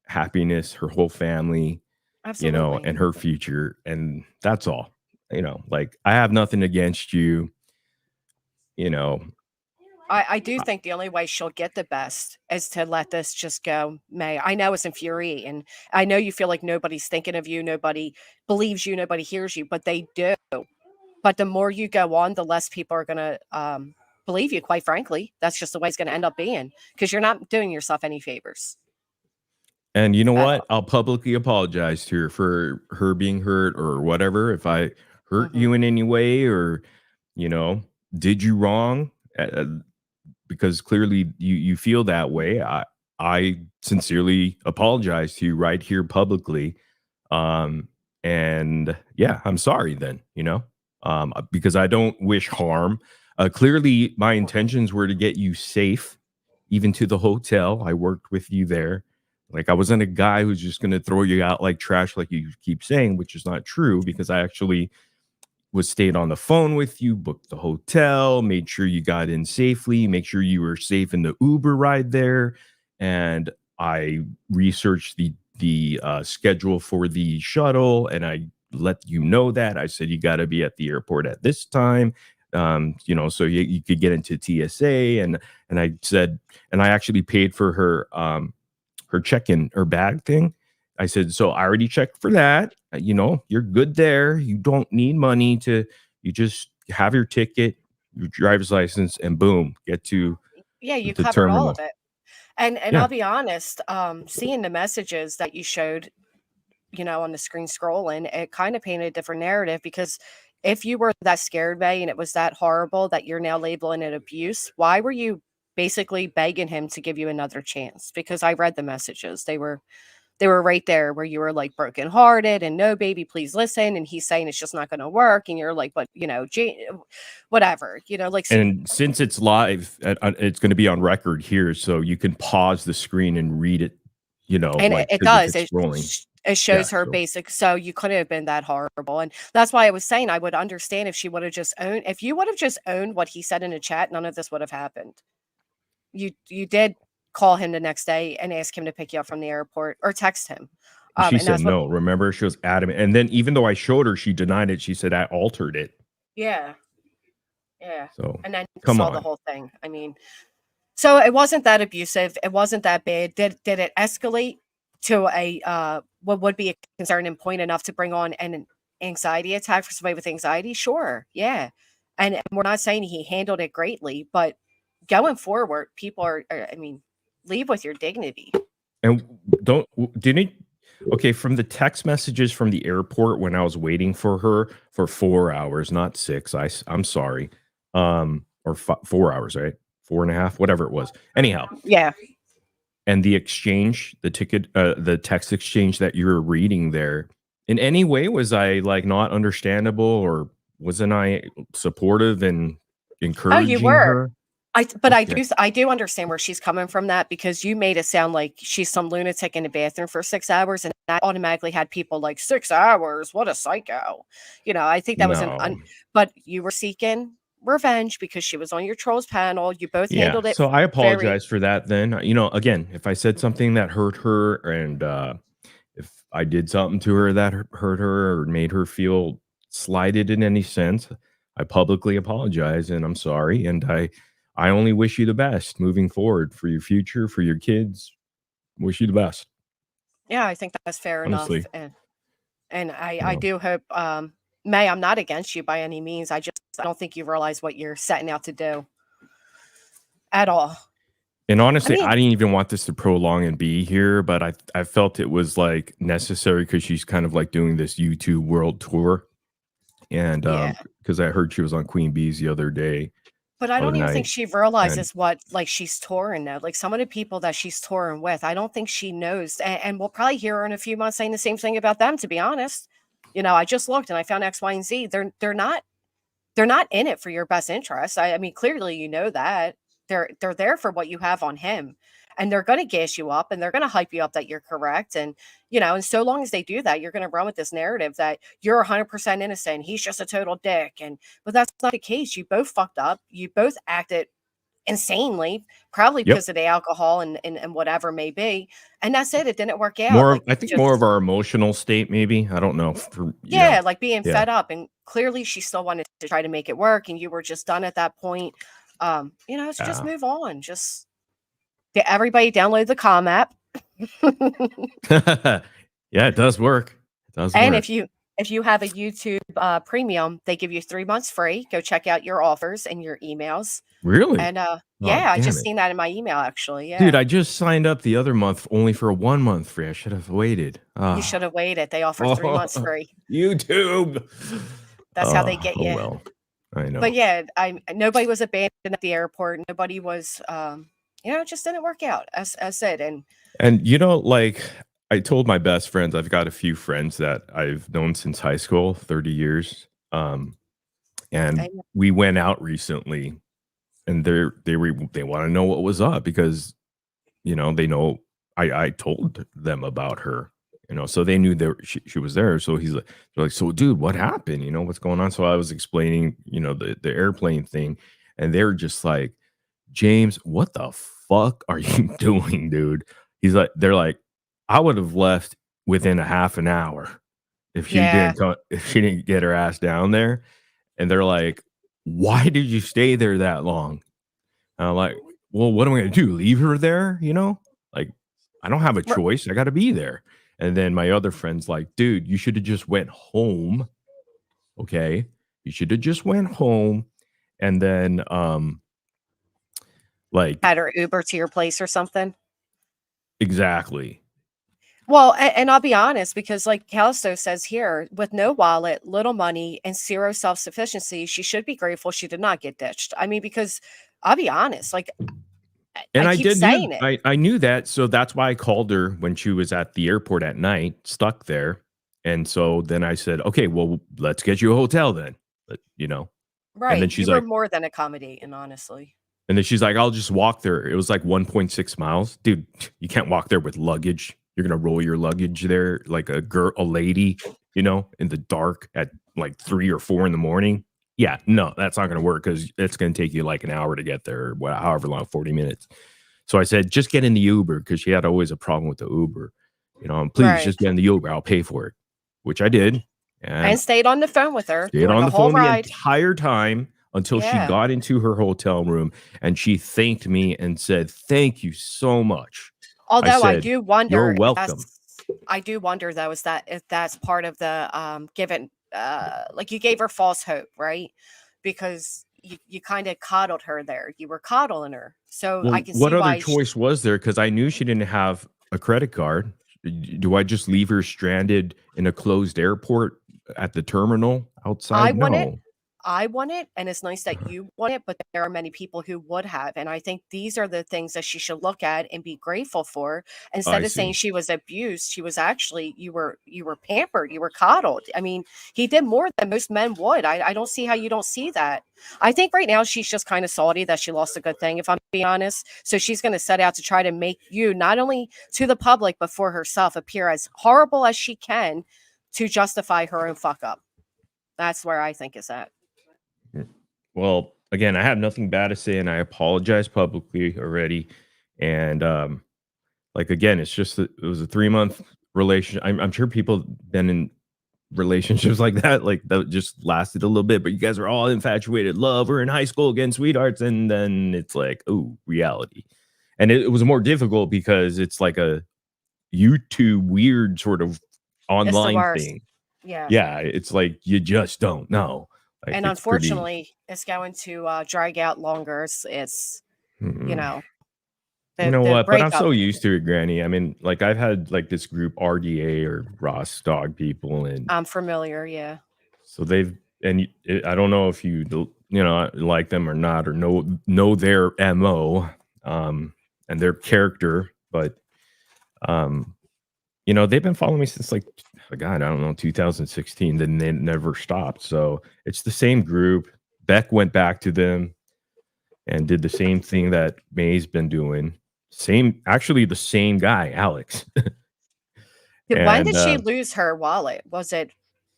happiness, her whole family, you know, and her future. And that's all. You know, like, I have nothing against you, you know. I do think the only way she'll get the best is to let this just go, May. I know it's infuriating. I know you feel like nobody's thinking of you, nobody believes you, nobody hears you, but they do. But the more you go on, the less people are going to believe you, quite frankly. That's just the way it's going to end up being, because you're not doing yourself any favors. And you know what? I'll publicly apologize to her for her being hurt or whatever. If I hurt you in any way, or, you know, did you wrong, because clearly you feel that way. I sincerely apologize to you right here publicly. And yeah, I'm sorry then, you know, because I don't wish harm. Clearly my intentions were to get you safe, even to the hotel. I worked with you there. Like, I wasn't a guy who's just going to throw you out like trash, like you keep saying, which is not true, because I actually stayed on the phone with you, booked the hotel, made sure you got in safely, make sure you were safe in the Uber ride there. And I researched the schedule for the shuttle, and I let you know that. I said you got to be at the airport at this time, so you could get into TSA. And I said, and I actually paid for her check-in, her bag thing. I said, so I already checked for that. You're good there. You don't need money you just have your ticket, your driver's license, and boom, get to You the covered all terminal. of it. And Yeah. I'll be honest, seeing the messages that you showed, on the screen scrolling, it kind of painted a different narrative, because if you were that scared, May, and it was that horrible that you're now labeling it abuse, why were you basically begging him to give you another chance? Because I read the messages. They were right there where you were like brokenhearted and no, baby, please listen. And he's saying it's just not going to work. And you're like, but whatever, And since it's live, it's going to be on record here, so you can pause the screen and read it. and like it 'cause if does. it's scrolling. It shows Yeah, her so- basic. So you couldn't have been that horrible. And that's why I was saying I would understand if she would have just owned, if you would have just owned what he said in the chat, none of this would have happened. You did call him the next day and ask him to pick you up from the airport or text him. She And said that's what, no. Remember, she was adamant. And then even though I showed her, she denied it. She said I altered it. yeah. So And then you come saw on. the whole thing. I mean, so it wasn't that abusive. It wasn't that bad. Did it escalate to a what would be a concern and point enough to bring on an anxiety attack for somebody with anxiety? Sure, yeah. And we're not saying he handled it greatly, but going forward, people I mean, leave with your dignity. And didn't okay, from the text messages from the airport when I was waiting for her for 4 hours, not 6. I'm sorry. Or 4 hours, right? 4.5, whatever it was. Anyhow. Yeah. And the exchange, the text exchange that you were reading there, in any way was I like not understandable, or wasn't I supportive and encouraging were. her? I do understand where she's coming from, that because you made it sound like she's some lunatic in the bathroom for 6 hours, and that automatically had people like 6 hours. What a psycho! I think that was but you were seeking revenge because she was on your trolls panel. You both handled it. So I apologize for that. Then again, if I said something that hurt her, and if I did something to her that hurt her or made her feel slighted in any sense, I publicly apologize, and I'm sorry, and I only wish you the best moving forward for your future, for your kids. Wish you the best. Yeah, I think that's fair Honestly. enough. And I do hope, May, I'm not against you by any means. I don't think you realize what you're setting out to do at all. And honestly, I didn't even want this to prolong and be here, but I felt it was like necessary because she's kind of like doing this YouTube world tour. And because I heard she was on Queen Bee's the other day. But I don't even think she realizes what she's touring though. Like some of the people that she's touring with, I don't think she knows. And we'll probably hear her in a few months saying the same thing about them, to be honest. I just looked and I found X, Y, and Z. They're not in it for your best interest. I mean, clearly you know that. They're there for what you have on him. And they're going to gas you up and they're going to hype you up that you're correct. And, and so long as they do that, you're going to run with this narrative that you're 100% innocent. He's just a total dick. But that's not the case. You both fucked up. You both acted insanely, probably because of the alcohol and whatever may be. And that's it. It didn't work out. I think more of our emotional state, maybe. I don't know. Like being fed up. And clearly she still wanted to try to make it work. And you were just done at that point. Just move on. Just everybody download the Calm app. Yeah, it does work. And if you have a YouTube premium, they give you 3 months free. Go check out your offers and your emails. Really? And I just seen that in my email actually. Yeah. Dude, I just signed up the other month only for 1 month free. I should have waited. You should have waited. They offer 3 months free. YouTube. That's how they get you. Well, I know. But yeah, nobody was abandoned at the airport. Nobody was it just didn't work out as said. And like I told my best friends, I've got a few friends that I've known since high school, 30 years. And we went out recently and they want to know what was up because, they know I told them about her You know, so they knew that she was there. So they're like, so dude, what happened? You know, what's going on? So I was explaining, you know, the airplane thing, and they're just like, James, what the fuck are you doing, dude? They're like, I would have left within a half an hour if she didn't get her ass down there. And they're like, why did you stay there that long? And I'm like, well, what am I gonna do? Leave her there? You know, like I don't have a choice. I gotta be there. And then my other friend's like, dude, you should have just went home. Okay. You should have just went home and then like had her Uber to your place or something. Exactly. Well, and I'll be honest, because like Callisto says here, with no wallet, little money, and zero self-sufficiency, she should be grateful she did not get ditched. I mean, because I'll be honest, like and I keep saying it. I knew that, so that's why I called her when she was at the airport at night, stuck there. And so then I said, okay, well, let's get you a hotel then. You know. Right. And then she's you were like, more than accommodating, honestly. And then she's like, I'll just walk there. It was like 1.6 miles. Dude, you can't walk there with luggage. You're going to roll your luggage there like a lady, you know, in the dark at like 3 or 4 in the morning. Yeah, no, that's not going to work because it's going to take you like an hour to get there, or however long, 40 minutes. So I said, just get in the Uber, because she had always a problem with the Uber. You know, and please just get in the Uber. I'll pay for it, which I did. And stayed on the phone with her. Stayed on the phone the entire time until she got into her hotel room, and she thanked me and said, thank you so much. Although I do wonder, you're welcome. I do wonder though, if that's part of the given, like you gave her false hope, right? Because you kind of coddled her there. You were coddling her. So I can see what why other choice was there? Because I knew she didn't have a credit card. Do I just leave her stranded in a closed airport at the terminal outside? I want it, and it's nice that you want it, but there are many people who would have, and I think these are the things that she should look at and be grateful for. Instead of saying she was abused, she was actually, you were pampered, you were coddled. I mean, he did more than most men would. I don't see how you don't see that. I think right now she's just kind of salty that she lost a good thing, if I'm being honest. So she's going to set out to try to make you, not only to the public, but for herself, appear as horrible as she can to justify her own fuck up. That's where I think is at. Well, again, I have nothing bad to say, and I apologize publicly already. And like again, it's just it was a 3-month relationship. I'm sure people been in relationships like that just lasted a little bit, but you guys are all infatuated. Love, we're in high school again, sweethearts, and then it's like, oh, reality. And it was more difficult because it's like a YouTube weird sort of online thing. Yeah, it's like you just don't know. Like, and unfortunately, it's going to drag out longer. It's you know. You know what? But I'm so used to it, Granny. I mean, like I've had like this group RDA or Ross Dog people, and I'm familiar. Yeah. So I don't know if you like them or not, or know their MO and their character, but they've been following me since like, God, I don't know, 2016. Then they never stopped. So it's the same group. Beck went back to them and did the same thing that May's been doing. Actually the same guy, Alex. When did she lose her wallet? Was it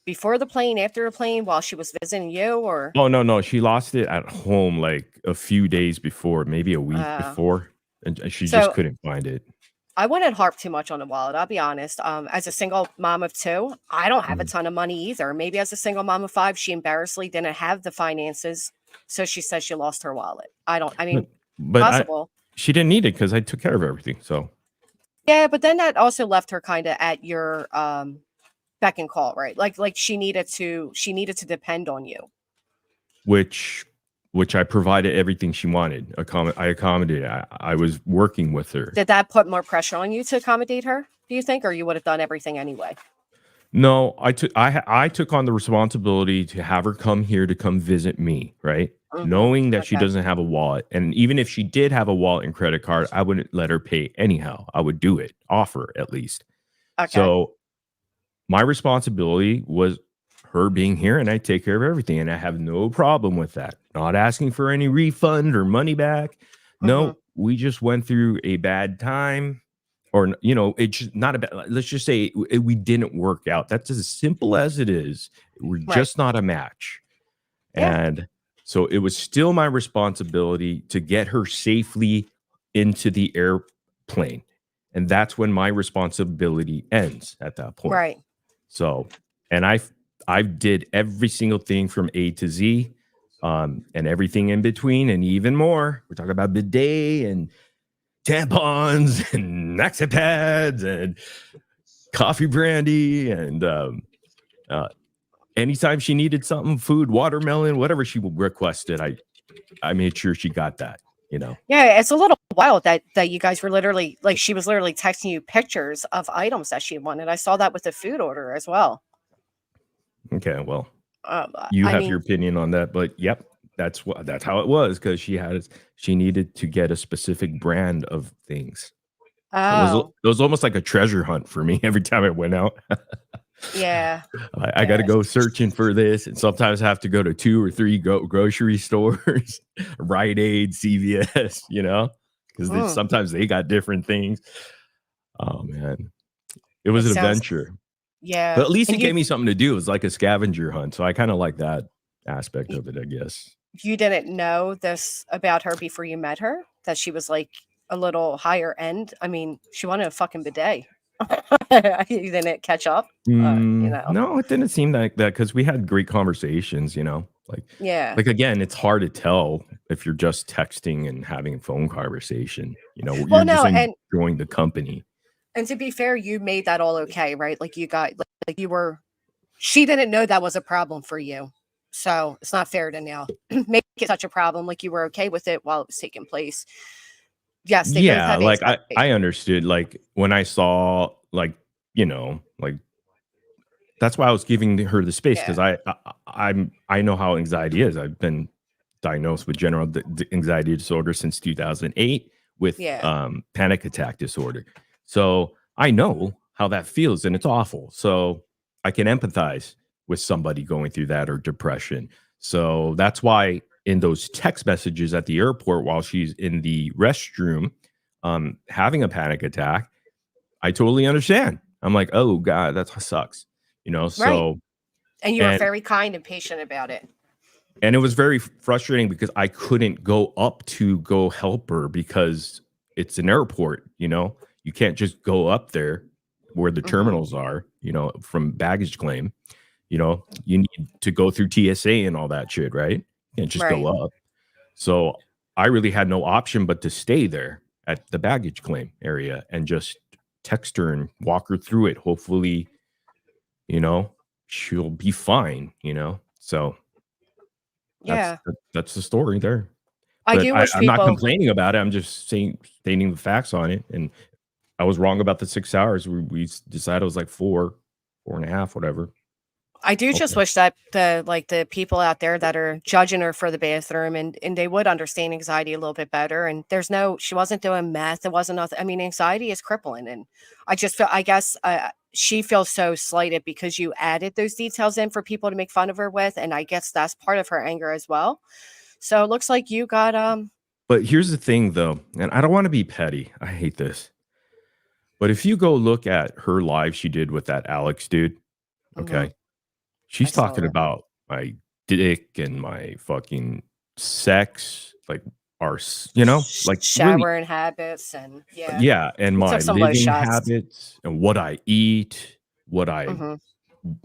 before the plane, after the plane, while she was visiting you, or? Oh, no. She lost it at home like a few days before, maybe a week before. And she just couldn't find it. I wouldn't harp too much on the wallet. I'll be honest. As a single mom of 2, I don't have a ton of money either. Maybe as a single mom of 5, she embarrassedly didn't have the finances. So she says she lost her wallet. Possible. She didn't need it because I took care of everything. So. Yeah, but then that also left her kind of at your beck and call, right? Like she needed to depend on you. Which I provided everything she wanted. I accommodated. I was working with her. Did that put more pressure on you to accommodate her, do you think, or you would have done everything anyway? No, I took on the responsibility to have her come here to come visit me, right? Mm-hmm. Knowing that she doesn't have a wallet. And even if she did have a wallet and credit card, I wouldn't let her pay anyhow. I would do it, offer at least. Okay. So my responsibility was her being here, and I take care of everything. And I have no problem with that. Not asking for any refund or money back. No, we just went through a bad time. or you know, it's not about, let's just say we didn't work out. That's as simple as it is. We're just not a match. Yeah. And so it was still my responsibility to get her safely into the airplane. And that's when my responsibility ends at that point. Right. So, and I did every single thing from A to Z, and everything in between, and even more. We're talking about bidet and tampons and Naxa pads and coffee brandy, and anytime she needed something, food, watermelon, whatever she requested, I made sure she got that, you know. Yeah, it's a little wild that you guys were literally, like, she was literally texting you pictures of items that she wanted. I saw that with the food order as well. Okay, well, you have your opinion on that, but yep, that's how it was, because she needed to get a specific brand of things. Oh, It was almost like a treasure hunt for me every time I went out. yeah. I got to go searching for this, and sometimes I have to go to 2 or 3 grocery stores, Rite Aid, CVS, you know, because sometimes they got different things. Oh man, it was an adventure. Yeah, but at least it gave me something to do. It was like a scavenger hunt, so I kind of like that aspect of it, I guess. You didn't know this about her before you met her, that she was like a little higher end? I mean, she wanted a fucking bidet. You didn't catch up? You know? No, it didn't seem like that, because we had great conversations, you know, like again, it's hard to tell if you're just texting and having a phone conversation, you know. You're just enjoying the company. And to be fair, you made that all okay, right? Like, you got, like you were, she didn't know that was a problem for you. So it's not fair to now make it such a problem. Like, you were okay with it while it was taking place. Yes. They both had like I understood, like when I saw, like, you know, like that's why I was giving her the space, because I know how anxiety is. I've been diagnosed with general anxiety disorder since 2008 with panic attack disorder. So I know how that feels, and it's awful. So I can empathize with somebody going through that, or depression. So that's why in those text messages at the airport while she's in the restroom having a panic attack, I totally understand. I'm like, oh God, that sucks. You know, so and you were very kind and patient about it. And it was very frustrating because I couldn't go up to go help her, because it's an airport, you know. You can't just go up there where the terminals are, you know, from baggage claim. You know, you need to go through TSA and all that shit, right? You can't just go up. So I really had no option but to stay there at the baggage claim area and just text her and walk her through it. Hopefully, you know, she'll be fine, you know. So that's the story there. I'm not complaining about it. I'm just stating the facts on it. And I was wrong about the 6 hours. We decided it was like 4.5, whatever. I do just wish that the people out there that are judging her for the bathroom and they would understand anxiety a little bit better. And she wasn't doing meth. It wasn't nothing. I mean, anxiety is crippling. And I just feel, I guess she feels so slighted because you added those details in for people to make fun of her with. And I guess that's part of her anger as well. So it looks like you got But here's the thing though, and I don't want to be petty. I hate this. But if you go look at her live she did with that Alex dude, okay, she's talking about my dick and my fucking sex, like our, you know, like showering really, habits and and my living habits and what I eat, what I,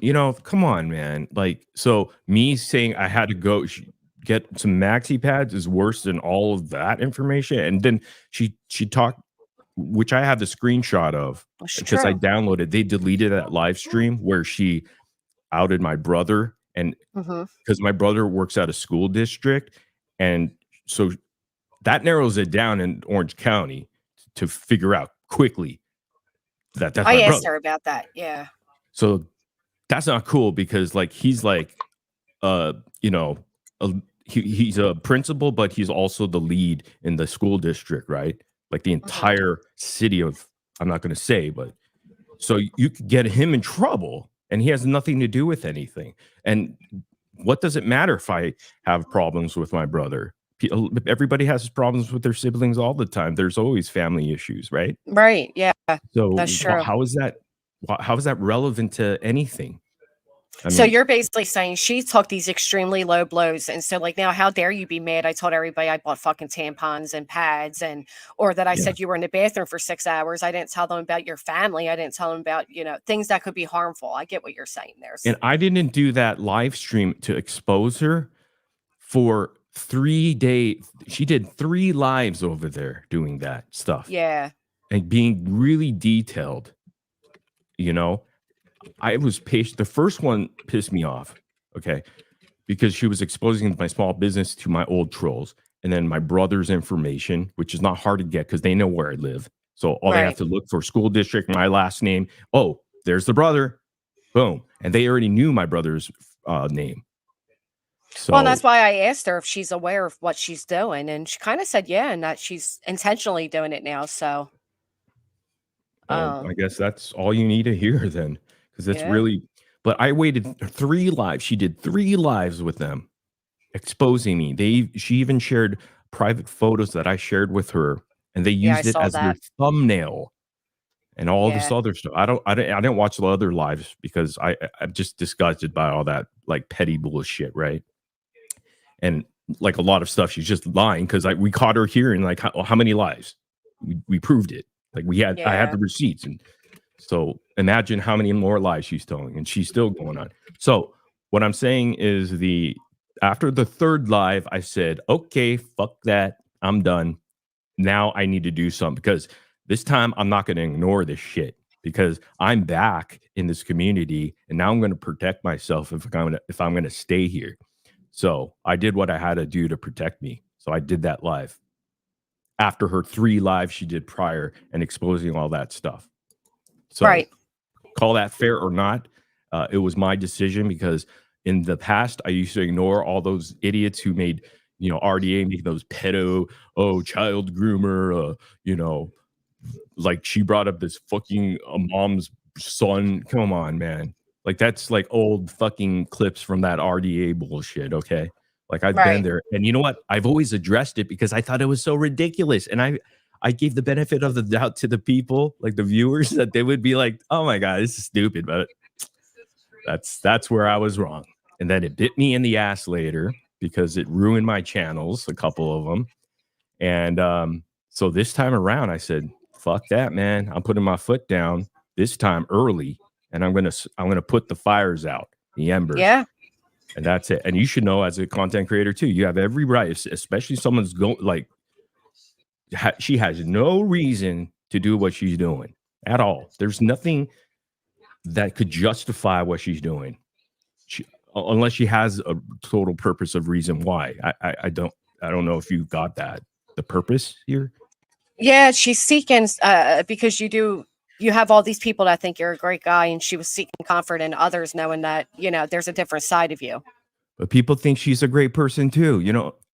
you know, come on, man. Like, so me saying I had to go get some maxi pads is worse than all of that information. And then she talked, which I have the screenshot of because I downloaded. They deleted that live stream where she outed my brother, and because my brother works at a school district, and so that narrows it down in Orange County to figure out quickly that that's my brother. I asked her about that. Yeah. So that's not cool because like he's like you know, he's a principal, but he's also the lead in the school district, right? Like the entire city of, I'm not going to say, but so you could get him in trouble and he has nothing to do with anything. And what does it matter if I have problems with my brother? Everybody has problems with their siblings all the time. There's always family issues, right? Right. Yeah. So That's true. how is that relevant to anything? I So mean, you're basically saying she took these extremely low blows, and so like now, how dare you be mad? I told everybody I bought fucking tampons and pads, or that I Yeah. said you were in the bathroom for 6 hours. I didn't tell them about your family. I didn't tell them about things that could be harmful. I get what you're saying there. and I didn't do that live stream to expose her for 3 days. She did 3 lives over there doing that stuff. Yeah. And being really detailed. I was patient. The first one pissed me off, okay, because she was exposing my small business to my old trolls, and then my brother's information, which is not hard to get because they know where I live. So all they have to look for school district, my last name. Oh, there's the brother. Boom. And they already knew my brother's name. So, well, and that's why I asked her if she's aware of what she's doing, and she kind of said yeah, and that she's intentionally doing it now. So, I guess that's all you need to hear then, because it's Yeah. really. But I waited 3 lives. She did 3 lives with them, exposing me. She even shared private photos that I shared with her, and they Yeah, I used it saw as their that. thumbnail and all this Yeah. other stuff. I didn't watch the other lives because I'm just disgusted by all that like petty bullshit, right? And like a lot of stuff, she's just lying because we caught her here, and like how many lives? We proved it. Like I had Yeah. the receipts, and so imagine how many more lies she's telling, and she's still going on. So what I'm saying is after the 3rd live, I said, okay, fuck that. I'm done. Now I need to do something, because this time I'm not going to ignore this shit, because I'm back in this community, and now I'm going to protect myself if I'm going to stay here. So I did what I had to do to protect me. So I did that live after her 3 lives she did prior and exposing all that stuff. So Right. call that fair or not, it was my decision, because in the past I used to ignore all those idiots who made RDA, make those pedo, child groomer, like she brought up this fucking mom's son. Come on, man. Like that's like old fucking clips from that RDA bullshit. Okay. Like I've been Right. there, and you know what? I've always addressed it because I thought it was so ridiculous. And I gave the benefit of the doubt to the people, like the viewers, that they would be like, oh my God, this is stupid. But that's where I was wrong. And then it bit me in the ass later because it ruined my channels, a couple of them. And so this time around, I said, fuck that, man. I'm putting my foot down this time early, and I'm gonna put the fires out, the embers. Yeah. And that's it. And you should know, as a content creator too, you have every right, especially someone's she has no reason to do what she's doing at all. There's nothing that could justify what she's doing, unless she has a total purpose of reason why. I don't know if you got that, the purpose here. Yeah, she's seeking because you have all these people that think you're a great guy, and she was seeking comfort in others, knowing that there's a different side of you. But people think she's a great person too,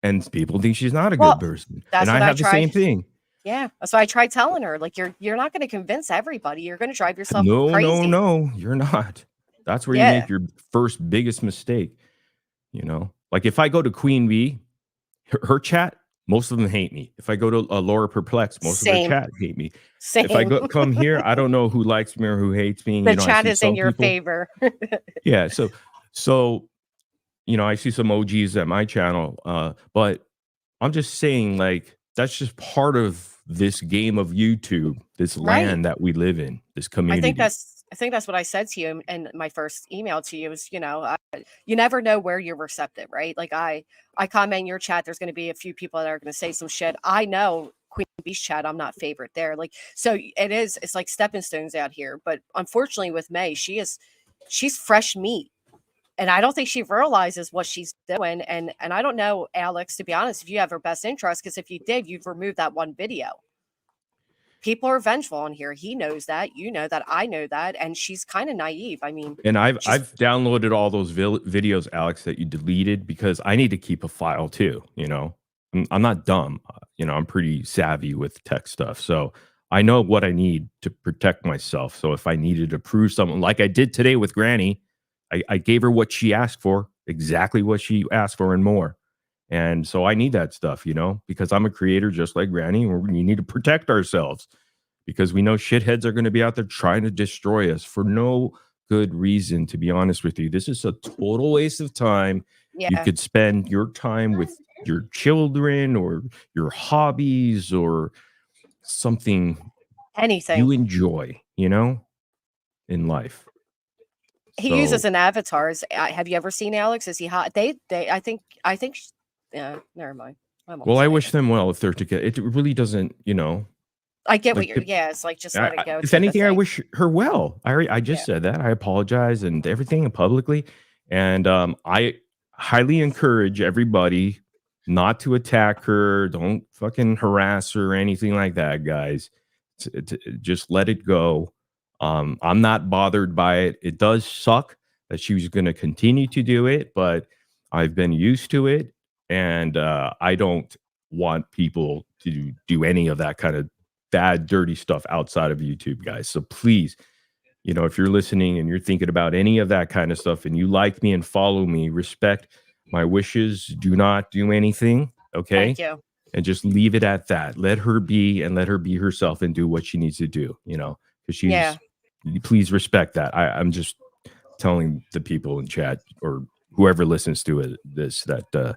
and people think she's not a good person. That's And what I I have the same tried. thing. Yeah, that's why I tried telling her, like, you're not going to convince everybody. You're going to drive yourself crazy. No, you're not. That's where you make your first biggest mistake. Like if I go to Queen Bee, her chat, most of them hate me. If I go to Laura Perplex, most of her chat hate me. Same. If I come here, I don't know who likes me or who hates me. The chat is in your favor. Yeah. So I see some OGs at my channel, but I'm just saying, like, that's just part of this game of YouTube, this land that we live in, this community. I think that's what I said to you in my first email to you is, you never know where you're receptive, right? Like I comment in your chat, there's going to be a few people that are going to say some shit. I know Queen Bee's chat, I'm not favorite there. Like, so it's like stepping stones out here. But unfortunately with May, she's fresh meat. And I don't think she realizes what she's doing. And I don't know, Alex, to be honest, if you have her best interest, because if you did, you'd remove that one video. People are vengeful on here. He knows that. You know that. I know that. And she's kind of naive. I mean, and I've downloaded all those videos, Alex, that you deleted, because I need to keep a file too. I'm not dumb. I'm pretty savvy with tech stuff. So I know what I need to protect myself. So if I needed to prove something like I did today with Granny, I gave her what she asked for, exactly what she asked for and more. And so I need that stuff, you know, because I'm a creator just like Granny. We need to protect ourselves because we know shitheads are going to be out there trying to destroy us for no good reason, to be honest with you. This is a total waste of time. You Yeah. could spend your time with your children or your hobbies or something Anything. you enjoy, you know, in life. He uses So, an avatars. Have you ever seen Alex? Is he hot? I think, yeah, never mind. I won't well, I say wish it. them well if they're together. It really doesn't, you know, I get what like you're, yeah, it's like, just let it go. if type of anything, I thing. wish her well. I just Yeah. said that. I apologize and everything publicly. And I highly encourage everybody not to attack her. Don't fucking harass her or anything like that, guys. Just let it go. I'm not bothered by it. It does suck that she was going to continue to do it, but I've been used to it. And I don't want people to do any of that kind of bad, dirty stuff outside of YouTube, guys. So please, you know, if you're listening and you're thinking about any of that kind of stuff and you like me and follow me, respect my wishes, do not do anything. Okay. Thank you. And just leave it at that. Let her be and let her be herself and do what she needs to do, you know, because she's, Yeah. please respect that. I'm just telling the people in chat or whoever listens to it, this, that,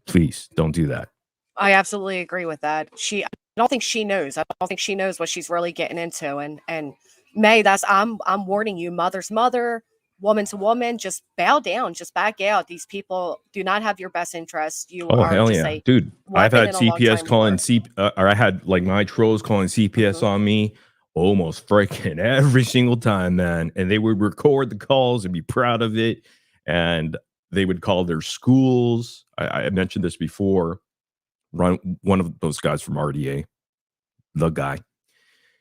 please don't do that. I absolutely agree with that. I don't think she knows. I don't think she knows what she's really getting into. And May, I'm warning you, mother's mother, woman to woman, just bow down, just back out. These people do not have your best interests. You Oh, are hell just yeah, a dude. I've weapon had in a CPS long-time calling war. or I had like my trolls calling CPS on me almost freaking every single time, man. And they would record the calls and be proud of it. And they would call their schools. I mentioned this before. One of those guys from RDA, the guy,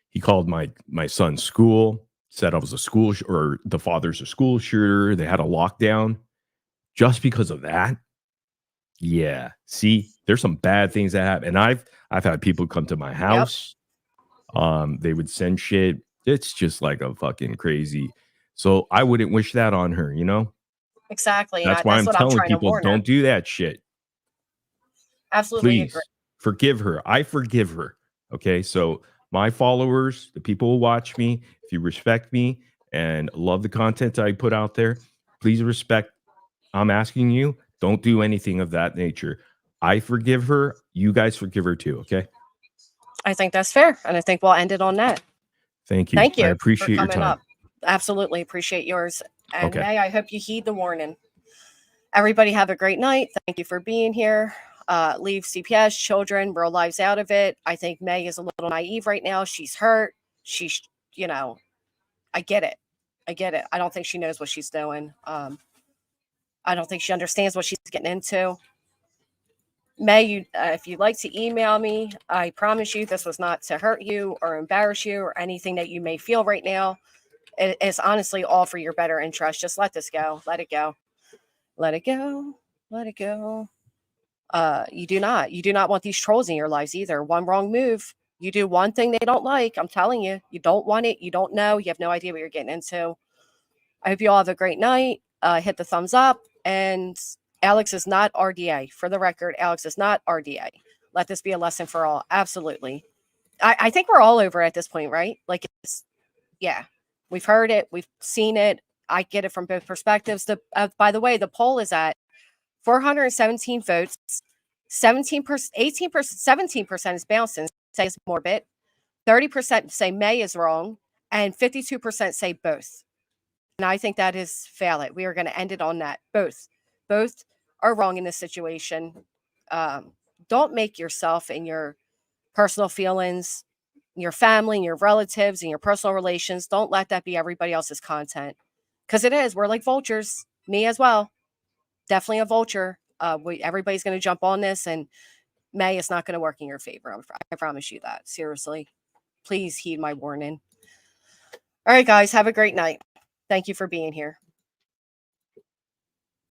he called my son's school, said I was a school or the father's a school shooter. They had a lockdown just because of that. Yeah. See, there's some bad things that happen. And I've had people come to my house. They would send shit. It's just like a fucking crazy. So I wouldn't wish that on her, you know? Exactly. That's why That's I'm what I'm telling trying to people warn her. don't do that shit. Absolutely agree. Please forgive her. I forgive her. Okay. So my followers, the people who watch me, if you respect me and love the content I put out there, please respect. I'm asking you, don't do anything of that nature. I forgive her. You guys forgive her too. Okay. I think that's fair. And I think we'll end it on that. Thank you. Thank you I for appreciate your coming time. up. Absolutely appreciate yours. And Okay. May, I hope you heed the warning. Everybody have a great night. Thank you for being here. Leave CPS, children, real lives out of it. I think May is a little naive right now. She's hurt. She's, you know, I get it. I get it. I don't think she knows what she's doing. I don't think she understands what she's getting into. May, you, if you'd like to email me, I promise you this was not to hurt you or embarrass you or anything that you may feel right now. It's honestly all for your better interest. Just let this go. Let it go. Let it go. Let it go. You do not want these trolls in your lives either. One wrong move, you do one thing they don't like. I'm telling you, you don't want it. You don't know. You have no idea what you're getting into. I hope you all have a great night. Hit the thumbs up. And Alex is not RDA. For the record, Alex is not RDA. Let this be a lesson for all. Absolutely. I think we're all over at this point, right? Like, yeah, we've heard it. We've seen it. I get it from both perspectives. By the way, the poll is at 417 votes. 17%, 18%, 17% is bouncing, say it's Morbid. 30% say May is wrong, and 52% say both. And I think that is valid. We are going to end it on that. Both are wrong in this situation. Don't make yourself and your personal feelings, your family, and your relatives, and your personal relations. Don't let that be everybody else's content, because it is. We're like vultures. Me as well. Definitely a vulture. Everybody's going to jump on this, and May is not going to work in your favor. I promise you that. Seriously. Please heed my warning. All right, guys. Have a great night. Thank you for being here.